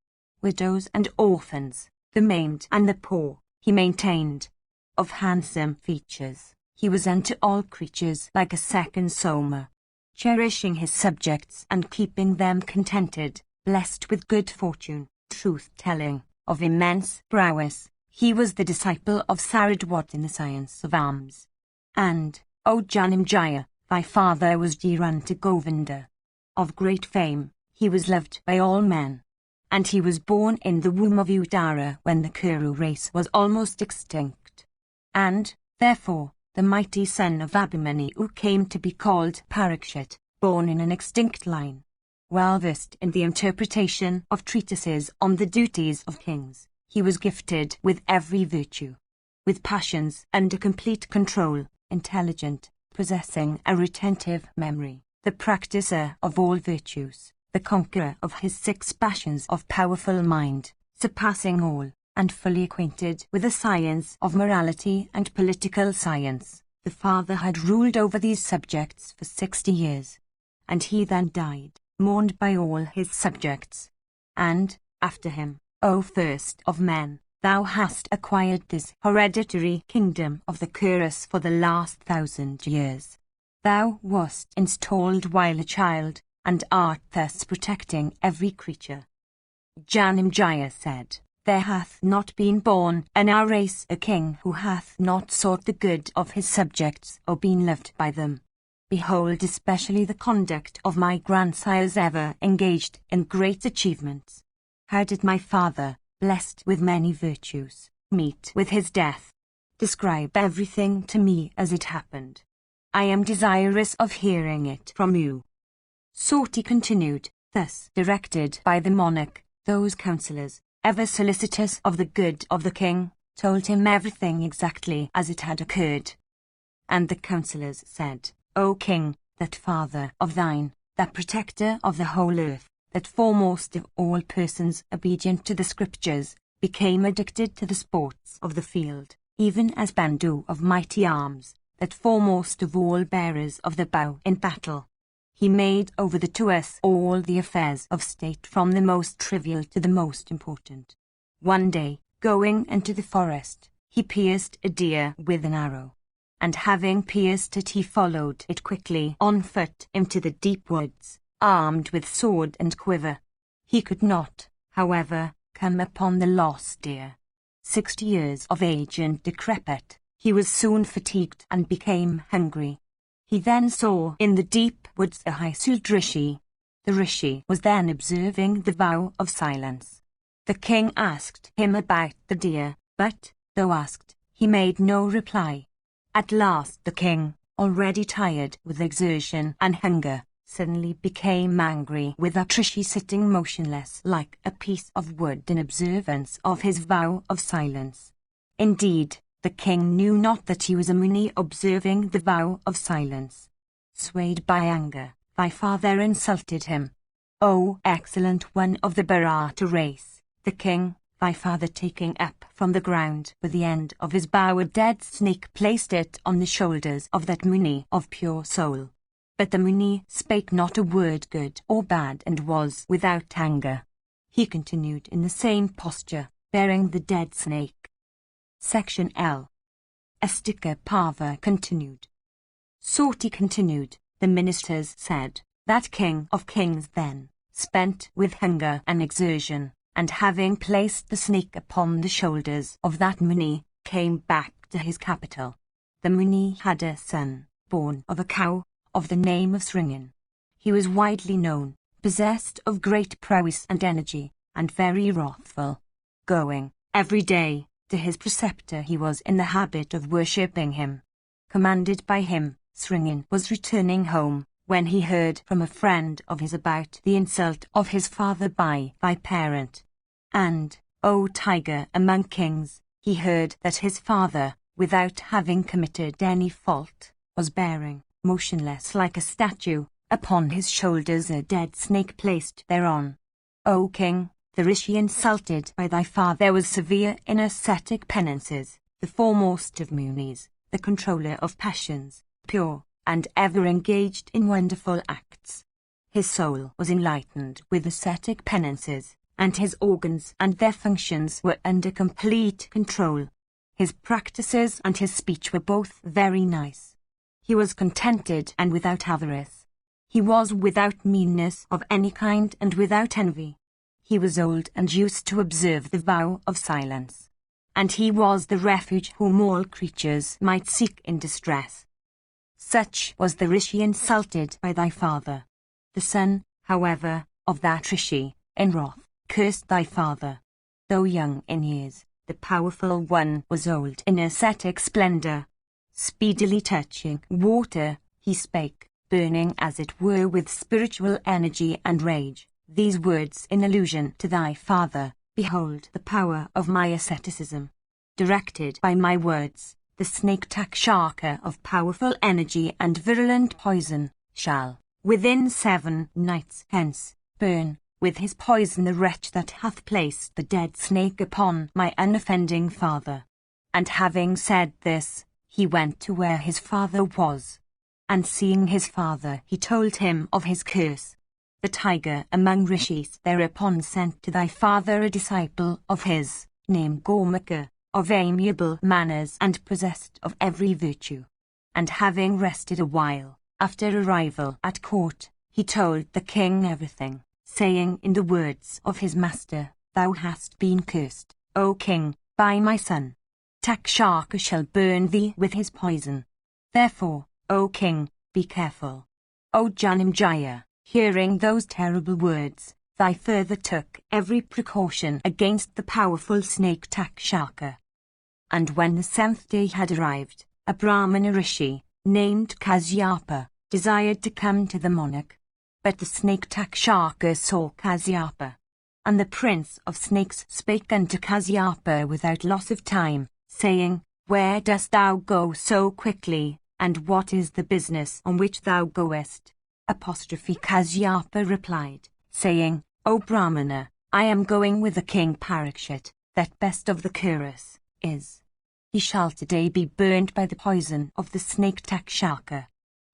Widows and orphans, the maimed and the poor, he maintained. Of handsome features, he was unto all creatures like a second Soma, cherishing his subjects and keeping them contented, blessed with good fortune, truth-telling, of immense prowess. He was the disciple of Saradwat in the science of arms. And, O Janamejaya, thy father was dear unto Govinda. Of great fame, he was loved by all men. And he was born in the womb of Udara when the Kuru race was almost extinct. And, therefore, the mighty son of Abhimanyu came to be called Parikshit, born in an extinct line. Well versed in the interpretation of treatises on the duties of kings, he was gifted with every virtue. With passions under complete control, intelligent, possessing a retentive memory, the practicer of all virtues, the conqueror of his 6 passions of powerful mind, surpassing all, and fully acquainted with the science of morality and political science. The father had ruled over these subjects for 60 years. And he then died, mourned by all his subjects. And, after him, O first of men, thou hast acquired this hereditary kingdom of the Kurus for the last 1,000 years. Thou wast installed while a child, and art thus protecting every creature. Janamejaya said, There hath not been born in our race a king who hath not sought the good of his subjects or been loved by them. Behold especially the conduct of my grandsires ever engaged in great achievements. How did my father, blessed with many virtues, meet with his death? Describe everything to me as it happened. I am desirous of hearing it from you. Soti continued, thus directed by the monarch, those counsellors, ever solicitous of the good of the king, told him everything exactly as it had occurred. And the counsellors said, O king, that father of thine, that protector of the whole earth, that foremost of all persons obedient to the scriptures, became addicted to the sports of the field, even as Bandu of mighty arms, that foremost of all bearers of the bow in battle. He made over to us all the affairs of state from the most trivial to the most important. One day, going into the forest, he pierced a deer with an arrow. And having pierced it he followed it quickly on foot into the deep woods, armed with sword and quiver. He could not, however, come upon the lost deer. 60 years of age and decrepit, he was soon fatigued and became hungry. He then saw in the deep woods a high-souled rishi. The rishi was then observing the vow of silence. The king asked him about the deer, but, though asked, he made no reply. At last the king, already tired with exertion and hunger, suddenly became angry with that rishi sitting motionless like a piece of wood in observance of his vow of silence. Indeed, the king knew not that he was a Muni observing the vow of silence. Swayed by anger, thy father insulted him. O excellent one of the Bharata race, the king, thy father, taking up from the ground with the end of his bow a dead snake, placed it on the shoulders of that Muni of pure soul. But the Muni spake not a word good or bad, and was without anger. He continued in the same posture, bearing the dead snake. Section L. Astika Parva continued. Soti continued, the ministers said, that king of kings then, spent with hunger and exertion, and having placed the snake upon the shoulders of that Muni, came back to his capital. The Muni had a son, born of a cow, of the name of Sringin. He was widely known, possessed of great prowess and energy, and very wrathful. Going, every day, to his preceptor, he was in the habit of worshipping him. Commanded by him, Sringin was returning home, when he heard from a friend of his about the insult of his father by thy parent. And, O tiger among kings, he heard that his father, without having committed any fault, was bearing, motionless like a statue, upon his shoulders a dead snake placed thereon. O king, the rishi insulted by thy father was severe in ascetic penances, the foremost of munis, the controller of passions, pure, and ever engaged in wonderful acts. His soul was enlightened with ascetic penances, and his organs and their functions were under complete control. His practices and his speech were both very nice. He was contented and without avarice. He was without meanness of any kind and without envy. He was old and used to observe the vow of silence. And he was the refuge whom all creatures might seek in distress. Such was the rishi insulted by thy father. The son, however, of that rishi, in wrath, cursed thy father. Though young in years, the powerful one was old in ascetic splendor. Speedily touching water, he spake, burning as it were with spiritual energy and rage, these words in allusion to thy father: behold the power of my asceticism. Directed by my words, the snake Takshaka of powerful energy and virulent poison shall, within 7 nights hence, burn with his poison the wretch that hath placed the dead snake upon my unoffending father. And having said this, he went to where his father was. And seeing his father, he told him of his curse. The tiger among rishis thereupon sent to thy father a disciple of his, named Gormukha, of amiable manners and possessed of every virtue. And having rested a while, after arrival at court, he told the king everything, saying in the words of his master, thou hast been cursed, O king, by my son. Takshaka shall burn thee with his poison. Therefore, O king, be careful. O Janamjaya, hearing those terrible words, thy father took every precaution against the powerful snake Takshaka. And when the 7th day had arrived, a Brahmana rishi, named Kasyapa, desired to come to the monarch. But the snake Takshaka saw Kasyapa. And the prince of snakes spake unto Kasyapa without loss of time, saying, where dost thou go so quickly, and what is the business on which thou goest? Kasyapa replied, saying, O Brahmana, I am going with the king Parikshit, that best of the Kuras, is. He shall today be burned by the poison of the snake Takshaka.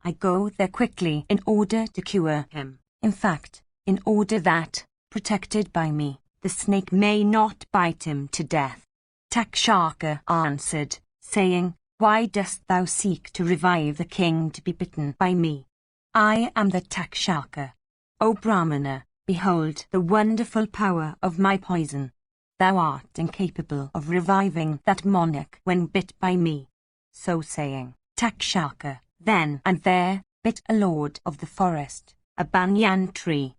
I go there quickly in order to cure him. In fact, in order that, protected by me, the snake may not bite him to death. Takshaka answered, saying, why dost thou seek to revive the king to be bitten by me? I am the Takshaka. O Brahmana, behold the wonderful power of my poison. Thou art incapable of reviving that monarch when bit by me. So saying, Takshaka, then and there, bit a lord of the forest, a banyan tree.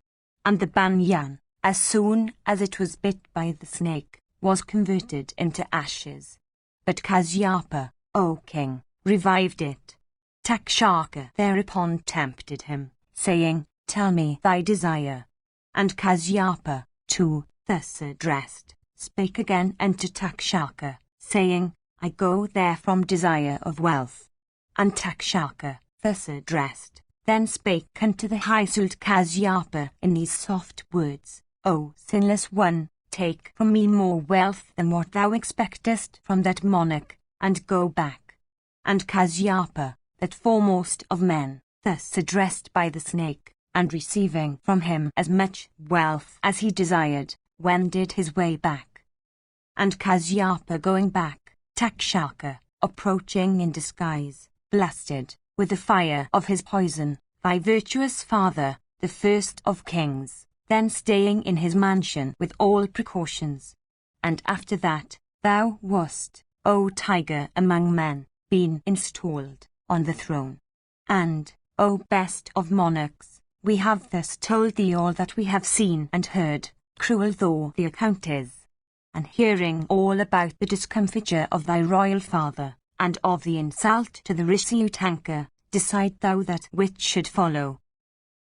And the banyan, as soon as it was bit by the snake, was converted into ashes. But Kasyapa, O king, revived it. Takshaka thereupon tempted him, saying, tell me thy desire. And Kasyapa, too, thus addressed, spake again unto Takshaka, saying, I go there from desire of wealth. And Takshaka, thus addressed, then spake unto the high-souled Kasyapa in these soft words, O sinless one, take from me more wealth than what thou expectest from that monarch, and go back. And Kasyapa, that foremost of men, thus addressed by the snake, and receiving from him as much wealth as he desired, wended his way back. And Kasyapa going back, Takshaka, approaching in disguise, blasted, with the fire of his poison, thy virtuous father, the first of kings, then staying in his mansion with all precautions. And after that, thou wast, O tiger among men, been installed on the throne. And, O best of monarchs, we have thus told thee all that we have seen and heard, cruel though the account is. And hearing all about the discomfiture of thy royal father, and of the insult to the Rishi Utanka, decide thou that which should follow.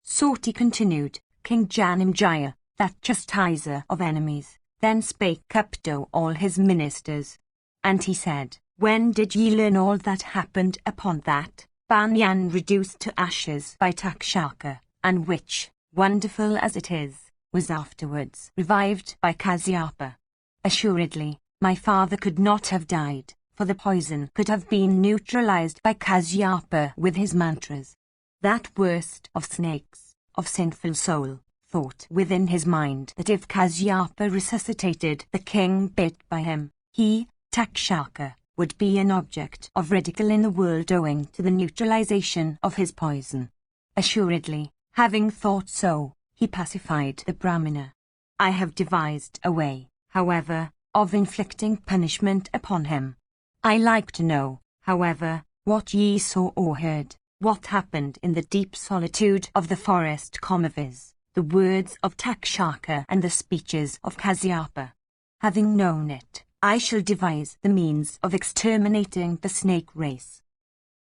Soti continued, King Janamjaya, that chastiser of enemies, then spake up to all his ministers. And he said, When did ye learn all that happened upon that banyan reduced to ashes by Takshaka, and which, wonderful as it is, was afterwards revived by Kasyapa? Assuredly, my father could not have died, for the poison could have been neutralized by Kasyapa with his mantras. That worst of snakes, of sinful soul, thought within his mind that if Kasyapa resuscitated the king bit by him, he, Takshaka, would be an object of ridicule in the world owing to the neutralization of his poison. Assuredly, having thought so, he pacified the Brahmana. I have devised a way, however, of inflicting punishment upon him. I like to know, however, what ye saw or heard, what happened in the deep solitude of the forest viz, the words of Takshaka and the speeches of Kasyapa. Having known it, I shall devise the means of exterminating the snake race.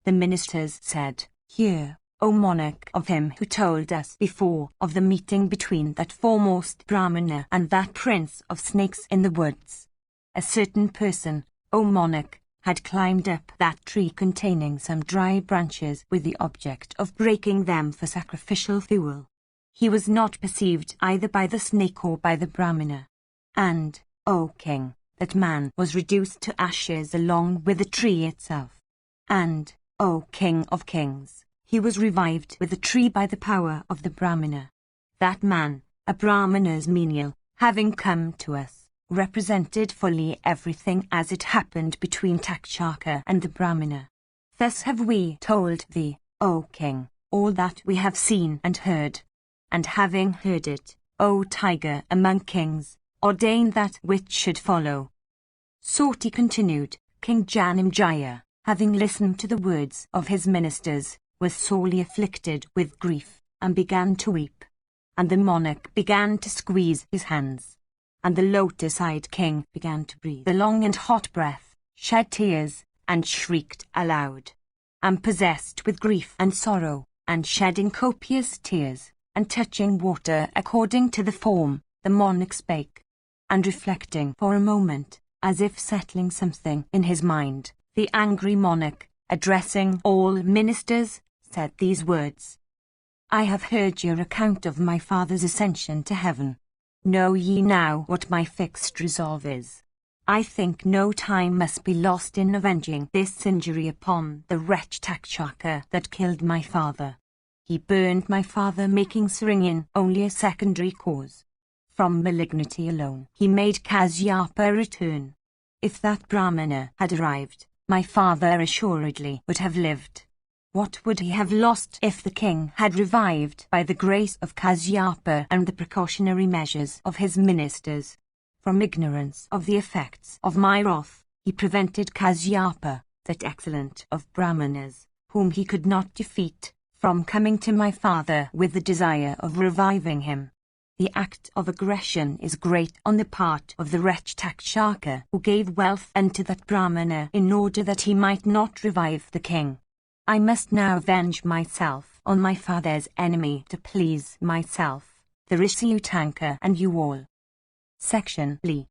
The ministers said, Hear, O monarch of him who told us before of the meeting between that foremost Brahmana and that prince of snakes in the woods. A certain person, O monarch, had climbed up that tree containing some dry branches with the object of breaking them for sacrificial fuel. He was not perceived either by the snake or by the Brahmana. And, O king, that man was reduced to ashes along with the tree itself. And, O king of kings, he was revived with the tree by the power of the Brahmana. That man, a Brahmana's menial, having come to us, represented fully everything as it happened between Takshaka and the Brahmana. Thus have we told thee, O king, all that we have seen and heard. And having heard it, O tiger among kings, ordain that which should follow. Soti continued, King Janamjaya, having listened to the words of his ministers, was sorely afflicted with grief, and began to weep. And the monarch began to squeeze his hands. And the lotus-eyed king began to breathe a long and hot breath, shed tears, and shrieked aloud. And possessed with grief and sorrow, and shedding copious tears, and touching water according to the form, the monarch spake. And reflecting for a moment, as if settling something in his mind, the angry monarch, addressing all ministers, said these words. I have heard your account of my father's ascension to heaven. Know ye now what my fixed resolve is. I think no time must be lost in avenging this injury upon the wretch Takshaka that killed my father. He burned my father, making Srinyan only a secondary cause. From malignity alone he made Kasyapa return. If that Brahmana had arrived, my father assuredly would have lived. What would he have lost if the king had revived by the grace of Kasyapa and the precautionary measures of his ministers? From ignorance of the effects of my wrath, he prevented Kasyapa, that excellent of Brahmanas, whom he could not defeat, from coming to my father with the desire of reviving him. The act of aggression is great on the part of the wretch Takshaka, who gave wealth unto that Brahmana in order that he might not revive the king. I must now avenge myself on my father's enemy to please myself, the Rishi Utanka and you all. Section Li.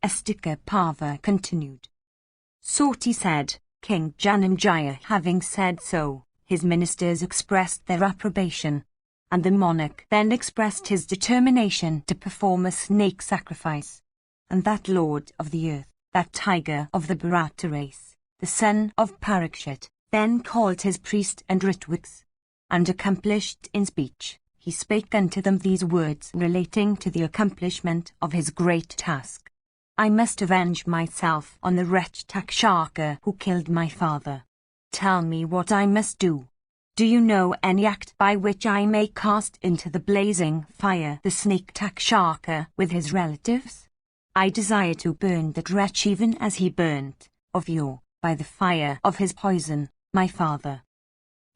Astika Parva continued. Soti said, King Janamjaya having said so, His ministers expressed their approbation, and the monarch then expressed his determination to perform a snake sacrifice. And that lord of the earth, that tiger of the Bharata race, the son of Parikshit, then called his priest and Ritwiks, and accomplished in speech, he spake unto them these words relating to the accomplishment of his great task. I must avenge myself on the wretch Takshaka who killed my father. Tell me what I must do. Do you know any act by which I may cast into the blazing fire the snake Takshaka with his relatives? I desire to burn that wretch even as he burnt, of yore, by the fire of his poison, my father.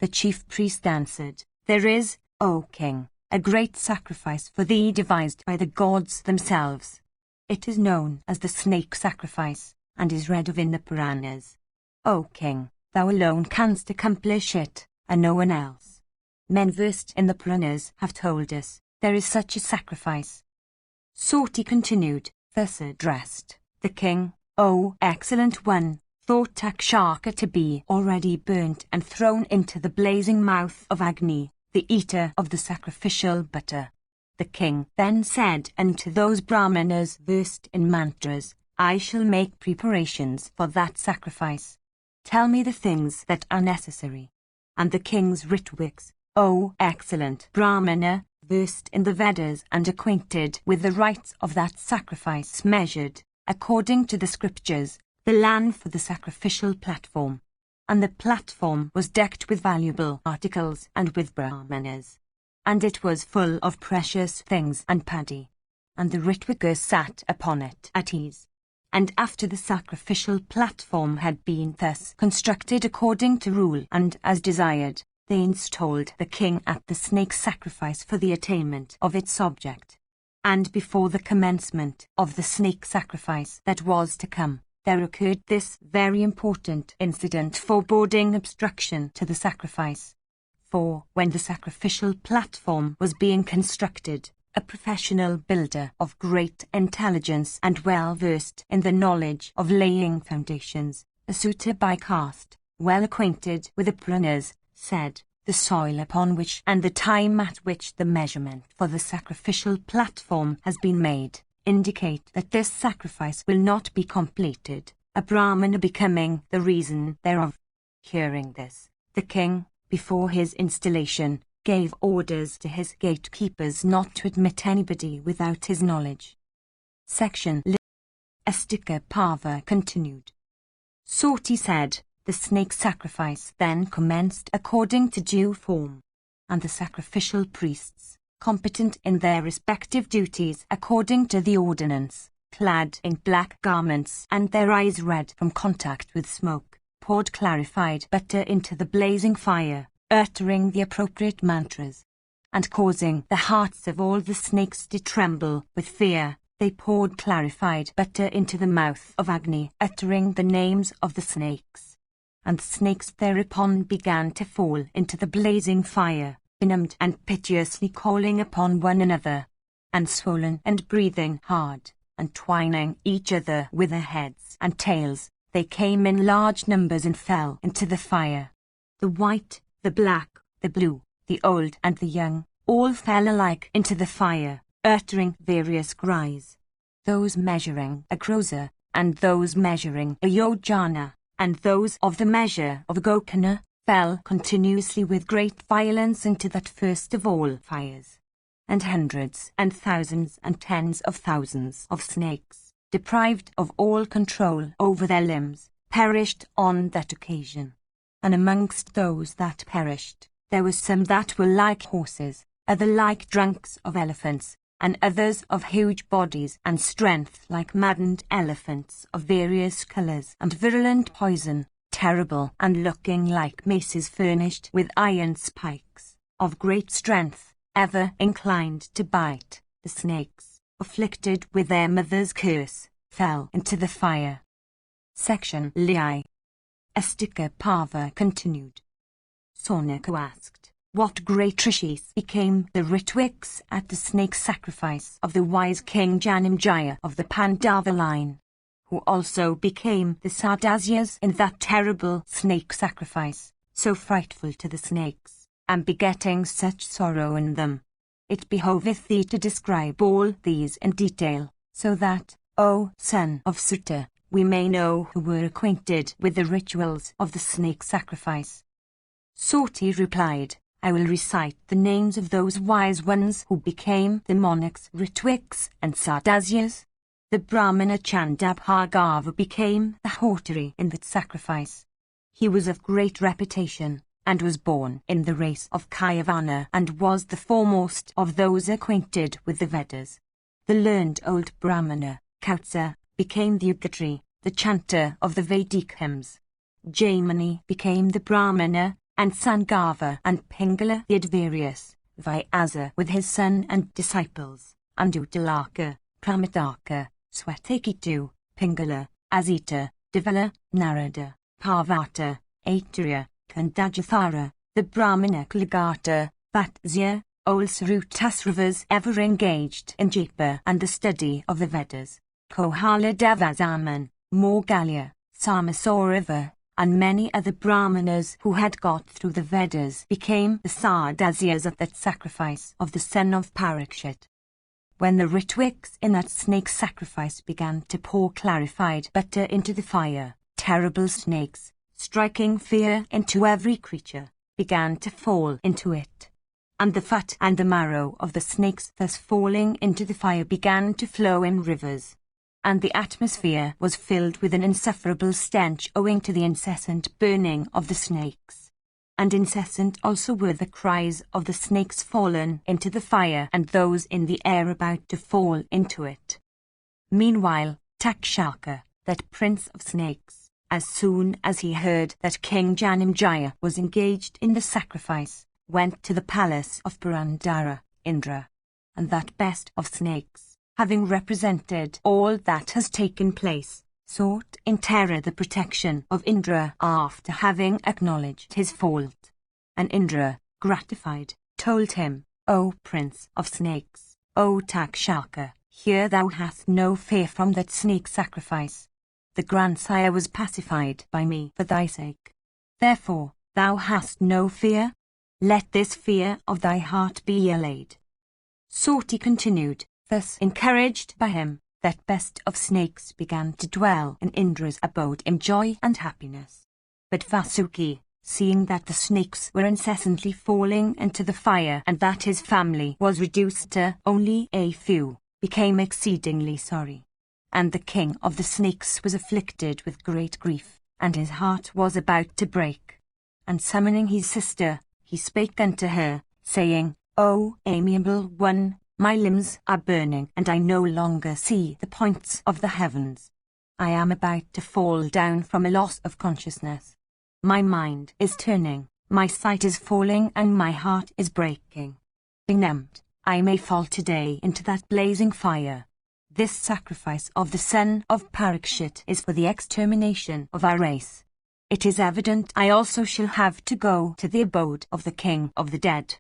The chief priest answered, There is, O king, a great sacrifice for thee devised by the gods themselves. It is known as the snake sacrifice, and is read of in the Puranas. O king, thou alone canst accomplish it, and no one else. Men versed in the Puranas have told us there is such a sacrifice. Soti continued, thus addressed the king, O excellent one, thought Takshaka to be already burnt and thrown into the blazing mouth of Agni, the eater of the sacrificial butter. The king then said unto those Brahmanas versed in mantras, I shall make preparations for that sacrifice. Tell me the things that are necessary. And the king's Ritwiks, O excellent Brahmana, versed in the Vedas and acquainted with the rites of that sacrifice, measured, according to the scriptures, the land for the sacrificial platform. And the platform was decked with valuable articles and with Brahmanas. And it was full of precious things and paddy. And the Ritvikas sat upon it at ease. And after the sacrificial platform had been thus constructed according to rule and as desired, they installed the king at the snake sacrifice for the attainment of its object. And before the commencement of the snake sacrifice that was to come, there occurred this very important incident foreboding obstruction to the sacrifice. For, when the sacrificial platform was being constructed, a professional builder of great intelligence and well-versed in the knowledge of laying foundations, a suitor by caste, well acquainted with the Puranas, said, the soil upon which and the time at which the measurement for the sacrificial platform has been made, indicate that this sacrifice will not be completed, a Brahmana becoming the reason thereof. Hearing this, the king, before his installation, gave orders to his gatekeepers not to admit anybody without his knowledge. Section Astika Parva continued. Soti said, the snake sacrifice then commenced according to due form, and the sacrificial priests, competent in their respective duties according to the ordinance, clad in black garments and their eyes red from contact with smoke, poured clarified butter into the blazing fire, uttering the appropriate mantras, and causing the hearts of all the snakes to tremble with fear, they poured clarified butter into the mouth of Agni, uttering the names of the snakes. And the snakes thereupon began to fall into the blazing fire, benumbed and piteously calling upon one another, and swollen and breathing hard, and twining each other with their heads and tails, they came in large numbers and fell into the fire. The white, the black, the blue, the old and the young, all fell alike into the fire, uttering various cries. Those measuring a kroza, and those measuring a yojana, and those of the measure of a gokana, fell continuously with great violence into that first of all fires. And hundreds and thousands and tens of thousands of snakes, deprived of all control over their limbs, perished on that occasion. And amongst those that perished, there were some that were like horses, other like trunks of elephants, and others of huge bodies and strength like maddened elephants of various colours and virulent poison, terrible and looking like maces furnished with iron spikes, of great strength, ever inclined to bite. The snakes, afflicted with their mother's curse, fell into the fire. Section Li. Astika Parva continued. Sonaka asked, what great rishis became the Ritwiks at the snake sacrifice of the wise king Janamejaya of the Pandava line, who also became the Sardasyas in that terrible snake sacrifice? so frightful to the snakes, and begetting such sorrow in them. It behoveth thee to describe all these in detail, so that, O son of Suta, we may know who were acquainted with the rituals of the snake sacrifice. Soti replied, I will recite the names of those wise ones who became the monarchs Ritwiks and Sardasyas. The Brahmana Chandabhagava became the hotari in that sacrifice. He was of great reputation, and was born in the race of Kayavana and was the foremost of those acquainted with the Vedas. The learned old Brahmana, Kautsa, became the Ugatri, the chanter of the Vedic hymns. Jaimani became the Brahmana, and Sangava and Pingala the Advarius, Vyasa with his son and disciples, and Uttalaka, Pramataka, Swetakitu, Pingala, Asita, Devala, Narada, Parvata, Aitreya, Kandajathara, the Brahmana Kulagata, Vatsya, Ulsarutasravas ever engaged in japa and the study of the Vedas, Kohala Devazaman, Morgalya, Samasaurava, and many other Brahmanas who had got through the Vedas became the Sardasyas at that sacrifice of the son of Parikshit. When the Ritwiks in that snake sacrifice began to pour clarified butter into the fire, terrible snakes, striking fear into every creature, began to fall into it. And the fat and the marrow of the snakes thus falling into the fire began to flow in rivers. And the atmosphere was filled with an insufferable stench owing to the incessant burning of the snakes. And incessant also were the cries of the snakes fallen into the fire and those in the air about to fall into it. Meanwhile, Takshaka, that prince of snakes, as soon as he heard that King Janamejaya was engaged in the sacrifice, went to the palace of Purandara, Indra, and that best of snakes, having represented all that has taken place, sought in terror the protection of Indra after having acknowledged his fault. And Indra, gratified, told him, O Prince of Snakes, O Takshaka, here thou hast no fear from that snake sacrifice. The grandsire was pacified by me for thy sake. Therefore, thou hast no fear? Let this fear of thy heart be allayed. Soti continued, thus encouraged by him, that best of snakes began to dwell in Indra's abode in joy and happiness. But Vasuki, seeing that the snakes were incessantly falling into the fire and that his family was reduced to only a few, became exceedingly sorry. And the king of the snakes was afflicted with great grief, and his heart was about to break. And summoning his sister, he spake unto her, saying, O amiable one, my limbs are burning, and I no longer see the points of the heavens. I am about to fall down from a loss of consciousness. My mind is turning, my sight is falling, and my heart is breaking. Benumbed, I may fall today into that blazing fire. This sacrifice of the son of Parikshit is for the extermination of our race. It is evident I also shall have to go to the abode of the king of the dead.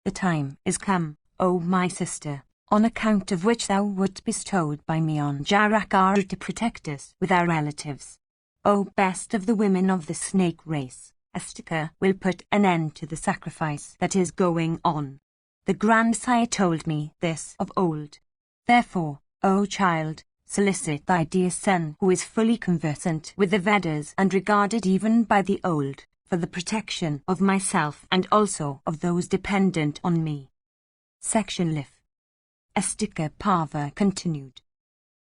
The time is come, O my sister, on account of which thou wert bestowed by me on Jarakaru to protect us with our relatives. O best of the women of the snake race, Astika will put an end to the sacrifice that is going on. The grandsire told me this of old. Therefore, O child, solicit thy dear son who is fully conversant with the Vedas and regarded even by the old, for the protection of myself and also of those dependent on me. Section Lif. Astika Parva continued.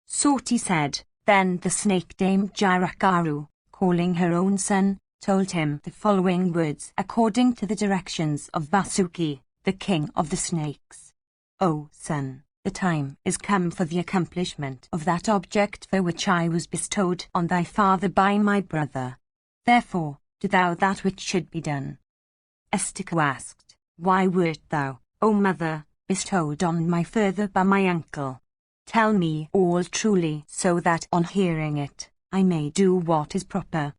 Soti said, then the snake dame Jarakaru, calling her own son, told him the following words according to the directions of Vasuki, the king of the snakes. O son, the time is come for the accomplishment of that object for which I was bestowed on thy father by my brother. Therefore, do thou that which should be done. Astika asked, why wert thou, O mother, bestowed on my father by my uncle? Tell me all truly so that on hearing it, I may do what is proper.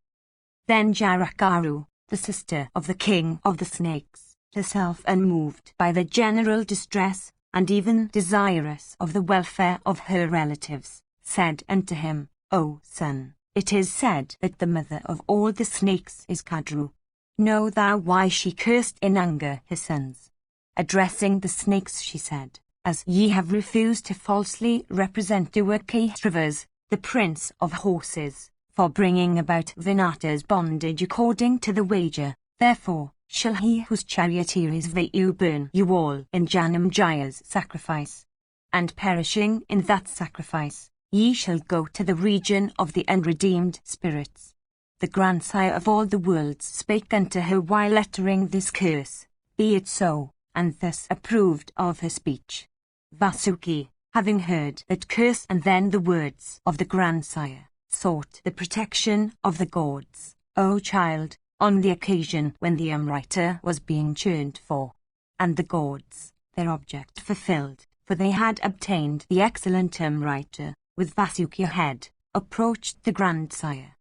Then Jarakaru, the sister of the king of the snakes, herself unmoved by the general distress, and even desirous of the welfare of her relatives, said unto him, O son, it is said that the mother of all the snakes is Kadru. Know thou why she cursed in anger his sons? Addressing the snakes she said, As ye have refused to falsely represent Duakatravas, the prince of horses, for bringing about Vinata's bondage according to the wager, therefore shall he whose charioteer is Vayu burn you all in Janamjaya's sacrifice. And perishing in that sacrifice, ye shall go to the region of the unredeemed spirits. The grandsire of all the worlds spake unto her while uttering this curse, Be it so, and thus approved of her speech. Vasuki, having heard that curse and then the words of the grandsire, sought the protection of the gods, O child, on the occasion when the Amrita was being churned for. And the gods, their object fulfilled, for they had obtained the excellent Amrita, with Vasuki ahead, approached the grandsire.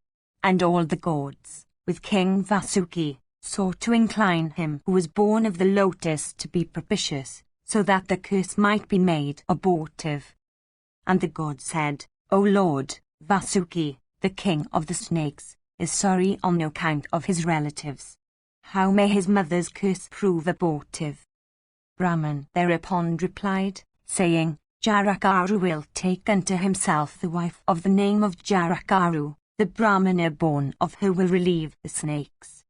And all the gods, with King Vasuki, sought to incline him who was born of the lotus to be propitious, so that the curse might be made abortive. And the god said, O Lord, Vasuki, the king of the snakes, is sorry on account of his relatives. How may his mother's curse prove abortive? Brahman thereupon replied, saying, Jarakaru will take unto himself the wife of the name of Jarakaru. The Brahmana born of her will relieve the snakes.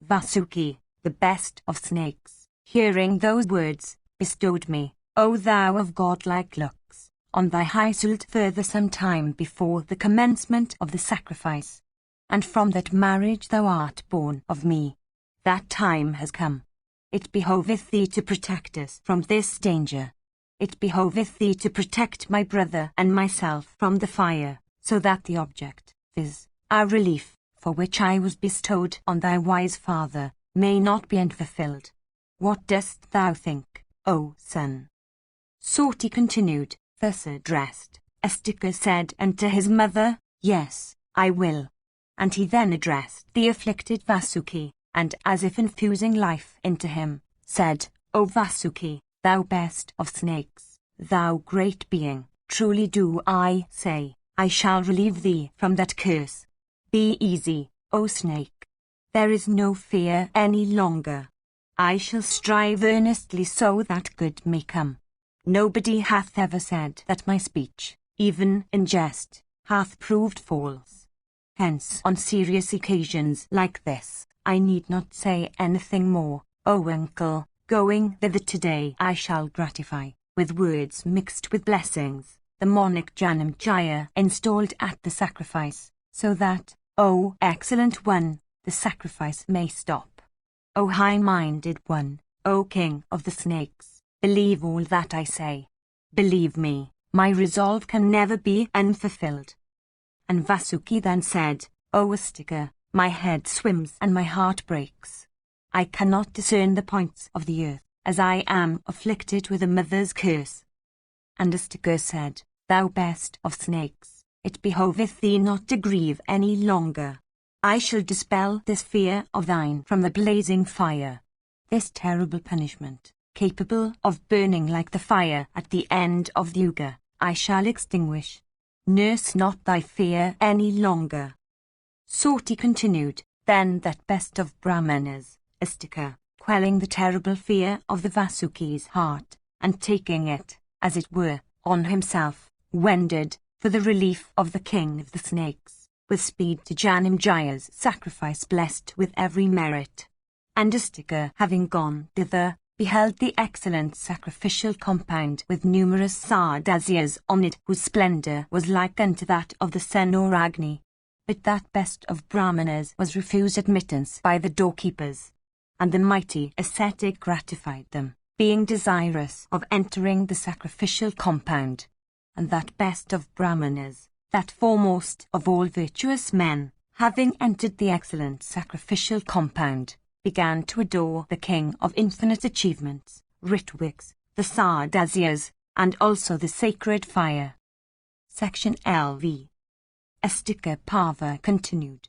Vasuki, the best of snakes, hearing those words, bestowed me, O thou of godlike looks, on thy high sult further some time before the commencement of the sacrifice. And from that marriage thou art born of me. That time has come. It behoveth thee to protect us from this danger. It behoveth thee to protect my brother and myself from the fire, so that the object, viz., our relief, for which I was bestowed on thy wise father, may not be unfulfilled. What dost thou think, O son? Soti continued, thus addressed. Astika said unto his mother, Yes, I will. And he then addressed the afflicted Vasuki, and as if infusing life into him, said, O Vasuki, thou best of snakes, thou great being, truly do I say, I shall relieve thee from that curse. Be easy, O snake. There is no fear any longer. I shall strive earnestly so that good may come. Nobody hath ever said that my speech, even in jest, hath proved false. Hence, on serious occasions like this, I need not say anything more, O uncle. Going thither today I shall gratify, with words mixed with blessings, the monarch Janamjaya installed at the sacrifice, so that, O excellent one, the sacrifice may stop. O high-minded one, O king of the snakes, believe all that I say. Believe me, my resolve can never be unfulfilled. And Vasuki then said, O Astika, my head swims and my heart breaks. I cannot discern the points of the earth, as I am afflicted with a mother's curse. And Astika said, Thou best of snakes, it behoveth thee not to grieve any longer. I shall dispel this fear of thine from the blazing fire. This terrible punishment, capable of burning like the fire at the end of the yuga, I shall extinguish. Nurse not thy fear any longer. Soti continued, then that best of Brahmanas, Astika, quelling the terrible fear of the Vasuki's heart, and taking it, as it were, on himself, wended, for the relief of the king of the snakes, with speed to Janamjaya's sacrifice blessed with every merit. And Astika, having gone thither, beheld the excellent sacrificial compound with numerous sardasyas on it, whose splendour was like unto that of the sun or Agni. But that best of Brahmanas was refused admittance by the doorkeepers, and the mighty ascetic gratified them, being desirous of entering the sacrificial compound. And that best of Brahmanas, that foremost of all virtuous men, having entered the excellent sacrificial compound, began to adore the king of infinite achievements, Ritwiks, the sardasyas, and also the sacred fire. Section LV. Astika Parva continued.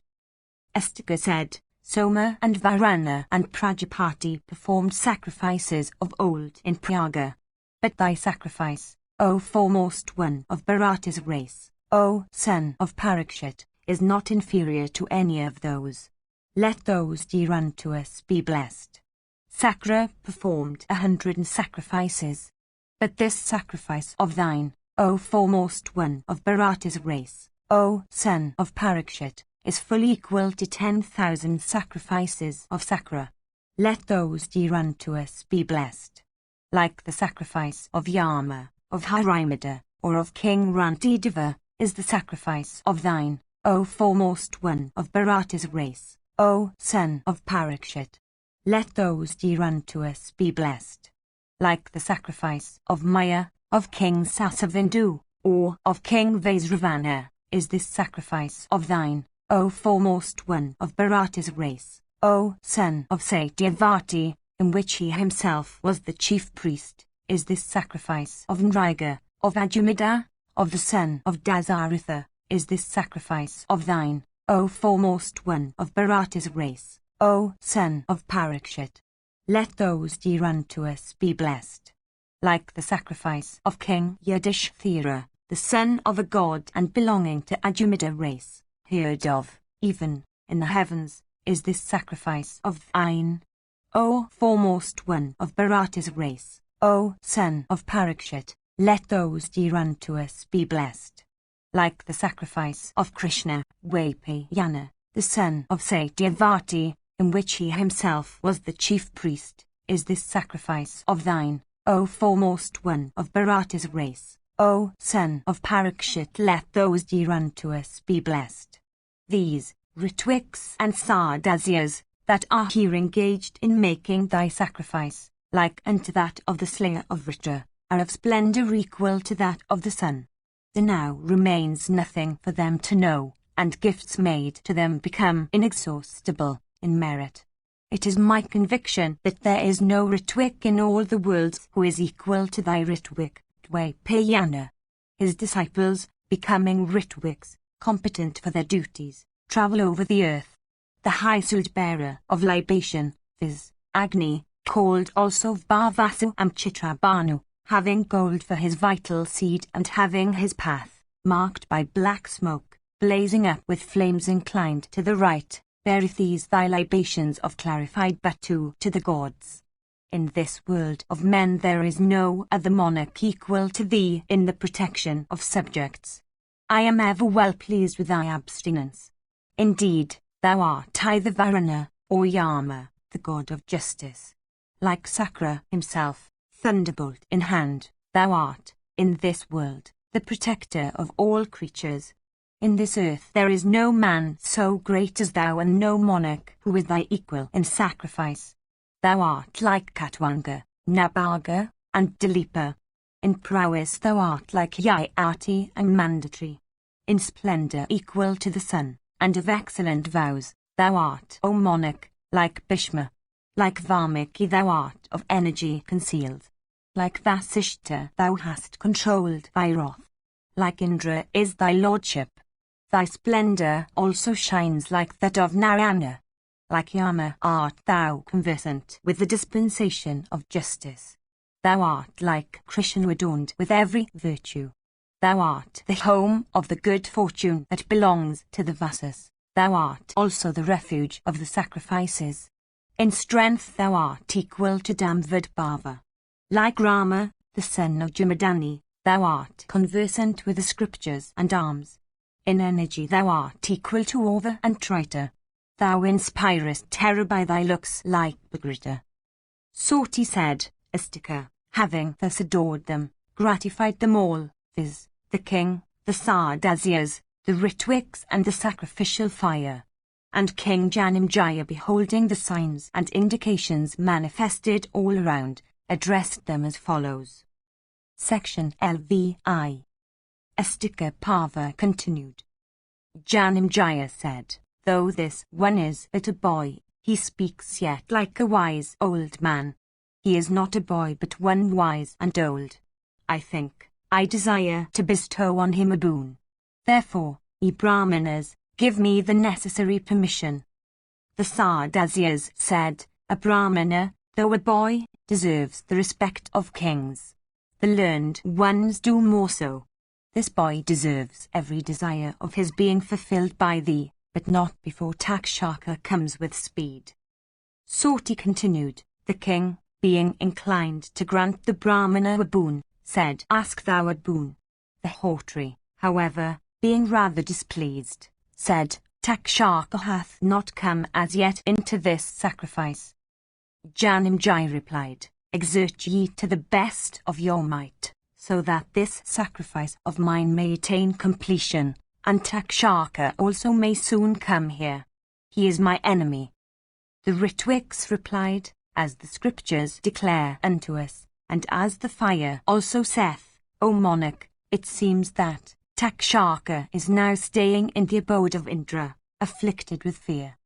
Astika said, Soma and Varuna and Prajapati performed sacrifices of old in Praga. But thy sacrifice, O foremost one of Bharata's race, O son of Parikshit, is not inferior to any of those. Let those dear unto us be blessed. Sakra performed 100 sacrifices. But this sacrifice of thine, O foremost one of Bharata's race, O son of Parikshit, is fully equal to 10,000 sacrifices of Sakra. Let those dear unto us be blessed. Like the sacrifice of Yama, of Harimada, or of King Rantideva, is the sacrifice of thine, O foremost one of Bharata's race, O son of Parikshit. Let those dear unto us be blessed. Like the sacrifice of Maya, of King Sasavindu, or of King Vaisravana, is this sacrifice of thine, O foremost one of Bharata's race, O son of Satyavati, in which he himself was the chief priest, is this sacrifice of Nriga, of Ajumida, of the son of Dasaratha, is this sacrifice of thine, O foremost one of Bharata's race, O son of Parikshit. Let those dear unto us be blessed. Like the sacrifice of King Yudhishthira, the son of a god and belonging to Ajumida race, heard of, even, in the heavens, is this sacrifice of thine, O foremost one of Bharata's race, O son of Parikshit. Let those dear unto us be blessed. Like the sacrifice of Krishna, Vaipayana, the son of Satyavati, in which he himself was the chief priest, is this sacrifice of thine, O foremost one of Bharata's race, O son of Parikshit. Let those dear unto us be blessed. These, Ritwiks and Sardasyas, that are here engaged in making thy sacrifice, like unto that of the slayer of Vritra, are of splendour equal to that of the sun. There now remains nothing for them to know, and gifts made to them become inexhaustible in merit. It is my conviction that there is no Ritwik in all the worlds who is equal to thy Ritwik, Dvaipayana. His disciples, becoming Ritwiks, competent for their duties, travel over the earth. The high sword-bearer of libation, viz., Agni, called also Bhavasu and Chitrabhanu, having gold for his vital seed and having his path, marked by black smoke, blazing up with flames inclined to the right, beareth these thy libations of clarified batu to the gods. In this world of men there is no other monarch equal to thee in the protection of subjects. I am ever well pleased with thy abstinence. Indeed, thou art either Varuna, or Yama, the god of justice. Like Sakra himself, thunderbolt in hand, thou art, in this world, the protector of all creatures. In this earth there is no man so great as thou and no monarch who is thy equal in sacrifice. Thou art like Katwanga, Nabhaga, and Dilipa. In prowess thou art like Yayati and Mandatory. In splendour equal to the sun, and of excellent vows, thou art, O monarch, like Bhishma. Like Valmiki thou art of energy concealed. Like Vasishta thou hast controlled thy wrath. Like Indra is thy lordship. Thy splendour also shines like that of Narayana. Like Yama art thou conversant with the dispensation of justice. Thou art like Krishna adorned with every virtue. Thou art the home of the good fortune that belongs to the Vasas. Thou art also the refuge of the sacrifices. In strength thou art equal to Damvadbhava. Like Rama, the son of Jamadani, thou art conversant with the scriptures and arms. In energy thou art equal to Ova and Trita. Thou inspirest terror by thy looks like Bhagrita. Soti said, Astika, having thus adored them, gratified them all, viz., the king, the Sardasyas, the Ritwiks and the sacrificial fire. And King Janamejaya, beholding the signs and indications manifested all around, addressed them as follows. Section LVI. Astika Parva continued. Janamejaya said, though this one is but a boy, he speaks yet like a wise old man. He is not a boy but one wise and old. I desire to bestow on him a boon. Therefore, ye Brahmanas, give me the necessary permission. The Sardasyas said, a Brahmana, though a boy, deserves the respect of kings. The learned ones do more so. This boy deserves every desire of his being fulfilled by thee, but not before Takshaka comes with speed. Soti continued, the king, being inclined to grant the Brahmana a boon, said, ask thou a boon. The Hotri, however, being rather displeased, said, Takshaka hath not come as yet into this sacrifice. Janamjaya replied, exert ye to the best of your might, so that this sacrifice of mine may attain completion, and Takshaka also may soon come here. He is my enemy. The Ritwiks replied, as the scriptures declare unto us, and as the fire also saith, O monarch, it seems that Takshaka is now staying in the abode of Indra, afflicted with fear.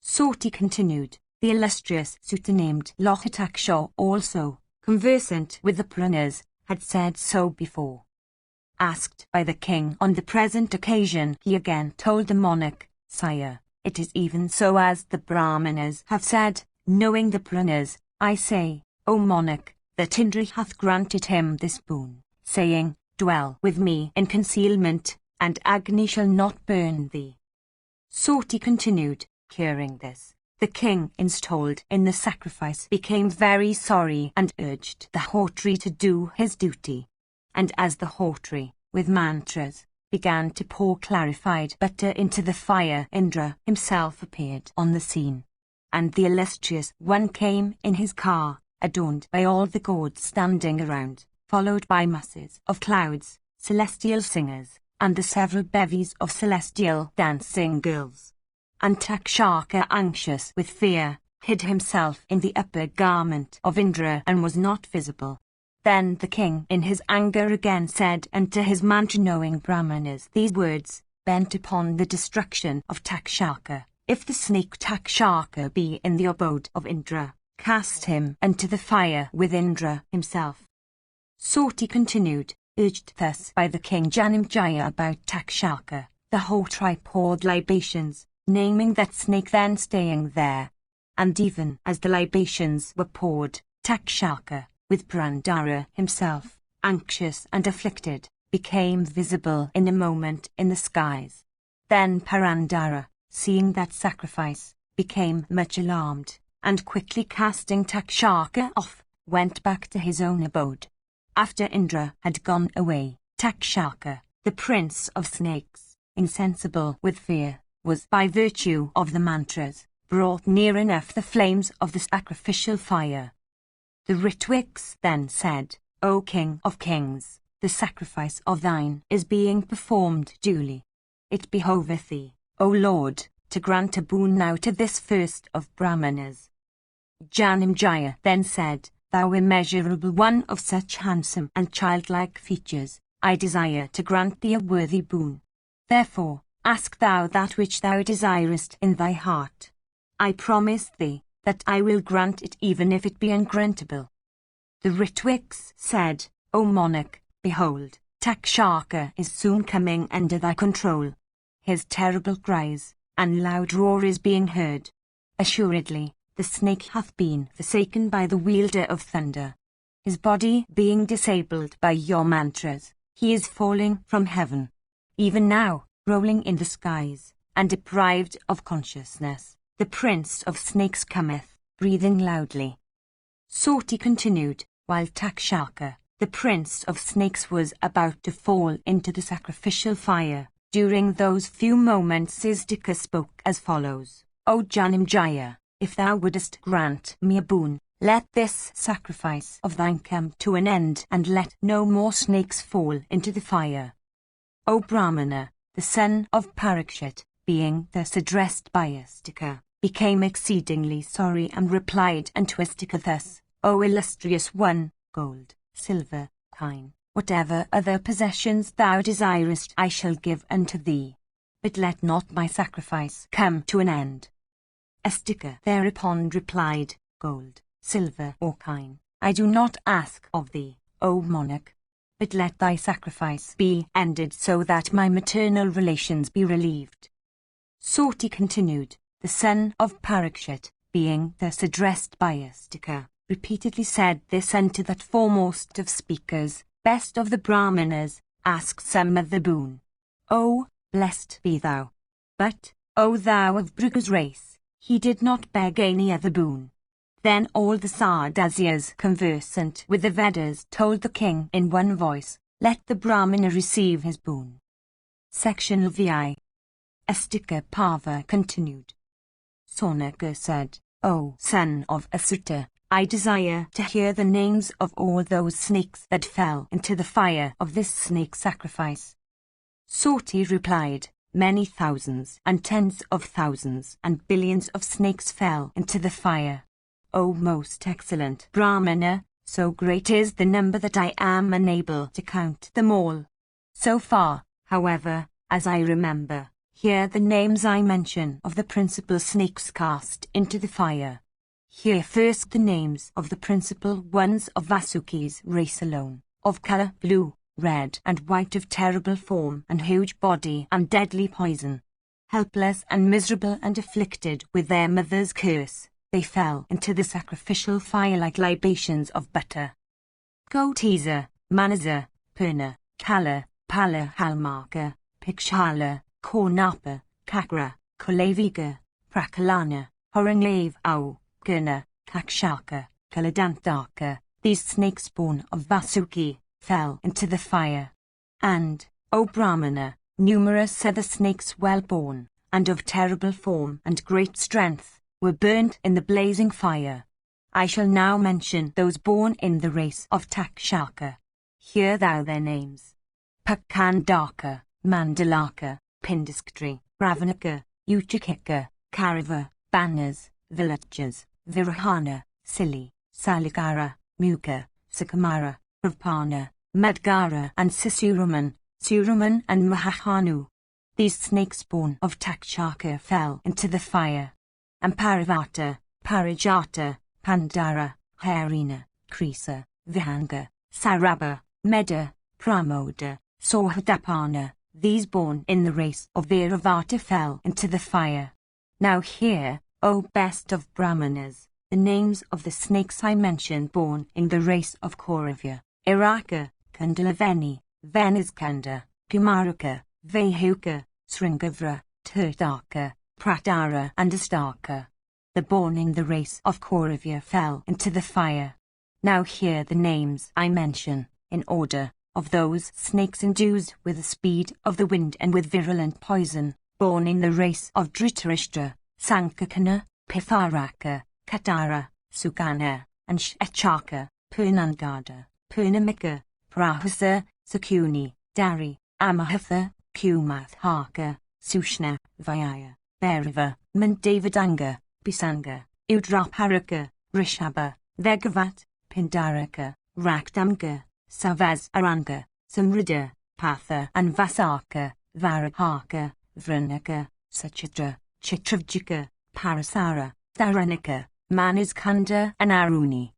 Soti continued, the illustrious suitor named Lohitaksha also, conversant with the Puranas, had said so before. Asked by the king on the present occasion, he again told the monarch, Sire, it is even so as the Brahmanas have said, knowing the Puranas, I say, O monarch, that Indra hath granted him this boon, saying, dwell with me in concealment, and Agni shall not burn thee. Soti continued, hearing this, the king installed in the sacrifice became very sorry and urged the Hotri to do his duty. And as the Hotri, with mantras, began to pour clarified butter into the fire, Indra himself appeared on the scene. And the illustrious one came in his car, adorned by all the gods standing around, followed by masses of clouds, celestial singers, and the several bevies of celestial dancing girls. And Takshaka, anxious with fear, hid himself in the upper garment of Indra and was not visible. Then the king in his anger again said unto his mantra-knowing Brahmanas these words, bent upon the destruction of Takshaka, if the snake Takshaka be in the abode of Indra, cast him into the fire with Indra himself. Soti continued, urged thus by the king Janamjaya about Takshaka, the Hotri poured libations, naming that snake then staying there. And even as the libations were poured, Takshaka, with Purandara himself, anxious and afflicted, became visible in a moment in the skies. Then Purandara, seeing that sacrifice, became much alarmed, and quickly casting Takshaka off, went back to his own abode. After Indra had gone away, Takshaka, the prince of snakes, insensible with fear, was by virtue of the mantras, brought near enough the flames of the sacrificial fire. The Ritwiks then said, O King of Kings, the sacrifice of thine is being performed duly. It behoveth thee, O Lord, to grant a boon now to this first of Brahmanas. Janamjaya then said, Thou immeasurable one of such handsome and childlike features, I desire to grant thee a worthy boon. Therefore, ask thou that which thou desirest in thy heart. I promise thee that I will grant it even if it be ungrantable. The Ritwiks said, O monarch, behold, Takshaka is soon coming under thy control. His terrible cries and loud roar is being heard. Assuredly, the snake hath been forsaken by the wielder of thunder. His body being disabled by your mantras, he is falling from heaven. Even now, rolling in the skies, and deprived of consciousness, the prince of snakes cometh, breathing loudly. Soti continued, while Takshaka, the prince of snakes, was about to fall into the sacrificial fire. During those few moments Siddhika spoke as follows, O Janamjaya, if thou wouldest grant me a boon, let this sacrifice of thine come to an end, and let no more snakes fall into the fire. O Brahmana, the son of Parikshit, being thus addressed by Astika, became exceedingly sorry and replied unto Astika thus, O illustrious one, gold, silver, kine, whatever other possessions thou desirest I shall give unto thee. But let not my sacrifice come to an end. Astika thereupon replied, Gold, silver or kine, I do not ask of thee, O monarch. But let thy sacrifice be ended so that my maternal relations be relieved. Soti continued, the son of Parikshit, being thus addressed by Astika, repeatedly said this unto that foremost of speakers, best of the Brahmanas, ask some of the boon. O, blessed be thou. But, O thou of Bruga's race, he did not beg any other boon. Then all the Sardasyas conversant with the Vedas told the king in one voice, let the Brahmana receive his boon. Section VI. Astika Parva continued. Sonaka said, O son of Asuta, I desire to hear the names of all those snakes that fell into the fire of this snake sacrifice. Soti replied, many thousands and tens of thousands and billions of snakes fell into the fire. O most excellent Brahmana, so great is the number that I am unable to count them all. So far, however, as I remember, hear the names I mention of the principal snakes cast into the fire. Hear first the names of the principal ones of Vasuki's race alone, of color blue, red and white, of terrible form and huge body and deadly poison. Helpless and miserable and afflicted with their mother's curse, they fell into the sacrificial fire like libations of butter. Kotesa, Manasa, Purna, Kala, Pala Halmaka, Pikshala, Kornapa, Kakra, Kulaviga, Prakalana, Horanave Au, Gurna, Kakshaka, Kaladantaka, these snakes born of Vasuki, fell into the fire. And, O Brahmana, numerous other snakes well born, and of terrible form and great strength, were burnt in the blazing fire. I shall now mention those born in the race of Takshaka. Hear thou their names. Pakandaka, Mandalaka, Pindaskri, Ravanaka, Uchikika, Karava, Banas, Villajas, Virahana, Sili, Saligara, Muka, Sakamara, Ravpana, Madgara and Sisuruman, Suruman and Mahahanu. These snakes born of Takshaka fell into the fire. And Parivata, Parijata, Pandara, Harina, Krisa, Vihanga, Saraba, Meda, Pramoda, Sohadapana, these born in the race of Viravata fell into the fire. Now hear, O best of Brahmanas, the names of the snakes I mentioned born in the race of Kauravya, Iraka, Kandalaveni, Veniskanda, Kumaraka, Vahuka, Sringavra, Tirthaka, Pratara and Astaka. The born in the race of Kauravya fell into the fire. Now hear the names I mention, in order, of those snakes endued with the speed of the wind and with virulent poison, born in the race of Dhritarashtra, Sankakana, Pitharaka, Katara, Sugana, and Shechaka, Purnangada, Purnamika, Prahasa, Sakuni, Dari, Amahatha, Kumathaka, Sushna, Vyaya, Bhairava, Mandavadanga, Bisanga, Udraparaka, Rishabha, Vegavat, Pindaraka, Rakdamga, Savaz Aranga, Samrida, Patha and Vasaka, Varahaka, Vranaka, Sachitra, Chitravjika, Parasara, Tharanika, Maniskanda and Aruni.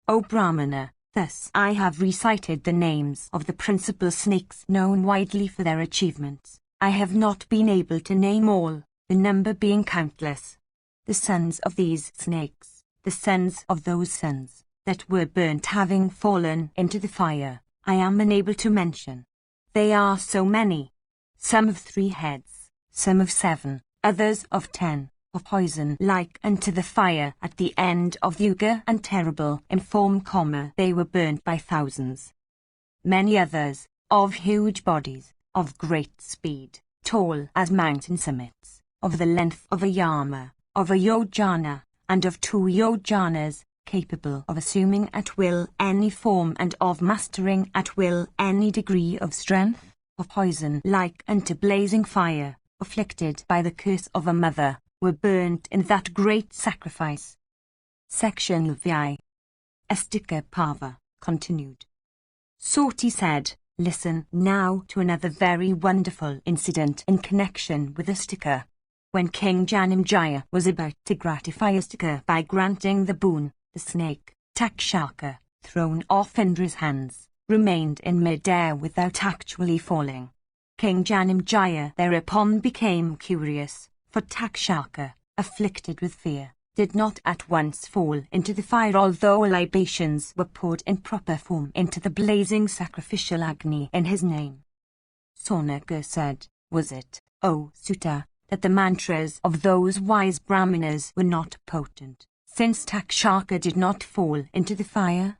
O Brahmana, thus I have recited the names of the principal snakes known widely for their achievements. I have not been able to name all, the number being countless. The sons of these snakes, the sons of those sons that were burnt having fallen into the fire, I am unable to mention. They are so many. Some of 3 heads, some of 7, others of 10, of poison like unto the fire at the end of the Yuga, and terrible in form, they were burnt by thousands. Many others, of huge bodies, of great speed, tall as mountain summits, of the length of a yama, of a yojana, and of 2 yojanas, capable of assuming at will any form and of mastering at will any degree of strength, of poison like unto blazing fire, afflicted by the curse of a mother, were burnt in that great sacrifice. Section VI. Astika Parva continued. Soti said, listen now to another very wonderful incident in connection with Astika. When King Janamejaya was about to gratify Astika by granting the boon, the snake, Takshaka, thrown off Indra's hands, remained in mid-air without actually falling. King Janamejaya thereupon became curious, for Takshaka, afflicted with fear, did not at once fall into the fire, although libations were poured in proper form into the blazing sacrificial agni in his name. Sonaka said, was it, O Sutta, that the mantras of those wise Brahmanas were not potent, since Takshaka did not fall into the fire?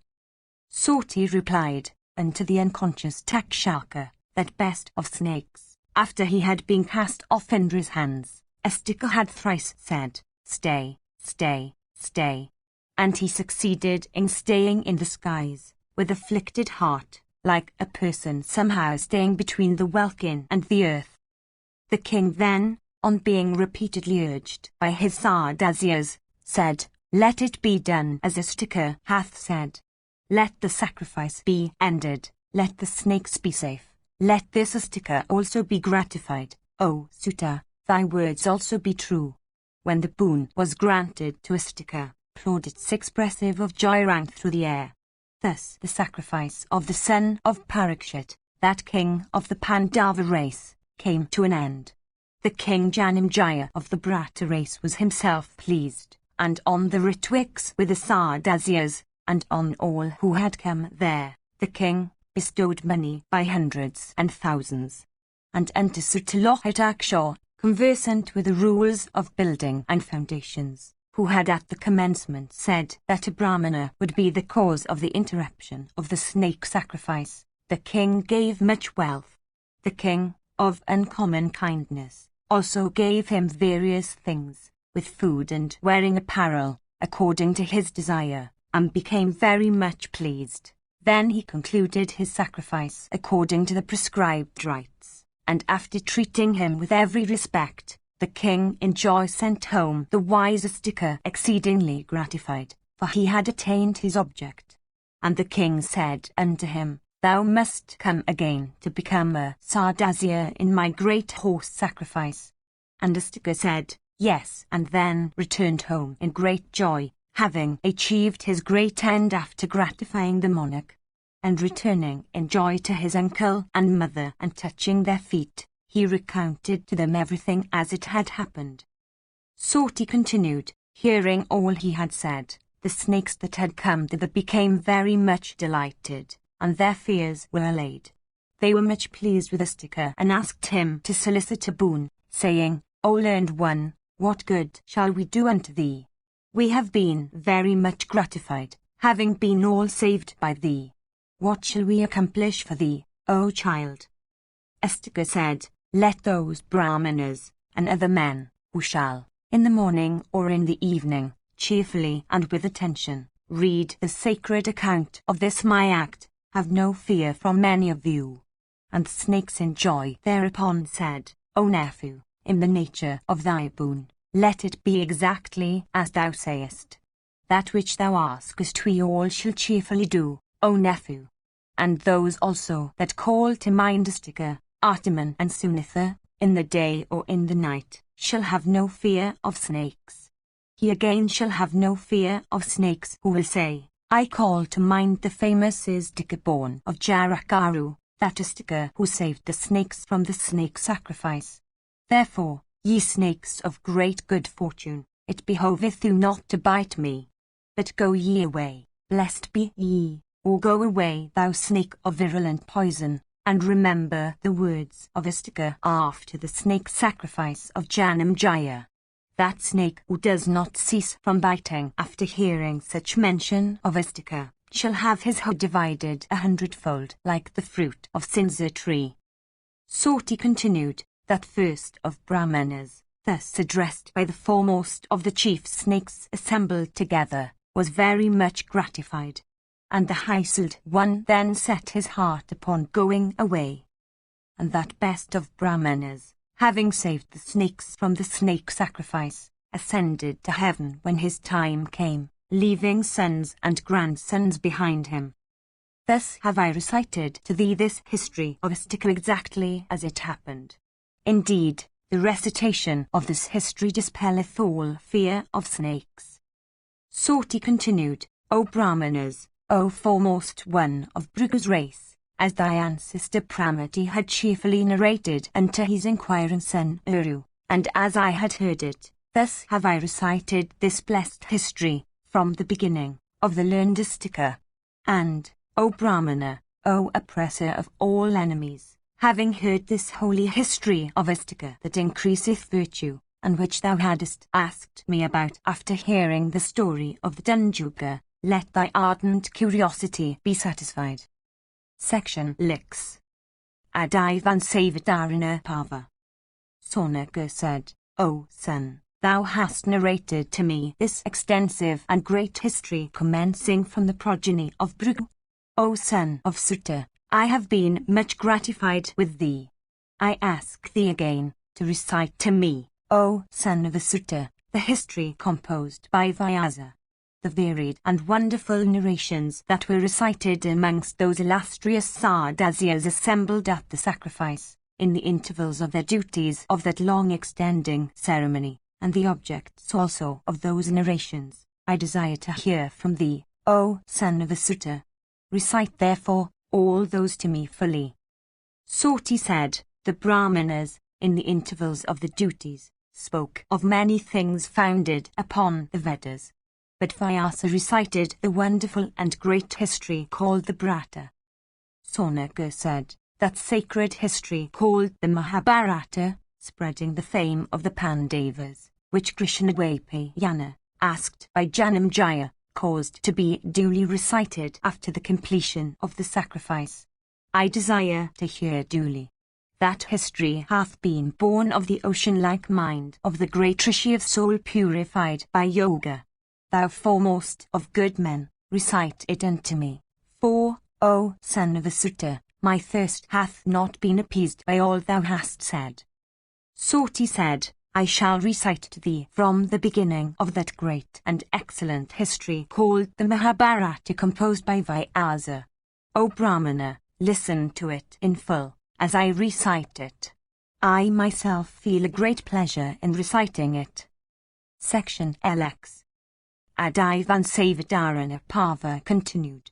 Soti replied unto the unconscious Takshaka that best of snakes, after he had been cast off Indra's hands, Astika had thrice said, "Stay, stay, stay," and he succeeded in staying in the skies, with afflicted heart, like a person somehow staying between the welkin and the earth. The king then, on being repeatedly urged by his Sardasyas, said, "Let it be done as Astika hath said. Let the sacrifice be ended, let the snakes be safe, let this Astika also be gratified, O Suta, thy words also be true." When the boon was granted to Astika, plaudits expressive of joy rang through the air. Thus the sacrifice of the son of Parikshit, that king of the Pandava race, came to an end. The king Janamejaya of the Bhatta race was himself pleased, and on the Ritwiks with the Sardasyas, and on all who had come there, the king bestowed money by hundreds and thousands. And unto Sutalohidaksha, conversant with the rules of building and foundations, who had at the commencement said that a Brahmana would be the cause of the interruption of the snake sacrifice, the king gave much wealth. The king, of uncommon kindness, also gave him various things, with food and wearing apparel, according to his desire, and became very much pleased. Then he concluded his sacrifice according to the prescribed rites, and after treating him with every respect, the king in joy sent home the wise Astika exceedingly gratified, for he had attained his object. And the king said unto him, "Thou must come again to become a Sardasya in my great horse sacrifice." And Astika said, "Yes," and then returned home in great joy, having achieved his great end after gratifying the monarch. And returning in joy to his uncle and mother and touching their feet, he recounted to them everything as it had happened. Soti continued, hearing all he had said, the snakes that had come thither became very much delighted, and their fears were allayed. They were much pleased with Astika and asked him to solicit a boon, saying, "O learned one, what good shall we do unto thee? We have been very much gratified, having been all saved by thee. What shall we accomplish for thee, O child?" Astika said, "Let those Brahmanas and other men, who shall, in the morning or in the evening, cheerfully and with attention, read the sacred account of this my act, have no fear from any of you." And the snakes in joy thereupon said, "O nephew, in the nature of thy boon, let it be exactly as thou sayest. That which thou askest we all shall cheerfully do, O nephew. And those also that call to mind Astika, Artaman and Sunitha, in the day or in the night, shall have no fear of snakes. He again shall have no fear of snakes who will say, I call to mind the famous Astika born of Jarakaru, that Astika who saved the snakes from the snake sacrifice. Therefore, ye snakes of great good fortune, it behoveth you not to bite me. But go ye away, blessed be ye, or go away thou snake of virulent poison, and remember the words of Astika after the snake sacrifice of Janamejaya. That snake who does not cease from biting after hearing such mention of Astika, shall have his head divided 100-fold like the fruit of Sinza tree. Soti continued, that first of Brahmanas, thus addressed by the foremost of the chief snakes assembled together, was very much gratified. And the high-souled one then set his heart upon going away. And that best of Brahmanas, having saved the snakes from the snake sacrifice, ascended to heaven when his time came, leaving sons and grandsons behind him. Thus have I recited to thee this history of Astika exactly as it happened. Indeed, the recitation of this history dispelleth all fear of snakes. Soti continued, O Brahmanas, O foremost one of Bhrigu's race, as thy ancestor Pramati had cheerfully narrated unto his inquiring son Uru, and as I had heard it, thus have I recited this blessed history, from the beginning, of the learned Astika. And, O Brahmana, O oppressor of all enemies, Having heard this holy history of Istika that increaseth virtue, and which thou hadst asked me about after hearing the story of the Dunjuga, let thy ardent curiosity be satisfied. Section Lix. Adai van Savidarina Pava. Sonaga said, O son, thou hast narrated to me this extensive and great history commencing from the progeny of Bhrigu. O son of Sutta, I have been much gratified with thee. I ask thee again to recite to me, O son of Sutta, the history composed by Vyasa, the varied and wonderful narrations that were recited amongst those illustrious Sardasyas assembled at the sacrifice, in the intervals of their duties of that long-extending ceremony, and the objects also of those narrations, I desire to hear from thee, O son of Sutta. Recite therefore all those to me fully. Soti said, the Brahmanas, in the intervals of the duties, spoke of many things founded upon the Vedas. But Vyasa recited the wonderful and great history called the Bharata. Sonaga said, that sacred history called the Mahabharata, spreading the fame of the Pandavas, which Krishnadwapayana, asked by Janamejaya, caused to be duly recited after the completion of the sacrifice. I desire to hear duly. That history hath been born of the ocean-like mind of the great Rishi of soul purified by yoga. Thou foremost of good men, recite it unto me. For, O son of Sutta, my thirst hath not been appeased by all thou hast said. Soti said, I shall recite to thee from the beginning of that great and excellent history called the Mahabharata composed by Vyasa. O Brahmana, listen to it in full, as I recite it. I myself feel a great pleasure in reciting it. Section LX. Adai van Savidarana Pava continued.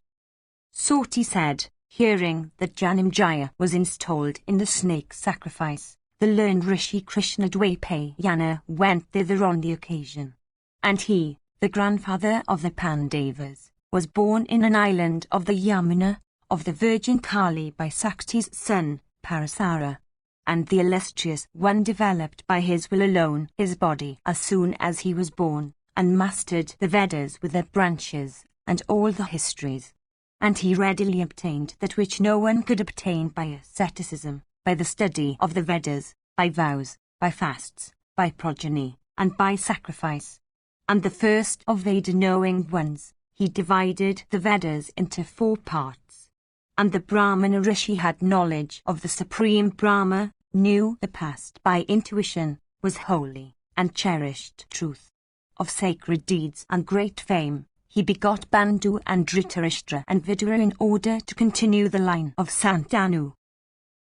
Soti said, hearing that Janamejaya was installed in the snake sacrifice, the learned Rishi Krishnadwapayana went thither on the occasion. And he, the grandfather of the Pandavas, was born in an island of the Yamuna, of the Virgin Kali by Sakti's son, Parasara. And the illustrious one developed by his will alone his body as soon as he was born, and mastered the Vedas with their branches, and all the histories. And he readily obtained that which no one could obtain by asceticism, by the study of the Vedas, by vows, by fasts, by progeny, and by sacrifice. And the first of Veda-knowing ones, he divided the Vedas into 4 parts. And the Brahmana Rishi had knowledge of the Supreme Brahma, knew the past by intuition, was holy, and cherished truth. Of sacred deeds and great fame, he begot Bandhu and Dhritarashtra and Vidura in order to continue the line of Santanu.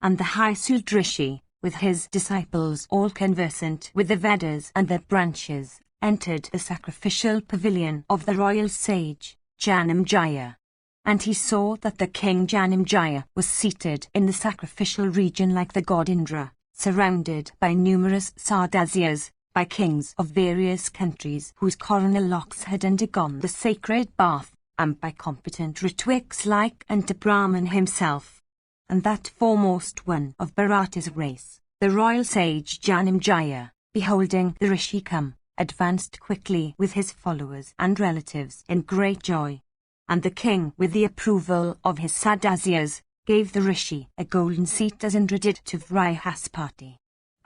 And the High-souled Rishi, with his disciples all conversant with the Vedas and their branches, entered the sacrificial pavilion of the royal sage, Janamejaya. And he saw that the king Janamejaya was seated in the sacrificial region like the god Indra, surrounded by numerous Sardasyas, by kings of various countries whose coronal locks had undergone the sacred bath, and by competent Ritwiks like unto Brahman himself. And that foremost one of Bharata's race, the royal sage Janamejaya, beholding the Rishi come, advanced quickly with his followers and relatives in great joy. And the king, with the approval of his Sardasyas, gave the Rishi a golden seat as Indra did to Vrihaspati.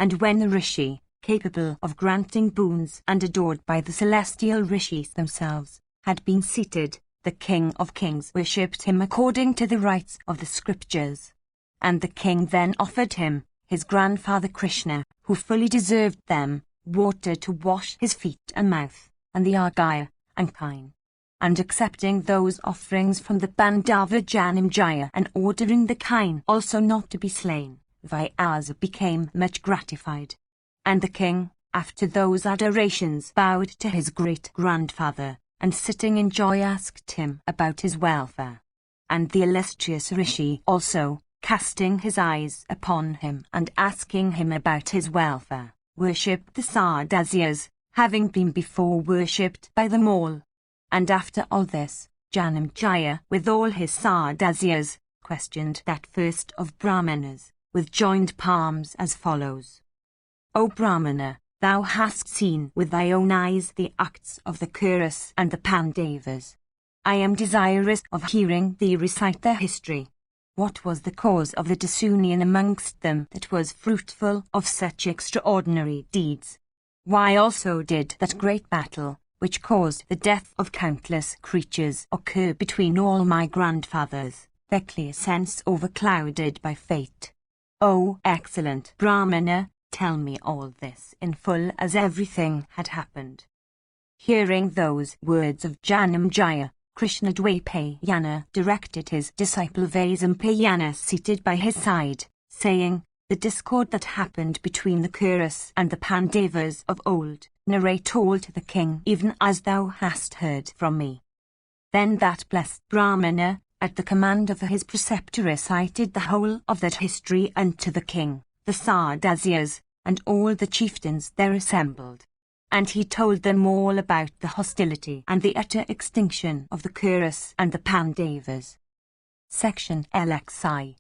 And when the Rishi, capable of granting boons and adored by the celestial Rishis themselves, had been seated, the King of Kings worshipped him according to the rites of the scriptures. And the king then offered him, his grandfather Krishna, who fully deserved them, water to wash his feet and mouth, and the arghya, and kine. And accepting those offerings from the Bandava Janamejaya and ordering the kine also not to be slain, Vyasa became much gratified. And the king, after those adorations, bowed to his great-grandfather, and sitting in joy asked him about his welfare. And the illustrious Rishi also, casting his eyes upon him and asking him about his welfare, worshipped the Sardasyas, having been before worshipped by them all. And after all this, Janamejaya, with all his Sardasyas, questioned that first of Brahmanas, with joined palms as follows. O Brahmana, thou hast seen with thy own eyes the acts of the Kuras and the Pandavas. I am desirous of hearing thee recite their history. What was the cause of the disunion amongst them that was fruitful of such extraordinary deeds? Why also did that great battle, which caused the death of countless creatures, occur between all my grandfathers, their clear sense overclouded by fate? O excellent Brahmana, tell me all this in full as everything had happened. Hearing those words of Janamejaya, Krishnadvapayana directed his disciple Vaisampayana seated by his side, saying, the discord that happened between the Kuras and the Pandavas of old, narrate all to the king even as thou hast heard from me. Then that blessed Brahmana, at the command of his preceptor, recited the whole of that history unto the king, the Sardasyas, and all the chieftains there assembled. And he told them all about the hostility and the utter extinction of the Kuras and the Pandavas. Section LXI.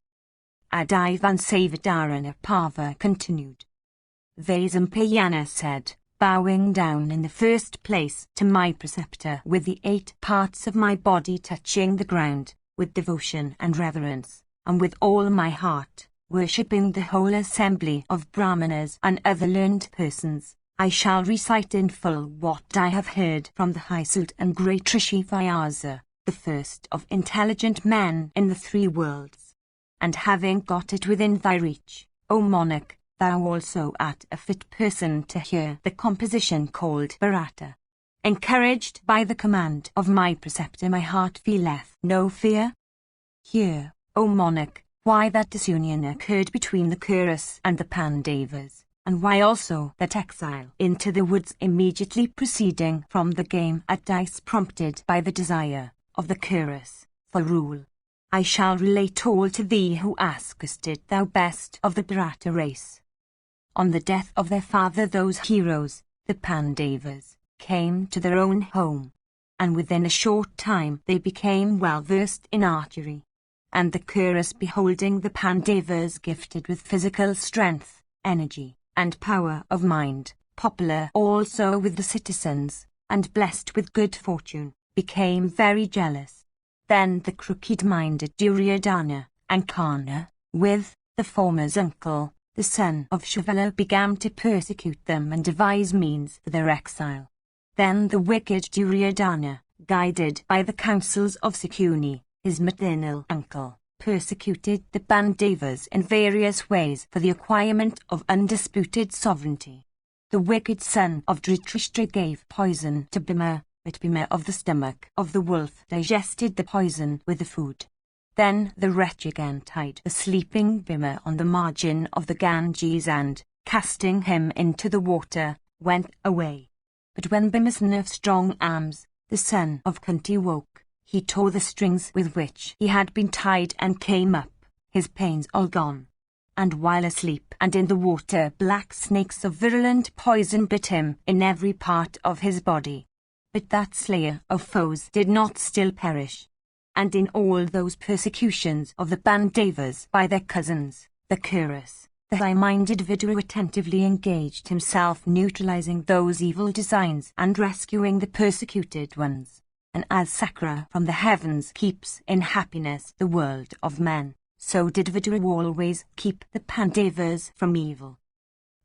Adivan Savadharana Parva continued. Vaisampayana said, bowing down in the first place to my preceptor with the 8 parts of my body touching the ground, with devotion and reverence, and with all my heart, worshipping the whole assembly of Brahmanas and other learned persons, I shall recite in full what I have heard from the high suit and great Rishi Vyasa, the first of intelligent men in the 3 worlds. And having got it within thy reach, O monarch, thou also art a fit person to hear the composition called Bharata. Encouraged by the command of my preceptor, my heart feeleth no fear. Hear, O monarch, why that disunion occurred between the Kuras and the Pandavas, and why also that exile into the woods immediately proceeding from the game at dice prompted by the desire of the Kuras for rule. I shall relate all to thee who askest it, thou best of the Bharata race. On the death of their father, those heroes, the Pandavas, came to their own home, and within a short time they became well versed in archery. And the Kuras, beholding the Pandavas gifted with physical strength, energy, and power of mind, popular also with the citizens, and blessed with good fortune, became very jealous. Then the crooked-minded Duryodhana and Karna, with the former's uncle, the son of Shivala, began to persecute them and devise means for their exile. Then the wicked Duryodhana, guided by the counsels of Sakuni, his maternal uncle, persecuted the Pandavas in various ways for the acquirement of undisputed sovereignty. The wicked son of Dhritarashtra gave poison to Bhima, but Bhima of the stomach of the wolf digested the poison with the food. Then the wretch again tied the sleeping Bhima on the margin of the Ganges and, casting him into the water, went away. But when Bhima's son of strong arms, the son of Kunti, woke, he tore the strings with which he had been tied and came up, his pains all gone. And while asleep and in the water, black snakes of virulent poison bit him in every part of his body. But that slayer of foes did not still perish. And in all those persecutions of the Pandavas by their cousins, the Kuras, the high-minded Vidura attentively engaged himself, neutralizing those evil designs and rescuing the persecuted ones. And as Sakra from the heavens keeps in happiness the world of men, so did Vidura always keep the Pandavas from evil.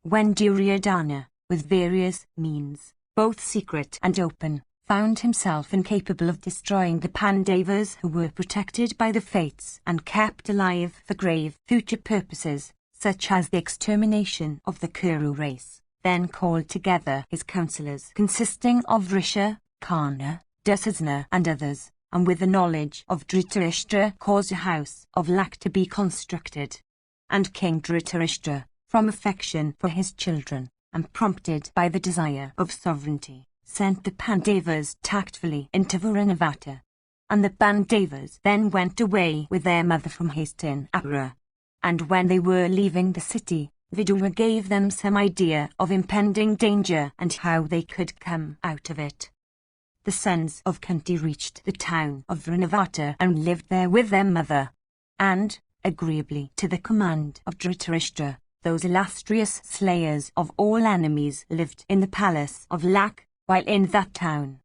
When Duryodhana, with various means, both secret and open, found himself incapable of destroying the Pandavas, who were protected by the fates and kept alive for grave future purposes, such as the extermination of the Kuru race, then called together his councillors, consisting of Risha, Karna, Dusasana and others, and with the knowledge of Dhritarashtra caused a house of lac to be constructed. And King Dhritarashtra, from affection for his children, and prompted by the desire of sovereignty, sent the Pandavas tactfully into Varanavata. And the Pandavas then went away with their mother from Hastinapura. And when they were leaving the city, Vidura gave them some idea of impending danger and how they could come out of it. The sons of Kunti reached the town of Varanavata and lived there with their mother. And, agreeably to the command of Dhritarashtra, those illustrious slayers of all enemies lived in the palace of Lak, while in that town.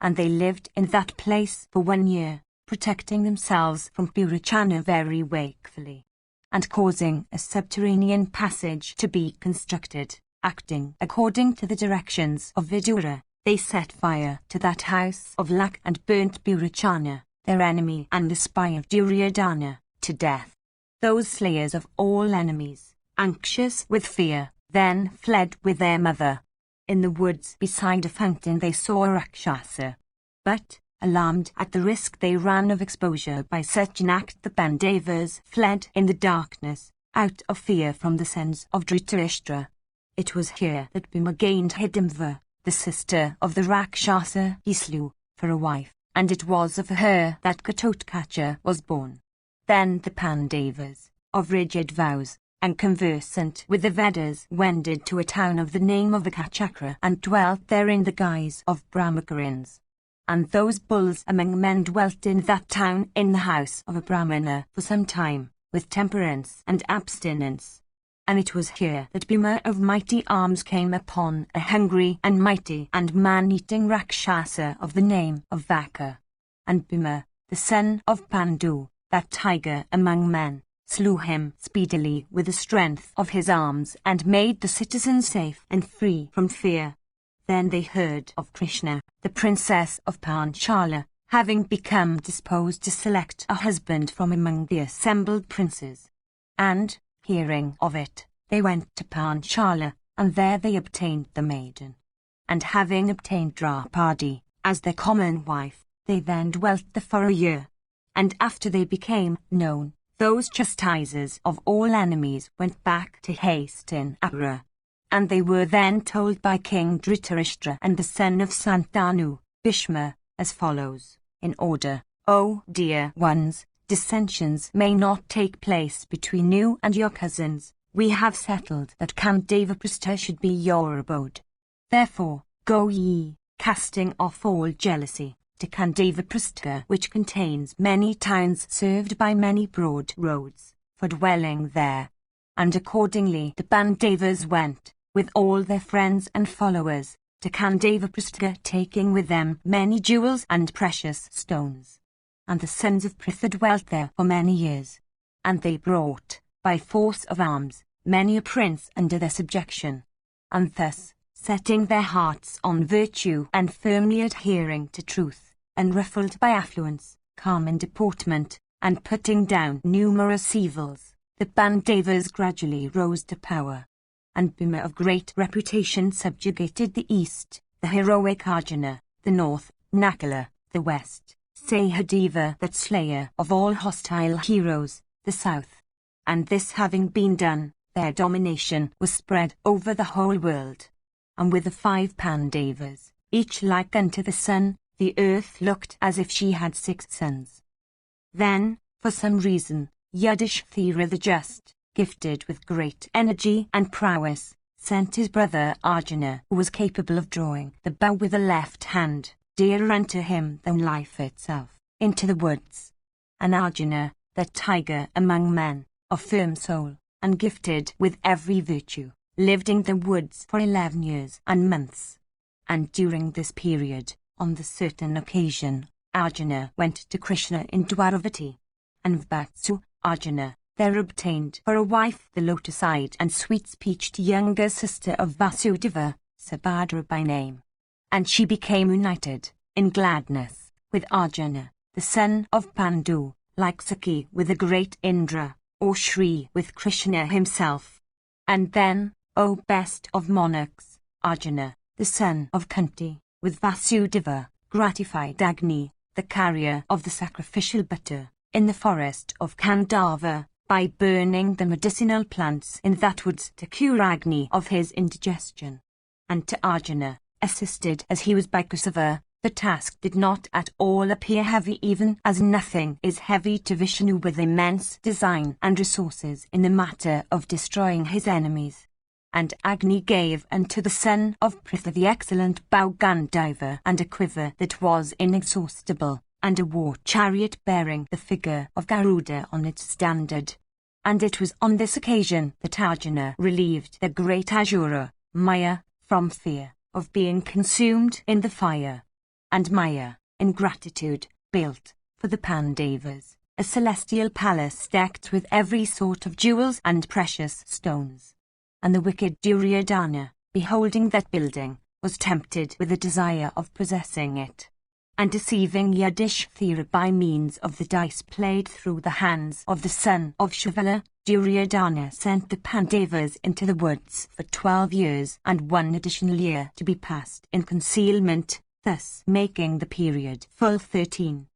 And they lived in that place for 1 year, protecting themselves from Purachana very wakefully, and causing a subterranean passage to be constructed. Acting according to the directions of Vidura, they set fire to that house of Lak and burnt Purachana, their enemy and the spy of Duryodhana, to death. Those slayers of all enemies, anxious with fear, then fled with their mother. In the woods beside a fountain they saw a Rakshasa. But, alarmed at the risk they ran of exposure by such an act, the Pandavas fled in the darkness, out of fear from the sons of Dhritarashtra. It was here that Bhima gained Hidimva, the sister of the Rakshasa he slew, for a wife, and it was of her that Ghatotkacha was born. Then the Pandavas, of rigid vows, and conversant with the Vedas, wended to a town of the name of Akachakra and dwelt there in the guise of Brahmacarins. And those bulls among men dwelt in that town in the house of a Brahmana for some time, with temperance and abstinence. And it was here that Bhima of mighty arms came upon a hungry and mighty and man-eating Rakshasa of the name of Vaka. And Bhima, the son of Pandu, that tiger among men, slew him speedily with the strength of his arms and made the citizens safe and free from fear. Then they heard of Krishna, the princess of Panchala, having become disposed to select a husband from among the assembled princes. And, hearing of it, they went to Panchala, and there they obtained the maiden. And having obtained Draupadi, as their common wife, they then dwelt there for a year. And after they became known, those chastisers of all enemies went back to Hastinapura. And they were then told by King Dhritarashtra and the son of Santanu, Bhishma, as follows, in order: O dear ones, dissensions may not take place between you and your cousins. We have settled that Kandavrapastha should be your abode. Therefore, go ye, casting off all jealousy, to Kandavrapastha, which contains many towns served by many broad roads, for dwelling there. And accordingly the Pandavas went, with all their friends and followers, to Kandavrapastha, taking with them many jewels and precious stones. And the sons of Pritha dwelt there for many years. And they brought, by force of arms, many a prince under their subjection. And thus, setting their hearts on virtue and firmly adhering to truth, unruffled by affluence, calm in deportment, and putting down numerous evils, the Pandavas gradually rose to power. And Bhima of great reputation subjugated the east, the heroic Arjuna, the north, Nakula, the west, Sahadeva, that slayer of all hostile heroes, the south. And this having been done, their domination was spread over the whole world. And with the 5 Pandavas, each like unto the sun, the earth looked as if she had 6 suns. Then, for some reason, Yudhishthira the just, gifted with great energy and prowess, sent his brother Arjuna, who was capable of drawing the bow with the left hand, dearer unto him than life itself, into the woods. And Arjuna, that tiger among men, of firm soul, and gifted with every virtue, lived in the woods for 11 years and months. And during this period, on the certain occasion, Arjuna went to Krishna in Dwaravati. And Vatsu, Arjuna, there obtained for a wife the lotus-eyed and sweet-speeched younger sister of Vasudeva, Subhadra by name. And she became united, in gladness, with Arjuna, the son of Pandu, like Sakhi with the great Indra, or Shri with Krishna himself. And then, O best of monarchs, Arjuna, the son of Kunti, with Vasudeva, gratified Agni, the carrier of the sacrificial butter, in the forest of Kandava, by burning the medicinal plants in that woods to cure Agni of his indigestion. And to Arjuna, assisted as he was by Kusava, the task did not at all appear heavy, even as nothing is heavy to Vishnu with immense design and resources in the matter of destroying his enemies. And Agni gave unto the son of Pritha the excellent bow Gandhava and a quiver that was inexhaustible, and a war chariot bearing the figure of Garuda on its standard, And it was on this occasion that Arjuna relieved the great Asura, Maya, from fear of being consumed in the fire. And Maya, in gratitude, built, for the Pandavas, a celestial palace decked with every sort of jewels and precious stones. And the wicked Duryodhana, beholding that building, was tempted with the desire of possessing it. And deceiving Yudhishthira by means of the dice played through the hands of the son of Shivala, Duryodhana sent the Pandavas into the woods for 12 years and 1 additional year to be passed in concealment, thus making the period full 13.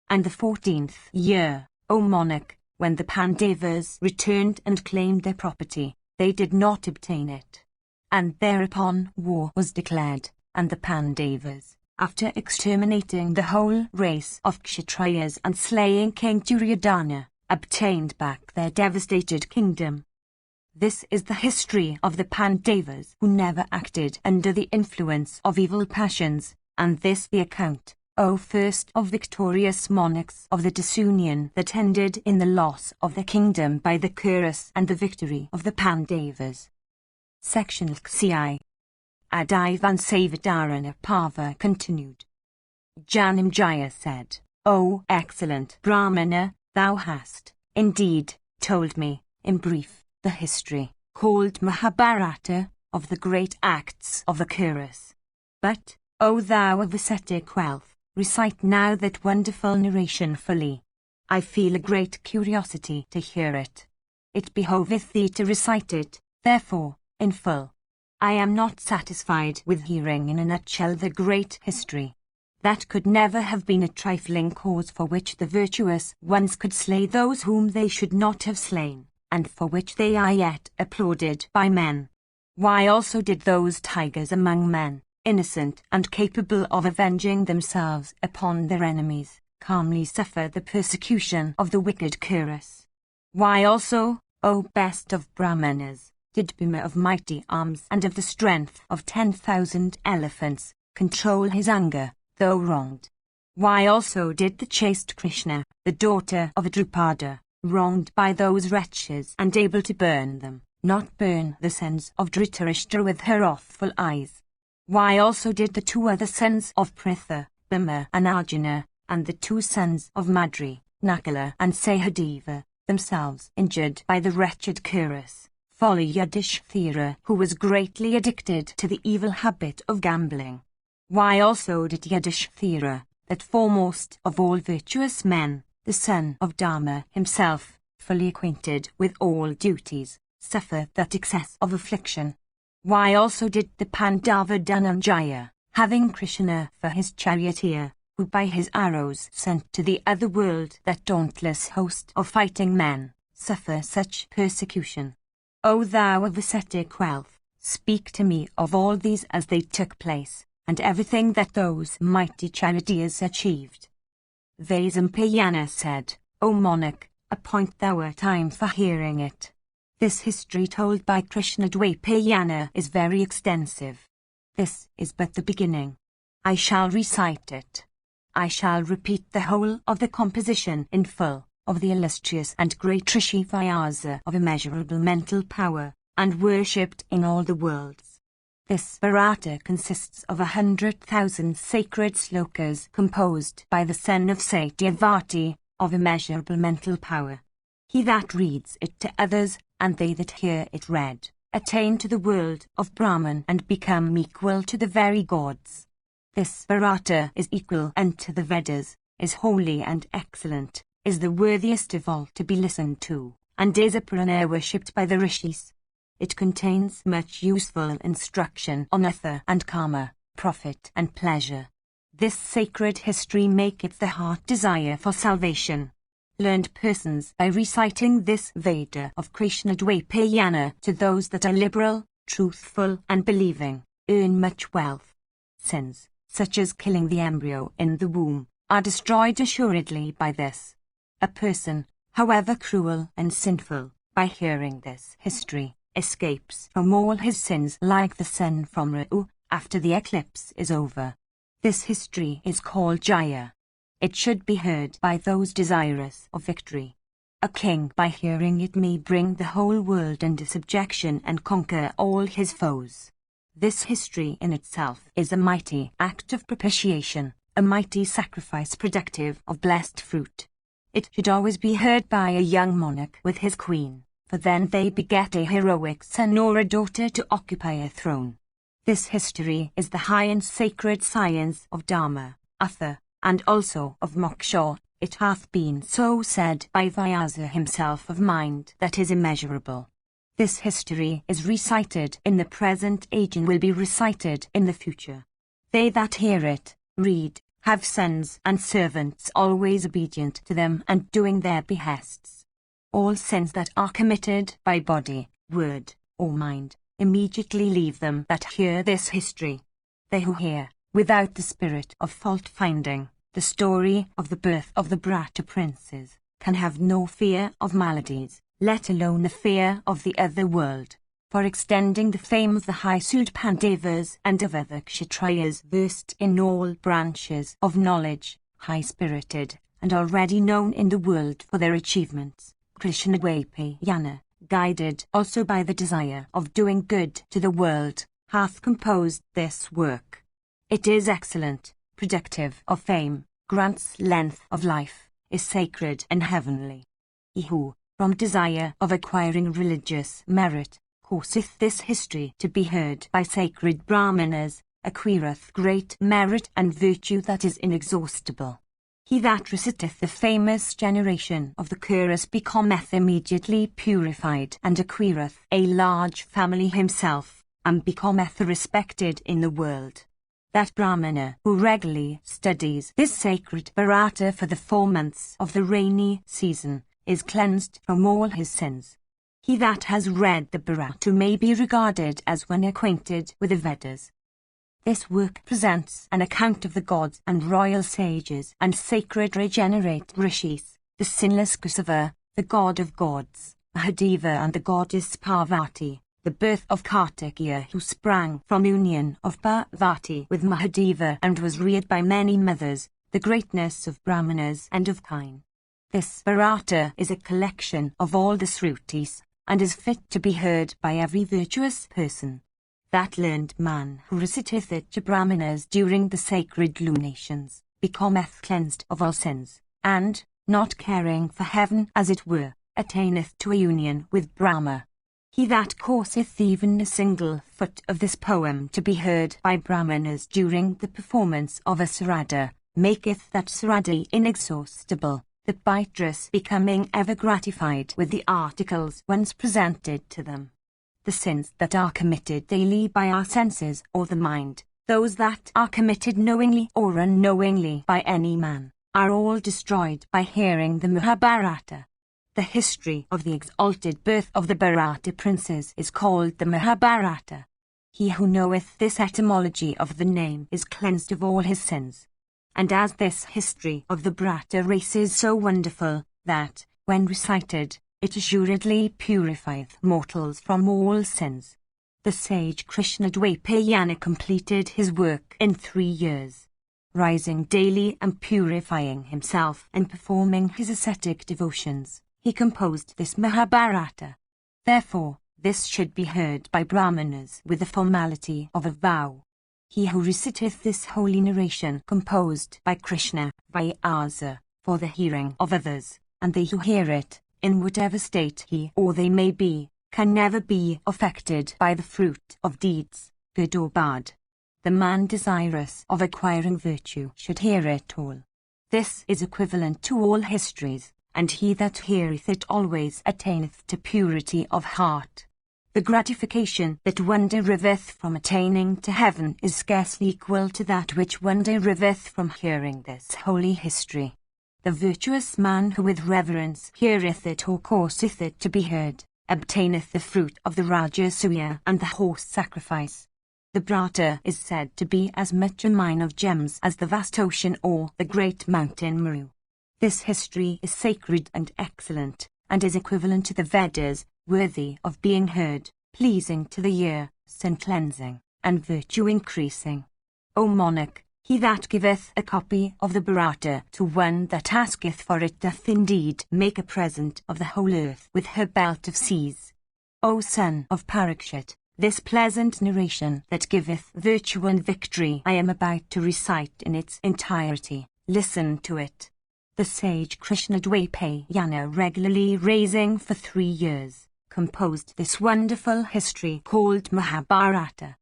And the 14th year, O monarch, when the Pandavas returned and claimed their property, they did not obtain it. And thereupon war was declared, and the Pandavas, after exterminating the whole race of Kshatriyas and slaying King Duryodhana, obtained back their devastated kingdom. This is the history of the Pandavas who never acted under the influence of evil passions, and this the account, O first of victorious monarchs of the disunion that ended in the loss of the kingdom by the Kurus and the victory of the Pandavas. Section XCI. Adivan Savadharana Parva continued. Janamejaya said, O excellent Brahmana, thou hast, indeed, told me, in brief, the history, called Mahabharata, of the great acts of the Kurus. But, O thou of ascetic wealth, recite now that wonderful narration fully. I feel a great curiosity to hear it. It behoveth thee to recite it, therefore, in full. I am not satisfied with hearing in a nutshell the great history. That could never have been a trifling cause for which the virtuous ones could slay those whom they should not have slain, and for which they are yet applauded by men. Why also did those tigers among men, innocent and capable of avenging themselves upon their enemies, calmly suffer the persecution of the wicked Kurus? Why also, O best of Brahmanas, did Bhima of mighty arms and of the strength of 10,000 elephants control his anger, though wronged? Why also did the chaste Krishna, the daughter of Drupada, wronged by those wretches and able to burn them, not burn the sons of Dhritarashtra with her wrathful eyes? Why also did the 2 other sons of Pritha, Bhima and Arjuna, and the 2 sons of Madri, Nakula and Sahadeva, themselves injured by the wretched Kurus, follow Yudhishthira, who was greatly addicted to the evil habit of gambling? Why also did Yudhishthira, that foremost of all virtuous men, the son of Dharma himself, fully acquainted with all duties, suffer that excess of affliction? Why also did the Pandava Dhananjaya, having Krishna for his charioteer, who by his arrows sent to the other world that dauntless host of fighting men, suffer such persecution? O thou of ascetic wealth, speak to me of all these as they took place, and everything that those mighty charioteers achieved. Vaisampayana said, O monarch, appoint thou a time for hearing it. This history told by Krishna Dvaipayana is very extensive. This is but the beginning. I shall recite it. I shall repeat the whole of the composition in full, of the illustrious and great Rishi Vyasa of immeasurable mental power, and worshipped in all the worlds. This Bharata consists of 100,000 sacred slokas composed by the son of Satyavati, of immeasurable mental power. He that reads it to others, and they that hear it read, attain to the world of Brahman and become equal to the very gods. This Bharata is equal unto the Vedas, is holy and excellent, is the worthiest of all to be listened to, and is a Purana worshipped by the rishis. It contains much useful instruction on artha and karma, profit and pleasure. This sacred history maketh the heart desire for salvation. Learned persons, by reciting this Veda of Krishna Dvaipayana to those that are liberal, truthful and believing, earn much wealth. Sins, such as killing the embryo in the womb, are destroyed assuredly by this. A person, however cruel and sinful, by hearing this history, escapes from all his sins like the sun from Ra'u, after the eclipse is over. This history is called Jaya. It should be heard by those desirous of victory. A king by hearing it may bring the whole world under subjection and conquer all his foes. This history in itself is a mighty act of propitiation, a mighty sacrifice productive of blessed fruit. It should always be heard by a young monarch with his queen, for then they beget a heroic son or a daughter to occupy a throne. This history is the high and sacred science of Dharma, Artha, and also of Moksha. It hath been so said by Vyasa himself of mind that is immeasurable. This history is recited in the present age and will be recited in the future. They that hear it, read, have sons and servants always obedient to them and doing their behests. All sins that are committed by body, word, or mind, immediately leave them that hear this history. They who hear, without the spirit of fault-finding, the story of the birth of the Bharata princes, can have no fear of maladies, let alone the fear of the other world. For extending the fame of the high-souled Pandavas and of other Kshatriyas versed in all branches of knowledge, high-spirited, and already known in the world for their achievements, Krishnadvapayana, guided also by the desire of doing good to the world, hath composed this work. It is excellent, productive of fame, grants length of life, is sacred and heavenly. He who, from desire of acquiring religious merit, causeth this history to be heard by sacred Brahmanas, acquireth great merit and virtue that is inexhaustible. He that reciteth the famous generation of the Kuras becometh immediately purified and acquireth a large family himself, and becometh respected in the world. That Brahmana who regularly studies this sacred Bharata for the 4 months of the rainy season is cleansed from all his sins. He that has read the Bharata may be regarded as one acquainted with the Vedas. This work presents an account of the gods and royal sages and sacred regenerate rishis, the sinless Kesava, the god of gods, Mahadeva and the goddess Parvati, the birth of Kartikeya who sprang from union of Parvati with Mahadeva and was reared by many mothers, the greatness of Brahmanas and of kine. This Bharata is a collection of all the Srutis, and is fit to be heard by every virtuous person. That learned man who reciteth it to Brahmanas during the sacred luminations, becometh cleansed of all sins, and, not caring for heaven as it were, attaineth to a union with Brahma. He that causeth even a single foot of this poem to be heard by Brahmanas during the performance of a Sarada, maketh that Sarada inexhaustible, the biterous becoming ever gratified with the articles once presented to them. The sins that are committed daily by our senses or the mind, those that are committed knowingly or unknowingly by any man, are all destroyed by hearing the Mahabharata. The history of the exalted birth of the Bharata princes is called the Mahabharata. He who knoweth this etymology of the name is cleansed of all his sins. And as this history of the Bharata race is so wonderful, that, when recited, it assuredly purifieth mortals from all sins. The sage Krishnadvapayana completed his work in 3 years, rising daily and purifying himself and performing his ascetic devotions. He composed this Mahabharata. Therefore, this should be heard by Brahmanas with the formality of a vow. He who reciteth this holy narration composed by Krishna, Vyasa, for the hearing of others, and they who hear it, in whatever state he or they may be, can never be affected by the fruit of deeds, good or bad. The man desirous of acquiring virtue should hear it all. This is equivalent to all histories, and he that heareth it always attaineth to purity of heart. The gratification that one deriveth from attaining to heaven is scarcely equal to that which one deriveth from hearing this holy history. The virtuous man who with reverence heareth it or causeth it to be heard, obtaineth the fruit of the Rajasuya and the horse sacrifice. The Bharata is said to be as much a mine of gems as the vast ocean or the great mountain Meru. This history is sacred and excellent, and is equivalent to the Vedas, worthy of being heard, pleasing to the ear, sin cleansing, and virtue increasing. O monarch, He that giveth a copy of the Bharata to one that asketh for it doth indeed make a present of the whole earth with her belt of seas. O son of Parikshit, this pleasant narration that giveth virtue and victory I am about to recite in its entirety. Listen to it. The sage Krishnadwapayana, regularly raising for 3 years, composed this wonderful history called Mahabharata.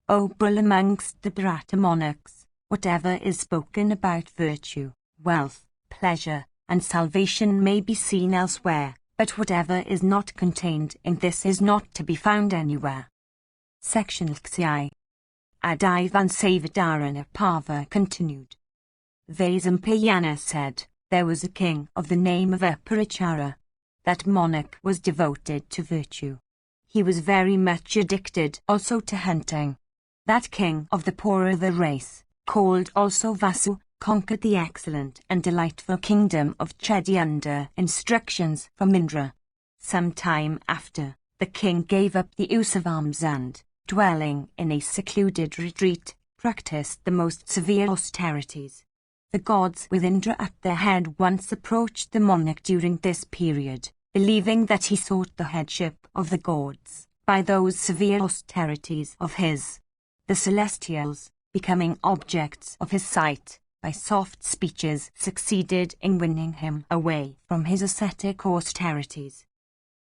O bull amongst the Bharata monarchs, whatever is spoken about virtue, wealth, pleasure, and salvation may be seen elsewhere, but whatever is not contained in this is not to be found anywhere. Section Lxi. Adivan Savidarana Pava continued. Vaisampayana said, there was a king of the name of Aparichara. That monarch was devoted to virtue. He was very much addicted also to hunting. That king of the poor of the race, called also Vasu, conquered the excellent and delightful kingdom of Chedi under instructions from Indra. Some time after, the king gave up the use of arms and, dwelling in a secluded retreat, practiced the most severe austerities. The gods with Indra at their head once approached the monarch during this period, believing that he sought the headship of the gods by those severe austerities of his. The celestials, becoming objects of his sight, by soft speeches succeeded in winning him away from his ascetic austerities.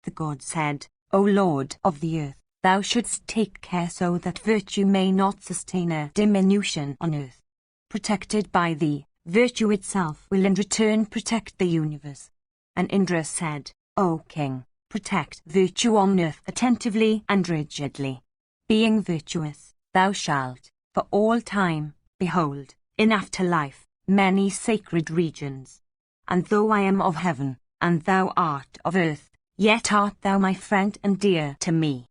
The god said, O Lord of the earth, thou shouldst take care so that virtue may not sustain a diminution on earth. Protected by thee, virtue itself will in return protect the universe. And Indra said, O king, protect virtue on earth attentively and rigidly. Being virtuous, thou shalt, for all time, behold, in afterlife, many sacred regions. And though I am of heaven, and thou art of earth, yet art thou my friend and dear to me.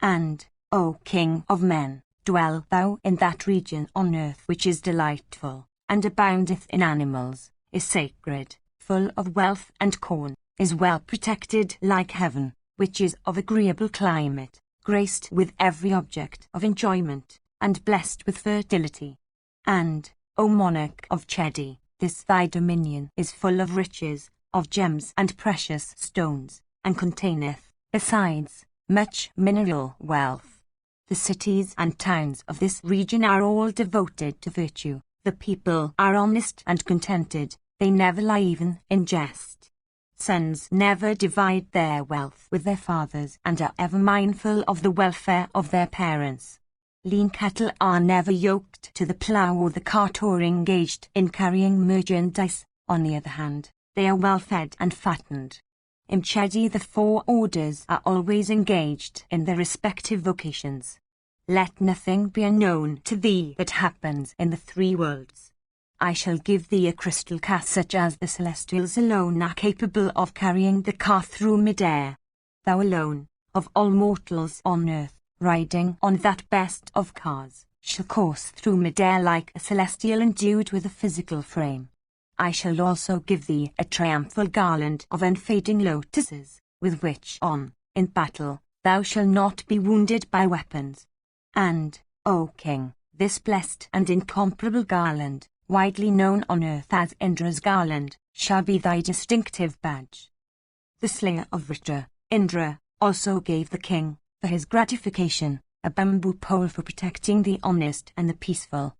And, O king of men, dwell thou in that region on earth which is delightful, and aboundeth in animals, is sacred, full of wealth and corn, is well protected like heaven, which is of agreeable climate, graced with every object of enjoyment, and blessed with fertility. And, O monarch of Chedi, this thy dominion is full of riches, of gems and precious stones, and containeth, besides, much mineral wealth. The cities and towns of this region are all devoted to virtue. The people are honest and contented, they never lie even in jest. Sons never divide their wealth with their fathers and are ever mindful of the welfare of their parents. Lean cattle are never yoked to the plough or the cart or engaged in carrying merchandise. On the other hand, they are well fed and fattened. In Chedi the 4 orders are always engaged in their respective vocations. Let nothing be unknown to thee that happens in the 3 worlds. I shall give thee a crystal car such as the celestials alone are capable of carrying the car through mid-air. Thou alone, of all mortals on earth, riding on that best of cars, shall course through mid-air like a celestial endued with a physical frame. I shall also give thee a triumphal garland of unfading lotuses, with which in battle, thou shalt not be wounded by weapons. And, O king, this blessed and incomparable garland, widely known on earth as Indra's garland, shall be thy distinctive badge. The slayer of Vritra, Indra, also gave the king, for his gratification, a bamboo pole for protecting the honest and the peaceful.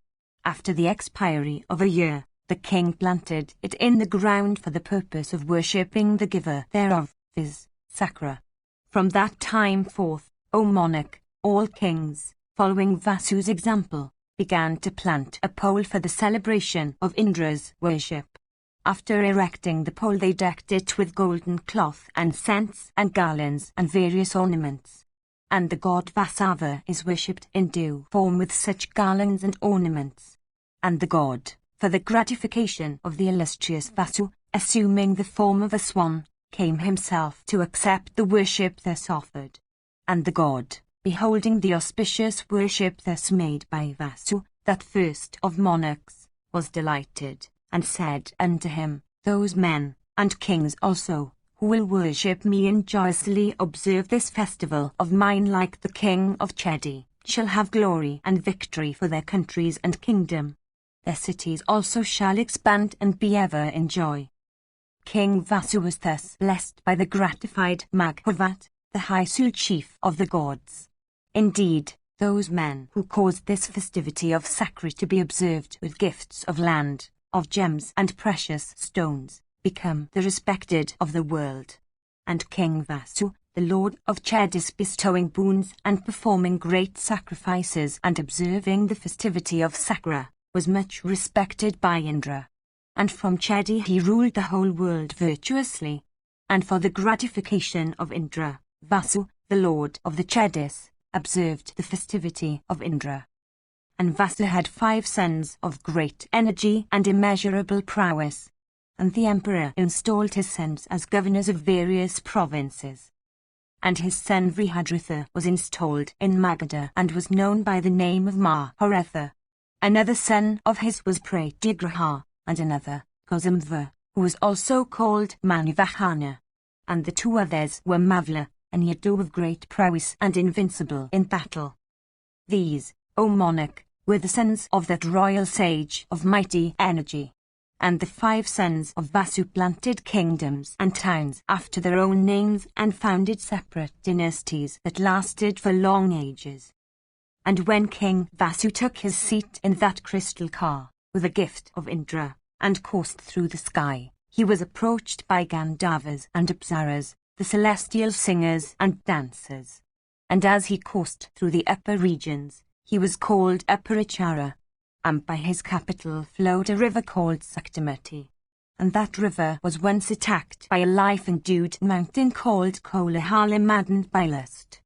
After the expiry of a year, the king planted it in the ground for the purpose of worshipping the giver thereof, viz., Sakra. From that time forth, O monarch, all kings, following Vasu's example, began to plant a pole for the celebration of Indra's worship. After erecting the pole they decked it with golden cloth and scents and garlands and various ornaments. And the god Vasava is worshipped in due form with such garlands and ornaments. And the god, for the gratification of the illustrious Vasu, assuming the form of a swan, came himself to accept the worship thus offered. And the god, beholding the auspicious worship thus made by Vasu, that first of monarchs, was delighted, and said unto him, Those men, and kings also, who will worship me and joyously observe this festival of mine like the king of Chedi, shall have glory and victory for their countries and kingdom. their cities also shall expand and be ever in joy. King Vasu was thus blessed by the gratified Mahabharata, the high soul chief of the gods. Indeed, those men who caused this festivity of Sakra to be observed with gifts of land, of gems and precious stones, become the respected of the world. And King Vasu, the lord of Chedis, bestowing boons and performing great sacrifices and observing the festivity of Sakra, was much respected by Indra. And from Chedi he ruled the whole world virtuously. And for the gratification of Indra, Vasu, the lord of the Chedis, observed the festivity of Indra. And Vasu had 5 sons of great energy and immeasurable prowess. And the emperor installed his sons as governors of various provinces. And his son Vrihadratha was installed in Magadha and was known by the name of Mahabharata. Another son of his was Pratigraha, and another, Kausamva, who was also called Manivahana. And the 2 others were Mavla and Yadu, of great prowess and invincible in battle. These, O monarch, were the sons of that royal sage of mighty energy. And the 5 sons of Vasu planted kingdoms and towns after their own names and founded separate dynasties that lasted for long ages. And when King Vasu took his seat in that crystal car, with a gift of Indra, and coursed through the sky, he was approached by Gandharvas and Apsaras, the celestial singers and dancers. And as he coursed through the upper regions, he was called Aparachara. And by his capital flowed a river called Saktamati. And that river was once attacked by a life-endued mountain called Kolahala, maddened by lust.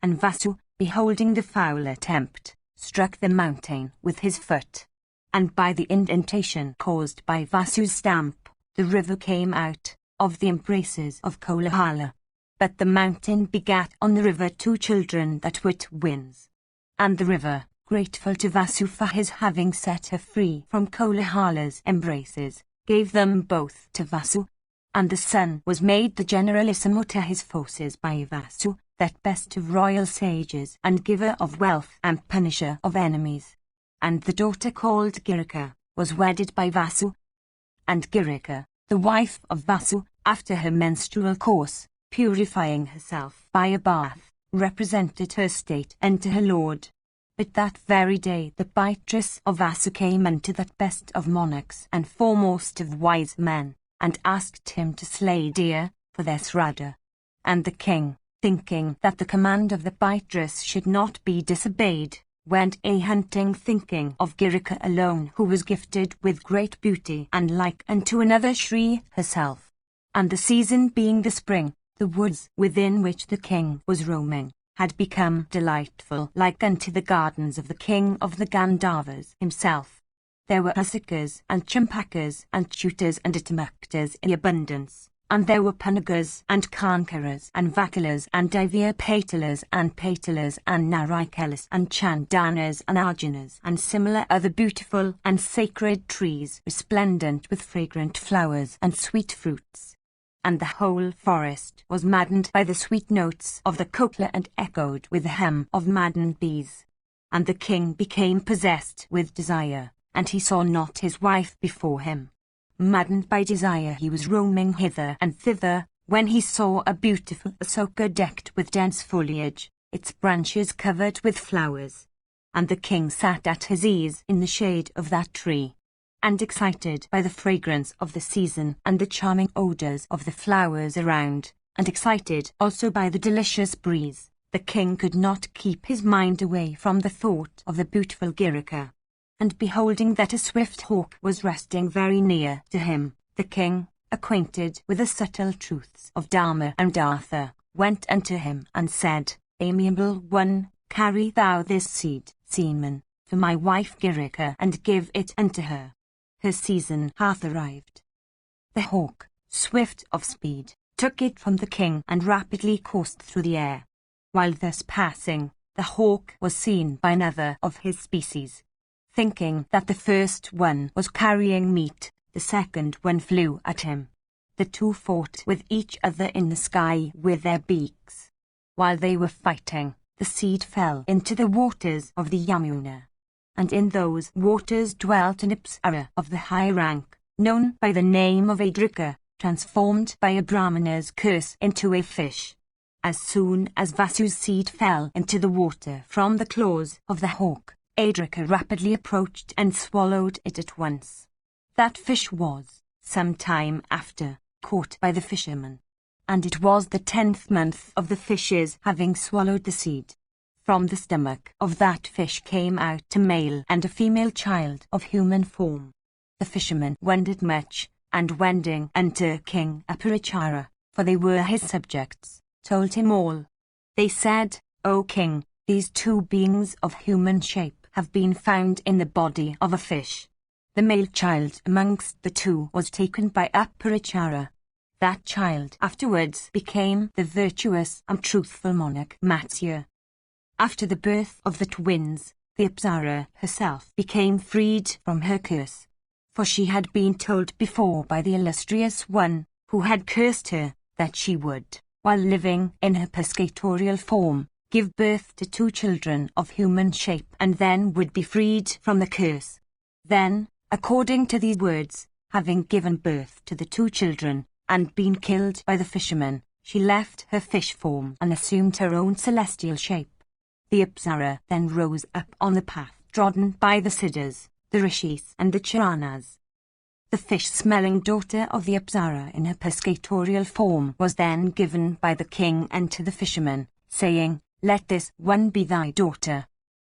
And Vasu, beholding the foul attempt, struck the mountain with his foot. And by the indentation caused by Vasu's stamp, the river came out of the embraces of Kolahala. But the mountain begat on the river 2 children that were twins. And the river, grateful to Vasu for his having set her free from Kolahala's embraces, gave them both to Vasu. And the son was made the generalissimo to his forces by Vasu, that best of royal sages and giver of wealth and punisher of enemies. And the daughter called Girika was wedded by Vasu. And Girika, the wife of Vasu, after her menstrual course, purifying herself by a bath, represented her state unto her lord. But that very day the Beatrice of Vasu came unto that best of monarchs and foremost of wise men, and asked him to slay deer for their sraddha. And the king, thinking that the command of the Beatrice should not be disobeyed, went a-hunting, thinking of Girika alone, who was gifted with great beauty and like unto another Shri herself. And the season being the spring, the woods within which the king was roaming had become delightful, like unto the gardens of the king of the Gandharvas himself. There were husikas and champakas and chutas and itamuktas in abundance, and there were panagas and kankaras and vakalas and divya patalas and narikelas and chandanas and arjunas and similar other beautiful and sacred trees resplendent with fragrant flowers and sweet fruits. And the whole forest was maddened by the sweet notes of the kokla and echoed with the hum of maddened bees. And the king became possessed with desire, and he saw not his wife before him. Maddened by desire he was roaming hither and thither, when he saw a beautiful asoka decked with dense foliage, its branches covered with flowers. And the king sat at his ease in the shade of that tree. And excited by the fragrance of the season and the charming odors of the flowers around, and excited also by the delicious breeze, the king could not keep his mind away from the thought of the beautiful Girika. And beholding that a swift hawk was resting very near to him, the king, acquainted with the subtle truths of Dharma and Artha, went unto him and said, Amiable one, carry thou this semen for my wife Girika and give it unto her. Her season hath arrived. The hawk, swift of speed, took it from the king and rapidly coursed through the air. While thus passing, the hawk was seen by another of his species. Thinking that the first one was carrying meat, the second one flew at him. The 2 fought with each other in the sky with their beaks. While they were fighting, the seed fell into the waters of the Yamuna. and in those waters dwelt an Apsara of the high rank, known by the name of Adrika, transformed by a Brahmana's curse into a fish. As soon as Vasu's seed fell into the water from the claws of the hawk, Adrika rapidly approached and swallowed it at once. That fish was, some time after, caught by the fisherman. And it was the 10th month of the fish's having swallowed the seed. From the stomach of that fish came out a male and a female child of human form. The fisherman wondered much, and wending unto King Aparichara, for they were his subjects, told him all. They said, O king, these two beings of human shape have been found in the body of a fish. The male child amongst the two was taken by Aparichara. That child afterwards became the virtuous and truthful monarch Matsya. After the birth of the twins, the Apsara herself became freed from her curse. For she had been told before by the illustrious one, who had cursed her, that she would, while living in her pescatorial form, give birth to 2 children of human shape and then would be freed from the curse. Then, according to these words, having given birth to the 2 children, and been killed by the fisherman, she left her fish form and assumed her own celestial shape. The Apsara then rose up on the path trodden by the Siddhas, the Rishis and the Charanas. The fish-smelling daughter of the Apsara in her pescatorial form was then given by the king unto the fisherman, saying, Let this one be thy daughter.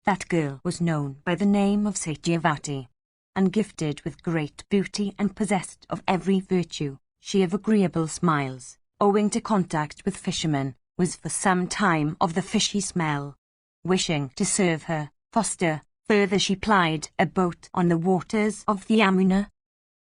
That girl was known by the name of Satyavati, and gifted with great beauty and possessed of every virtue. She of agreeable smiles, owing to contact with fishermen, was for some time of the fishy smell. Wishing to serve her foster, further she plied a boat on the waters of the Yamuna.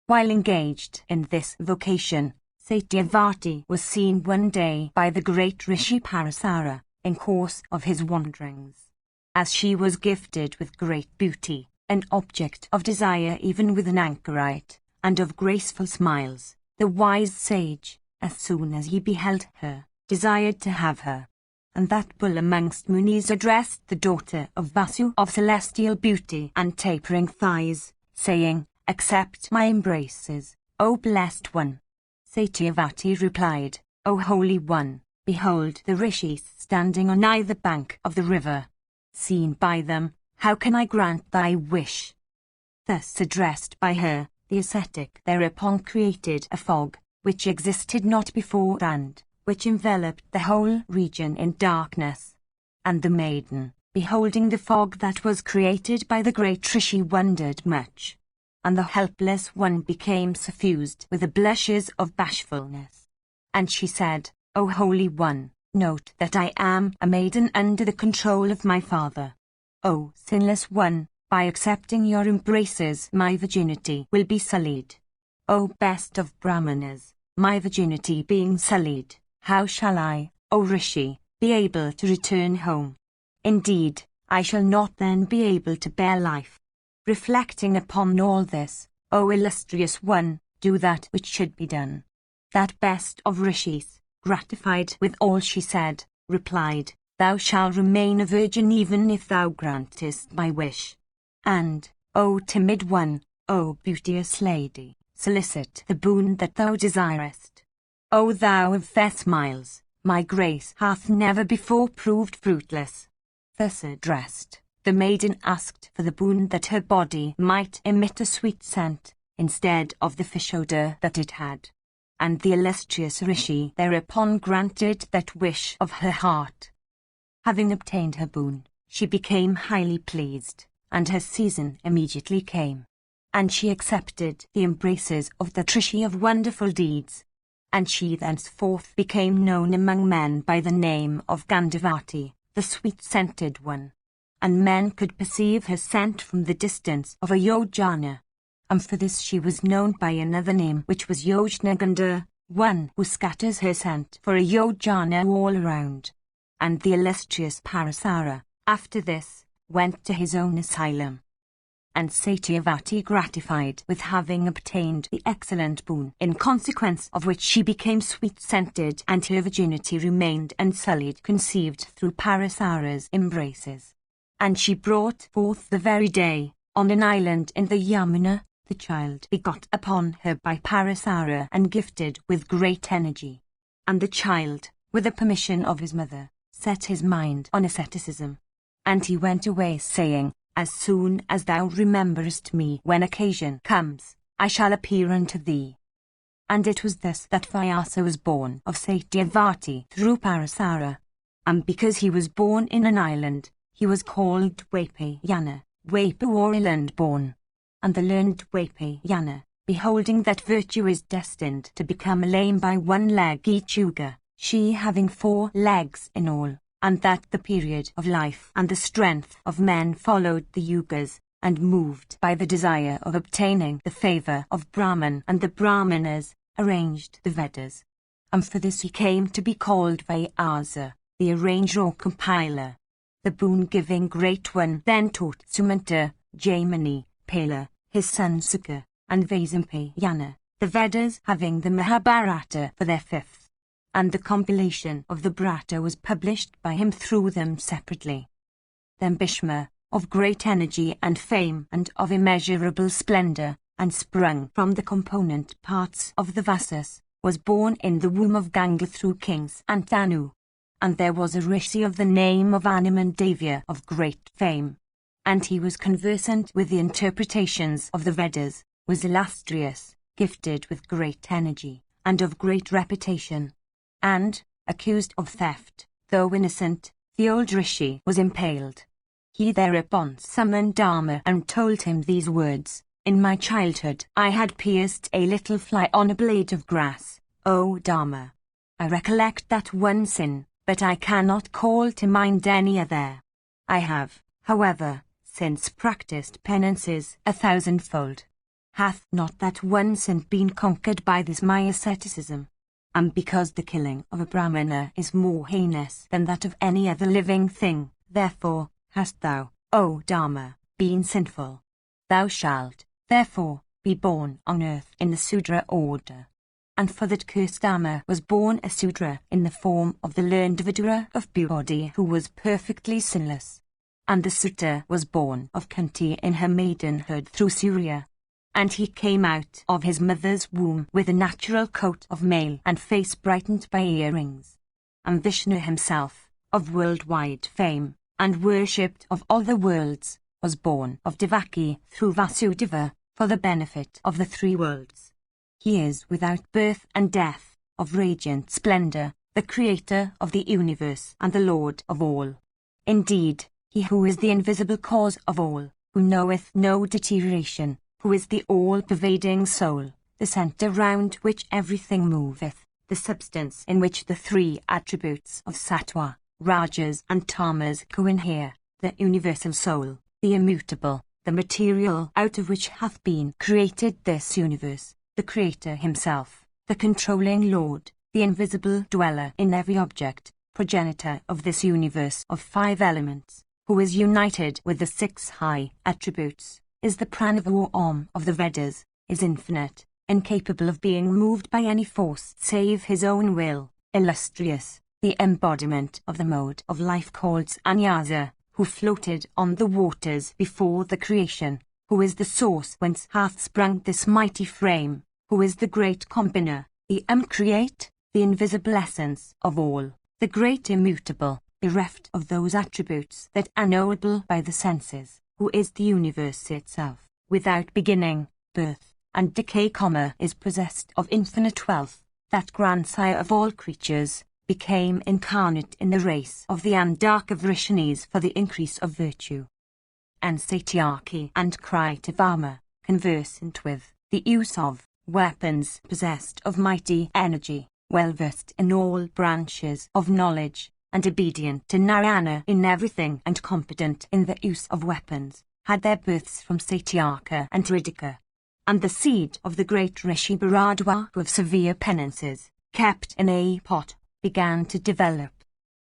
While engaged in this vocation, Satyavati was seen one day by the great Rishi Parasara, in course of his wanderings. As she was gifted with great beauty, an object of desire even with an anchorite, and of graceful smiles, the wise sage, as soon as he beheld her, desired to have her. And that bull amongst Munis addressed the daughter of Vasu of celestial beauty and tapering thighs, saying, Accept my embraces, O blessed one. Satyavati replied, O holy one, behold the rishis standing on either bank of the river. Seen by them, how can I grant thy wish? Thus addressed by her, the ascetic thereupon created a fog, which existed not before and which enveloped the whole region in darkness. And the maiden, beholding the fog that was created by the great Rishi, wondered much. And the helpless one became suffused with the blushes of bashfulness. And she said, O holy one, note that I am a maiden under the control of my father. O sinless one, by accepting your embraces my virginity will be sullied. O best of Brahmanas, my virginity being sullied, how shall I, O Rishi, be able to return home? Indeed, I shall not then be able to bear life. Reflecting upon all this, O illustrious one, do that which should be done. That best of Rishis, gratified with all she said, replied, Thou shalt remain a virgin even if thou grantest my wish. And, O timid one, O beauteous lady, solicit the boon that thou desirest. O thou of fair smiles, my grace hath never before proved fruitless. Thus addressed, the maiden asked for the boon that her body might emit a sweet scent, instead of the fish odour that it had. And the illustrious Rishi thereupon granted that wish of her heart. Having obtained her boon, she became highly pleased, and her season immediately came. And she accepted the embraces of the Rishi of wonderful deeds. And she thenceforth became known among men by the name of Gandhavati, the sweet-scented one. And men could perceive her scent from the distance of a yojana. And for this she was known by another name which was Yojnagandha, one who scatters her scent for a yojana all around. And the illustrious Parasara, after this, went to his own asylum. And Satyavati, gratified with having obtained the excellent boon, in consequence of which she became sweet-scented and her virginity remained unsullied, conceived through Parasara's embraces. And she brought forth the very day, on an island in the Yamuna, the child begot upon her by Parasara and gifted with great energy. And the child, with the permission of his mother, set his mind on asceticism. And he went away saying, As soon as thou rememberest me when occasion comes, I shall appear unto thee. And it was thus that Vyasa was born of Satyavati through Parasara. And because he was born in an island, he was called Dwapayana, Dwapa or island born. And the learned Dwapayana, beholding that virtue is destined to become lame by one leg each yuga, she having 4 legs in all, and that the period of life and the strength of men followed the yugas, and moved by the desire of obtaining the favor of Brahman and the Brahmanas, arranged the Vedas. And for this he came to be called Vyasa, the arranger or compiler. The boon-giving Great One then taught Sumanta, Jaimini, Pala, his son Sukha, and Vaisampayana, the Vedas having the Mahabharata for their 5th. And the compilation of the Bharata was published by him through them separately. Then Bhishma, of great energy and fame and of immeasurable splendor, and sprung from the component parts of the Vasas, was born in the womb of Ganga through kings and Thanu. And there was a rishi of the name of Anumandavya of great fame. And he was conversant with the interpretations of the Vedas, was illustrious, gifted with great energy, and of great reputation. And, accused of theft, though innocent, the old rishi was impaled. He thereupon summoned Dharma and told him these words, In my childhood I had pierced a little fly on a blade of grass, O Dharma. I recollect that one sin, but I cannot call to mind any other. I have, however, since practiced penances 1,000-fold. Hath not that one sin been conquered by this my asceticism? And because the killing of a Brahmana is more heinous than that of any other living thing, therefore hast thou, O Dharma, been sinful. Thou shalt, therefore, be born on earth in the Sudra order. And for that cursed Dharma was born a Sudra in the form of the learned Vidura of body who was perfectly sinless. And the Sutta was born of Kunti in her maidenhood through Surya. And he came out of his mother's womb with a natural coat of mail and face brightened by earrings. And Vishnu himself, of worldwide fame, and worshipped of all the worlds, was born of Devaki through Vasudeva, for the benefit of the 3 worlds. He is without birth and death, of radiant splendor, the creator of the universe and the Lord of all. Indeed, he who is the invisible cause of all, who knoweth no deterioration, who is the all-pervading soul, the centre round which everything moveth, the substance in which the 3 attributes of Sattva, Rajas and Tamas cohere, the universal soul, the immutable, the material out of which hath been created this universe, the Creator himself, the controlling Lord, the invisible dweller in every object, progenitor of this universe of 5 elements, who is united with the 6 high attributes, is the Pranava Om of the Vedas, is infinite, incapable of being moved by any force save his own will, illustrious, the embodiment of the mode of life called Sanyasa, who floated on the waters before the creation, who is the source whence hath sprung this mighty frame, who is the great combiner, the uncreate, the invisible essence of all, the great immutable, bereft of those attributes that are knowable by the senses, who is the universe itself, without beginning, birth, and decay, is possessed of infinite wealth, that grandsire of all creatures, became incarnate in the race of the Andaka Vrishnis for the increase of virtue. And Satyaki and Kritavama, conversant with the use of weapons possessed of mighty energy, well versed in all branches of knowledge, and obedient to Narayana in everything and competent in the use of weapons, had their births from Satyaka and Ridika. And the seed of the great Rishi Bharadwaj of severe penances, kept in a pot, began to develop.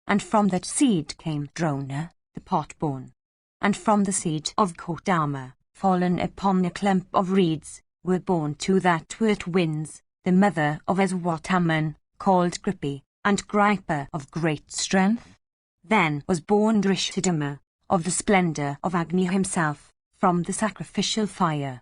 And from that seed came Drona, the pot-born. And from the seed of Kodama, fallen upon a clump of reeds, were born 2 that were twins, the mother of Aswataman, called Kripi, and Gripa of great strength. Then was born Drishthadama, of the splendor of Agni himself, from the sacrificial fire.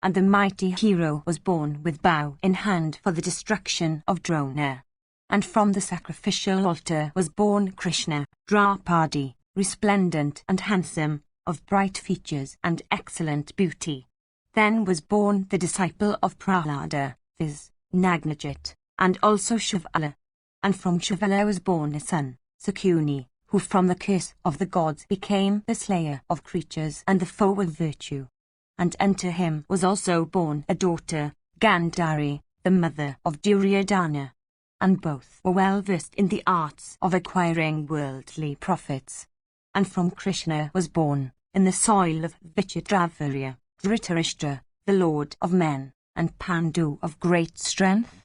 And the mighty hero was born with bow in hand for the destruction of Drona. And from the sacrificial altar was born Krishna, Draupadi, resplendent and handsome, of bright features and excellent beauty. Then was born the disciple of Prahlada, viz., Nagnajit, and also Shivala. And from Shivala was born a son, Sakuni, who from the curse of the gods became the slayer of creatures and the foe of virtue. And unto him was also born a daughter, Gandhari, the mother of Duryodhana. And both were well versed in the arts of acquiring worldly profits. And from Krishna was born, in the soil of Vichitravirya, Dhritarashtra, the lord of men, and Pandu of great strength.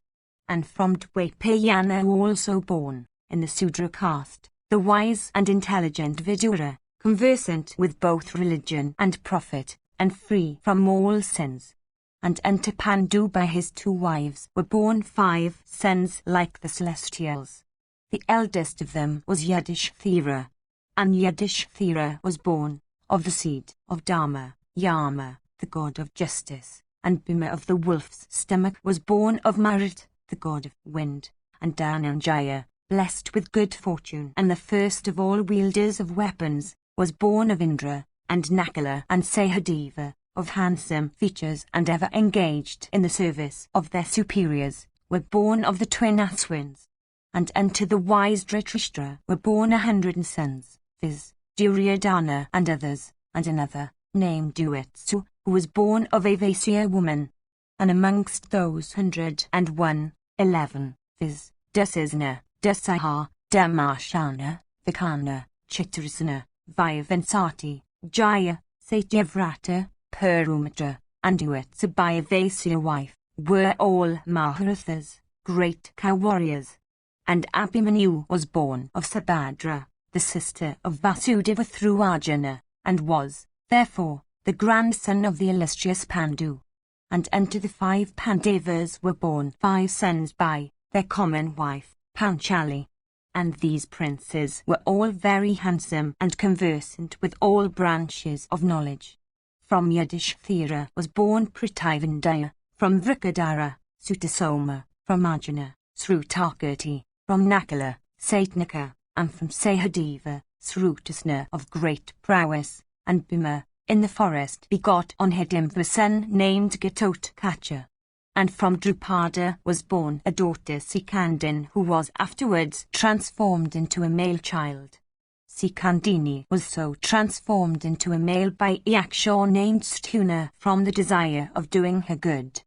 And from Dwapayana also born, in the Sudra caste, the wise and intelligent Vidura, conversant with both religion and profit, and free from all sins. And unto Pandu by his 2 wives were born 5 sons like the celestials. The eldest of them was Yudhishthira. And Yudhishthira was born, of the seed of Dharma, Yama, the god of justice, and Bhima of the wolf's stomach was born of Marat, the god of wind, and Dhananjaya, blessed with good fortune and the first of all wielders of weapons, was born of Indra, and Nakula and Sahadeva, of handsome features and ever engaged in the service of their superiors, were born of the twin Aswins. And unto the wise Dhritarashtra were born 100 sons, viz., Duryodhana and others, and another, named Duitsu, who was born of a Vaisya woman. And amongst those 101, 11, viz., Dasasana, Dasaha, Damashana, Vikana, Chitrasana, Vaivansati, Jaya, Satyavrata, Purumitra, and Duitsu by a Vaisya wife, were all Maharathas, great cow warriors. And Abhimanyu was born of Subhadra, the sister of Vasudeva through Arjuna, and was, therefore, the grandson of the illustrious Pandu. And unto the 5 Pandavas were born 5 sons by their common wife, Panchali. And these princes were all very handsome and conversant with all branches of knowledge. From Yudhishthira was born Prithivindaya, from Vrikadara, Sutasoma, from Arjuna, Srutakirti, from Nakula, Satnaka, and from Sahadeva, Srutasna of great prowess, and Bhima, in the forest begot on Hidimva a son named Gatotkacha. And from Drupada was born a daughter Sikandin, who was afterwards transformed into a male child. Sikandini was so transformed into a male by Yaksha named Stuna from the desire of doing her good.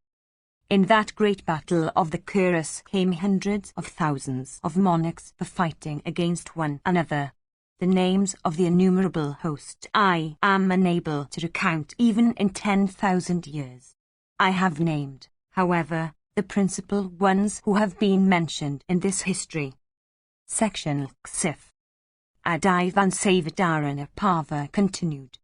In that great battle of the Kurus came hundreds of thousands of monarchs for fighting against one another. The names of the innumerable host I am unable to recount even in 10,000 years. I have named, however, the principal ones who have been mentioned in this history. Section Ksif. Adivan Savidarana Pava continued.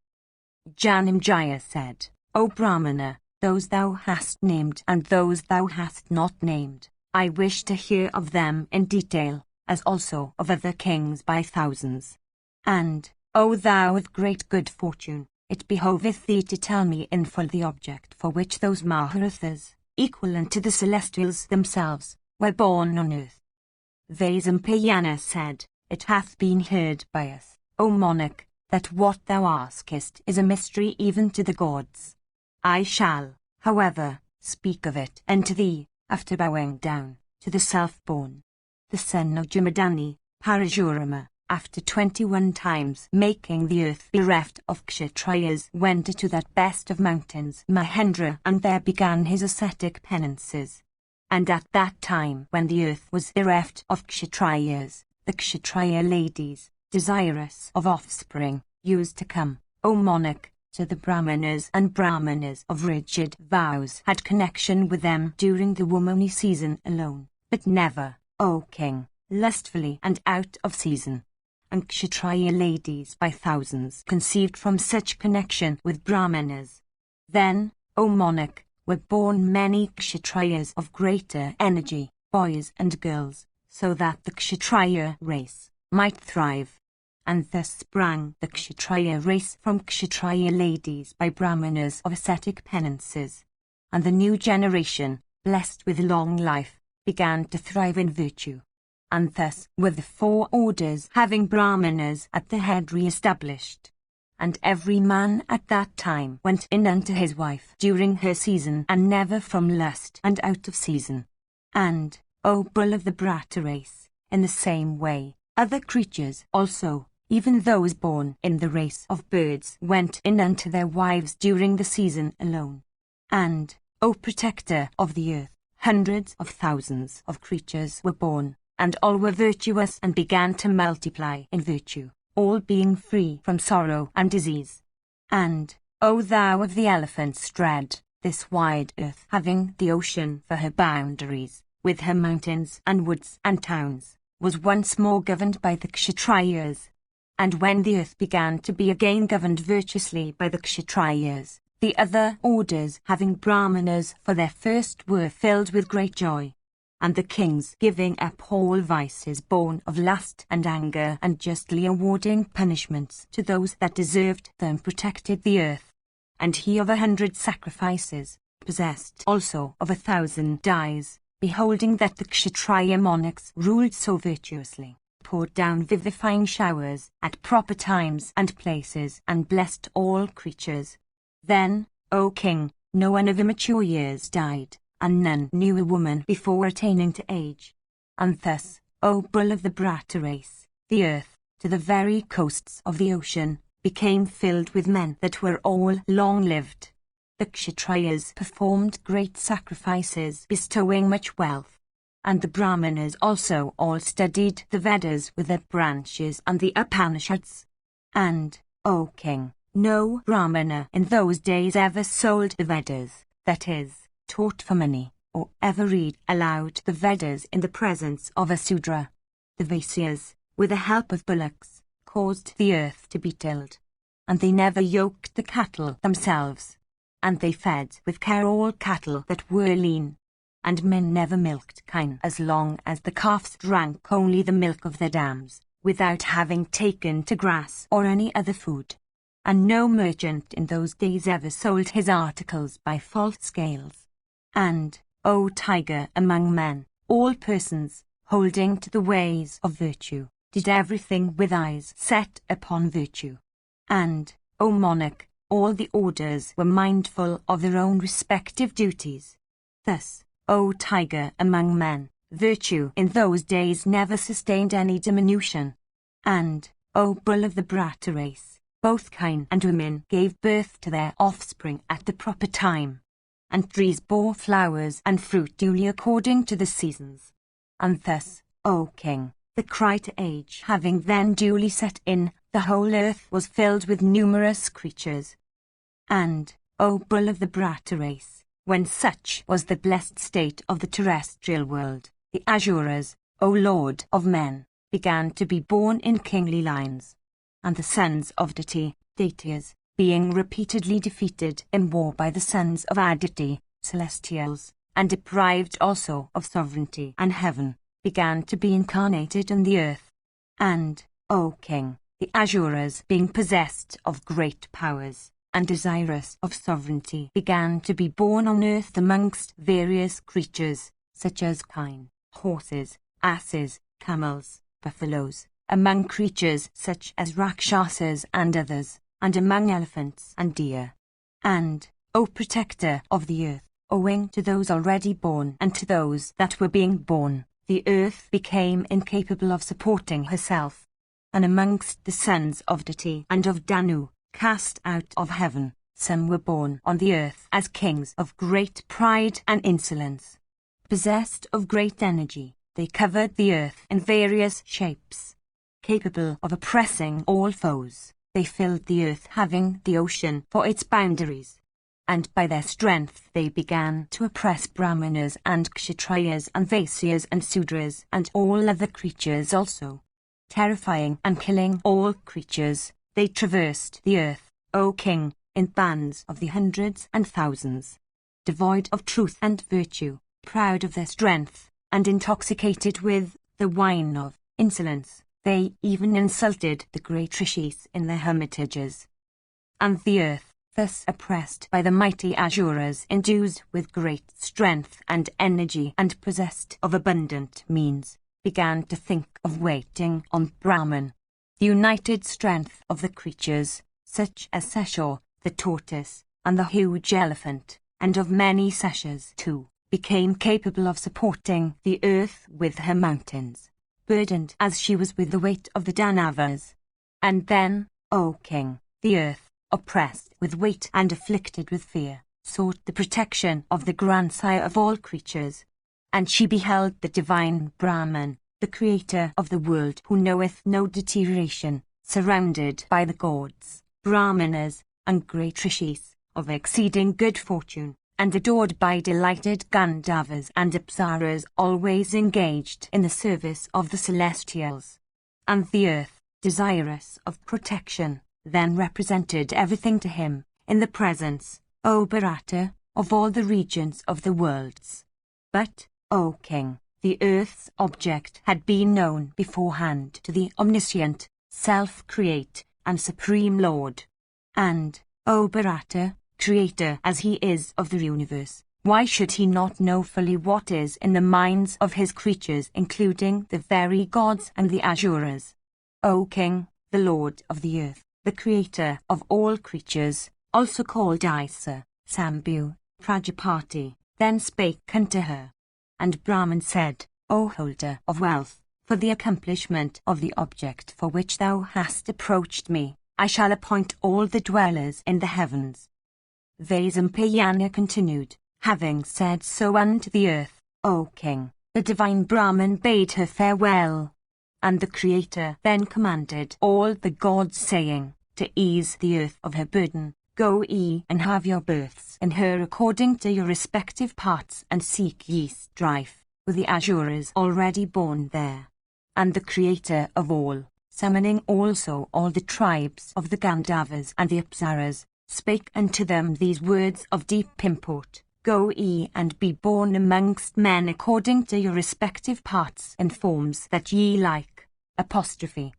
Janamjaya said, O Brahmana, those thou hast named and those thou hast not named, I wish to hear of them in detail, as also of other kings by thousands. And, O thou of great good fortune, it behoveth thee to tell me in full the object for which those Maharathas, equal unto the celestials themselves, were born on earth. Vaisampayana said, It hath been heard by us, O monarch, that what thou askest is a mystery even to the gods. I shall, however, speak of it unto thee, after bowing down to the self-born. The son of Jamadani, Parashurama, after 21 times making the earth bereft of Kshatriyas, went to that best of mountains, Mahendra, and there began his ascetic penances. And at that time when the earth was bereft of Kshatriyas, the Kshatriya ladies, desirous of offspring, used to come, O monarch, to the Brahmanas, and Brahmanas of rigid vows had connection with them during the womanly season alone, but never, O king, lustfully and out of season. And Kshatriya ladies by thousands conceived from such connection with Brahmanas. Then, O monarch, were born many Kshatriyas of greater energy, boys and girls, so that the Kshatriya race might thrive. and thus sprang the Kshatriya race from Kshatriya ladies by Brahmanas of ascetic penances. And the new generation, blessed with long life, began to thrive in virtue. And thus were the 4 orders having Brahmanas at the head re-established. And every man at that time went in unto his wife during her season, and never from lust and out of season. And, O bull of the Brahta race, in the same way, other creatures also, even those born in the race of birds, went in unto their wives during the season alone. And, O protector of the earth, hundreds of thousands of creatures were born, and all were virtuous and began to multiply in virtue, all being free from sorrow and disease. And, O thou of the elephant's tread, this wide earth, having the ocean for her boundaries, with her mountains and woods and towns, was once more governed by the Kshatriyas. And when the earth began to be again governed virtuously by the Kshatriyas, the other orders having Brahmanas for their first were filled with great joy. And the kings, giving up all vices born of lust and anger, and justly awarding punishments to those that deserved them, protected the earth. And he of 100 sacrifices, possessed also of 1,000 dyes, beholding that the Kshatriya monarchs ruled so virtuously, poured down vivifying showers at proper times and places, and blessed all creatures. Then, O king, no one of immature years died, and none knew a woman before attaining to age. And thus, O bull of the Brahta race, the earth, to the very coasts of the ocean, became filled with men that were all long-lived. The Kshatriyas performed great sacrifices, bestowing much wealth. And the Brahmanas also all studied the Vedas with their branches and the Upanishads. And, O king, no Brahmana in those days ever sold the Vedas, that is, taught for money, or ever read aloud the Vedas in the presence of a Sudra. The Vaisyas, with the help of bullocks, caused the earth to be tilled. And they never yoked the cattle themselves. And they fed with care all cattle that were lean. And men never milked kine as long as the calves drank only the milk of their dams, without having taken to grass or any other food. And no merchant in those days ever sold his articles by false scales. And, O tiger among men, all persons, holding to the ways of virtue, did everything with eyes set upon virtue. And, O monarch, all the orders were mindful of their own respective duties. Thus, O tiger among men, virtue in those days never sustained any diminution. And, O bull of the Brahta race, both kine and women gave birth to their offspring at the proper time. And trees bore flowers and fruit duly according to the seasons. And thus, O king, the cry to age having then duly set in, the whole earth was filled with numerous creatures. And, O bull of the Brahta race, when such was the blessed state of the terrestrial world, the Asuras, O Lord of men, began to be born in kingly lines. And the sons of deities, being repeatedly defeated in war by the sons of Aditi, celestials, and deprived also of sovereignty and heaven, began to be incarnated in the earth. And, O king, the Asuras, being possessed of great powers, and desirous of sovereignty, began to be born on earth amongst various creatures, such as kine, horses, asses, camels, buffaloes, among creatures such as Rakshasas and others, and among elephants and deer. And, O protector of the earth, owing to those already born and to those that were being born, the earth became incapable of supporting herself. And amongst the sons of Dati and of Danu, cast out of heaven, some were born on the earth as kings of great pride and insolence. Possessed of great energy, they covered the earth in various shapes. Capable of oppressing all foes, they filled the earth, having the ocean for its boundaries. And by their strength they began to oppress Brahmanas and Kshatriyas and Vaisyas and Sudras and all other creatures also. Terrifying and killing all creatures, they traversed the earth, O king, in bands of the hundreds and thousands. Devoid of truth and virtue, proud of their strength, and intoxicated with the wine of insolence, They even insulted the great rishis in their hermitages. And the earth, thus oppressed by the mighty Asuras, endued with great strength and energy and possessed of abundant means, began to think of waiting on Brahman. The united strength of the creatures, such as Seshur, the tortoise, and the huge elephant, and of many Seshas too, became capable of supporting the earth with her mountains, burdened as she was with the weight of the Danavas. And then, O king, the earth, oppressed with weight and afflicted with fear, sought the protection of the grandsire of all creatures. And she beheld the divine Brahman, the creator of the world who knoweth no deterioration, surrounded by the gods, Brahmanas, and great rishis, of exceeding good fortune, and adored by delighted Gandharvas and Apsaras, always engaged in the service of the celestials. And the earth, desirous of protection, then represented everything to him, in the presence, O Bharata, of all the regions of the worlds. But, O king, the earth's object had been known beforehand to the omniscient, self-create, and supreme Lord. And, O Bharata, creator as he is of the universe, why should he not know fully what is in the minds of his creatures, including the very gods and the Asuras? O king, the Lord of the earth, the creator of all creatures, also called Isa, Sambhu, Prajapati, then spake unto her. And Brahman said, O holder of wealth, for the accomplishment of the object for which thou hast approached me, I shall appoint all the dwellers in the heavens. Vaisampayana continued, having said so unto the earth, O king, the divine Brahman bade her farewell. And the Creator then commanded all the gods, saying, to ease the earth of her burden, go ye and have your births in her according to your respective parts, and seek ye strife with the Asuras already born there. And the Creator of all, summoning also all the tribes of the Gandharvas and the Apsaras, spake unto them these words of deep import, go ye and be born amongst men according to your respective parts and forms that ye like. Apostrophe.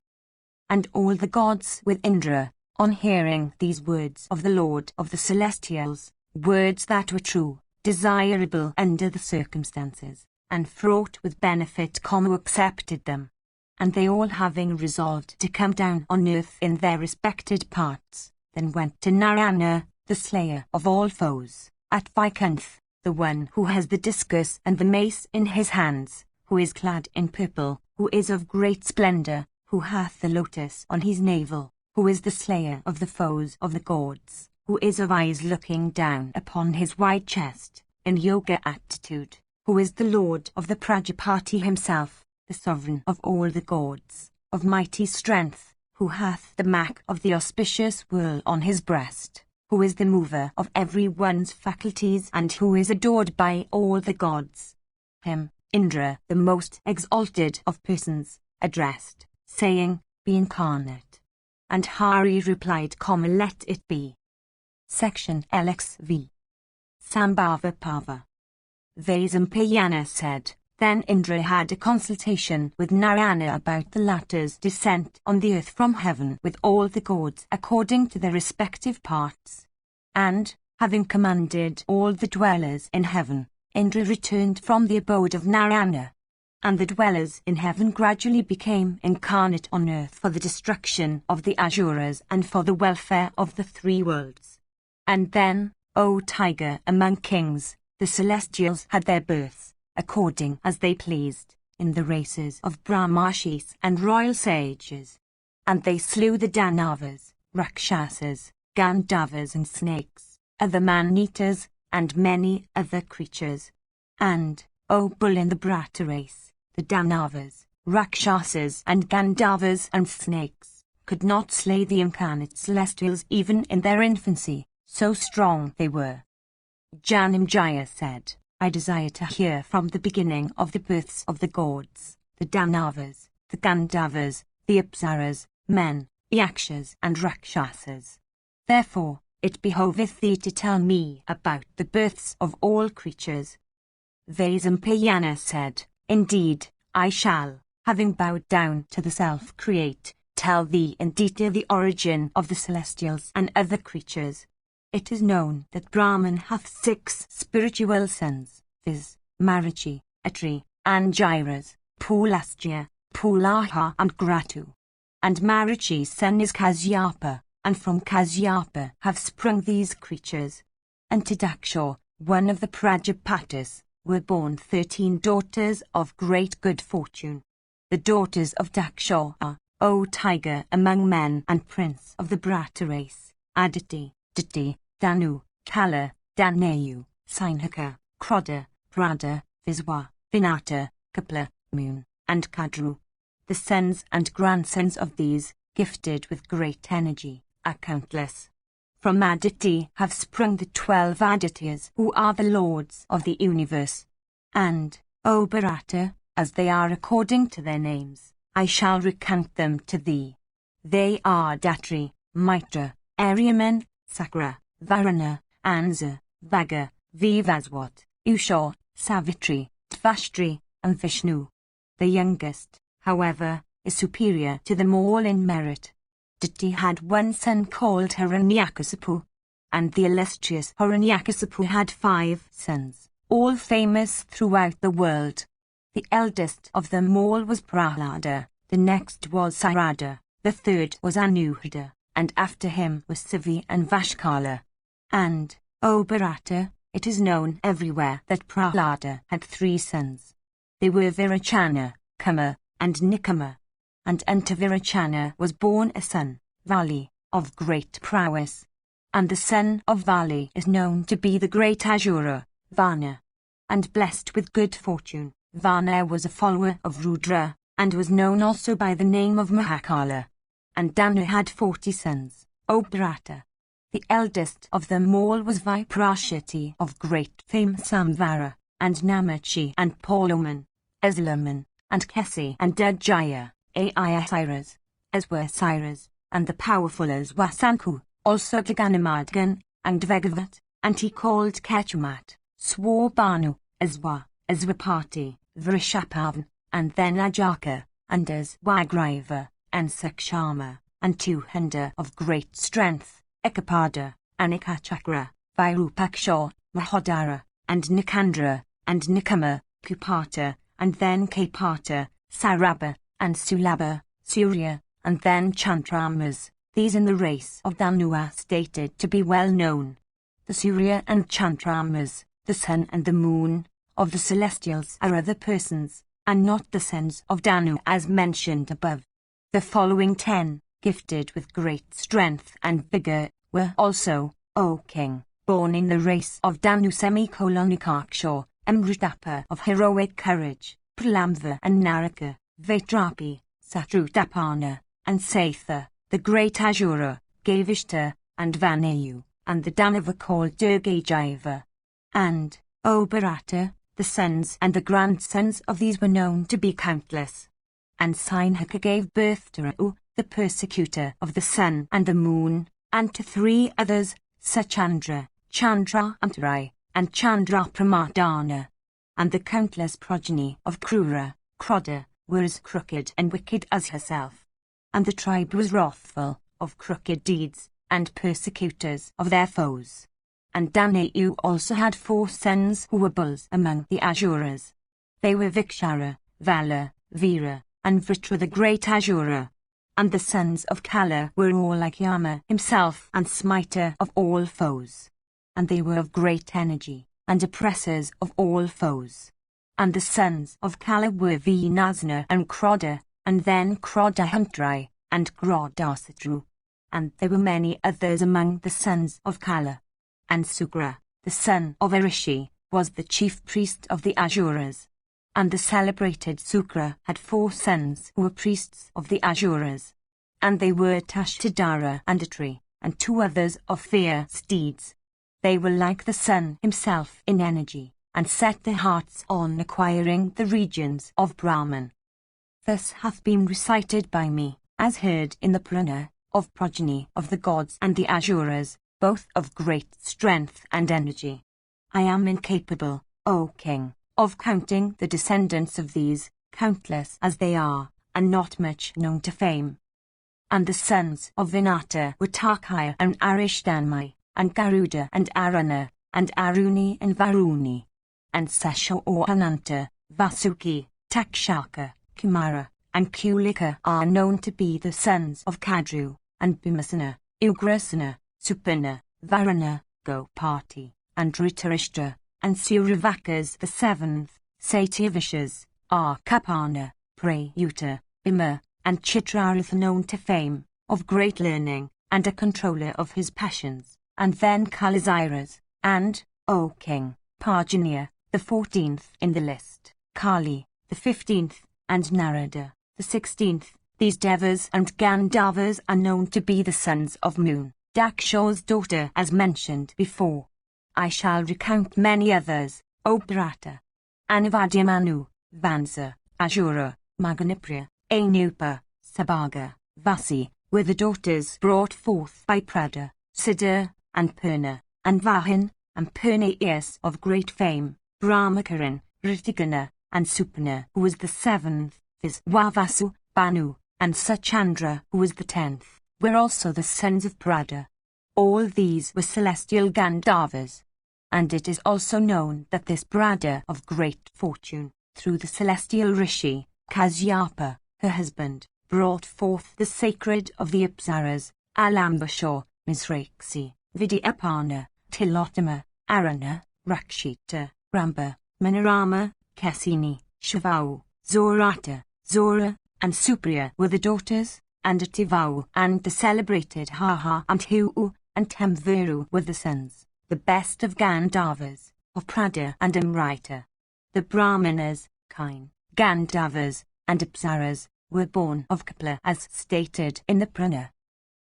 And all the gods with Indra, on hearing these words of the Lord of the Celestials, words that were true, desirable under the circumstances, and fraught with benefit, accepted them. And they all, having resolved to come down on earth in their respected parts, then went to Narayana, the slayer of all foes, at Vaikuntha, the one who has the discus and the mace in his hands, who is clad in purple, who is of great splendor, who hath the lotus on his navel, who is the slayer of the foes of the gods, who is of eyes looking down upon his wide chest, in yoga attitude, who is the Lord of the Prajapati himself, the sovereign of all the gods, of mighty strength, who hath the mark of the auspicious whirl on his breast, who is the mover of every one's faculties, and who is adored by all the gods. Him, Indra, the most exalted of persons, addressed, saying, be incarnate. And Hari replied, let it be. Section LXV. Sambhava Pava. Vaisampayana said, then Indra had a consultation with Narayana about the latter's descent on the earth from heaven with all the gods according to their respective parts. And, having commanded all the dwellers in heaven, Indra returned from the abode of Narayana. And the dwellers in heaven gradually became incarnate on earth for the destruction of the Asuras and for the welfare of the three worlds. And then, O tiger among kings, the celestials had their births, according as they pleased, in the races of Brahmarshis and royal sages. And they slew the Danavas, Rakshasas, Gandharvas and snakes, other man-eaters, and many other creatures. And, O bull in the Bharata race, the Danavas, Rakshasas and Gandharvas and snakes, could not slay the incarnate celestials even in their infancy, so strong they were. Janamejaya said, I desire to hear from the beginning of the births of the gods, the Danavas, the Gandharvas, the Apsaras, men, Yakshas and Rakshasas. Therefore, it behoveth thee to tell me about the births of all creatures. Vaisampayana said, indeed, I shall, having bowed down to the self-create, tell thee in detail the origin of the celestials and other creatures. It is known that Brahman hath 6 spiritual sons, viz., Marichi, Atri, Angiras, Pulastya, Pulaha and Gratu. And Marichi's son is Kasyapa, and from Kasyapa have sprung these creatures. And to Daksha, one of the Prajapatis, were born 13 daughters of great good fortune. The daughters of Daksha are, O tiger among men and prince of the Brata race, Aditi, Diti, Danu, Kala, Danayu, Sinhaka, Kroda, Prada, Viswa, Vinata, Kapla, Moon, and Kadru. The sons and grandsons of these, gifted with great energy, are countless. From Aditi have sprung the 12 Adityas who are the lords of the universe. And, O Bharata, as they are according to their names, I shall recount them to thee. They are Datri, Mitra, Aryaman, Sakra, Varuna, Anza, Vaga, Vivaswat, Usha, Savitri, Tvashtri, and Vishnu. The youngest, however, is superior to them all in merit. Diti had one son called Hiranyakasipu, and the illustrious Hiranyakasipu had 5 sons, all famous throughout the world. The eldest of them all was Prahlada, the next was Sarada, the third was Anuruddha, and after him was Sivi and Vashkala. And, O Bharata, it is known everywhere that Prahlada had 3 sons. They were Virachana, Kama, and Nikama. And unto Virachana was born a son, Vali, of great prowess. And the son of Vali is known to be the great Asura, Vana. And blessed with good fortune, Vana was a follower of Rudra, and was known also by the name of Mahakala. And Danu had 40 sons, O Bharata. The eldest of them all was Viprashati of great fame Samvara, and Namachi and Poloman, Eslaman, and Kesi and Dajaya. Aiasiras, as were Cyrus, and the powerful as Wasanku, also Gaganamadgan, and Vegavat, and he called Ketumat, Swarbanu, Aswapati, Vrishapavan, and then Ajaka, and as Wagriva, and Sakshama, and 200 of great strength, Ekapada, Anikachakra, Virupaksha, Mahodara, and Nikandra, and Nikama, Kupata, and then Kapata, Saraba, and Sulabha, Surya, and then Chandramas. These in the race of Danu are stated to be well known. The Surya and Chandramas, the sun and the moon, of the celestials are other persons, and not the sons of Danu as mentioned above. The following 10, gifted with great strength and vigor, were also, O king, born in the race of Danu Nikaksha, Amrutapa of heroic courage, Pralamva and Naraka, Vaitrapi, Satrutapana, and Satha, the great Asura, Gavishta, and Vanayu, and the Danava called Durgajiva. And, O Bharata, the sons and the grandsons of these were known to be countless. And Sinhaka gave birth to Rau, the persecutor of the sun and the moon, and to 3 others, Sachandra, Chandraantarai, and Chandrapramadana. And the countless progeny of Krura, Kroda, were as crooked and wicked as herself. And the tribe was wrathful, of crooked deeds, and persecutors of their foes. And Danayu also had 4 sons who were bulls among the Asuras. They were Vikshara, Vala, Veera, and Vritra the great Asura. And the sons of Kala were all like Yama himself and smiter of all foes. And they were of great energy, and oppressors of all foes. And the sons of Kala were Vinasna and Kroda, and then Krodahantrai, and Grodasatru. And there were many others among the sons of Kala. And Sugra, the son of Arishi, was the chief priest of the Asuras. And the celebrated Sukra had 4 sons who were priests of the Asuras. And they were Tashtadara and Atri, and 2 others of fierce steeds. They were like the sun himself in energy, and set their hearts on acquiring the regions of Brahman. Thus hath been recited by me, as heard in the Purana, of progeny of the gods and the Asuras, both of great strength and energy. I am incapable, O king, of counting the descendants of these, countless as they are, and not much known to fame. And the sons of Vinata were Tarkaya and Arishthanmai, and Garuda and Aruna, and Aruni and Varuni. And Sesha or Ananta, Vasuki, Takshaka, Kumara, and Kulika are known to be the sons of Kadru, and Bhimasena, Ugrasena, Supana, Varuna, Gopati, and Dhritarashtra, and Suravakas the seventh, Satyavishas, are Kapana, Prayuta, Bhima, and Chitraratha known to fame, of great learning, and a controller of his passions, and then Kalaziras, and, O king, Parjanya, the 14th in the list, Kali, the 15th, and Narada, the 16th. These Devas and Gandharvas are known to be the sons of Moon, Daksha's daughter as mentioned before. I shall recount many others, O Bharata. Anavadyamanu, Vansa, Ashura, Maganapriya, Anupa, Sabhaga, Vasi, were the daughters brought forth by Prada, Siddha, and Purna, and Vahin, and Purnaeus of great fame, Brahmakaran, Ritigana, and Supana, who was the 7th, viz. Vavasu, Banu, and Sachandra, who was the 10th, were also the sons of Prada. All these were celestial Gandharvas. And it is also known that this Prada of great fortune, through the celestial Rishi, Kasyapa, her husband, brought forth the sacred of the Apsaras, Alambashaw, Misraksi, Vidyapana, Tilottama, Aruna, Rakshita, Ramba, Manorama, Kasini, Shavau, Zorata, Zora, and Supriya were the daughters, and Ativau and the celebrated Haha and Hu and Tamveru were the sons, the best of Gandharvas, of Prada and Amrita. The Brahmanas, Kain, Gandharvas, and Apsaras, were born of Kapila as stated in the Purana.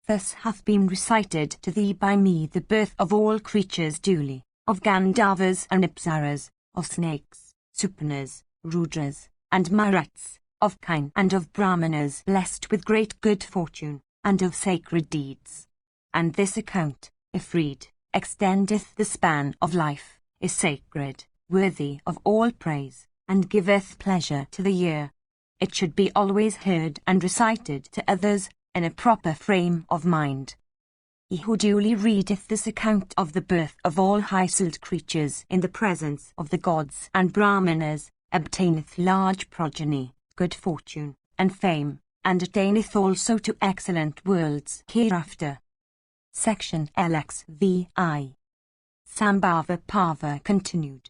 Thus hath been recited to thee by me the birth of all creatures duly, of Gandharvas and Apsaras, of snakes, Supanas, Rudras, and Maruts, of Kain and of Brahmanas blessed with great good fortune, and of sacred deeds. And this account, if read, extendeth the span of life, is sacred, worthy of all praise, and giveth pleasure to the ear. It should be always heard and recited to others, in a proper frame of mind. He who duly readeth this account of the birth of all high-souled creatures in the presence of the gods and Brahmanas, obtaineth large progeny, good fortune, and fame, and attaineth also to excellent worlds hereafter. Section LXVI. Sambhava Parva continued.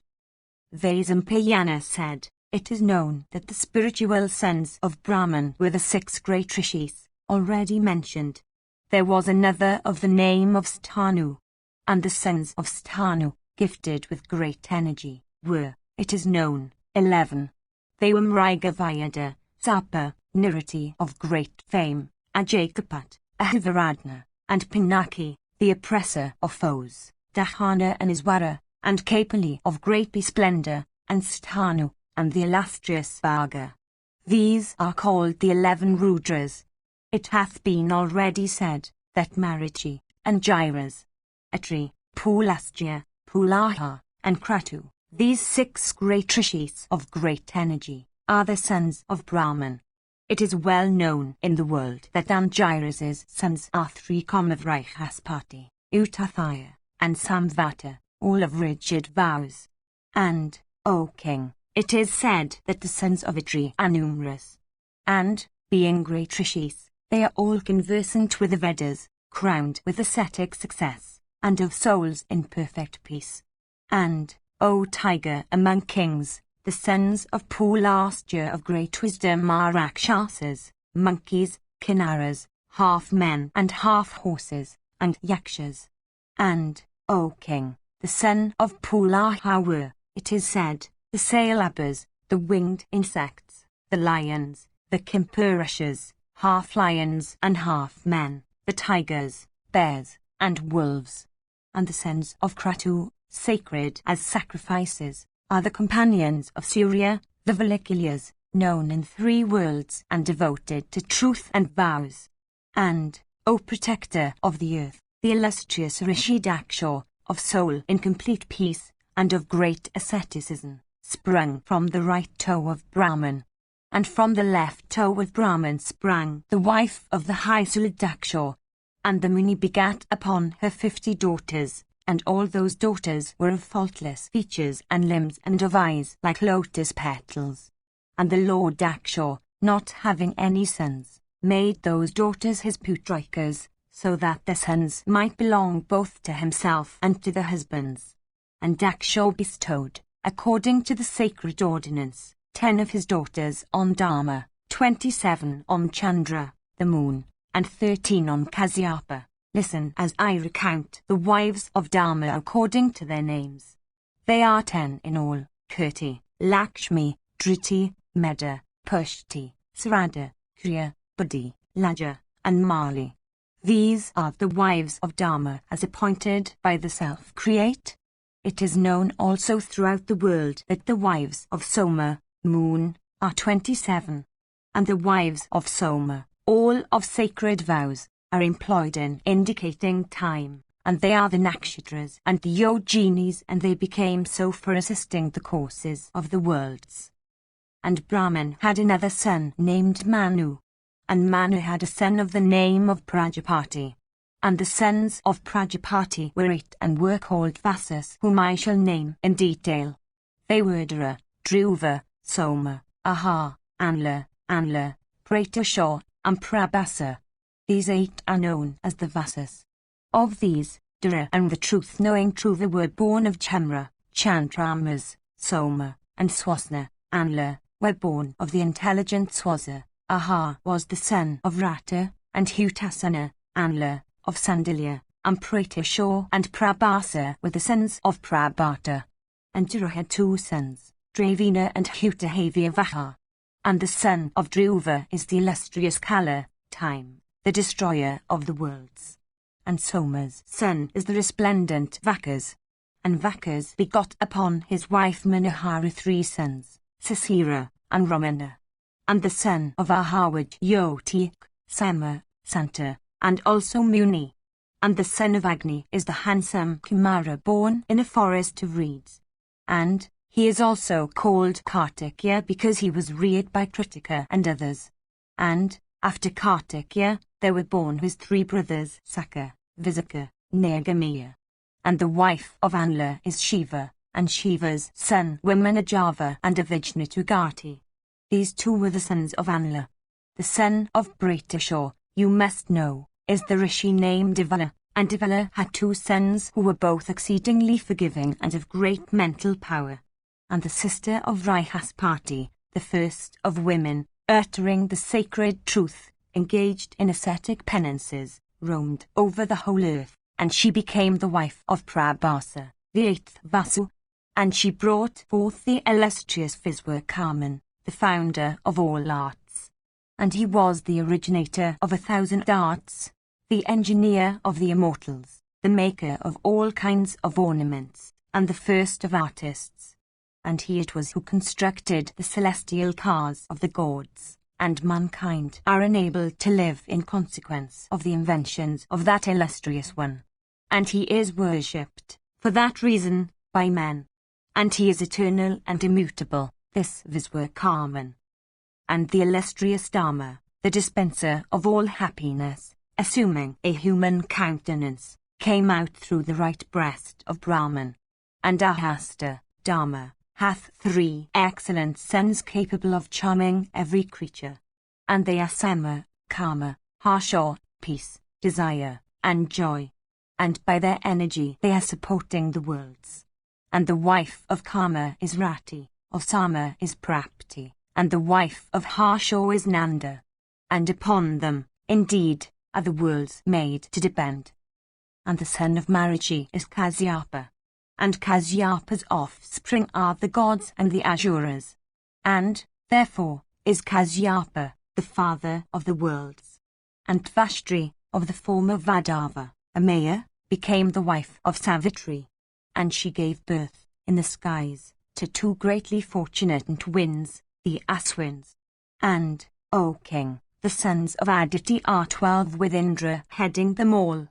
Vaisampayana said, it is known that the spiritual sons of Brahman were the 6 great rishis, already mentioned. There was another of the name of Sthanu, and the sons of Sthanu, gifted with great energy, were, it is known, 11. They were Mrigavayada, Sapa, Nirati of great fame, Ajakapat, Ahivaradna, and Pinaki, the oppressor of foes, Dahana and Iswara, and Kapali of great splendor, and Sthanu, and the illustrious Bhaga. These are called the 11 Rudras. It hath been already said, that Marichi, and Jairas, Atri, Pulastya, Pulaha, and Kratu, these 6 great rishis of great energy, are the sons of Brahman. It is well known in the world that Anjiras's sons are 3 Vrihaspati, Utathaya, and Samvata, all of rigid vows. And, O king, it is said that the sons of Atri are numerous. And, being great rishis, they are all conversant with the Vedas, crowned with ascetic success, and of souls in perfect peace. And, O tiger among kings, the sons of Pulastya of great wisdom are Rakshasas, monkeys, Kinnaras, half men and half horses, and Yakshas. And, O king, the son of Pulaha were, it is said, the Salabas, the winged insects, the lions, the Kimpurashas, half lions and half men, the tigers, bears, and wolves. And the sons of Kratu, sacred as sacrifices, are the companions of Surya, the Valikulyas, known in 3 worlds and devoted to truth and vows. And, O protector of the earth, the illustrious Rishi Daksha, of soul in complete peace, and of great asceticism, sprung from the right toe of Brahman. And from the left toe of Brahman sprang the wife of the high soul Daksha. And the Muni begat upon her 50 daughters, and all those daughters were of faultless features and limbs and of eyes like lotus petals. And the Lord Daksha, not having any sons, made those daughters his putrikas, so that their sons might belong both to himself and to their husbands. And Daksha bestowed, according to the sacred ordinance, 10 of his daughters on Dharma, 27 on Chandra, the moon, and 13 on Kasyapa. Listen as I recount the wives of Dharma according to their names. They are 10 in all: Kirti, Lakshmi, Dhriti, Medha, Pushti, Sarada, Kriya, Buddhi, Laja, and Mali. These are the wives of Dharma as appointed by the Self-Create. It is known also throughout the world that the wives of Soma, moon, are 27. And the wives of Soma, all of sacred vows, are employed in indicating time, and they are the Nakshatras and the Yoginis, and they became so for assisting the courses of the worlds. And Brahman had another son named Manu, and Manu had a son of the name of Prajapati. And the sons of Prajapati were 8 and were called Vasas, whom I shall name in detail. They were Dara, Dhruva, Soma, Aha, Anla, Pratasha, and Prabhasa. These 8 are known as the Vasas. Of these, Dara and the truth-knowing Dhruva were born of Chamra, Chandramas, Soma, and Swasna. Anla were born of the intelligent Swasa. Aha was the son of Rata, and Hutasana, Anla, of Sandilya, and Pratasha and Prabhasa were the sons of Prabhata. And Dara had 2 sons, Dravina and Hutahavya. And the son of Dhruva is the illustrious Kala, time, the destroyer of the worlds. And Soma's son is the resplendent Vakas. And Vakas begot upon his wife Manohara 3 sons, Sisira, and Ramana. And the son of Ahawaj Yotik, Sama, Santa, and also Muni. And the son of Agni is the handsome Kumara born in a forest of reeds. And he is also called Kartikya because he was reared by Kritika and others. And, after Kartikya, there were born his 3 brothers Saka, Visaka, Nagamiya. And the wife of Anla is Shiva, and Shiva's son were Manajava and Avijnatugati. These 2 were the sons of Anla. The son of Pratasha, you must know, is the rishi named Devala, and Devala had 2 sons who were both exceedingly forgiving and of great mental power. And the sister of Rihaspati, the first of women, uttering the sacred truth, engaged in ascetic penances, roamed over the whole earth, and she became the wife of Prabhasa, the 8th Vasu. And she brought forth the illustrious Viswakarman, the founder of all arts. And he was the originator of 1,000 arts, the engineer of the immortals, the maker of all kinds of ornaments, and the first of artists. And he it was who constructed the celestial cars of the gods, and mankind are enabled to live in consequence of the inventions of that illustrious one. And he is worshipped, for that reason, by men. And he is eternal and immutable, this Viswakarman. And the illustrious Dharma, the dispenser of all happiness, assuming a human countenance, came out through the right breast of Brahman. And Ahasta, Dharma, hath 3 excellent sons capable of charming every creature. And they are Sama, Karma, Harsha, peace, desire, and joy. And by their energy they are supporting the worlds. And the wife of Karma is Rati, of Sama is Prapti, and the wife of Harsha is Nanda. And upon them, indeed, are the worlds made to depend. And the son of Marichi is Kasyapa. And Kasyapa's offspring are the gods and the Asuras. And, therefore, is Kasyapa, the father of the worlds. And Tvashtri, of the form of Vadava, Amaya, became the wife of Savitri. And she gave birth, in the skies, to 2 greatly fortunate twins, the Aswins. And, O king, the sons of Aditi are 12 with Indra heading them all.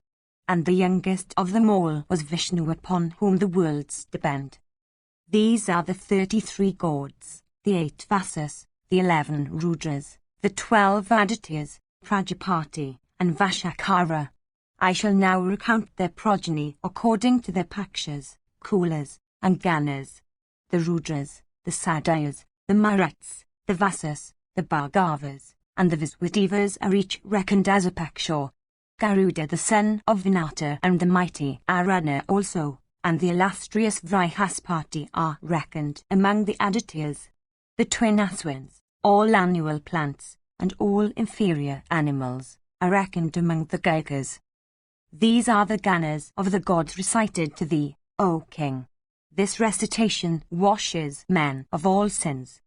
And the youngest of them all was Vishnu upon whom the worlds depend. These are the 33 gods, the 8 Vasas, the 11 Rudras, the 12 Adityas, Prajapati, and Vashakara. I shall now recount their progeny according to their Pakshas, Kulas, and Ganas. The Rudras, the Sadhyas, the Maruts, the Vasas, the Bhargavas, and the Viswadevas are each reckoned as a Paksha. Garuda the son of Vinata and the mighty Aruna also, and the illustrious Vrihaspati are reckoned among the Adityas. The twin Aswins, all annual plants, and all inferior animals, are reckoned among the Gaikas. These are the Ganas of the gods recited to thee, O king. This recitation washes men of all sins.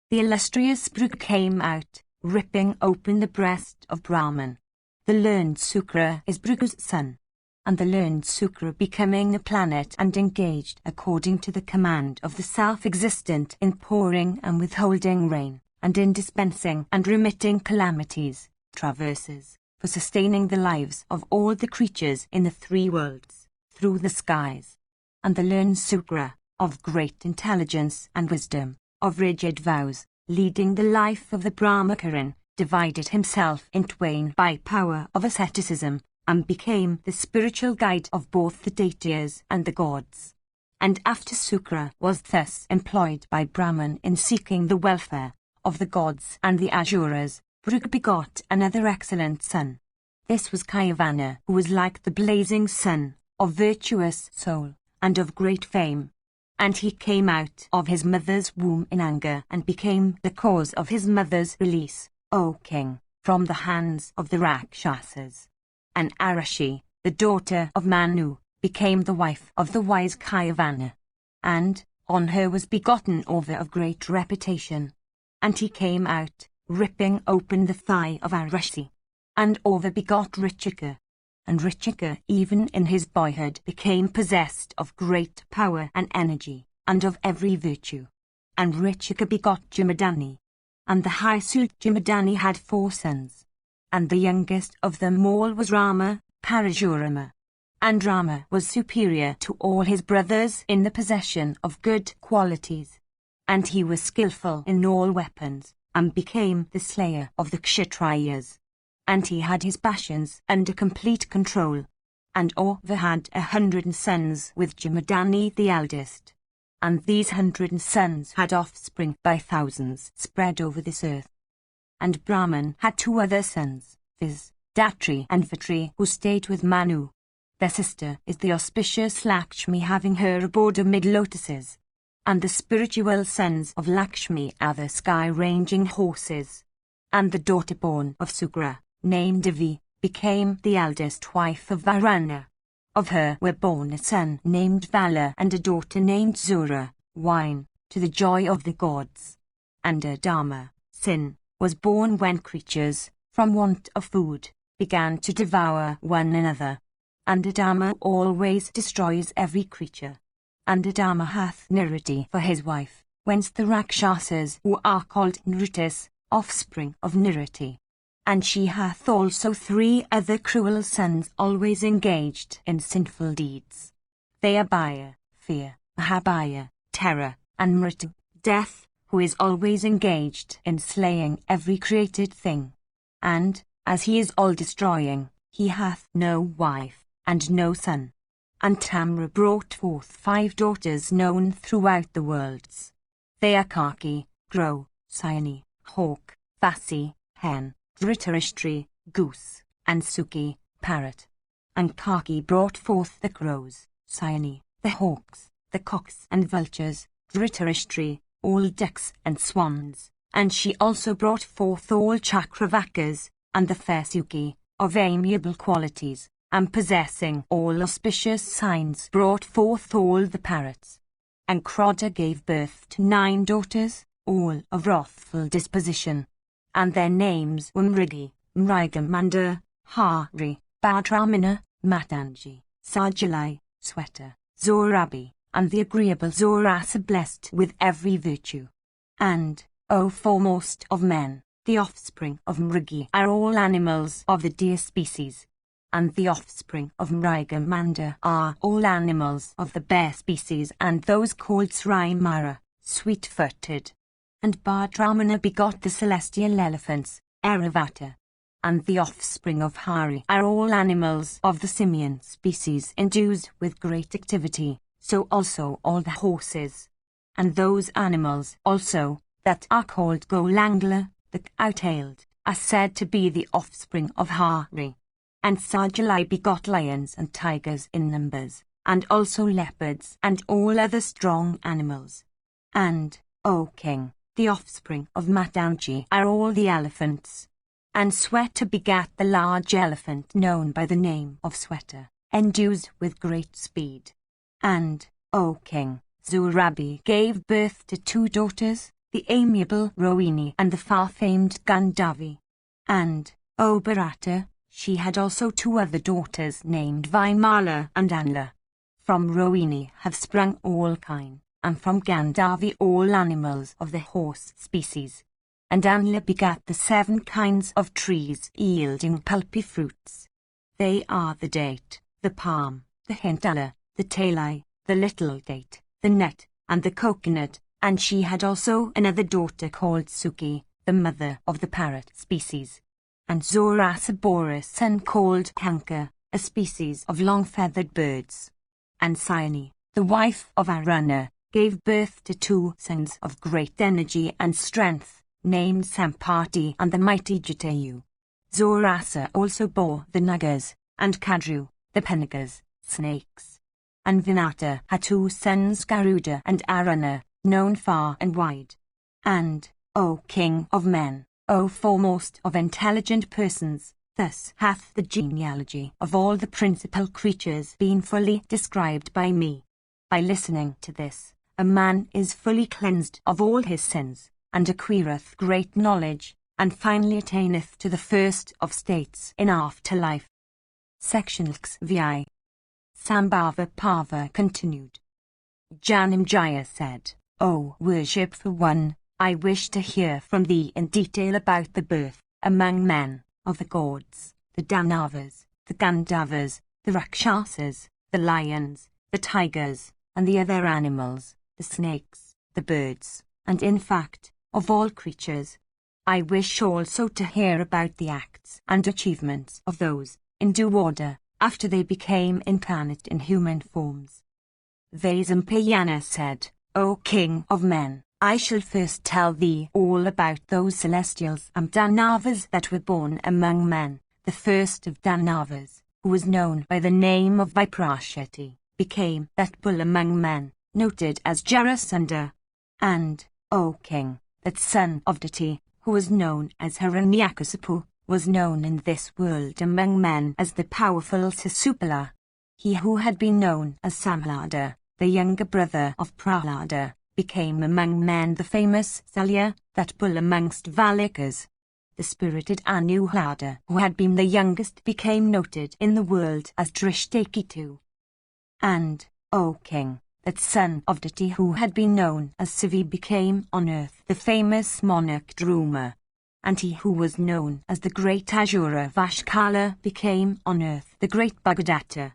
The illustrious Bhrigu came out, ripping open the breast of Brahman. The learned Sukra is Bhrigu's son, and the learned Sukra becoming a planet and engaged according to the command of the self-existent in pouring and withholding rain, and in dispensing and remitting calamities, traverses, for sustaining the lives of all the creatures in the 3 worlds, through the skies. And the learned Sukra, of great intelligence and wisdom, of rigid vows, leading the life of the Brahmacharin, divided himself in twain by power of asceticism, and became the spiritual guide of both the deities and the gods. And after Sukra was thus employed by Brahman in seeking the welfare of the gods and the Asuras, Bhrigu begot another excellent son. This was Kayavana, who was like the blazing sun, of virtuous soul, and of great fame. And he came out of his mother's womb in anger and became the cause of his mother's release, O king, from the hands of the Rakshasas. And Arashi, the daughter of Manu, became the wife of the wise Kayavana. And on her was begotten Ova of great reputation. And he came out, ripping open the thigh of Arashi. And Ova begot Richika. And Richika even in his boyhood became possessed of great power and energy, and of every virtue. And Richika begot Jamadani. And the high suit Jamadani had 4 sons. And the youngest of them all was Rama, Parashurama. And Rama was superior to all his brothers in the possession of good qualities. And he was skillful in all weapons, and became the slayer of the Kshatriyas. And he had his passions under complete control. And Ova had 100 sons with Jamadani the eldest. And these 100 sons had offspring by thousands spread over this earth. And Brahman had 2 other sons, viz., Datri and Vatri, who stayed with Manu. Their sister is the auspicious Lakshmi, having her abode amid lotuses. And the spiritual sons of Lakshmi are the sky-ranging horses. And the daughter born of Sukra, named Devi, became the eldest wife of Varuna. Of her were born a son named Vala and a daughter named Zura, wine, to the joy of the gods. And Adama, sin, was born when creatures, from want of food, began to devour one another. And Adama always destroys every creature. And Adama hath Nirati for his wife, whence the Rakshasas who are called Nritis, offspring of Nirati. And she hath also 3 other cruel sons always engaged in sinful deeds. They are Bhaya, fear, Mahabhaya, terror, and Mritu, death, who is always engaged in slaying every created thing. And, as he is all-destroying, he hath no wife, and no son. And Tamra brought forth 5 daughters known throughout the worlds. They are Kaki, Crow, Sayani, Hawk, Vasi, Hen, Dhritarashtra, Goose, and Suki, Parrot. And Kaki brought forth the crows, Sayani, the hawks, the cocks and vultures, Dhritarashtra, all ducks and swans. And she also brought forth all Chakravakas, and the fair Suki, of amiable qualities, and possessing all auspicious signs brought forth all the parrots. And Kroda gave birth to 9 daughters, all of wrathful disposition. And their names were Mrigi, Mrigamanda, Hari, Badramina, Matanji, Sajalai, Sweta, Zorabi, and the agreeable Zorasa blessed with every virtue. And, O foremost of men, the offspring of Mrigi are all animals of the deer species. And the offspring of Mrigamanda are all animals of the bear species, and those called Srimara, sweet-footed. And Bhadramana begot the celestial elephants, Airavata. And the offspring of Hari are all animals of the simian species endued with great activity, so also all the horses. And those animals also, that are called Golangla, the cow-tailed, are said to be the offspring of Hari. And Sajalai begot lions and tigers in numbers, and also leopards and all other strong animals. And, O king, the offspring of Matanji are all the elephants. And Sweta begat the large elephant known by the name of Sweta, endued with great speed. And, O king, Zurabi gave birth to 2 daughters, the amiable Rohini and the far-famed Gandavi. And, O Bharata, she had also 2 other daughters named Vimala and Anla. From Rohini have sprung all kine, and from Gandavi all animals of the horse species. And Anla begat the 7 kinds of trees yielding pulpy fruits. They are the date, the palm, the hintala, the talai, the little date, the nut, and the coconut, and she had also another daughter called Suki, the mother of the parrot species. And Zorasa bore a son called Kanka, a species of long-feathered birds. And Sayani, the wife of Aruna, gave birth to 2 sons of great energy and strength, named Sampati and the mighty Jatayu. Zorasa also bore the Nagas, and Kadru, the Penagas, snakes. And Vinata had 2 sons Garuda and Aruna, known far and wide. And, O king of men, O foremost of intelligent persons, thus hath the genealogy of all the principal creatures been fully described by me. By listening to this, a man is fully cleansed of all his sins, and acquireth great knowledge, and finally attaineth to the first of states in afterlife. Section XVI. Sambhava Parva continued. Janamjaya said, O worshipful one, I wish to hear from thee in detail about the birth, among men, of the gods, the Danavas, the Gandhavas, the Rakshasas, the lions, the tigers, and the other animals, the snakes, the birds, and in fact, of all creatures. I wish also to hear about the acts and achievements of those, in due order, after they became incarnate in human forms. Vaisampayana said, O king of men, I shall first tell thee all about those celestials and Danavas that were born among men. The first of Danavas, who was known by the name of Viprashati, became that bull among men, noted as Jarasandha. And, O king, that son of Dati, who was known as Hiranyakasipu, was known in this world among men as the powerful Sisupala. He who had been known as Samhlada, the younger brother of Prahlada, became among men the famous Salya, that bull amongst Valikas. The spirited Anuhlada, who had been the youngest, became noted in the world as Drishtaketu. And, O king, that son of Dati who had been known as Sivi became on earth the famous monarch Druma. And he who was known as the great Asura Vashkala became on earth the great Bhagadatta.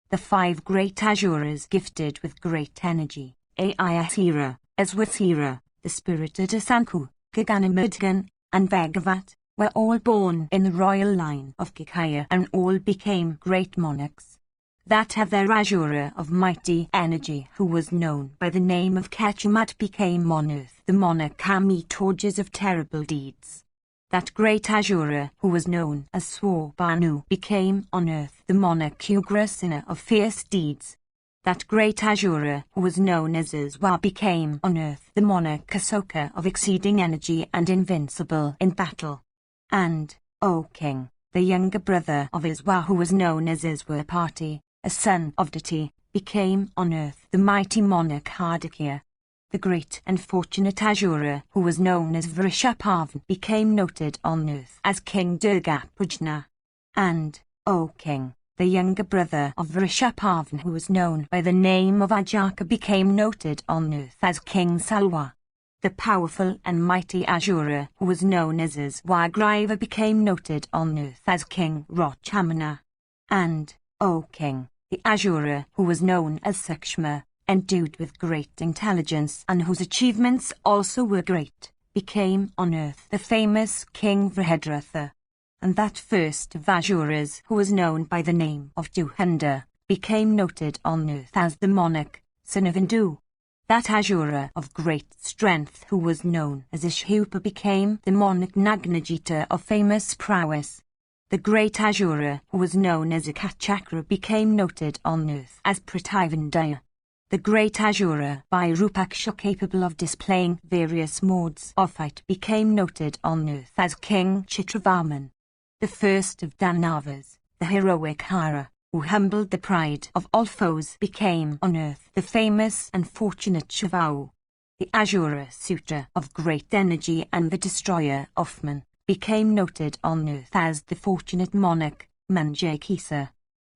The 5 great Asuras gifted with great energy, Ayasira, Aswasira, the spirited Asanku, Gaganamudgan, and Bhagavat, were all born in the royal line of Kikaya and all became great monarchs. That other Asura of mighty energy who was known by the name of Ketumat became on earth the monarch Kami-Torjas of terrible deeds. That great Asura who was known as Swabhanu became on earth the monarch Ugrasena of fierce deeds. That great Asura who was known as Iswa became on earth the monarch Asoka of exceeding energy and invincible in battle. And, O king, the younger brother of Iswa who was known as Iswapati, a son of Dati, became on earth the mighty monarch Hardikya. The great and fortunate Asura who was known as Vrishapavan became noted on earth as King Durgapujna. And, O king, the younger brother of Vrishapavan who was known by the name of Ajaka became noted on earth as King Salwa. The powerful and mighty Asura who was known as Iswagriva became noted on earth as King Rochamana. And, O king, the Asura who was known as Sakshma, endued with great intelligence and whose achievements also were great, became on earth the famous King Vrihedratha. And that first of Asuras, who was known by the name of Duhanda, became noted on earth as the monarch, son of Indu. That Asura of great strength, who was known as Ishhupa, became the monarch Nagnajita of famous prowess. The great Asura, who was known as Akachakra, became noted on earth as Prativandaya. The great Asura, by Rupaksha, capable of displaying various modes of fight, became noted on earth as King Chitravarman. The first of Danavas, the heroic Hara, who humbled the pride of all foes, became on earth the famous and fortunate Shivau. The Asura Sutra, of great energy and the destroyer of men, became noted on earth as the fortunate monarch, Manjakisa.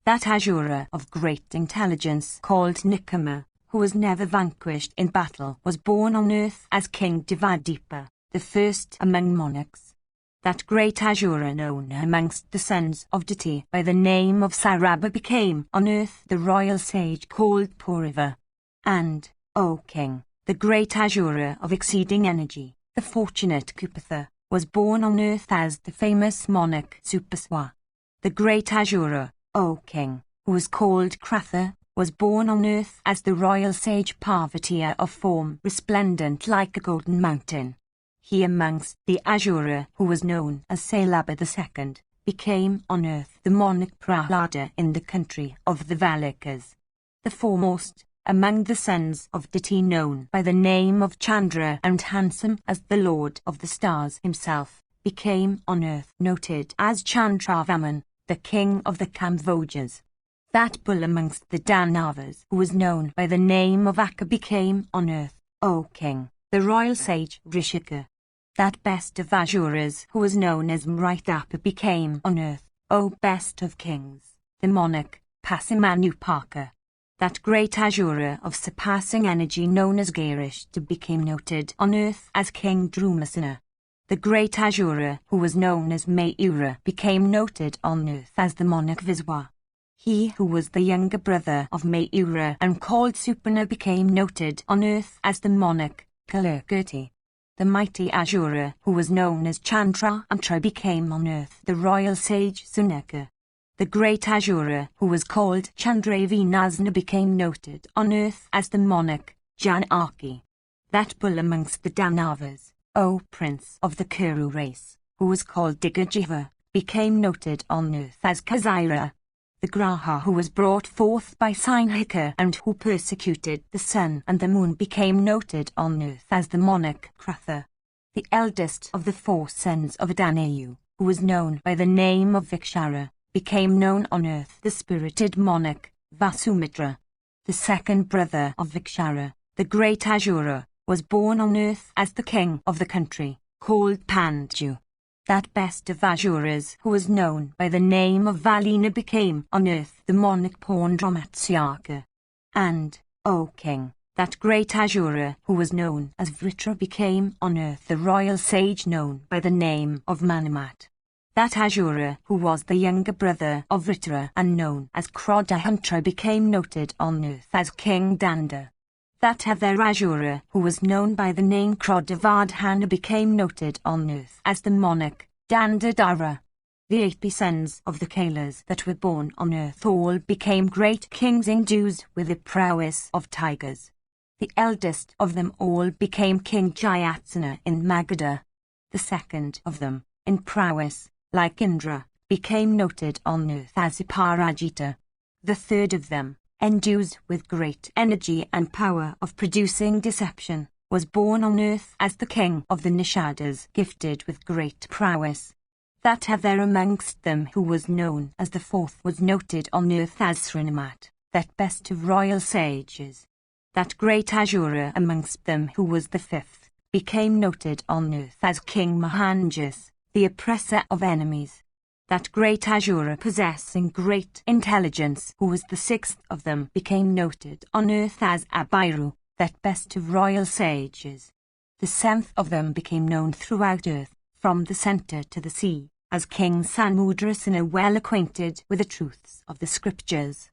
That Asura of great intelligence, called Nikama, who was never vanquished in battle, was born on earth as King Devadipa, the first among monarchs. That great Asura, known amongst the sons of Diti by the name of Saraba, became on earth the royal sage called Puriva. And, O King, the great Asura of exceeding energy, the fortunate Kupatha, was born on earth as the famous monarch Supaswa. The great Asura, O King, who was called Kratha, was born on earth as the royal sage Parvatiya, of form resplendent like a golden mountain. He, amongst the Asura, who was known as Sailaba II, became on earth the monarch Prahlada in the country of the Valikas. The foremost among the sons of Diti, known by the name of Chandra and handsome as the Lord of the Stars himself, became on earth noted as Chandravarman, the king of the Kamvojas. That bull amongst the Danavas, who was known by the name of Akka, became on earth, O King, the royal sage Rishika. That best of Asuras, who was known as Mritapa, became on earth, O best of kings, the monarch Pasamanupaka. That great Asura of surpassing energy, known as Gairishta, became noted on earth as King Drumasana. The great Asura, who was known as Mayura, became noted on earth as the monarch Viswa. He who was the younger brother of Mayura and called Supana became noted on earth as the monarch Kalakirti. The mighty Asura, who was known as Chandraantra, became on earth the royal sage Sunaka. The great Asura, who was called Chandravinasana, became noted on earth as the monarch Janaki. That bull amongst the Danavas, O prince of the Kuru race, who was called Digajiva, became noted on earth as Kazaira. The Graha, who was brought forth by Sinhika and who persecuted the sun and the moon, became noted on earth as the monarch Kratha. The eldest of the 4 sons of Danayu, who was known by the name of Vikshara, became known on earth the spirited monarch Vasumitra. The second brother of Vikshara, the great Asura, was born on earth as the king of the country, called Pandu. That best of Asuras, who was known by the name of Valina, became on earth the monarch Paundramatsyaka. And, O king, that great Asura, who was known as Vritra, became on earth the royal sage known by the name of Manamat. That Asura, who was the younger brother of Vritra and known as Krodahantra, became noted on earth as King Danda. That other Asura, who was known by the name Krodavardhana, became noted on earth as the monarch Dandadara. The 80 sons of the Kailas that were born on earth all became great kings Hindus with the prowess of tigers. The eldest of them all became King Jayatsana in Magadha. The second of them, in prowess, like Indra, became noted on earth as Aparajita. The third of them, endued with great energy and power of producing deception, was born on earth as the king of the Nishadas, gifted with great prowess. That other amongst them, who was known as the 4th, was noted on earth as Srinamat, that best of royal sages. That great Asura amongst them, who was the 5th, became noted on earth as King Mahanjas, the oppressor of enemies. That great Asura, possessing great intelligence, who was the 6th of them, became noted on earth as Abiru, that best of royal sages. The 7th of them became known throughout earth, from the centre to the sea, as King Samudrasana, well acquainted with the truths of the scriptures.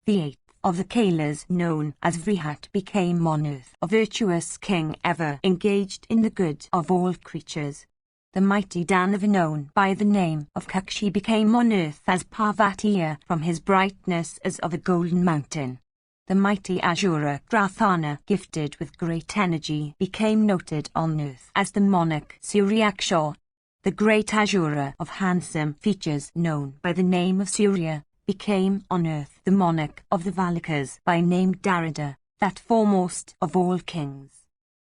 The 8th of the Kalas known as Vrihat became on earth a virtuous king ever engaged in the good of all creatures. The mighty Danava known by the name of Kakshi became on earth as Parvatiya from his brightness as of a golden mountain. The mighty Asura Grathana, gifted with great energy, became noted on earth as the monarch Suryaksha. The great Asura of handsome features known by the name of Surya became on earth the monarch of the Valikas by name Darada, that foremost of all kings.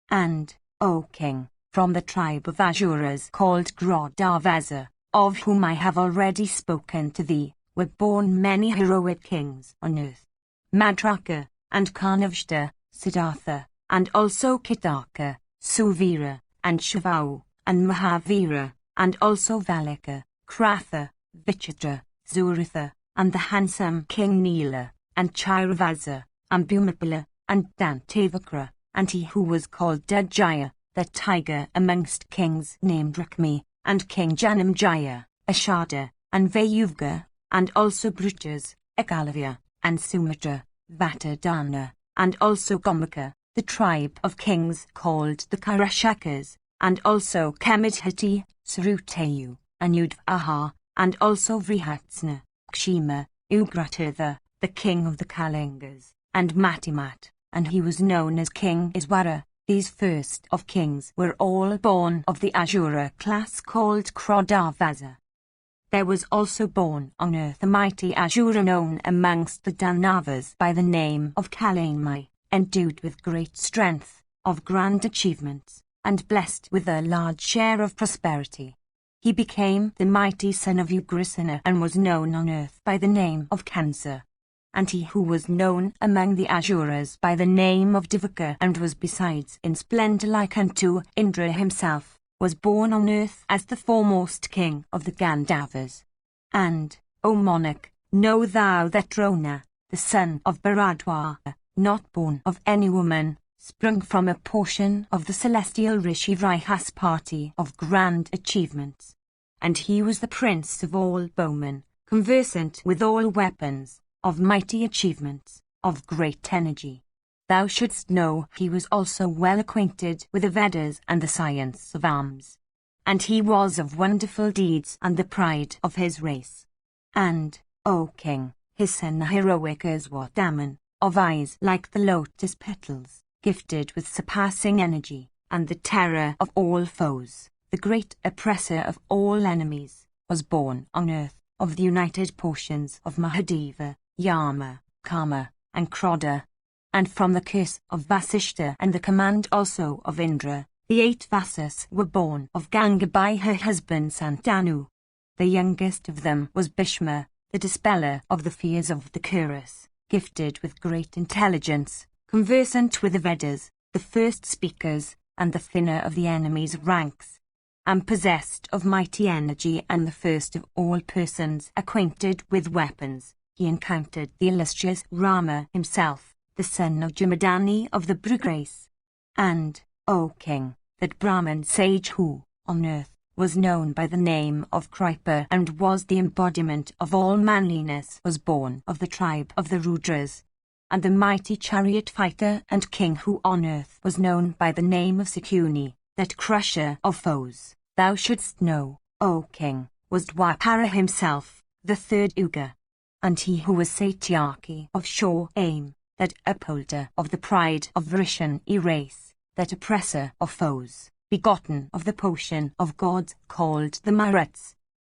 And, O king, from the tribe of Asuras called Grodavasa, of whom I have already spoken to thee, were born many heroic kings on earth. Madraka, and Karnavshta, Siddhartha, and also Kitaka, Suvira, and Shivau, and Mahavira, and also Valika, Kratha, Vichitra, Zuratha, and the handsome King Nila, and Chairavasa, and Bhumipala, and Dantavakra, and he who was called Dajaya, the tiger amongst kings named Rakmi, and King Janamjaya, Ashada, and Vayuvga, and also Bruchas, Ekalavya, and Sumatra, Vatadana, and also Gomaka, the tribe of kings called the Karashakas, and also Kamidhati, Sarutayu, and Udvaha, and also Vrihatsna, Kshima, Ugratirtha, the king of the Kalingas, and Matimat, and he was known as King Iswara. These first of kings were all born of the Asura class called Krodavasa. There was also born on earth a mighty Asura known amongst the Danavas by the name of Kalamai, endued with great strength, of grand achievements, and blessed with a large share of prosperity. He became the mighty son of Ugrasena and was known on earth by the name of Kansa. And he who was known among the Asuras by the name of Divaka and was besides in splendor like unto Indra himself, was born on earth as the foremost king of the Gandhavas. And, O monarch, know thou that Drona, the son of Bharadwaja, not born of any woman, sprung from a portion of the celestial Rishi Vrihaspati of grand achievements. And he was the prince of all bowmen, conversant with all weapons, of mighty achievements, of great energy. Thou shouldst know he was also well acquainted with the Vedas and the science of arms. And he was of wonderful deeds and the pride of his race. And, O king, his son heroic as Vardhaman, of eyes like the lotus petals, gifted with surpassing energy, and the terror of all foes, the great oppressor of all enemies, was born on earth, of the united portions of Mahadeva, Yama, Kama, and Kroda. And from the curse of Vasishta and the command also of Indra, the 8 Vasas were born of Ganga by her husband Santanu. The youngest of them was Bhishma, the dispeller of the fears of the Kuras, gifted with great intelligence, conversant with the Vedas, the first speakers, and the thinner of the enemy's ranks, and possessed of mighty energy and the first of all persons acquainted with weapons. He encountered the illustrious Rama himself, the son of Jamadani of the Brug race. And, O king, that Brahman sage who, on earth, was known by the name of Kripa and was the embodiment of all manliness, was born of the tribe of the Rudras. And the mighty chariot fighter and king who on earth was known by the name of Sakuni, that crusher of foes, thou shouldst know, O king, was Dwapara himself, the 3rd Yuga. And he who was Satyaki of sure aim, that upholder of the pride of Vrishan race, that oppressor of foes, begotten of the potion of gods called the Maruts.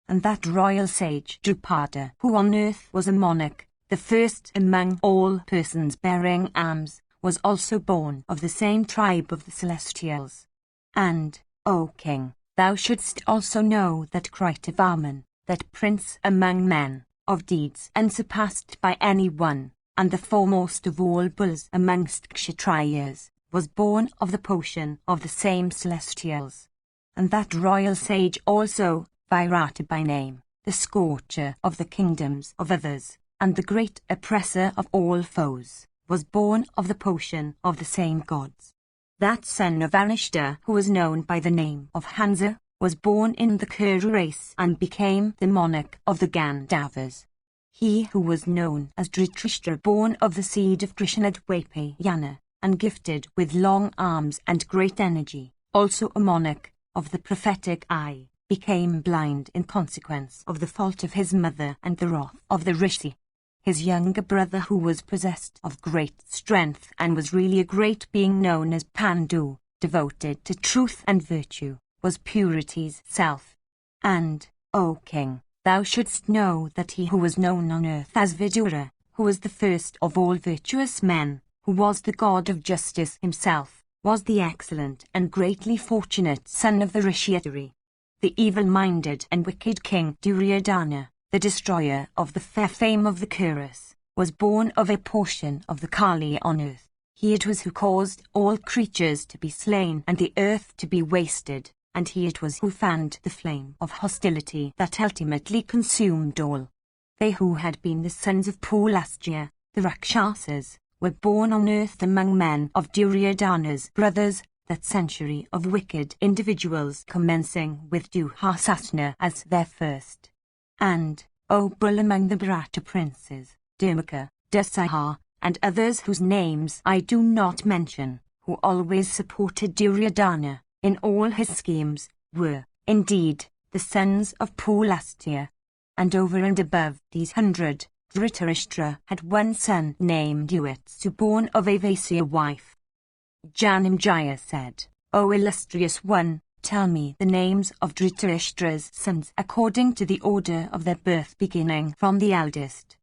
And that royal sage Drupada, who on earth was a monarch, the first among all persons bearing arms, was also born of the same tribe of the Celestials. And, O king, thou shouldst also know that Kritavarman, that prince among men, of deeds unsurpassed by any one, and the foremost of all bulls amongst Kshatriyas, was born of the potion of the same Celestials. And that royal sage also, Virata by name, the scorcher of the kingdoms of others, and the great oppressor of all foes, was born of the potion of the same gods. That son of Anishta, who was known by the name of Hansa, was born in the Kuru race and became the monarch of the Gandhavas. He who was known as Dhritarashtra, born of the seed of Krishna Dwapayana, and gifted with long arms and great energy, also a monarch of the prophetic eye, became blind in consequence of the fault of his mother and the wrath of the rishi. His younger brother, who was possessed of great strength and was really a great being known as Pandu, devoted to truth and virtue, was purity's self. And, O king, thou shouldst know that he who was known on earth as Vidura, who was the first of all virtuous men, who was the god of justice himself, was the excellent and greatly fortunate son of the Rishi Atari. The evil-minded and wicked king Duryodhana, the destroyer of the fair fame of the Kurus, was born of a portion of the Kali on earth. He it was who caused all creatures to be slain and the earth to be wasted, and he it was who fanned the flame of hostility that ultimately consumed all. They who had been the sons of Pulastya, the Rakshasas, were born on earth among men of Duryodhana's brothers, that century of wicked individuals commencing with Dushasana as their first. And, O bull among the Bharata princes, Dharmaka, Dasaha, and others whose names I do not mention, who always supported Duryodhana in all his schemes, were, indeed, the sons of Pulastya. And over and above these 100, Dhritarashtra had one son named Yuitsu, born of a Vaisya wife. Janamejaya said, O illustrious one, tell me the names of Dhritarashtra's sons according to the order of their birth, beginning from the eldest.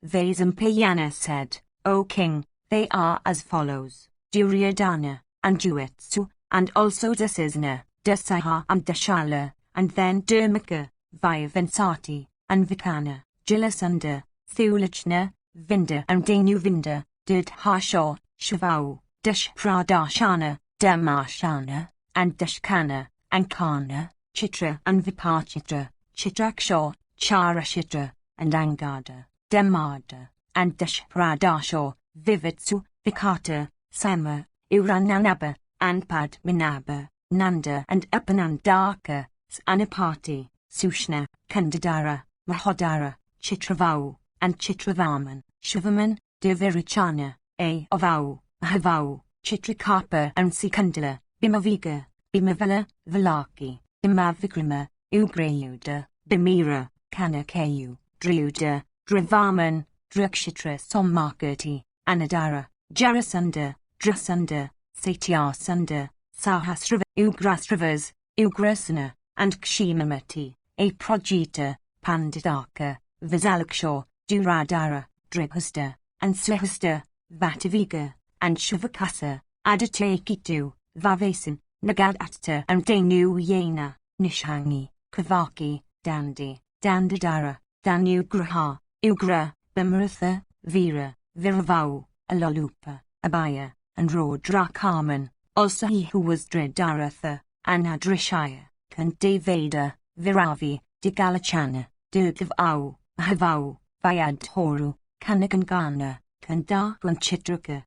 Vaisampayana said, O king, they are as follows: Duryodhana, and Yuitsu, and also Dasasana, Dasaha and Dashala, and then Dharmaka, Vyavansati, and Vikana, Jalasunda, Thulachna, Vinda and Danuvinda, Didhasha, Shavau, Dashpradashana, Damashana, and Dashkana, and Kana, Chitra and Vipachitra, Chitraksha, Charashitra, and Angada, Damada, and Dashpradasha, Vivitsu, Vikata, Sama, Urananaba, and Padmanaba, Nanda and Upanandaka, Anapati, Sushna, Kandadara, Mahodara, Chitravau, and Chitravaman, Shivaman, Devirachana, Avau, Mahavau, Chitrakapa and Sikandala, Bimaviga, Bimavala, Valaki, Bimavikrama, Ugrayuda, Bimira, Kanakayu, Driyuda, Drivaman, Drukshitra Somakirti, Anadara, Jarasunda, Drasunda, Satyasunda, Sahasrava, Ugrasravas, Ugrasana, and Kshimamati, Aprajita, Panditaka, Visalaksha, Duradara, Dribhusta, and Swihasta, Vataviga, and Shivakasa, Aditakitu, Vavasan, Nagadatta and Danu Yena, Nishangi, Kavaki, Dandi, Dandadara, Danugraha, Ugra, Bimarutha, Vira, Viravau, Alalupa, Abaya, and Rodrakarman, also he who was Dridaratha, Anadrishaya, Kandaveda, Viravi, Digalachana, Dirgavau, Mahavau, Vyadhoru, Kanagangana, Kandahu and Chitraka.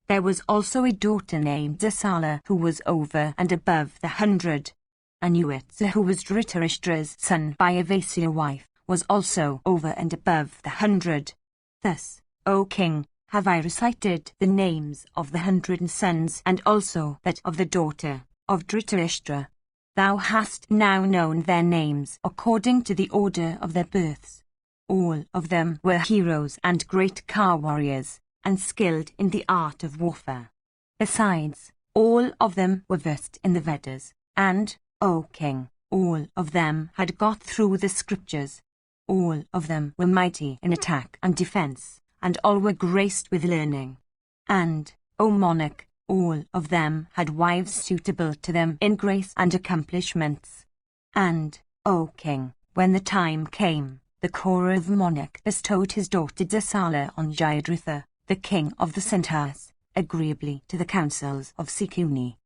There was also a daughter named Dasala who was over and above the 100. Anuitsa, who was Dhritarashtra's son by a Vaisya wife, was also over and above the 100. Thus, O king, have I recited the names of the 100 sons and also that of the daughter of Dhritarashtra. Thou hast now known their names according to the order of their births. All of them were heroes and great car warriors, and skilled in the art of warfare. Besides, all of them were versed in the Vedas, and, O king, all of them had got through the scriptures. All of them were mighty in attack and defense, and all were graced with learning. And, O monarch, all of them had wives suitable to them in grace and accomplishments. And, O king, when the time came, the Kaurav monarch bestowed his daughter Dasala on Jayadratha, the king of the Centaurs, agreeably to the counsels of Sikuni.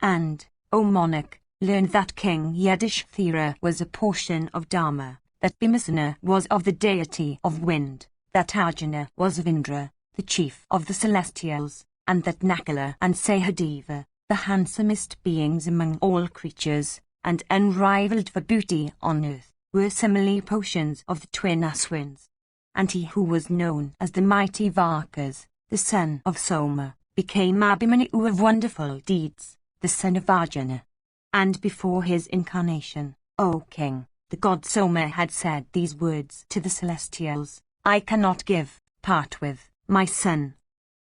And, O monarch, learn that King Yudhishthira was a portion of Dharma, that Bhimasena was of the deity of wind, that Arjuna was of Indra, the chief of the celestials, and that Nakula and Sahadeva, the handsomest beings among all creatures, and unrivaled for beauty on earth, were similarly portions of the twin Aswins. And he who was known as the mighty Varkas, the son of Soma, became Abhimanyu of wonderful deeds, the son of Arjuna. And before his incarnation, O king, the god Soma had said these words to the celestials: I cannot part with my son.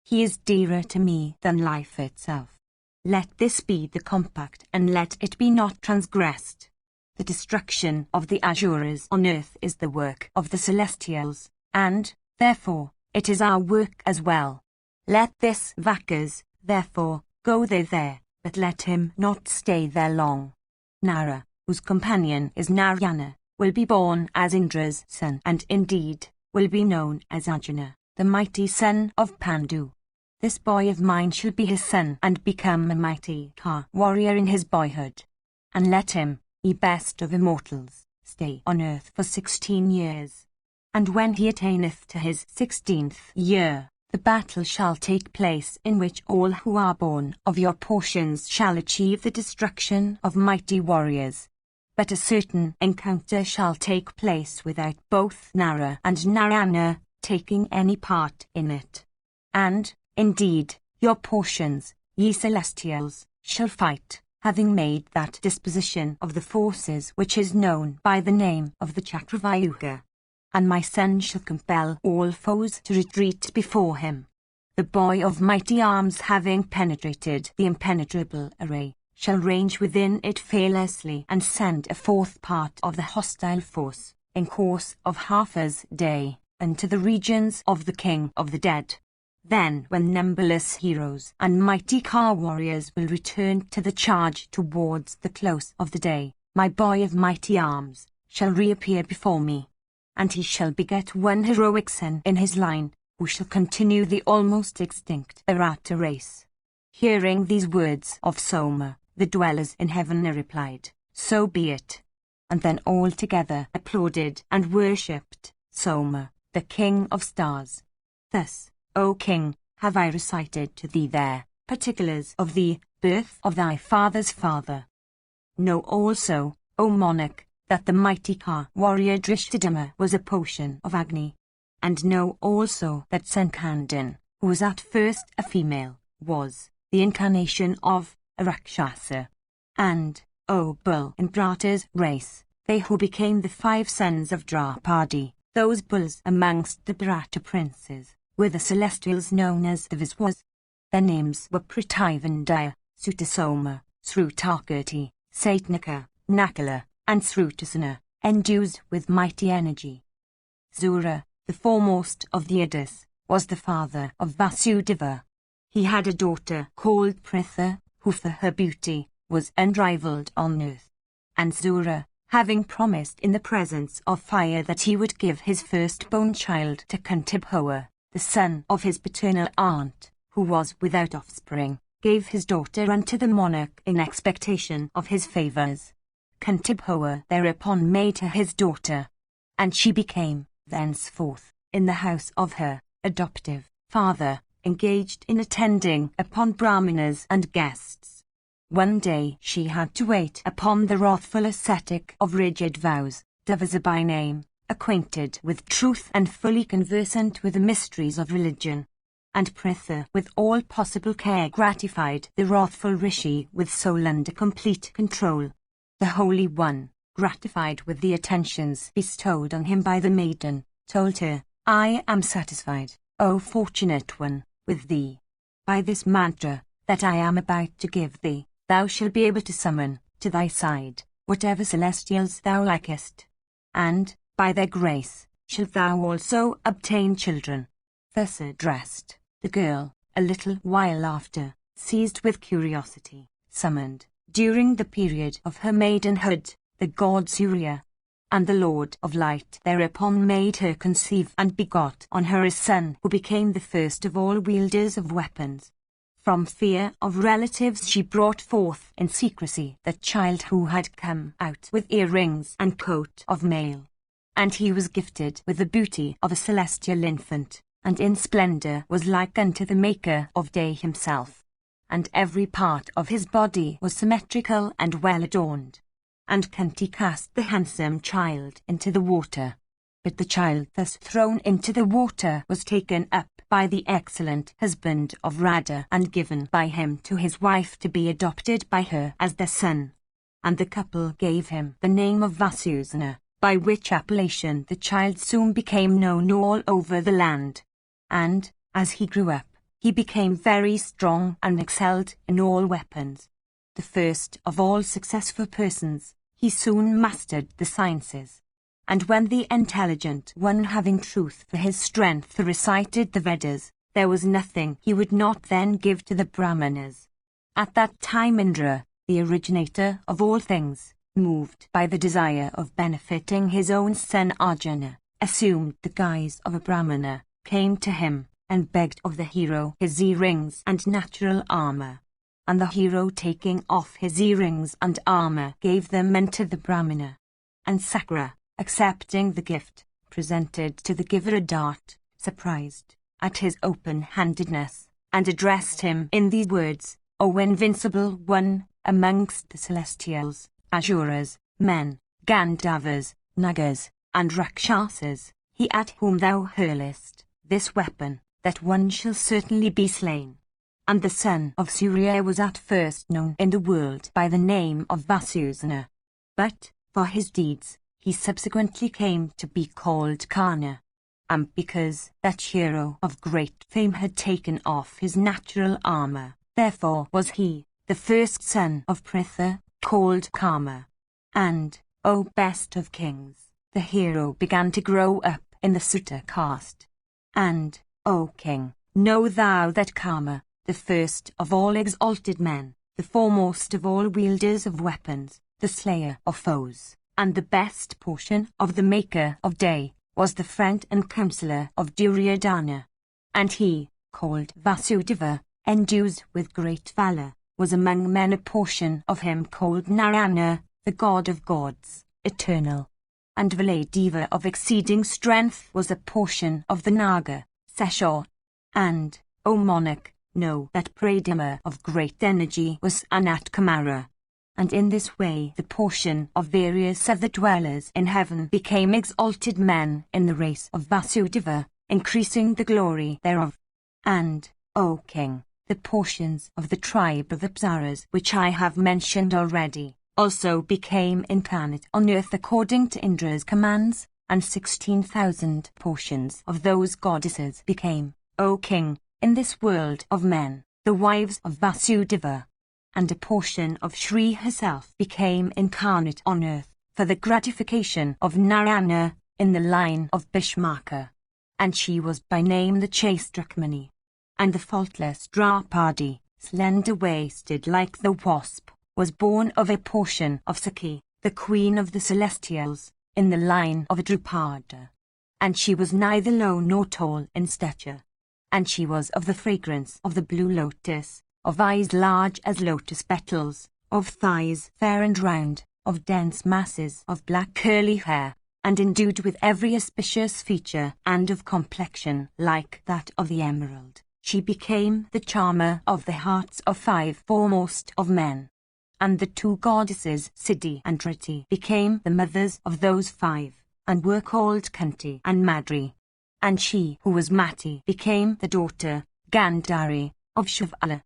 He is dearer to me than life itself. Let this be the compact, and let it be not transgressed. The destruction of the Asuras on earth is the work of the celestials, and, therefore, it is our work as well. Let this Vakas, therefore, go there, but let him not stay there long. Nara, whose companion is Narayana, will be born as Indra's son, and indeed, will be known as Arjuna, the mighty son of Pandu. This boy of mine shall be his son and become a mighty warrior in his boyhood. And let him, ye best of immortals, stay on earth for 16 years. And when he attaineth to his 16th year, the battle shall take place in which all who are born of your portions shall achieve the destruction of mighty warriors. But a certain encounter shall take place without both Nara and Narayana taking any part in it. And, indeed, your portions, ye celestials, shall fight, having made that disposition of the forces which is known by the name of the Chakravyuha. And my son shall compel all foes to retreat before him. The boy of mighty arms, having penetrated the impenetrable array, shall range within it fearlessly and send a fourth part of the hostile force, in course of half a day, into the regions of the king of the dead. Then, when numberless heroes and mighty warriors will return to the charge towards the close of the day, my boy of mighty arms shall reappear before me. And he shall beget one heroic son in his line, who shall continue the almost extinct Arata race. Hearing these words of Soma, the dwellers in heaven replied, So be it. And then all together applauded and worshipped Soma, the king of stars. Thus, O king, have I recited to thee there particulars of the birth of thy father's father. Know also, O monarch, that the mighty warrior Drishtadama was a portion of Agni. And know also that Sankandin, who was at first a female, was the incarnation of a Rakshasa. And, O bull in Brata's race, they who became the 5 sons of Draupadi, those bulls amongst the Brata princes, were the celestials known as the Viswas. Their names were Prithavandaya, Sutasoma, Srutakirti, Satnaka, Nakala, and Srutasana, endued with mighty energy. Zura, the foremost of the Eddas, was the father of Vasudeva. He had a daughter called Pritha, who for her beauty was unrivaled on earth. And Zura, having promised in the presence of fire that he would give his firstborn child to Kuntibhoa, the son of his paternal aunt, who was without offspring, gave his daughter unto the monarch in expectation of his favours. Kuntibhoa thereupon made her his daughter, and she became, thenceforth, in the house of her adoptive father, engaged in attending upon brahmanas and guests. One day she had to wait upon the wrathful ascetic of rigid vows, Davasa by name, acquainted with truth and fully conversant with the mysteries of religion. And Pritha with all possible care gratified the wrathful rishi with soul under complete control. The Holy One, gratified with the attentions bestowed on him by the maiden, told her, I am satisfied, O fortunate one, with thee. By this mantra that I am about to give thee, thou shalt be able to summon to thy side whatever celestials thou likest. And, by their grace, shalt thou also obtain children. Thus addressed, the girl, a little while after, seized with curiosity, summoned, during the period of her maidenhood, the god Surya. And the Lord of Light thereupon made her conceive and begot on her a son who became the first of all wielders of weapons. From fear of relatives she brought forth in secrecy the child who had come out with earrings and coat of mail. And he was gifted with the beauty of a celestial infant, and in splendour was like unto the maker of day himself. And every part of his body was symmetrical and well adorned. And Kunti cast the handsome child into the water. that the child thus thrown into the water was taken up by the excellent husband of Radha and given by him to his wife to be adopted by her as their son. And the couple gave him the name of Vasudeva, by which appellation the child soon became known all over the land. And, as he grew up, he became very strong and excelled in all weapons. The first of all successful persons, he soon mastered the sciences. And when the intelligent one, having truth for his strength, recited the Vedas, there was nothing he would not then give to the Brahmanas. At that time Indra, the originator of all things, moved by the desire of benefiting his own son Arjuna, assumed the guise of a Brahmana, came to him, and begged of the hero his earrings and natural armor. And the hero, taking off his earrings and armor, gave them unto the Brahmana. And Sakra, accepting the gift, presented to the giver a dart, surprised at his open-handedness, and addressed him in these words: O invincible one, amongst the celestials, Asuras, men, Gandharvas, Nagas, and Rakshasas, he at whom thou hurlest this weapon, that one shall certainly be slain. And the son of Surya was at first known in the world by the name of Vasudeva. But, for his deeds, he subsequently came to be called Karna. And because that hero of great fame had taken off his natural armor, therefore was he, the first son of Pritha, called Kama. And, O best of kings, the hero began to grow up in the Sutta caste. And, O king, know thou that Kama, the first of all exalted men, the foremost of all wielders of weapons, the slayer of foes, and the best portion of the maker of day, was the friend and counsellor of Duryodhana. And he, called Vasudeva, endued with great valour, was among men a portion of him called Narayana, the god of gods, eternal. And Valadeva of exceeding strength was a portion of the Naga, Seshur. And, O monarch, know that Pradima of great energy was Anat Kumara. And in this way the portion of various of the dwellers in heaven became exalted men in the race of Vasudeva, increasing the glory thereof. And, O king, the portions of the tribe of Apsaras which I have mentioned already, also became incarnate on earth according to Indra's commands, and 16,000 portions of those goddesses became, O king, in this world of men, the wives of Vasudeva. And a portion of Shri herself became incarnate on earth, for the gratification of Narayana, in the line of Bhishmaka. And she was by name the chaste Rukmani. And the faultless Draupadi, slender-waisted like the wasp, was born of a portion of Sakhi, the queen of the celestials, in the line of Drupada. And she was neither low nor tall in stature. And she was of the fragrance of the blue lotus, of eyes large as lotus petals, of thighs fair and round, of dense masses of black curly hair, and endued with every auspicious feature, and of complexion like that of the emerald. She became the charmer of the hearts of 5 foremost of men. And the 2 goddesses Siddhi and Riti became the mothers of those 5, and were called Kunti and Madri. And she who was Mati became the daughter, Gandhari, of Shivala.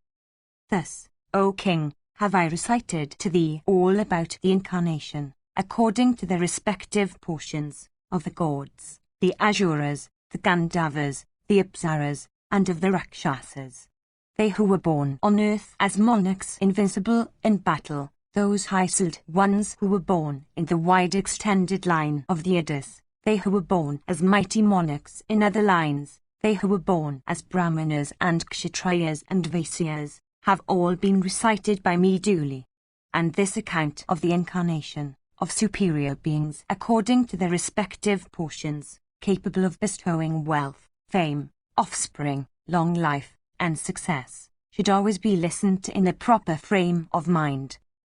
Thus, O king, have I recited to thee all about the incarnation, according to the respective portions of the gods, the Asuras, the Gandharvas, the Apsaras, and of the Rakshasas. They who were born on earth as monarchs invincible in battle, those high-souled ones who were born in the wide-extended line of the Eddas, they who were born as mighty monarchs in other lines, they who were born as Brahmanas and Kshatriyas and Vaisyas, have all been recited by me duly. And this account of the incarnation of superior beings according to their respective portions, capable of bestowing wealth, fame, offspring, long life, and success, should always be listened to in a proper frame of mind.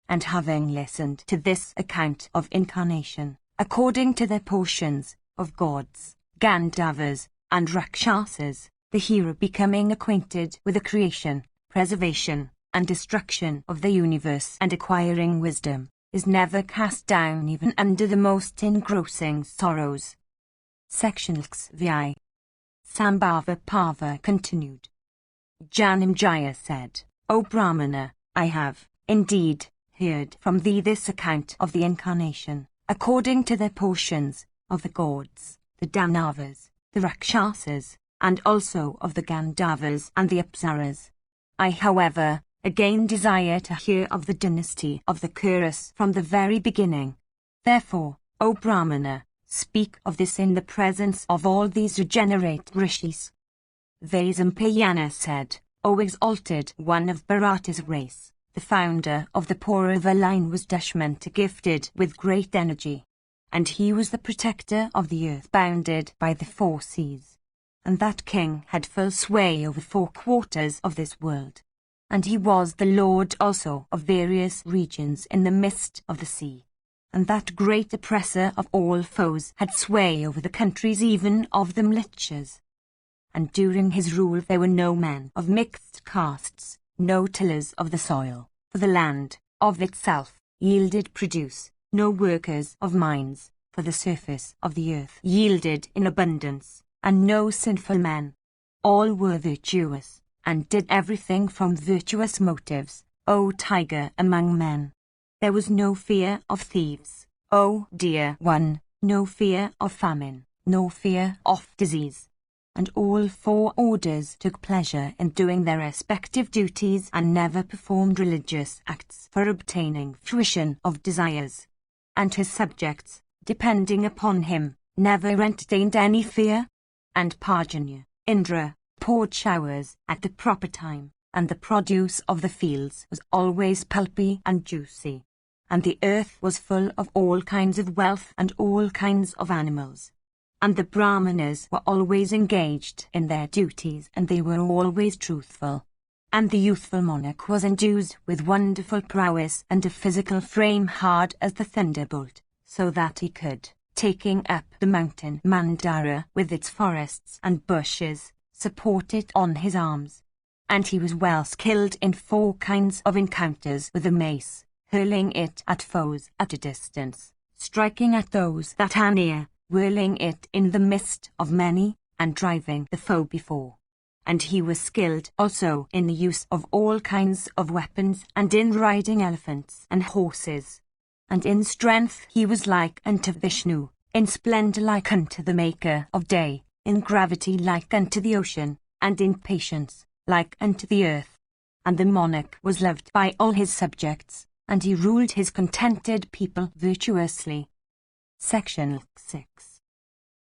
And having listened to this account of incarnation, according to their portions, of gods, Gandharvas, and Rakshasas, the hero becoming acquainted with the creation, preservation, and destruction of the universe and acquiring wisdom, is never cast down even under the most engrossing sorrows. Section XVI. Sambhava Parva continued. Janamejaya said, O Brahmana, I have, indeed, heard from thee this account of the incarnation, according to their portions, of the gods, the Danavas, the Rakshasas, and also of the Gandharvas and the Apsaras. I, however, again desire to hear of the dynasty of the Kuras from the very beginning. Therefore, O Brahmana, speak of this in the presence of all these regenerate rishis. Vaisampayana said, O exalted one of Bharata's race, the founder of the Paurava line was Dushmanta, gifted with great energy. And he was the protector of the earth bounded by the four seas. And that king had full sway over 4 quarters of this world. And he was the lord also of various regions in the midst of the sea. And that great oppressor of all foes had sway over the countries even of the Mlitchas. And during his rule there were no men of mixed castes, no tillers of the soil, for the land, of itself, yielded produce, no workers of mines, for the surface of the earth yielded in abundance, and no sinful men. All were virtuous, and did everything from virtuous motives, O tiger among men. There was no fear of thieves, O dear one, no fear of famine, no fear of disease. And all 4 orders took pleasure in doing their respective duties and never performed religious acts for obtaining fruition of desires. And his subjects, depending upon him, never entertained any fear. And Parjanya, Indra, poured showers at the proper time, and the produce of the fields was always pulpy and juicy. And the earth was full of all kinds of wealth and all kinds of animals. And the Brahmanas were always engaged in their duties, and they were always truthful. And the youthful monarch was endued with wonderful prowess and a physical frame hard as the thunderbolt, so that he could, taking up the mountain Mandara with its forests and bushes, support it on his arms. And he was well skilled in 4 kinds of encounters with a mace, hurling it at foes at a distance, striking at those that are near, whirling it in the midst of many, and driving the foe before. And he was skilled also in the use of all kinds of weapons, and in riding elephants and horses. And in strength he was like unto Vishnu, in splendour like unto the Maker of day, in gravity like unto the ocean, and in patience like unto the earth. And the monarch was loved by all his subjects, and he ruled his contented people virtuously. Section 6.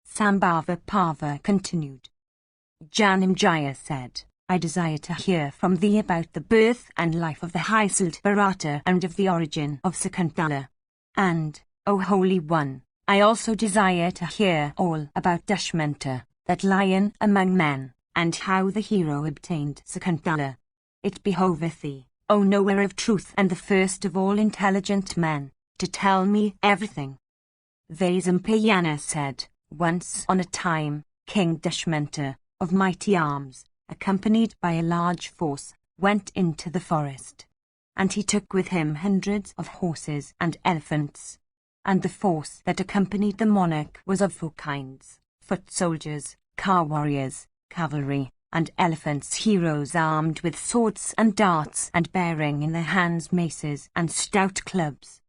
Sambhava Parva continued. Janamejaya said, I desire to hear from thee about the birth and life of the high-souled Bharata and of the origin of Sakuntala. And, O Holy One, I also desire to hear all about Dushmanta, that lion among men, and how the hero obtained Sakuntala. It behoveth thee, O knower of truth and the first of all intelligent men, to tell me everything. Vaisampayana said, once on a time, King Dushmanta, of mighty arms, accompanied by a large force, went into the forest. And he took with him hundreds of horses and elephants. And the force that accompanied the monarch was of 4 kinds: foot soldiers, car warriors, cavalry, and elephants, heroes armed with swords and darts and bearing in their hands maces and stout clubs.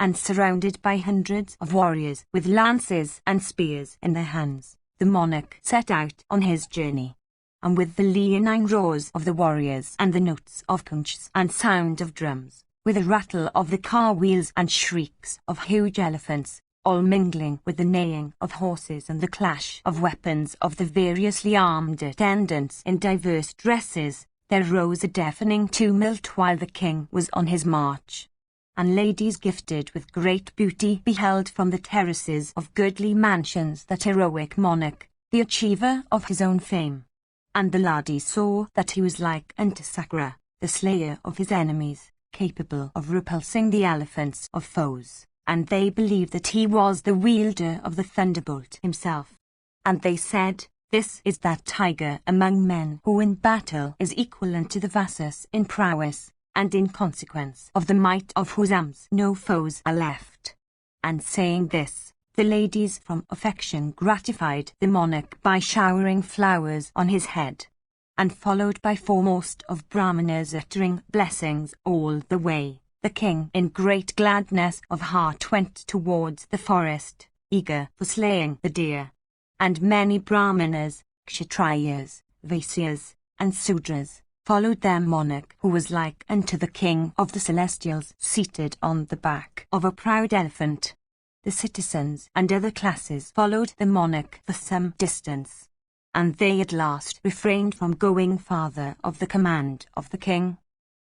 And surrounded by hundreds of warriors with lances and spears in their hands, the monarch set out on his journey. And with the leonine roars of the warriors and the notes of conchs and sound of drums, with the rattle of the car wheels and shrieks of huge elephants, all mingling with the neighing of horses and the clash of weapons of the variously armed attendants in diverse dresses, there rose a deafening tumult while the king was on his march. And ladies gifted with great beauty beheld from the terraces of goodly mansions that heroic monarch, the achiever of his own fame. And the laddies saw that he was like unto Sakra, the slayer of his enemies, capable of repulsing the elephants of foes, and they believed that he was the wielder of the thunderbolt himself. And they said, This is that tiger among men who in battle is equal unto the Vasas in prowess, and in consequence of the might of whose arms no foes are left. And saying this, The ladies from affection gratified the monarch by showering flowers on his head, and followed by foremost of Brahmanas uttering blessings all the way, the king in great gladness of heart went towards the forest, eager for slaying the deer. And many Brahmanas, Kshatriyas, Vaisyas, and Sudras, followed their monarch, who was like unto the king of the celestials, seated on the back of a proud elephant. The citizens and other classes followed the monarch for some distance, and they at last refrained from going farther of the command of the king.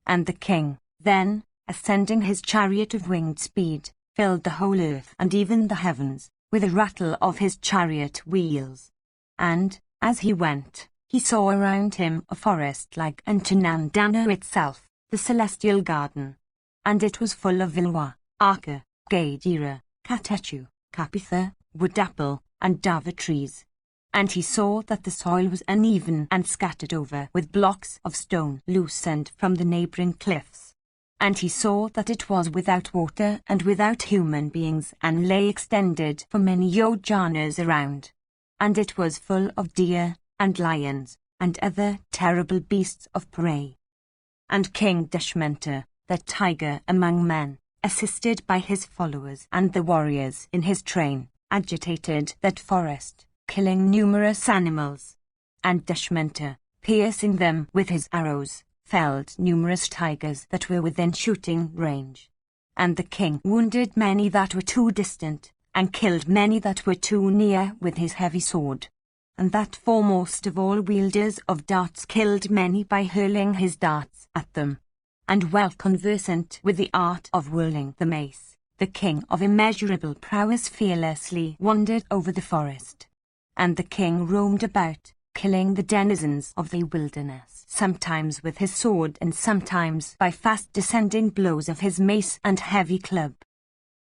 And the king, then, ascending his chariot of winged speed, filled the whole earth and even the heavens with the rattle of his chariot wheels. And, as he went, he saw around him a forest like unto Nandana itself, the celestial garden. And it was full of vilwa, arka, gadira, catechu, kapitha, wood apple, and dava trees. And he saw that the soil was uneven and scattered over with blocks of stone loosened from the neighbouring cliffs. And he saw that it was without water and without human beings, and lay extended for many yojanas around. And it was full of deer, and lions, and other terrible beasts of prey. And King Dushmanta, the tiger among men, assisted by his followers and the warriors in his train, agitated that forest, killing numerous animals. And Dushmanta, piercing them with his arrows, felled numerous tigers that were within shooting range. And the king wounded many that were too distant, and killed many that were too near with his heavy sword. And that foremost of all wielders of darts killed many by hurling his darts at them. And well conversant with the art of whirling the mace, the king of immeasurable prowess fearlessly wandered over the forest. And the king roamed about, killing the denizens of the wilderness, sometimes with his sword and sometimes by fast descending blows of his mace and heavy club.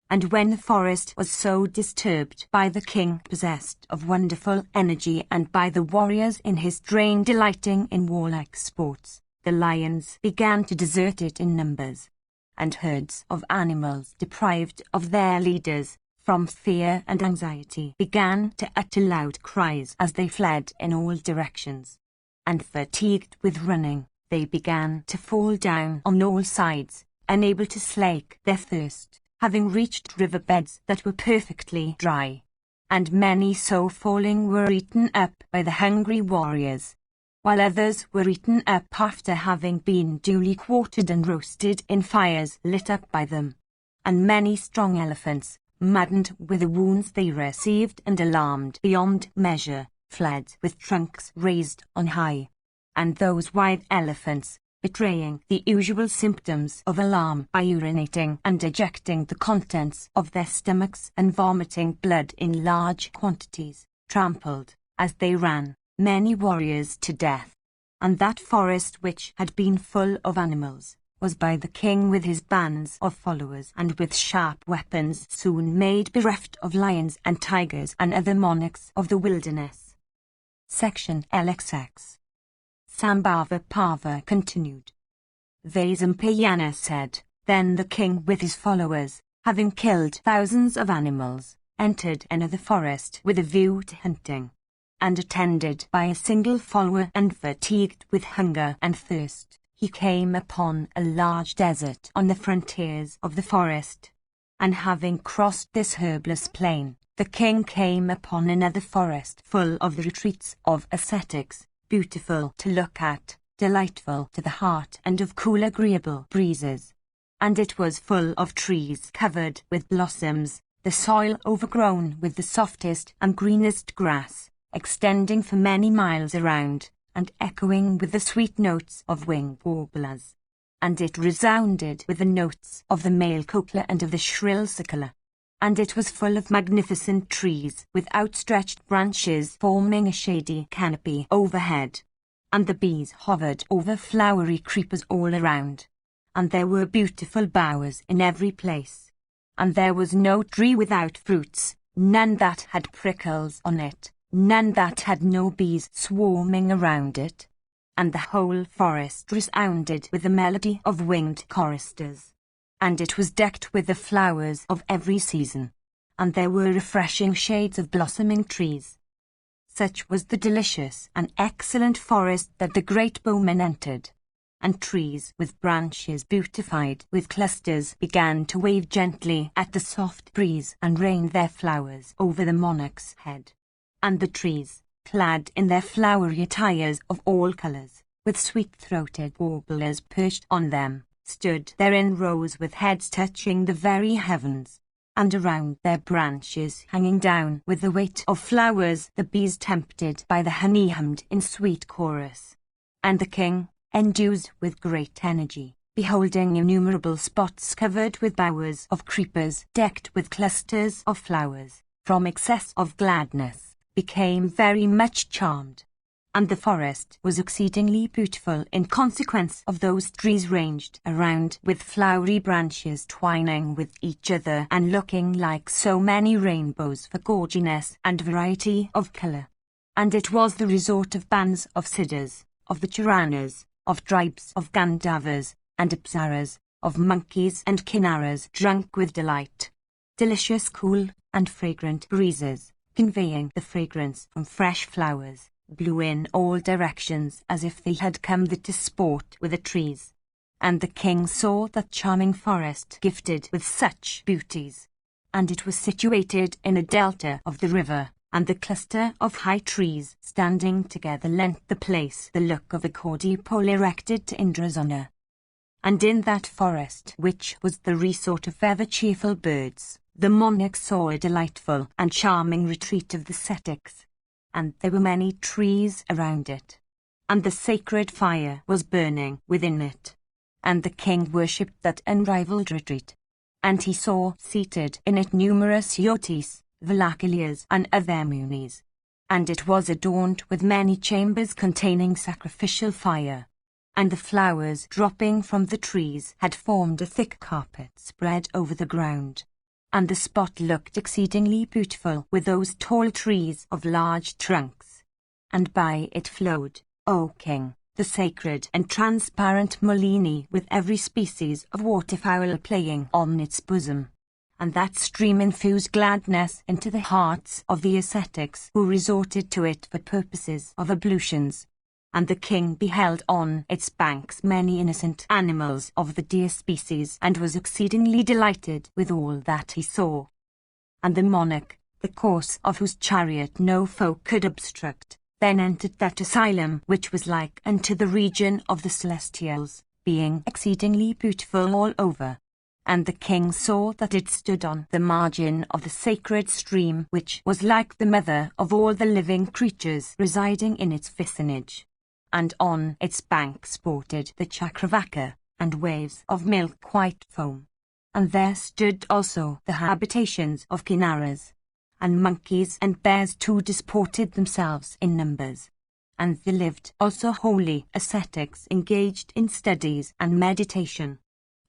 And when the forest was so disturbed by the king possessed of wonderful energy and by the warriors in his train delighting in warlike sports, the lions began to desert it in numbers, and herds of animals deprived of their leaders, from fear and anxiety, began to utter loud cries as they fled in all directions. And fatigued with running, they began to fall down on all sides, unable to slake their thirst, having reached riverbeds that were perfectly dry. And many so falling were eaten up by the hungry warriors, while others were eaten up after having been duly quartered and roasted in fires lit up by them. And many strong elephants, maddened with the wounds they received and alarmed beyond measure, fled with trunks raised on high. And those white elephants, betraying the usual symptoms of alarm by urinating and ejecting the contents of their stomachs and vomiting blood in large quantities, trampled, as they ran, many warriors to death. And that forest which had been full of animals, was by the king with his bands of followers and with sharp weapons soon made bereft of lions and tigers and other monarchs of the wilderness. Section LXX. Sambhava Parva continued. Vaisampayana said, then the king with his followers, having killed thousands of animals, entered another forest with a view to hunting, and attended by a single follower and fatigued with hunger and thirst, he came upon a large desert on the frontiers of the forest. And having crossed this herbless plain, the king came upon another forest full of the retreats of ascetics, beautiful to look at, delightful to the heart and of cool agreeable breezes. And it was full of trees covered with blossoms, the soil overgrown with the softest and greenest grass, extending for many miles around, and echoing with the sweet notes of winged warblers. And it resounded with the notes of the male kokla and of the shrill cicala. And it was full of magnificent trees, with outstretched branches forming a shady canopy overhead. And the bees hovered over flowery creepers all around. And there were beautiful bowers in every place. And there was no tree without fruits, none that had prickles on it, none that had no bees swarming around it. And the whole forest resounded with the melody of winged choristers. And it was decked with the flowers of every season. and there were refreshing shades of blossoming trees. Such was the delicious and excellent forest that the great bowman entered, and trees with branches beautified with clusters began to wave gently at the soft breeze and rain their flowers over the monarch's head. And the trees, clad in their flowery attires of all colours, with sweet-throated warblers perched on them, stood there in rows with heads touching the very heavens, and around their branches hanging down with the weight of flowers the bees tempted by the honey hummed in sweet chorus. And the king, endued with great energy, beholding innumerable spots covered with bowers of creepers decked with clusters of flowers, from excess of gladness, became very much charmed. And the forest was exceedingly beautiful in consequence of those trees ranged around with flowery branches twining with each other and looking like so many rainbows for gorgeousness and variety of colour. And it was the resort of bands of siddhas, of the charanas, of tribes of Gandharvas and Apsaras, of monkeys and kinnaras drunk with delight. Delicious cool and fragrant breezes, conveying the fragrance from fresh flowers, blew in all directions as if they had come there to sport with the trees. And the king saw that charming forest gifted with such beauties. And it was situated in a delta of the river, and the cluster of high trees standing together lent the place the look of a gaudy pole erected to Indra's honour. And in that forest, which was the resort of ever cheerful birds, the monarch saw a delightful and charming retreat of the ascetics, and there were many trees around it, and the sacred fire was burning within it, and the king worshipped that unrivalled retreat, and he saw seated in it numerous yotis, Valakalias and other munis, and it was adorned with many chambers containing sacrificial fire, and the flowers dropping from the trees had formed a thick carpet spread over the ground. And the spot looked exceedingly beautiful with those tall trees of large trunks. And by it flowed, O king, the sacred and transparent Molini with every species of waterfowl playing on its bosom. And that stream infused gladness into the hearts of the ascetics who resorted to it for purposes of ablutions. And the king beheld on its banks many innocent animals of the deer species, and was exceedingly delighted with all that he saw. And the monarch, the course of whose chariot no foe could obstruct, then entered that asylum which was like unto the region of the celestials, being exceedingly beautiful all over. And the king saw that it stood on the margin of the sacred stream, which was like the mother of all the living creatures residing in its vicinage. And on its bank sported the Chakravaka, and waves of milk-white foam. And there stood also the habitations of kinnaras, and monkeys and bears too disported themselves in numbers. And there lived also holy ascetics engaged in studies and meditation.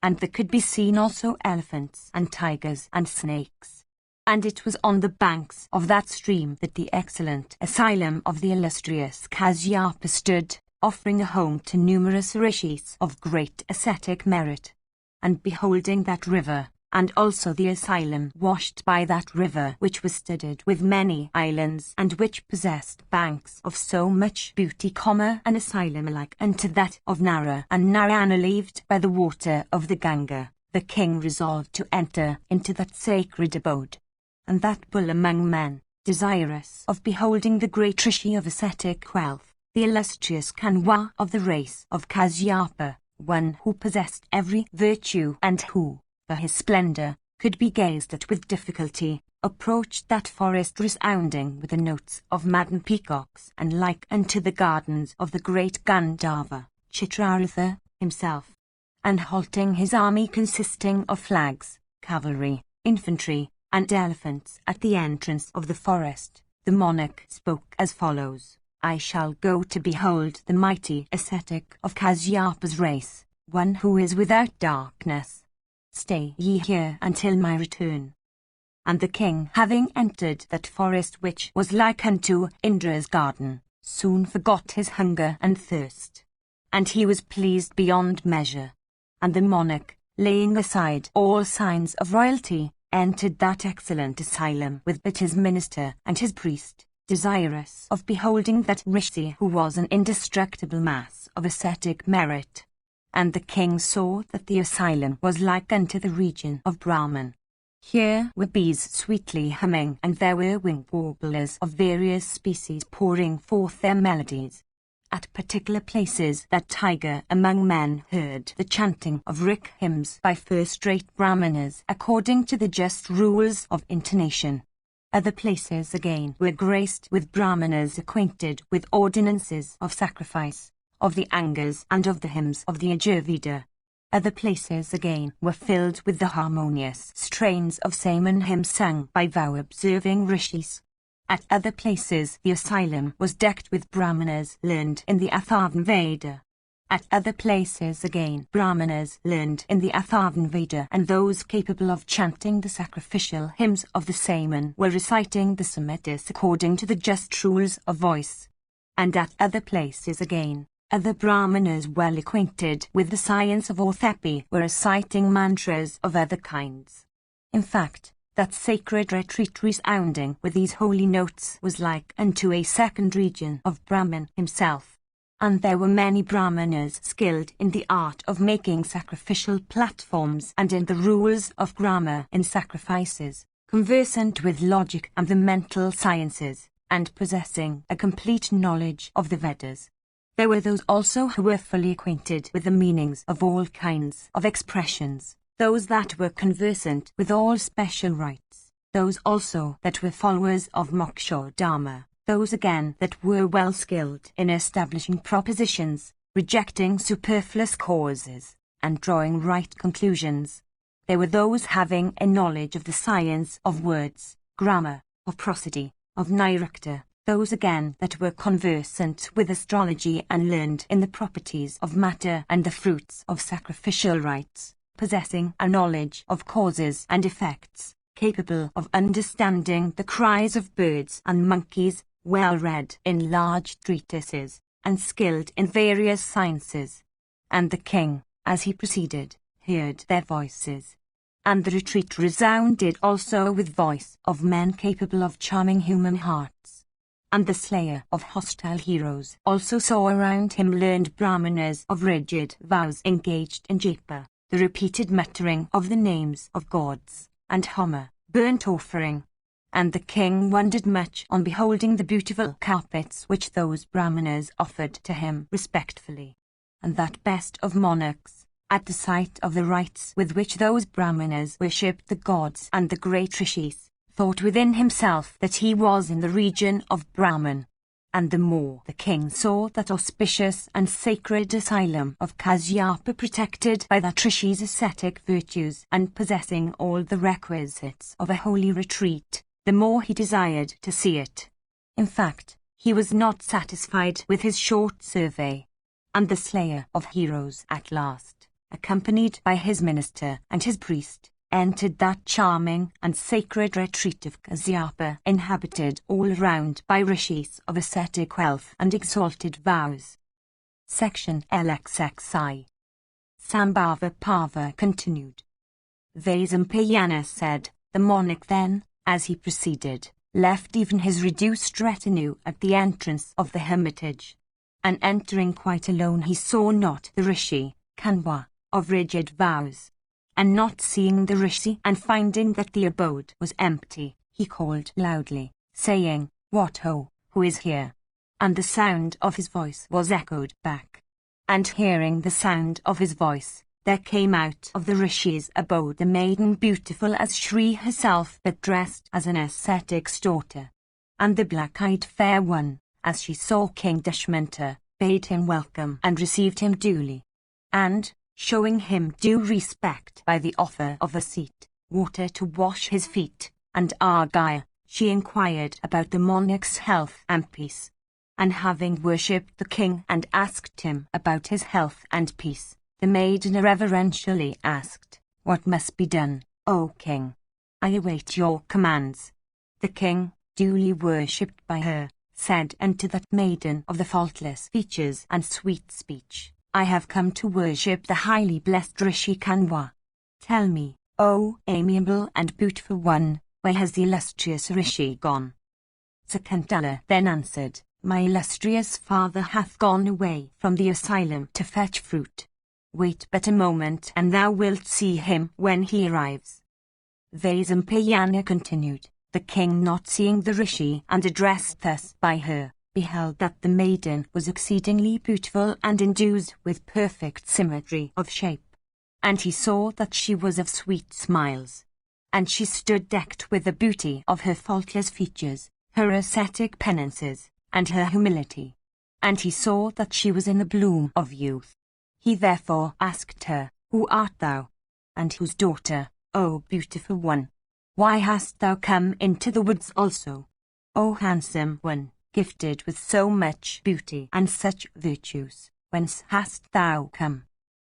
And there could be seen also elephants and tigers and snakes. And it was on the banks of that stream that the excellent asylum of the illustrious Kasyapa stood, offering a home to numerous rishis of great ascetic merit. And beholding that river, and also the asylum washed by that river, which was studded with many islands, and which possessed banks of so much beauty, an asylum like unto that of Nara and Narayana lived by the water of the Ganga, the king resolved to enter into that sacred abode. And that bull among men, desirous of beholding the great rishi of ascetic wealth, the illustrious Kanwa of the race of Kasyapa, one who possessed every virtue and who, for his splendour, could be gazed at with difficulty, approached that forest resounding with the notes of madden peacocks and like unto the gardens of the great Gandharva, Chitraratha, himself. And halting his army consisting of flags, cavalry, infantry, and elephants at the entrance of the forest, the monarch spoke as follows: I shall go to behold the mighty ascetic of Kasyapa's race, one who is without darkness. Stay ye here until my return. And the king, having entered that forest which was like unto Indra's garden, soon forgot his hunger and thirst. And he was pleased beyond measure. And the monarch, laying aside all signs of royalty, entered that excellent asylum with but his minister and his priest, desirous of beholding that rishi who was an indestructible mass of ascetic merit. And the king saw that the asylum was like unto the region of Brahman. Here were bees sweetly humming, and there were winged warblers of various species pouring forth their melodies. At particular places that tiger among men heard the chanting of Rik hymns by first-rate Brahmanas according to the just rules of intonation. Other places again were graced with Brahmanas acquainted with ordinances of sacrifice, of the angas and of the hymns of the Ajurveda. Other places again were filled with the harmonious strains of Saman hymns sung by vow-observing rishis. At other places the asylum was decked with Brahmanas learned in the Atharvan Veda. At other places again Brahmanas learned in the Atharvan Veda, and those capable of chanting the sacrificial hymns of the Saman were reciting the Samhitas according to the just rules of voice. And at other places again, other Brahmanas well acquainted with the science of orthoepy were reciting mantras of other kinds. In fact, that sacred retreat resounding with these holy notes was like unto a second region of Brahman himself. And there were many Brahmanas skilled in the art of making sacrificial platforms and in the rules of grammar in sacrifices, conversant with logic and the mental sciences, and possessing a complete knowledge of the Vedas. There were those also who were fully acquainted with the meanings of all kinds of expressions, those that were conversant with all special rites, those also that were followers of moksha dharma, those again that were well skilled in establishing propositions, rejecting superfluous causes, and drawing right conclusions. There were those having a knowledge of the science of words, grammar, of prosody, of nirukta, those again that were conversant with astrology and learned in the properties of matter and the fruits of sacrificial rites, possessing a knowledge of causes and effects, capable of understanding the cries of birds and monkeys, well read in large treatises, and skilled in various sciences. And the king, as he proceeded, heard their voices. And the retreat resounded also with voice of men capable of charming human hearts. And the slayer of hostile heroes also saw around him learned Brahmanas of rigid vows engaged in japa, the repeated muttering of the names of gods, and homa, burnt offering. And the king wondered much on beholding the beautiful carpets which those Brahmanas offered to him respectfully. And that best of monarchs, at the sight of the rites with which those Brahmanas worshipped the gods and the great rishis, thought within himself that he was in the region of Brahman. And the more the king saw that auspicious and sacred asylum of Kasyapa protected by that rishi's ascetic virtues and possessing all the requisites of a holy retreat, the more he desired to see it. In fact, he was not satisfied with his short survey. And the slayer of heroes at last, accompanied by his minister and his priest, entered that charming and sacred retreat of Kasyapa, inhabited all around by rishis of ascetic wealth and exalted vows. Section LXXI. Sambhava Parva continued. Vaisampayana said, the monarch then, as he proceeded, left even his reduced retinue at the entrance of the hermitage. And entering quite alone he saw not the rishi, Kanwa, of rigid vows. And not seeing the rishi and finding that the abode was empty, he called loudly, saying, What ho, who is here? And the sound of his voice was echoed back. And hearing the sound of his voice, there came out of the rishi's abode a maiden beautiful as Shri herself but dressed as an ascetic's daughter. And the black-eyed fair one, as she saw King Dushmanta, bade him welcome and received him duly. And, showing him due respect by the offer of a seat, water to wash his feet, and argire, she inquired about the monarch's health and peace. And having worshipped the king and asked him about his health and peace, the maiden reverentially asked, What must be done, O king? I await your commands. The king, duly worshipped by her, said unto that maiden of the faultless features and sweet speech, I have come to worship the highly blessed Rishi Kanwa. Tell me, O amiable and beautiful one, where has the illustrious Rishi gone? Sakuntala then answered, My illustrious father hath gone away from the asylum to fetch fruit. Wait but a moment and thou wilt see him when he arrives. Vaisampayana continued. The king, not seeing the Rishi and addressed thus by her, beheld that the maiden was exceedingly beautiful and endued with perfect symmetry of shape. And he saw that she was of sweet smiles. And she stood decked with the beauty of her faultless features, her ascetic penances, and her humility. And he saw that she was in the bloom of youth. He therefore asked her, Who art thou? And whose daughter, O beautiful one? Why hast thou come into the woods also? O handsome one, gifted with so much beauty and such virtues, whence hast thou come?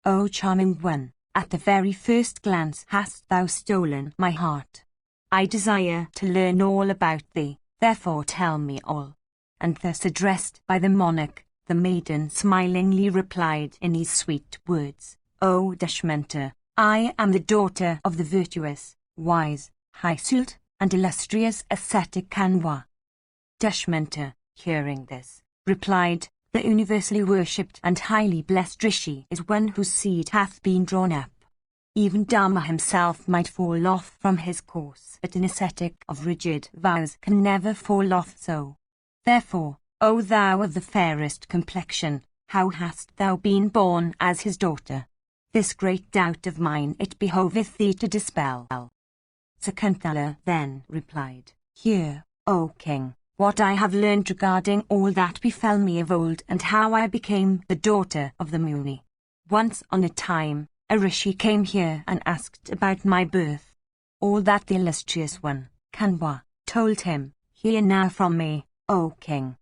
O charming one, at the very first glance hast thou stolen my heart. I desire to learn all about thee, therefore tell me all. And thus addressed by the monarch, the maiden smilingly replied in these sweet words, O Dushmanta, I am the daughter of the virtuous, wise, high-souled, and illustrious ascetic Kanwa. Dushmanta, hearing this, replied, The universally worshipped and highly blessed Rishi is one whose seed hath been drawn up. Even Dharma himself might fall off from his course, but an ascetic of rigid vows can never fall off so. Therefore, O thou of the fairest complexion, how hast thou been born as his daughter? This great doubt of mine it behoveth thee to dispel. Sakuntala then replied, Hear, O king, what I have learned regarding all that befell me of old and how I became the daughter of the Muni. Once on a time, a rishi came here and asked about my birth. All that the illustrious one, Kanwa, told him, hear now from me, O king.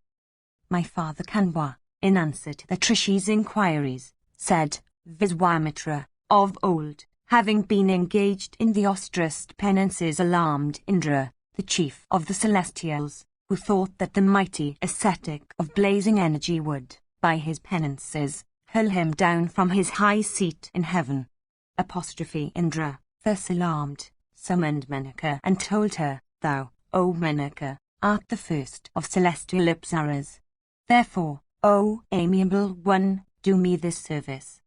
My father Kanwa, in answer to the Rishi's inquiries, said, Viswamitra, of old, having been engaged in the austerest penances, alarmed Indra, the chief of the celestials, who thought that the mighty ascetic of blazing energy would, by his penances, hurl him down from his high seat in heaven. Apostrophe Indra, thus alarmed, summoned Menaka and told her, Thou, O Menaka, art the first of celestial Apsaras. Therefore, O amiable one, do me this service.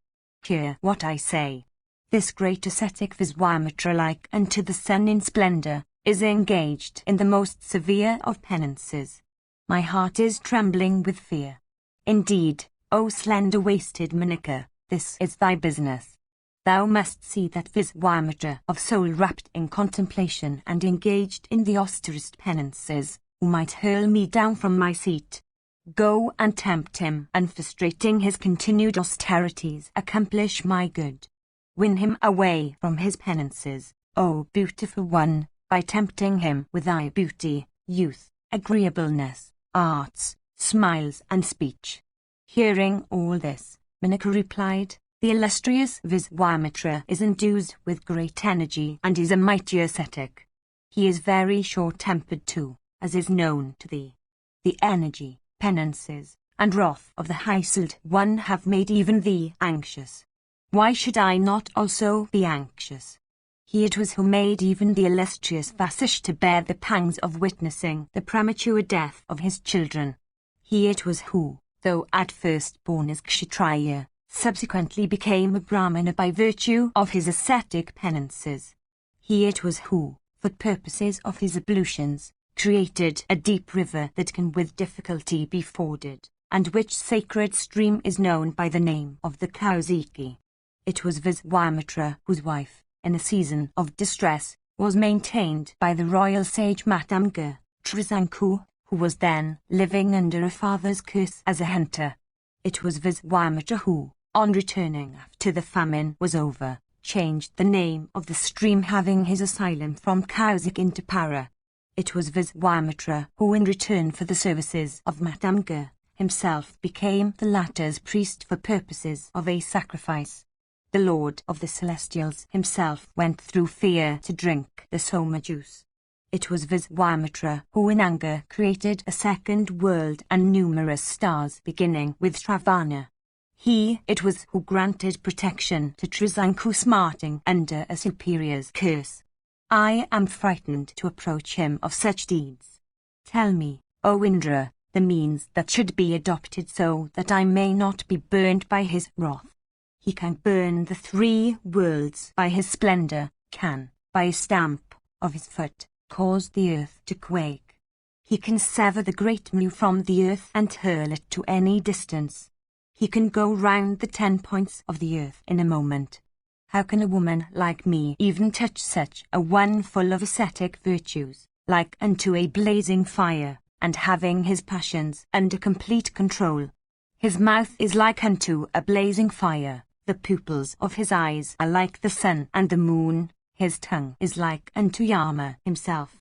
Hear what I say. This great ascetic Viswamitra, like unto the sun in splendor, is engaged in the most severe of penances. My heart is trembling with fear. Indeed, O slender-waisted Menaka, this is thy business. Thou must see that Viswamitra, of soul wrapped in contemplation and engaged in the austerest penances, who might hurl me down from my seat. Go and tempt him, and frustrating his continued austerities, accomplish my good. Win him away from his penances, O beautiful one, by tempting him with thy beauty, youth, agreeableness, arts, smiles and speech. Hearing all this, Menaka replied, The illustrious Viswamitra is endued with great energy and is a mighty ascetic. He is very short-tempered too, as is known to thee. The energy, penances, and wrath of the high-souled one have made even thee anxious. Why should I not also be anxious? He it was who made even the illustrious Vasish to bear the pangs of witnessing the premature death of his children. He it was who, though at first born as Kshatriya, subsequently became a Brahmana by virtue of his ascetic penances. He it was who, for purposes of his ablutions, created a deep river that can with difficulty be forded, and which sacred stream is known by the name of the Kausiki. It was Viswamitra whose wife, in a season of distress, was maintained by the royal sage Matanga, Trisanku, who was then living under a father's curse as a hunter. It was Viswamitra who, on returning after the famine was over, changed the name of the stream having his asylum from Kausik into Para. It was Viswamitra who, in return for the services of Matanga, himself became the latter's priest for purposes of a sacrifice. The Lord of the Celestials himself went through fear to drink the Soma juice. It was Viswamitra who in anger created a second world and numerous stars beginning with Shravana. He it was who granted protection to Trisanku smarting under a superior's curse. I am frightened to approach him of such deeds. Tell me, O Indra, the means that should be adopted so that I may not be burned by his wrath. He can burn the 3 worlds by his splendor, can, by a stamp of his foot, cause the earth to quake. He can sever the great mew from the earth and hurl it to any distance. He can go round the 10 points of the earth in a moment. How can a woman like me even touch such a one full of ascetic virtues, like unto a blazing fire, and having his passions under complete control? His mouth is like unto a blazing fire, the pupils of his eyes are like the sun and the moon, his tongue is like unto Yama himself.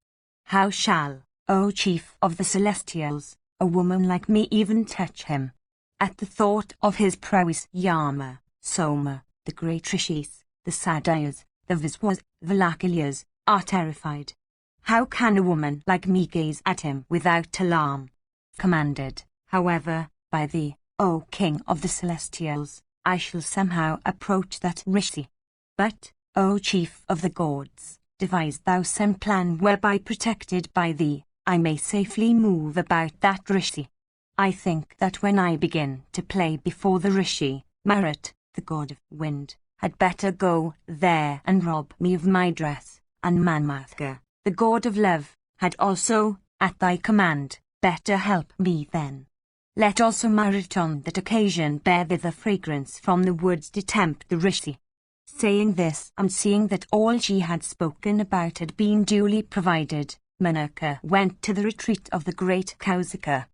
How shall, O chief of the celestials, a woman like me even touch him? At the thought of his prowess Yama, Soma, the great Rishis, the Satyas, the Viswas, the Lakilyas, are terrified. How can a woman like me gaze at him without alarm? Commanded, however, by thee, O king of the celestials, I shall somehow approach that Rishi. But, O chief of the gods, devise thou some plan whereby, protected by thee, I may safely move about that Rishi. I think that when I begin to play before the Rishi, Marat, the god of wind, had better go there and rob me of my dress, and Manmathka, the god of love, had also, at thy command, better help me then. Let also Marat on that occasion bear thither fragrance from the woods to tempt the Rishi. Saying this, and seeing that all she had spoken about had been duly provided, Manaka went to the retreat of the great Kausika.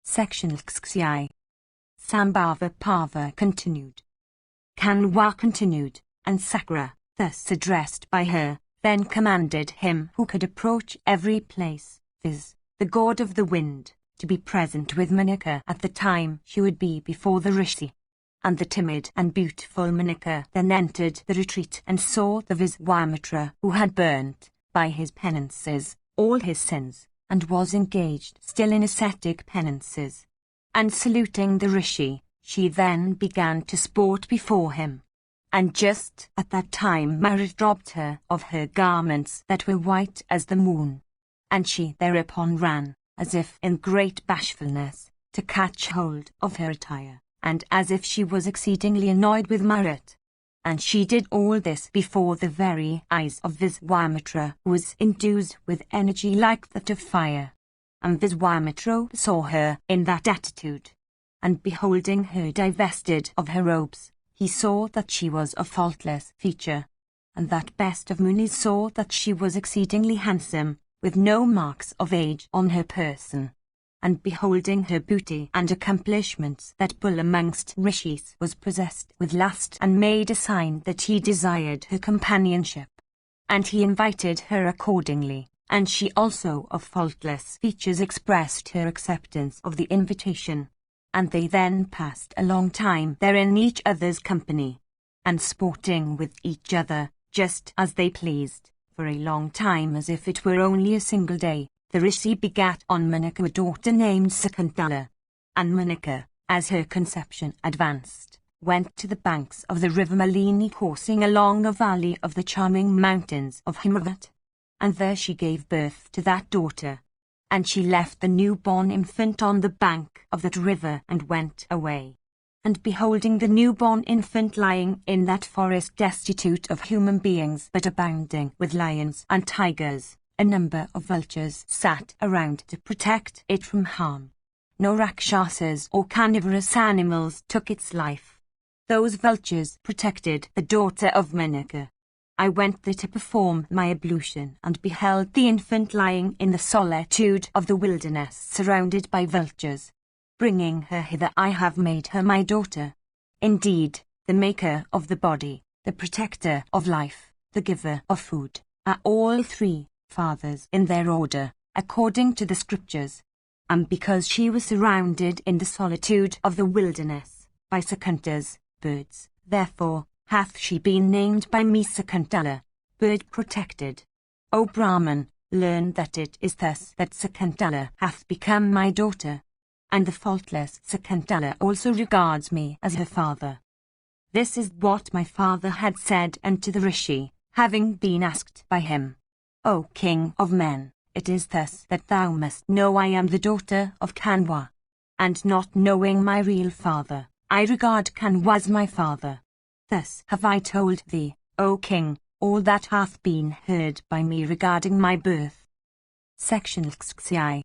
Section XXI. Sambhava Parva continued. Kanwa continued, and Sakra, thus addressed by her, then commanded him who could approach every place, viz., the god of the wind, to be present with Manaka at the time she would be before the Rishi. And the timid and beautiful Manaka then entered the retreat and saw the Viswamitra who had burnt, by his penances, all his sins, and was engaged still in ascetic penances. And saluting the Rishi, she then began to sport before him. And just at that time Marat robbed her of her garments that were white as the moon. And she thereupon ran, as if in great bashfulness, to catch hold of her attire, and as if she was exceedingly annoyed with Marat. And she did all this before the very eyes of Viswamitra, who was endued with energy like that of fire. And Viswamitra saw her in that attitude. And beholding her divested of her robes, he saw that she was of faultless feature. And that best of Munis saw that she was exceedingly handsome, with no marks of age on her person. And beholding her beauty and accomplishments, that bull amongst rishis was possessed with lust and made a sign that he desired her companionship. And he invited her accordingly, and she also of faultless features expressed her acceptance of the invitation. And they then passed a long time there in each other's company, and sporting with each other, just as they pleased, for a long time as if it were only a single day. The Rishi begat on Manaka a daughter named Sakuntala. And Manaka, as her conception advanced, went to the banks of the river Malini, coursing along a valley of the charming mountains of Himavat. And there she gave birth to that daughter. And she left the newborn infant on the bank of that river and went away. And beholding the newborn infant lying in that forest destitute of human beings but abounding with lions and tigers, a number of vultures sat around to protect it from harm. No rakshasas or carnivorous animals took its life. Those vultures protected the daughter of Manaka. I went there to perform my ablution and beheld the infant lying in the solitude of the wilderness surrounded by vultures. Bringing her hither, I have made her my daughter. Indeed, the maker of the body, the protector of life, the giver of food, are all three fathers in their order, according to the scriptures. And because she was surrounded in the solitude of the wilderness by Sakuntas, birds, therefore hath she been named by me Sakuntala, bird protected. O Brahman, learn that it is thus that Sakuntala hath become my daughter. and the faultless Sakuntala also regards me as her father. This is what my father had said unto the Rishi, having been asked by him. O King of men, it is thus that thou must know I am the daughter of Kanwa. And not knowing my real father, I regard Kanwa as my father. Thus have I told thee, O King, all that hath been heard by me regarding my birth. Section XXI.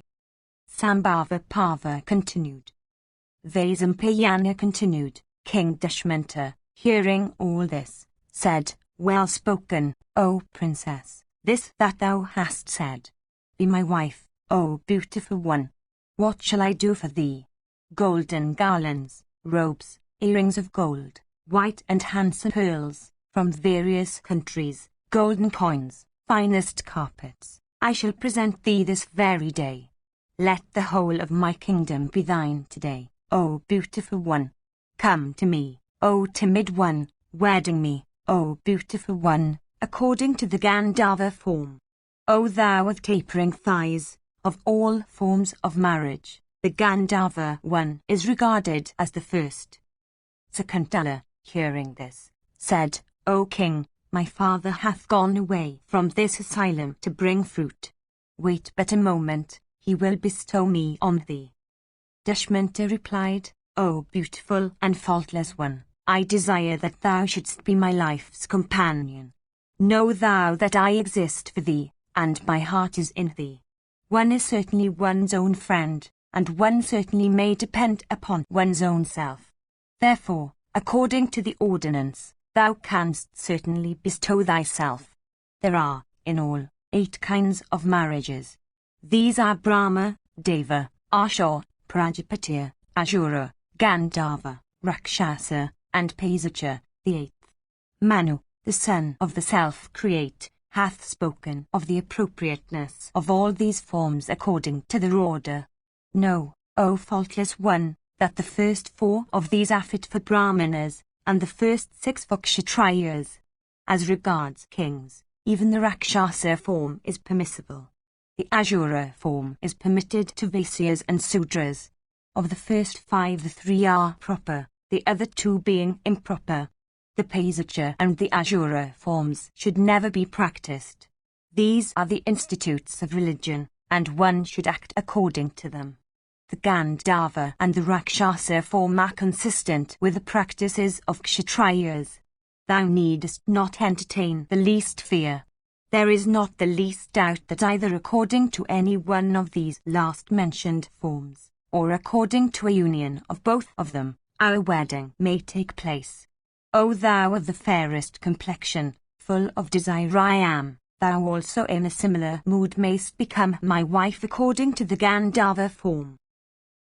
Sambhava Parva continued. Vaisampayana continued. King Dushmanta, hearing all this, said, Well spoken, O princess, this that thou hast said. Be my wife, O beautiful one. What shall I do for thee? Golden garlands, robes, earrings of gold, white and handsome pearls, from various countries, golden coins, finest carpets, I shall present thee this very day. Let the whole of my kingdom be thine today, O beautiful one. Come to me, O timid one, wedding me, O beautiful one, according to the Gandharva form. O thou of tapering thighs, of all forms of marriage, the Gandharva one is regarded as the first. Sakuntala, hearing this, said, O king, my father hath gone away from this asylum to bring fruit. Wait but a moment, he will bestow me on thee. Dushmanta replied, O beautiful and faultless one, I desire that thou shouldst be my life's companion. Know thou that I exist for thee, and my heart is in thee. One is certainly one's own friend, and one certainly may depend upon one's own self. Therefore, according to the ordinance, thou canst certainly bestow thyself. There are, in all, 8 kinds of marriages. These are Brahma, Deva, Asha, Prajapati, Asura, Gandharva, Rakshasa, and Paisacha, the 8th. Manu, the son of the self-create, hath spoken of the appropriateness of all these forms according to their order. Know, O faultless one, that the first 4 of these are fit for Brahmanas, and the first 6 for Kshatriyas. As regards kings, even the Rakshasa form is permissible. The Asura form is permitted to Vaisyas and Sudras. Of the first 5 the 3 are proper, the other 2 being improper. The Paisacha and the Asura forms should never be practiced. These are the institutes of religion, and one should act according to them. The Gandharva and the Rakshasa form are consistent with the practices of Kshatriyas. Thou needest not entertain the least fear. There is not the least doubt that either according to any one of these last mentioned forms, or according to a union of both of them, our wedding may take place. O thou of the fairest complexion, full of desire I am, thou also in a similar mood mayst become my wife according to the Gandharva form.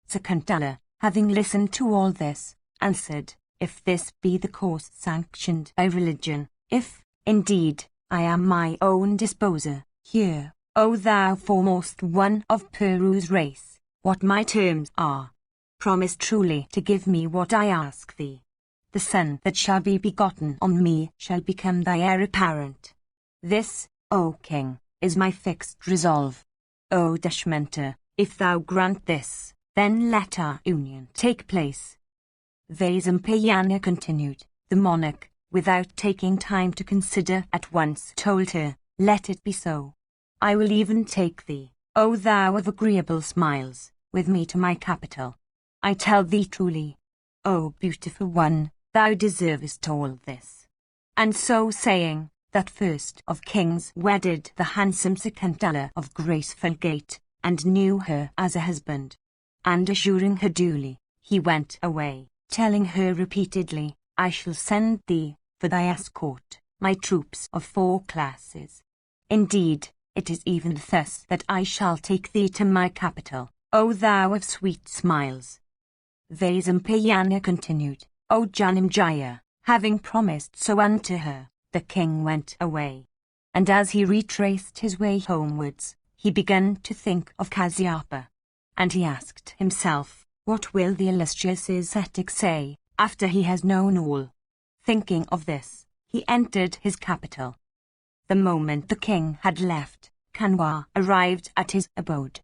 Sakuntala, having listened to all this, answered, If this be the course sanctioned by religion, if, indeed, I am my own disposer, hear, O thou foremost one of Puru's race, what my terms are. Promise truly to give me what I ask thee. The son that shall be begotten on me shall become thy heir apparent. This, O king, is my fixed resolve. O Dushmanta, if thou grant this, then let our union take place. Vaisampayana continued. The monarch, without taking time to consider at once, told her, Let it be so. I will even take thee, O thou of agreeable smiles, with me to my capital. I tell thee truly, O beautiful one, thou deservest all this. And so saying, that first of kings wedded the handsome Sakuntala of graceful gait, and knew her as a husband. And assuring her duly, he went away, telling her repeatedly, I shall send thee, for thy escort, my troops of 4 classes. Indeed, it is even thus that I shall take thee to my capital, O thou of sweet smiles. Vaisampayana continued, O Janamjaya, having promised so unto her, the king went away. And as he retraced his way homewards, he began to think of Kasyapa. And he asked himself, What will the illustrious ascetic say, after he has known all? Thinking of this, he entered his capital. The moment the king had left, Kanwa arrived at his abode.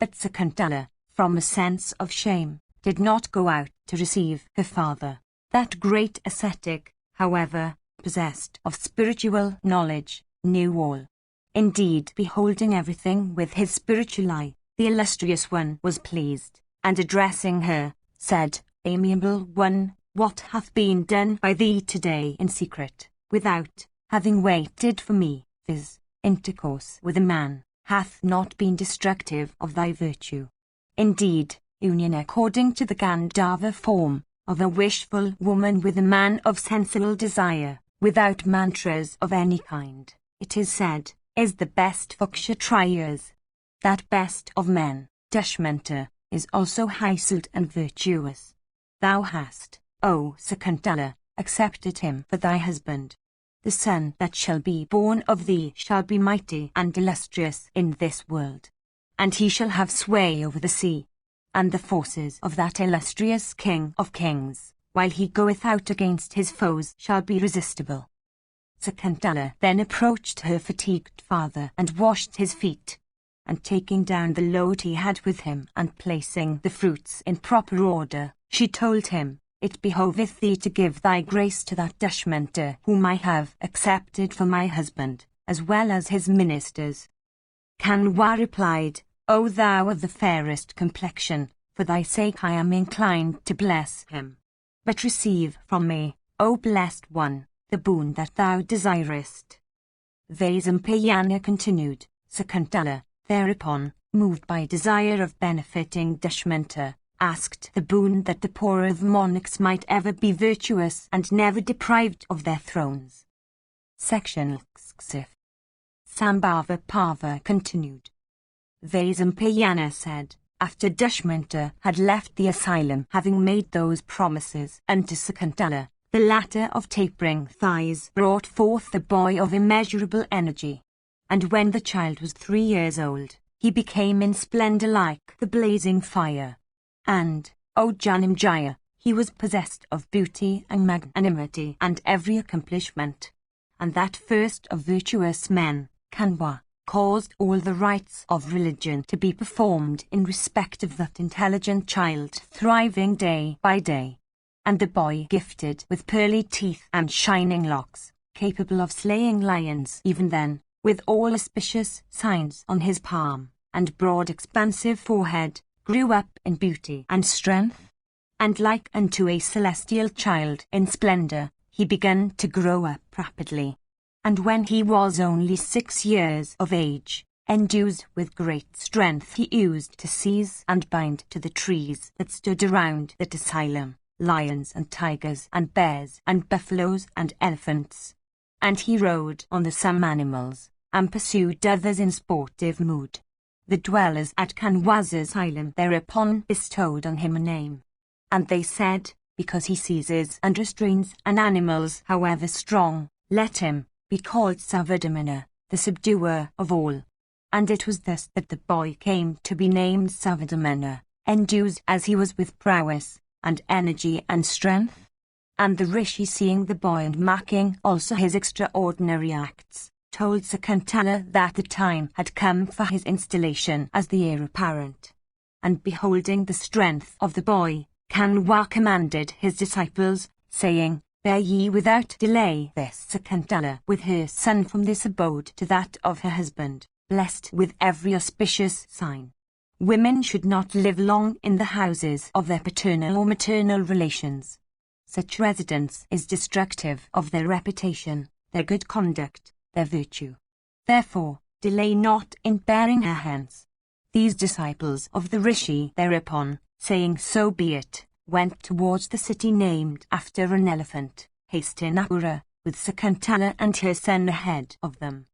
But Sakuntala, from a sense of shame, did not go out to receive her father. That great ascetic, however, possessed of spiritual knowledge, knew all. Indeed, beholding everything with his spiritual eye, the illustrious one was pleased, and addressing her, said, Amiable one, what hath been done by thee today in secret, without having waited for me, viz., intercourse with a man, hath not been destructive of thy virtue. Indeed, union according to the Gandharva form of a wishful woman with a man of sensual desire, without mantras of any kind, it is said, is the best for kshatriyas. That best of men, Dushmanta, is also high-souled and virtuous. Thou hast, O Sakuntala, accepted him for thy husband. The son that shall be born of thee shall be mighty and illustrious in this world, and he shall have sway over the sea, and the forces of that illustrious King of Kings, while he goeth out against his foes, shall be resistible. Sakuntala then approached her fatigued father and washed his feet, and taking down the load he had with him and placing the fruits in proper order, she told him, It behoveth thee to give thy grace to that Dushmanta whom I have accepted for my husband, as well as his ministers. Kanwa replied, O thou of the fairest complexion, for thy sake I am inclined to bless him. But receive from me, O blessed one, the boon that thou desirest. Vaisampayana continued, Sakuntala, thereupon, moved by desire of benefiting Dushmanta, asked the boon that the poor of monarchs might ever be virtuous and never deprived of their thrones. Section Lksif. Sambhava Pava continued. Vaisampayana said, after Dushmanta had left the asylum, having made those promises unto Sakuntala, the latter of tapering thighs brought forth the boy of immeasurable energy. And when the child was 3 years old, he became in splendor like the blazing fire. And, O Janamjaya, he was possessed of beauty and magnanimity and every accomplishment. And that first of virtuous men, Kanwa, caused all the rites of religion to be performed in respect of that intelligent child thriving day by day. And the boy gifted with pearly teeth and shining locks, capable of slaying lions even then, with all auspicious signs on his palm, and broad expansive forehead, grew up in beauty and strength. And like unto a celestial child in splendor, he began to grow up rapidly. And when he was only 6 years of age, endued with great strength, he used to seize and bind to the trees that stood around that asylum lions and tigers and bears and buffaloes and elephants. And he rode on some animals, and pursued others in sportive mood. The dwellers at Kanwa's asylum thereupon bestowed on him a name. And they said, because he seizes and restrains an animals however strong, let him be called Savadamana, the subduer of all. And it was thus that the boy came to be named Savadamana, endued as he was with prowess, and energy and strength. And the rishi, seeing the boy and marking also his extraordinary acts, told Sakuntala that the time had come for his installation as the heir apparent. And beholding the strength of the boy, Kanwa commanded his disciples, saying, Bear ye without delay this Sakuntala with her son from this abode to that of her husband, blessed with every auspicious sign. Women should not live long in the houses of their paternal or maternal relations. Such residence is destructive of their reputation, their good conduct, their virtue. Therefore, delay not in bearing her hence. These disciples of the rishi thereupon, saying so be it, went towards the city named after an elephant, Hastinapura, with Sakuntala and her son ahead of them.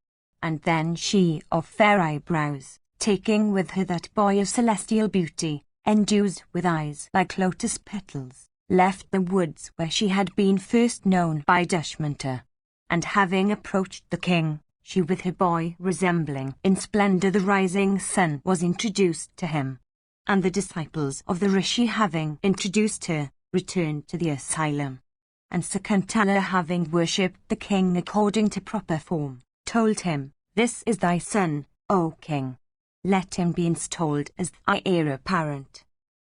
And then she of fair eyebrows, taking with her that boy of celestial beauty, endued with eyes like lotus petals, left the woods where she had been first known by Dushmanta. And having approached the king, she with her boy resembling in splendor the rising sun was introduced to him. And the disciples of the rishi having introduced her, returned to the asylum. And Sakuntala having worshipped the king according to proper form, told him, This is thy son, O king. let him be installed as thy heir apparent.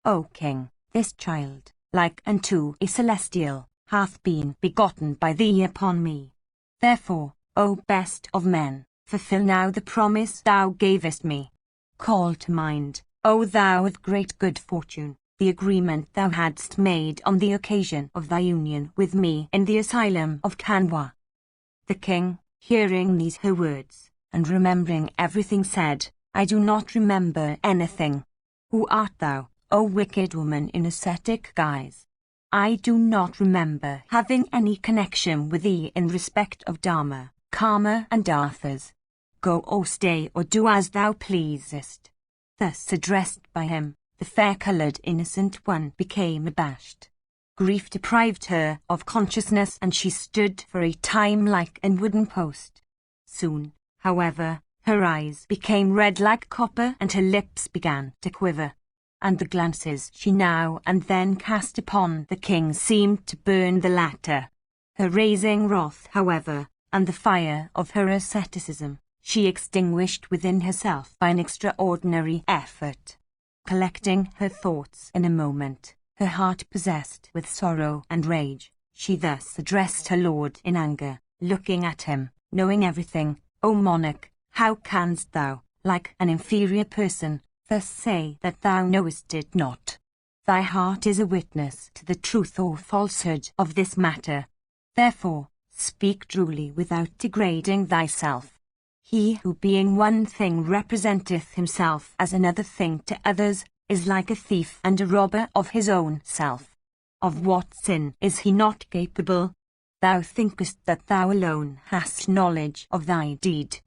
O king, this child, like unto a celestial, hath been begotten by thee upon me. Therefore, O best of men, fulfill now the promise thou gavest me. Call to mind, O thou with great good fortune, the agreement thou hadst made on the occasion of thy union with me in the asylum of Kanwa. The king, hearing these her words, and remembering everything said, I do not remember anything. Who art thou, O wicked woman in ascetic guise? I do not remember having any connection with thee in respect of Dharma, Karma and Arthas. Go or stay or do as thou pleasest. Thus addressed by him, the fair-coloured innocent one became abashed. Grief deprived her of consciousness and she stood for a time like a wooden post. Soon, however, her eyes became red like copper and her lips began to quiver, and the glances she now and then cast upon the king seemed to burn the latter. Her raising wrath, however, and the fire of her asceticism, she extinguished within herself by an extraordinary effort. Collecting her thoughts in a moment, her heart possessed with sorrow and rage, she thus addressed her lord in anger, looking at him, knowing everything, O monarch, how canst thou, like an inferior person, thus say that thou knowest it not? Thy heart is a witness to the truth or falsehood of this matter. Therefore, speak truly without degrading thyself. He who being one thing representeth himself as another thing to others, is like a thief and a robber of his own self. Of what sin is he not capable? Thou thinkest that thou alone hast knowledge of thy deed.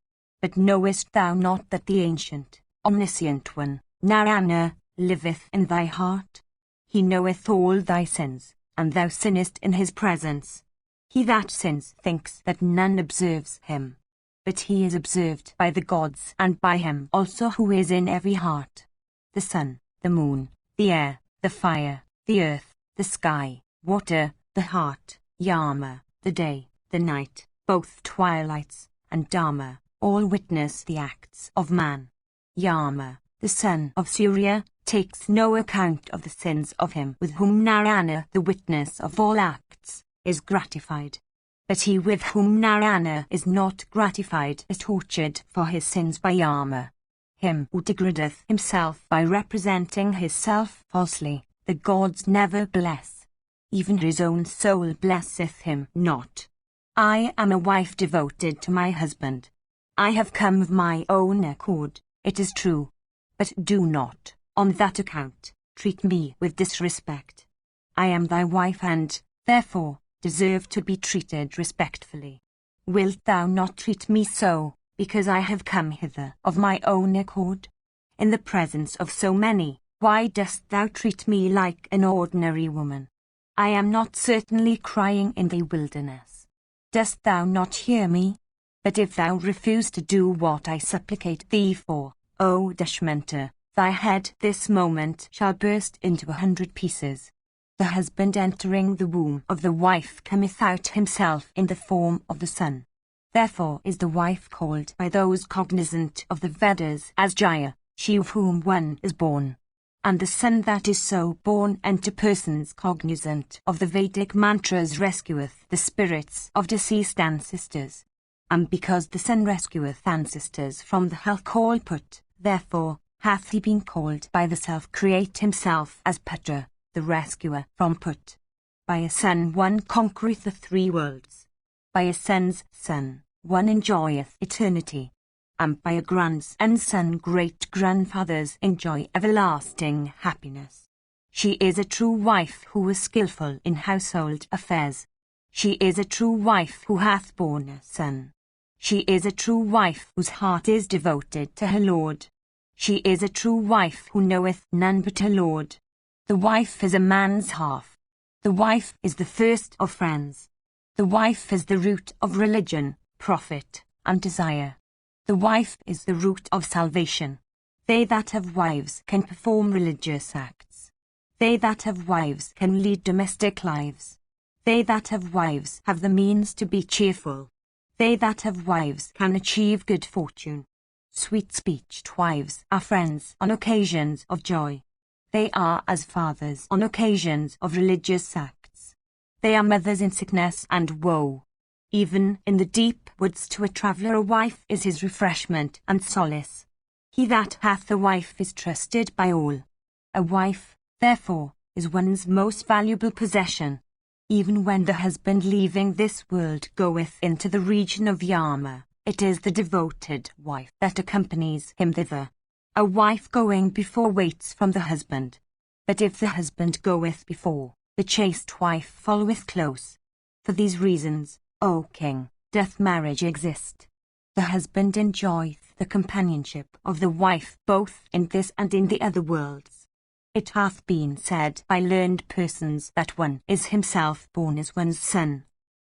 But knowest thou not that the ancient, omniscient one, Narayana, liveth in thy heart? He knoweth all thy sins, and thou sinnest in his presence. He that sins thinks that none observes him. But he is observed by the gods and by him also who is in every heart. The sun, the moon, the air, the fire, the earth, the sky, water, the heart, Yama, the day, the night, both twilights, and Dharma, all witness the acts of man. Yama, the son of Surya, takes no account of the sins of him with whom Narayana, the witness of all acts, is gratified. But he with whom Narayana is not gratified is tortured for his sins by Yama. Him who degradeth himself by representing his self falsely, the gods never bless. Even his own soul blesseth him not. I am a wife devoted to my husband. I have come of my own accord, it is true. But do not, on that account, treat me with disrespect. I am thy wife and, therefore, deserve to be treated respectfully. Wilt thou not treat me so, because I have come hither of my own accord? In the presence of so many, why dost thou treat me like an ordinary woman? I am not certainly crying in the wilderness. Dost thou not hear me? But if thou refuse to do what I supplicate thee for, O Dushmanta, thy head this moment shall burst into 100 pieces. The husband entering the womb of the wife cometh out himself in the form of the sun. Therefore is the wife called by those cognizant of the Vedas as Jaya, she of whom one is born. And the son that is so born unto persons cognizant of the Vedic mantras rescueth the spirits of deceased ancestors. And because the son rescueth ancestors from the hell called Put, therefore hath he been called by the self-create himself as Putra, the rescuer from Put. By a son one conquereth the 3 worlds. By a son's son, one enjoyeth eternity. And by a grandson's son great-grandfathers enjoy everlasting happiness. She is a true wife who is skillful in household affairs. She is a true wife who hath borne a son. She is a true wife whose heart is devoted to her lord. She is a true wife who knoweth none but her lord. The wife is a man's half. The wife is the first of friends. The wife is the root of religion, profit, and desire. The wife is the root of salvation. They that have wives can perform religious acts. They that have wives can lead domestic lives. They that have wives have the means to be cheerful. They that have wives can achieve good fortune. Sweet-speeched wives are friends on occasions of joy. They are as fathers on occasions of religious acts. They are mothers in sickness and woe. Even in the deep woods to a traveller a wife is his refreshment and solace. He that hath a wife is trusted by all. A wife, therefore, is one's most valuable possession. Even when the husband leaving this world goeth into the region of Yama, it is the devoted wife that accompanies him thither. A wife going before waits from the husband. But if the husband goeth before, the chaste wife followeth close. For these reasons, O king, doth marriage exist. The husband enjoyeth the companionship of the wife both in this and in the other worlds. It hath been said by learned persons that one is himself born as one's son.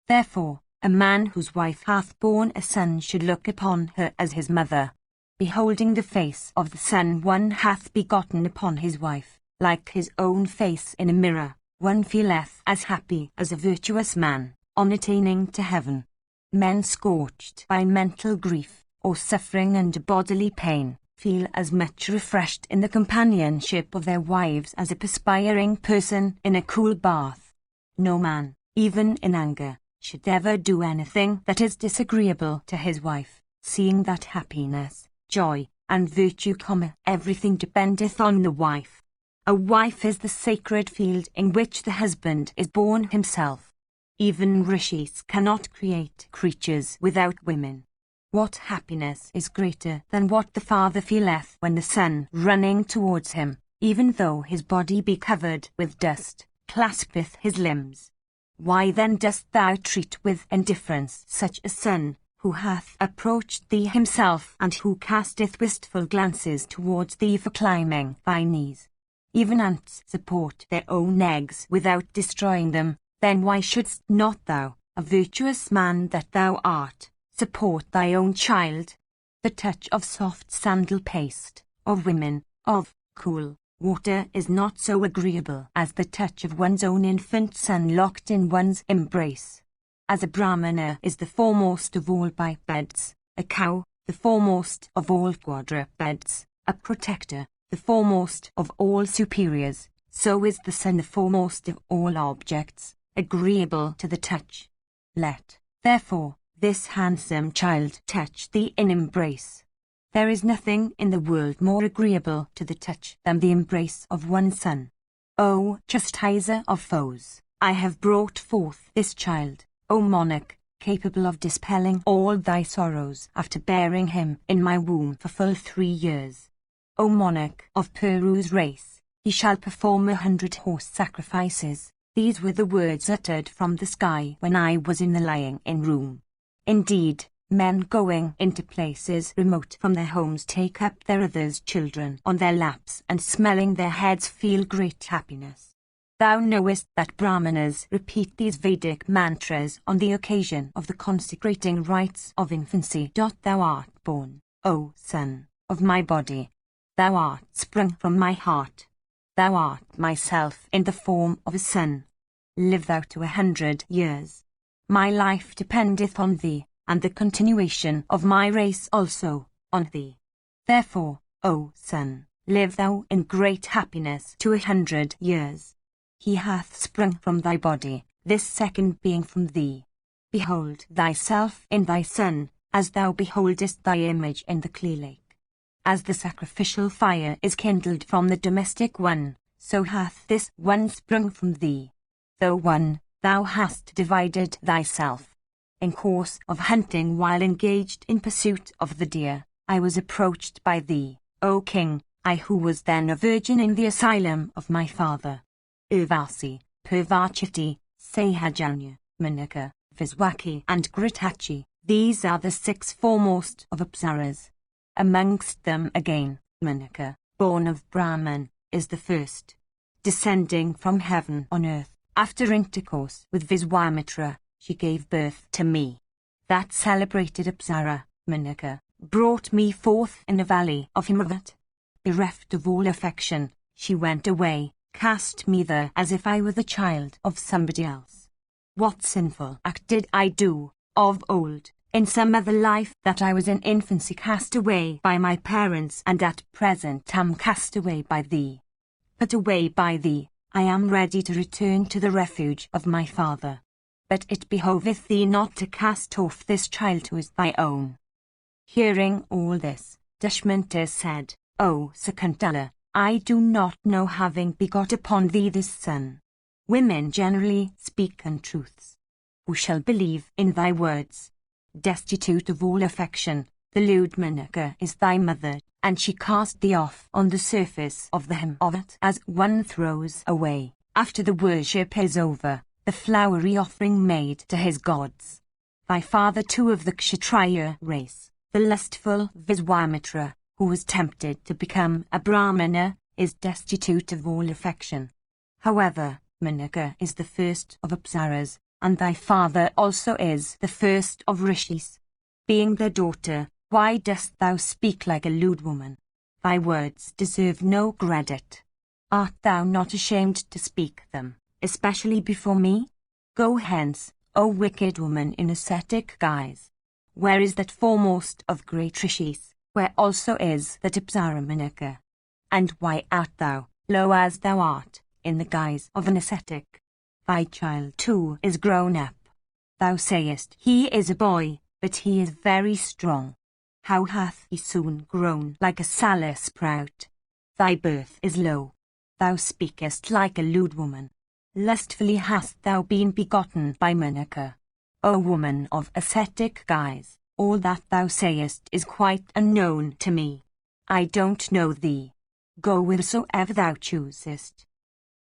Therefore, a man whose wife hath borne a son should look upon her as his mother. Beholding the face of the son one hath begotten upon his wife, like his own face in a mirror, one feeleth as happy as a virtuous man, on attaining to heaven. Men scorched by mental grief, or suffering under bodily pain, feel as much refreshed in the companionship of their wives as a perspiring person in a cool bath. No man, even in anger, should ever do anything that is disagreeable to his wife, seeing that happiness, joy, and virtue, everything dependeth on the wife. A wife is the sacred field in which the husband is born himself. Even rishis cannot create creatures without women. What happiness is greater than what the father feeleth when the son, running towards him, even though his body be covered with dust, claspeth his limbs? Why then dost thou treat with indifference such a son, who hath approached thee himself and who casteth wistful glances towards thee for climbing thy knees? Even ants support their own eggs without destroying them. Then why shouldst not thou, a virtuous man that thou art, support thy own child? The touch of soft sandal paste, of women, of cool water is not so agreeable as the touch of one's own infant son locked in one's embrace. As a Brahmana is the foremost of all bipeds, a cow, the foremost of all quadrupeds, a protector, the foremost of all superiors, so is the son the foremost of all objects, agreeable to the touch. Let, therefore, this handsome child touch thee in embrace. There is nothing in the world more agreeable to the touch than the embrace of one's son. O chastiser of foes, I have brought forth this child, O monarch, capable of dispelling all thy sorrows after bearing him in my womb for full 3 years. O monarch of Peru's race, he shall perform 100 horse sacrifices. These were the words uttered from the sky when I was in the lying-in room. Indeed, men going into places remote from their homes take up their others' children on their laps and smelling their heads feel great happiness. Thou knowest that Brahmanas repeat these Vedic mantras on the occasion of the consecrating rites of infancy. Thou art born, O son, of my body. Thou art sprung from my heart. Thou art myself in the form of a son. Live thou to 100 years. My life dependeth on thee, and the continuation of my race also, on thee. Therefore, O son, live thou in great happiness to 100 years. He hath sprung from thy body, this second being from thee. Behold thyself in thy son, as thou beholdest thy image in the clear lake. As the sacrificial fire is kindled from the domestic one, so hath this one sprung from thee. Though one, thou hast divided thyself. In course of hunting while engaged in pursuit of the deer, I was approached by thee, O king, I who was then a virgin in the asylum of my father. Urvasi, Purvachiti, Sahajanya, Manaka, Viswaki and Gritachi, these are the 6 foremost of Apsaras. Amongst them again, Manaka, born of Brahman, is the first. Descending from heaven on earth, after intercourse with Viswamitra, she gave birth to me. That celebrated Apsara, Manaka, brought me forth in a valley of Himavat. Bereft of all affection, she went away, cast me there as if I were the child of somebody else. What sinful act did I do, of old, in some other life that I was in infancy cast away by my parents, and at present am cast away by thee. Put away by thee, I am ready to return to the refuge of my father. But it behoveth thee not to cast off this child who is thy own. Hearing all this, Dishmenta said, O Sakuntala, I do not know, having begot upon thee this son. Women generally speak untruths. Who shall believe in thy words? Destitute of all affection, the lewd Menaka is thy mother, and she cast thee off on the surface of the hem of it, as one throws away, after the worship is over, the flowery offering made to his gods. Thy father too, of the Kshatriya race, the lustful Viswamitra, who was tempted to become a Brahmana, is destitute of all affection. However, Menaka is the first of Apsaras, and thy father also is the first of Rishis. Being their daughter, why dost thou speak like a lewd woman? Thy words deserve no credit. Art thou not ashamed to speak them, especially before me? Go hence, O wicked woman in ascetic guise. Where is that foremost of great Rishis, where also is that Apsara Menaka? And why art thou, low as thou art, in the guise of an ascetic? Thy child too is grown up. Thou sayest he is a boy, but he is very strong. How hath he soon grown like a salad sprout? Thy birth is low. Thou speakest like a lewd woman. Lustfully hast thou been begotten by Menaka. O woman of ascetic guise, all that thou sayest is quite unknown to me. I don't know thee. Go whithersoever thou choosest.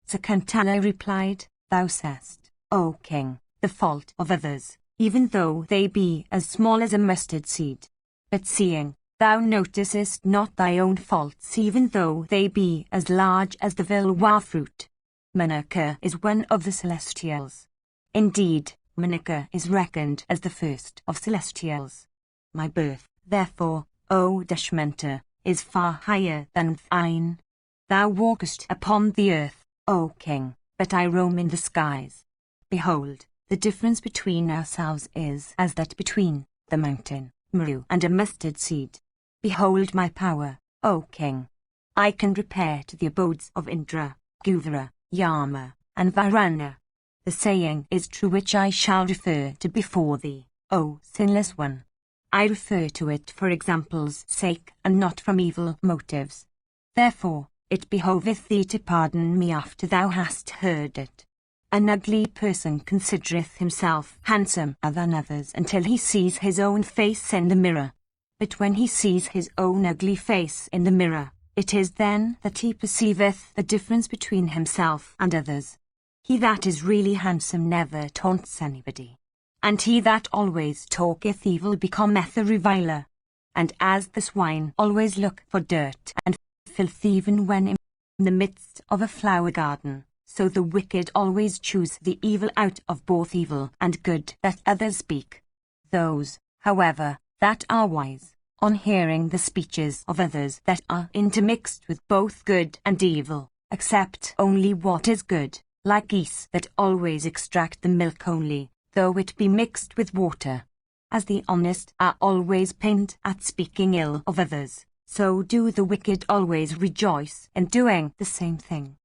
Sakuntala replied, Thou sayest, O king, the fault of others, even though they be as small as a mustard seed. But seeing thou noticest not thy own faults, even though they be as large as the vilwa fruit. Menaka is one of the celestials. Indeed, Menaka is reckoned as the first of celestials. My birth, therefore, O Dishmenta, is far higher than thine. Thou walkest upon the earth, O king, but I roam in the skies. Behold, the difference between ourselves is as that between the mountain, Meru, and a mustard seed. Behold my power, O king. I can repair to the abodes of Indra, Guvara, Yama, and Varuna. The saying is true which I shall refer to before thee, O sinless one. I refer to it for example's sake, and not from evil motives. Therefore, it behoveth thee to pardon me after thou hast heard it. An ugly person considereth himself handsomer than others until he sees his own face in the mirror. But when he sees his own ugly face in the mirror, it is then that he perceiveth the difference between himself and others. He that is really handsome never taunts anybody, and he that always talketh evil becometh a reviler. And as the swine always look for dirt and filth even when in the midst of a flower garden, so the wicked always choose the evil out of both evil and good that others speak. Those, however, that are wise, on hearing the speeches of others that are intermixed with both good and evil, accept only what is good, like geese that always extract the milk only, though it be mixed with water. As the honest are always pained at speaking ill of others, so do the wicked always rejoice in doing the same thing.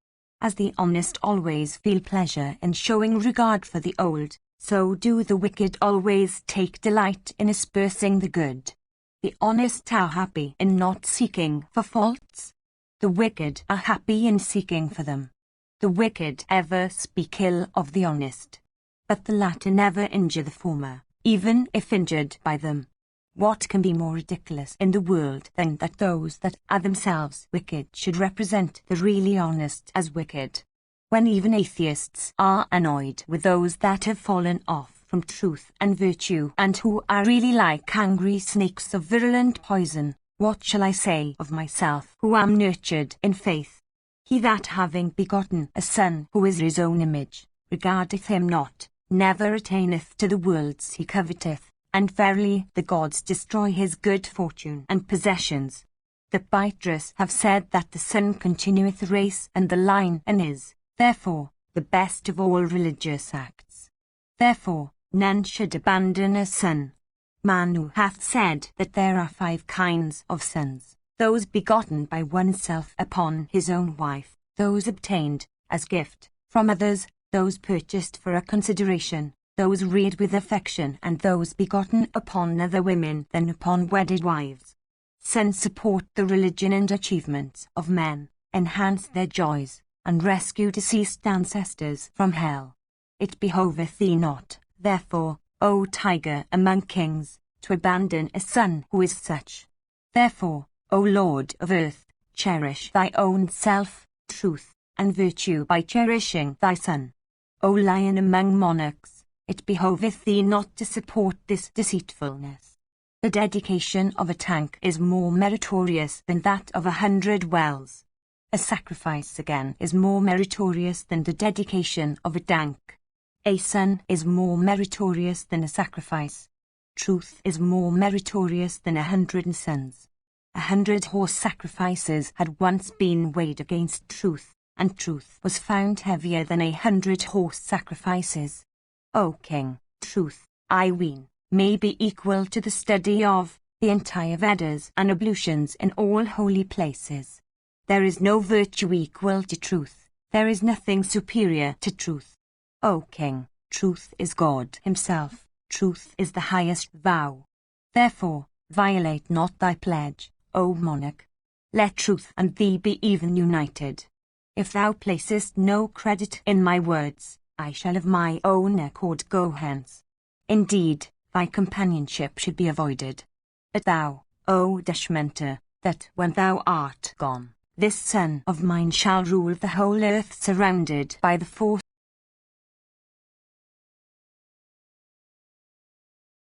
As the honest always feel pleasure in showing regard for the old, so do the wicked always take delight in aspersing the good. The honest are happy in not seeking for faults. The wicked are happy in seeking for them. The wicked ever speak ill of the honest, but the latter never injure the former, even if injured by them. What can be more ridiculous in the world than that those that are themselves wicked should represent the really honest as wicked? When even atheists are annoyed with those that have fallen off from truth and virtue and who are really like angry snakes of virulent poison, what shall I say of myself who am nurtured in faith? He that having begotten a son who is his own image, regardeth him not, never attaineth to the worlds he coveteth. And verily the gods destroy his good fortune and possessions. The Pietras have said that the son continueth the race and the line and is, therefore, the best of all religious acts. Therefore, none should abandon a son. Manu hath said that there are 5 kinds of sons: those begotten by oneself upon his own wife, those obtained as gift from others, those purchased for a consideration, those reared with affection, and those begotten upon other women than upon wedded wives. Sons support the religion and achievements of men, enhance their joys, and rescue deceased ancestors from hell. It behoveth thee not, therefore, O tiger among kings, to abandon a son who is such. Therefore, O Lord of earth, cherish thy own self, truth, and virtue by cherishing thy son. O lion among monarchs, it behoveth thee not to support this deceitfulness. The dedication of a tank is more meritorious than that of 100 wells. A sacrifice again is more meritorious than the dedication of a tank. A son is more meritorious than a sacrifice. Truth is more meritorious than 100 sons. 100 horse sacrifices had once been weighed against truth, and truth was found heavier than 100 horse sacrifices. O King, truth, I ween, may be equal to the study of the entire Vedas and ablutions in all holy places. There is no virtue equal to truth. There is nothing superior to truth. O King, truth is God himself. Truth is the highest vow. Therefore, violate not thy pledge, O monarch. Let truth and thee be even united. If thou placest no credit in my words, I shall of my own accord go hence. Indeed, thy companionship should be avoided. But thou, O Dushmanta, that when thou art gone, this son of mine shall rule the whole earth, surrounded by the force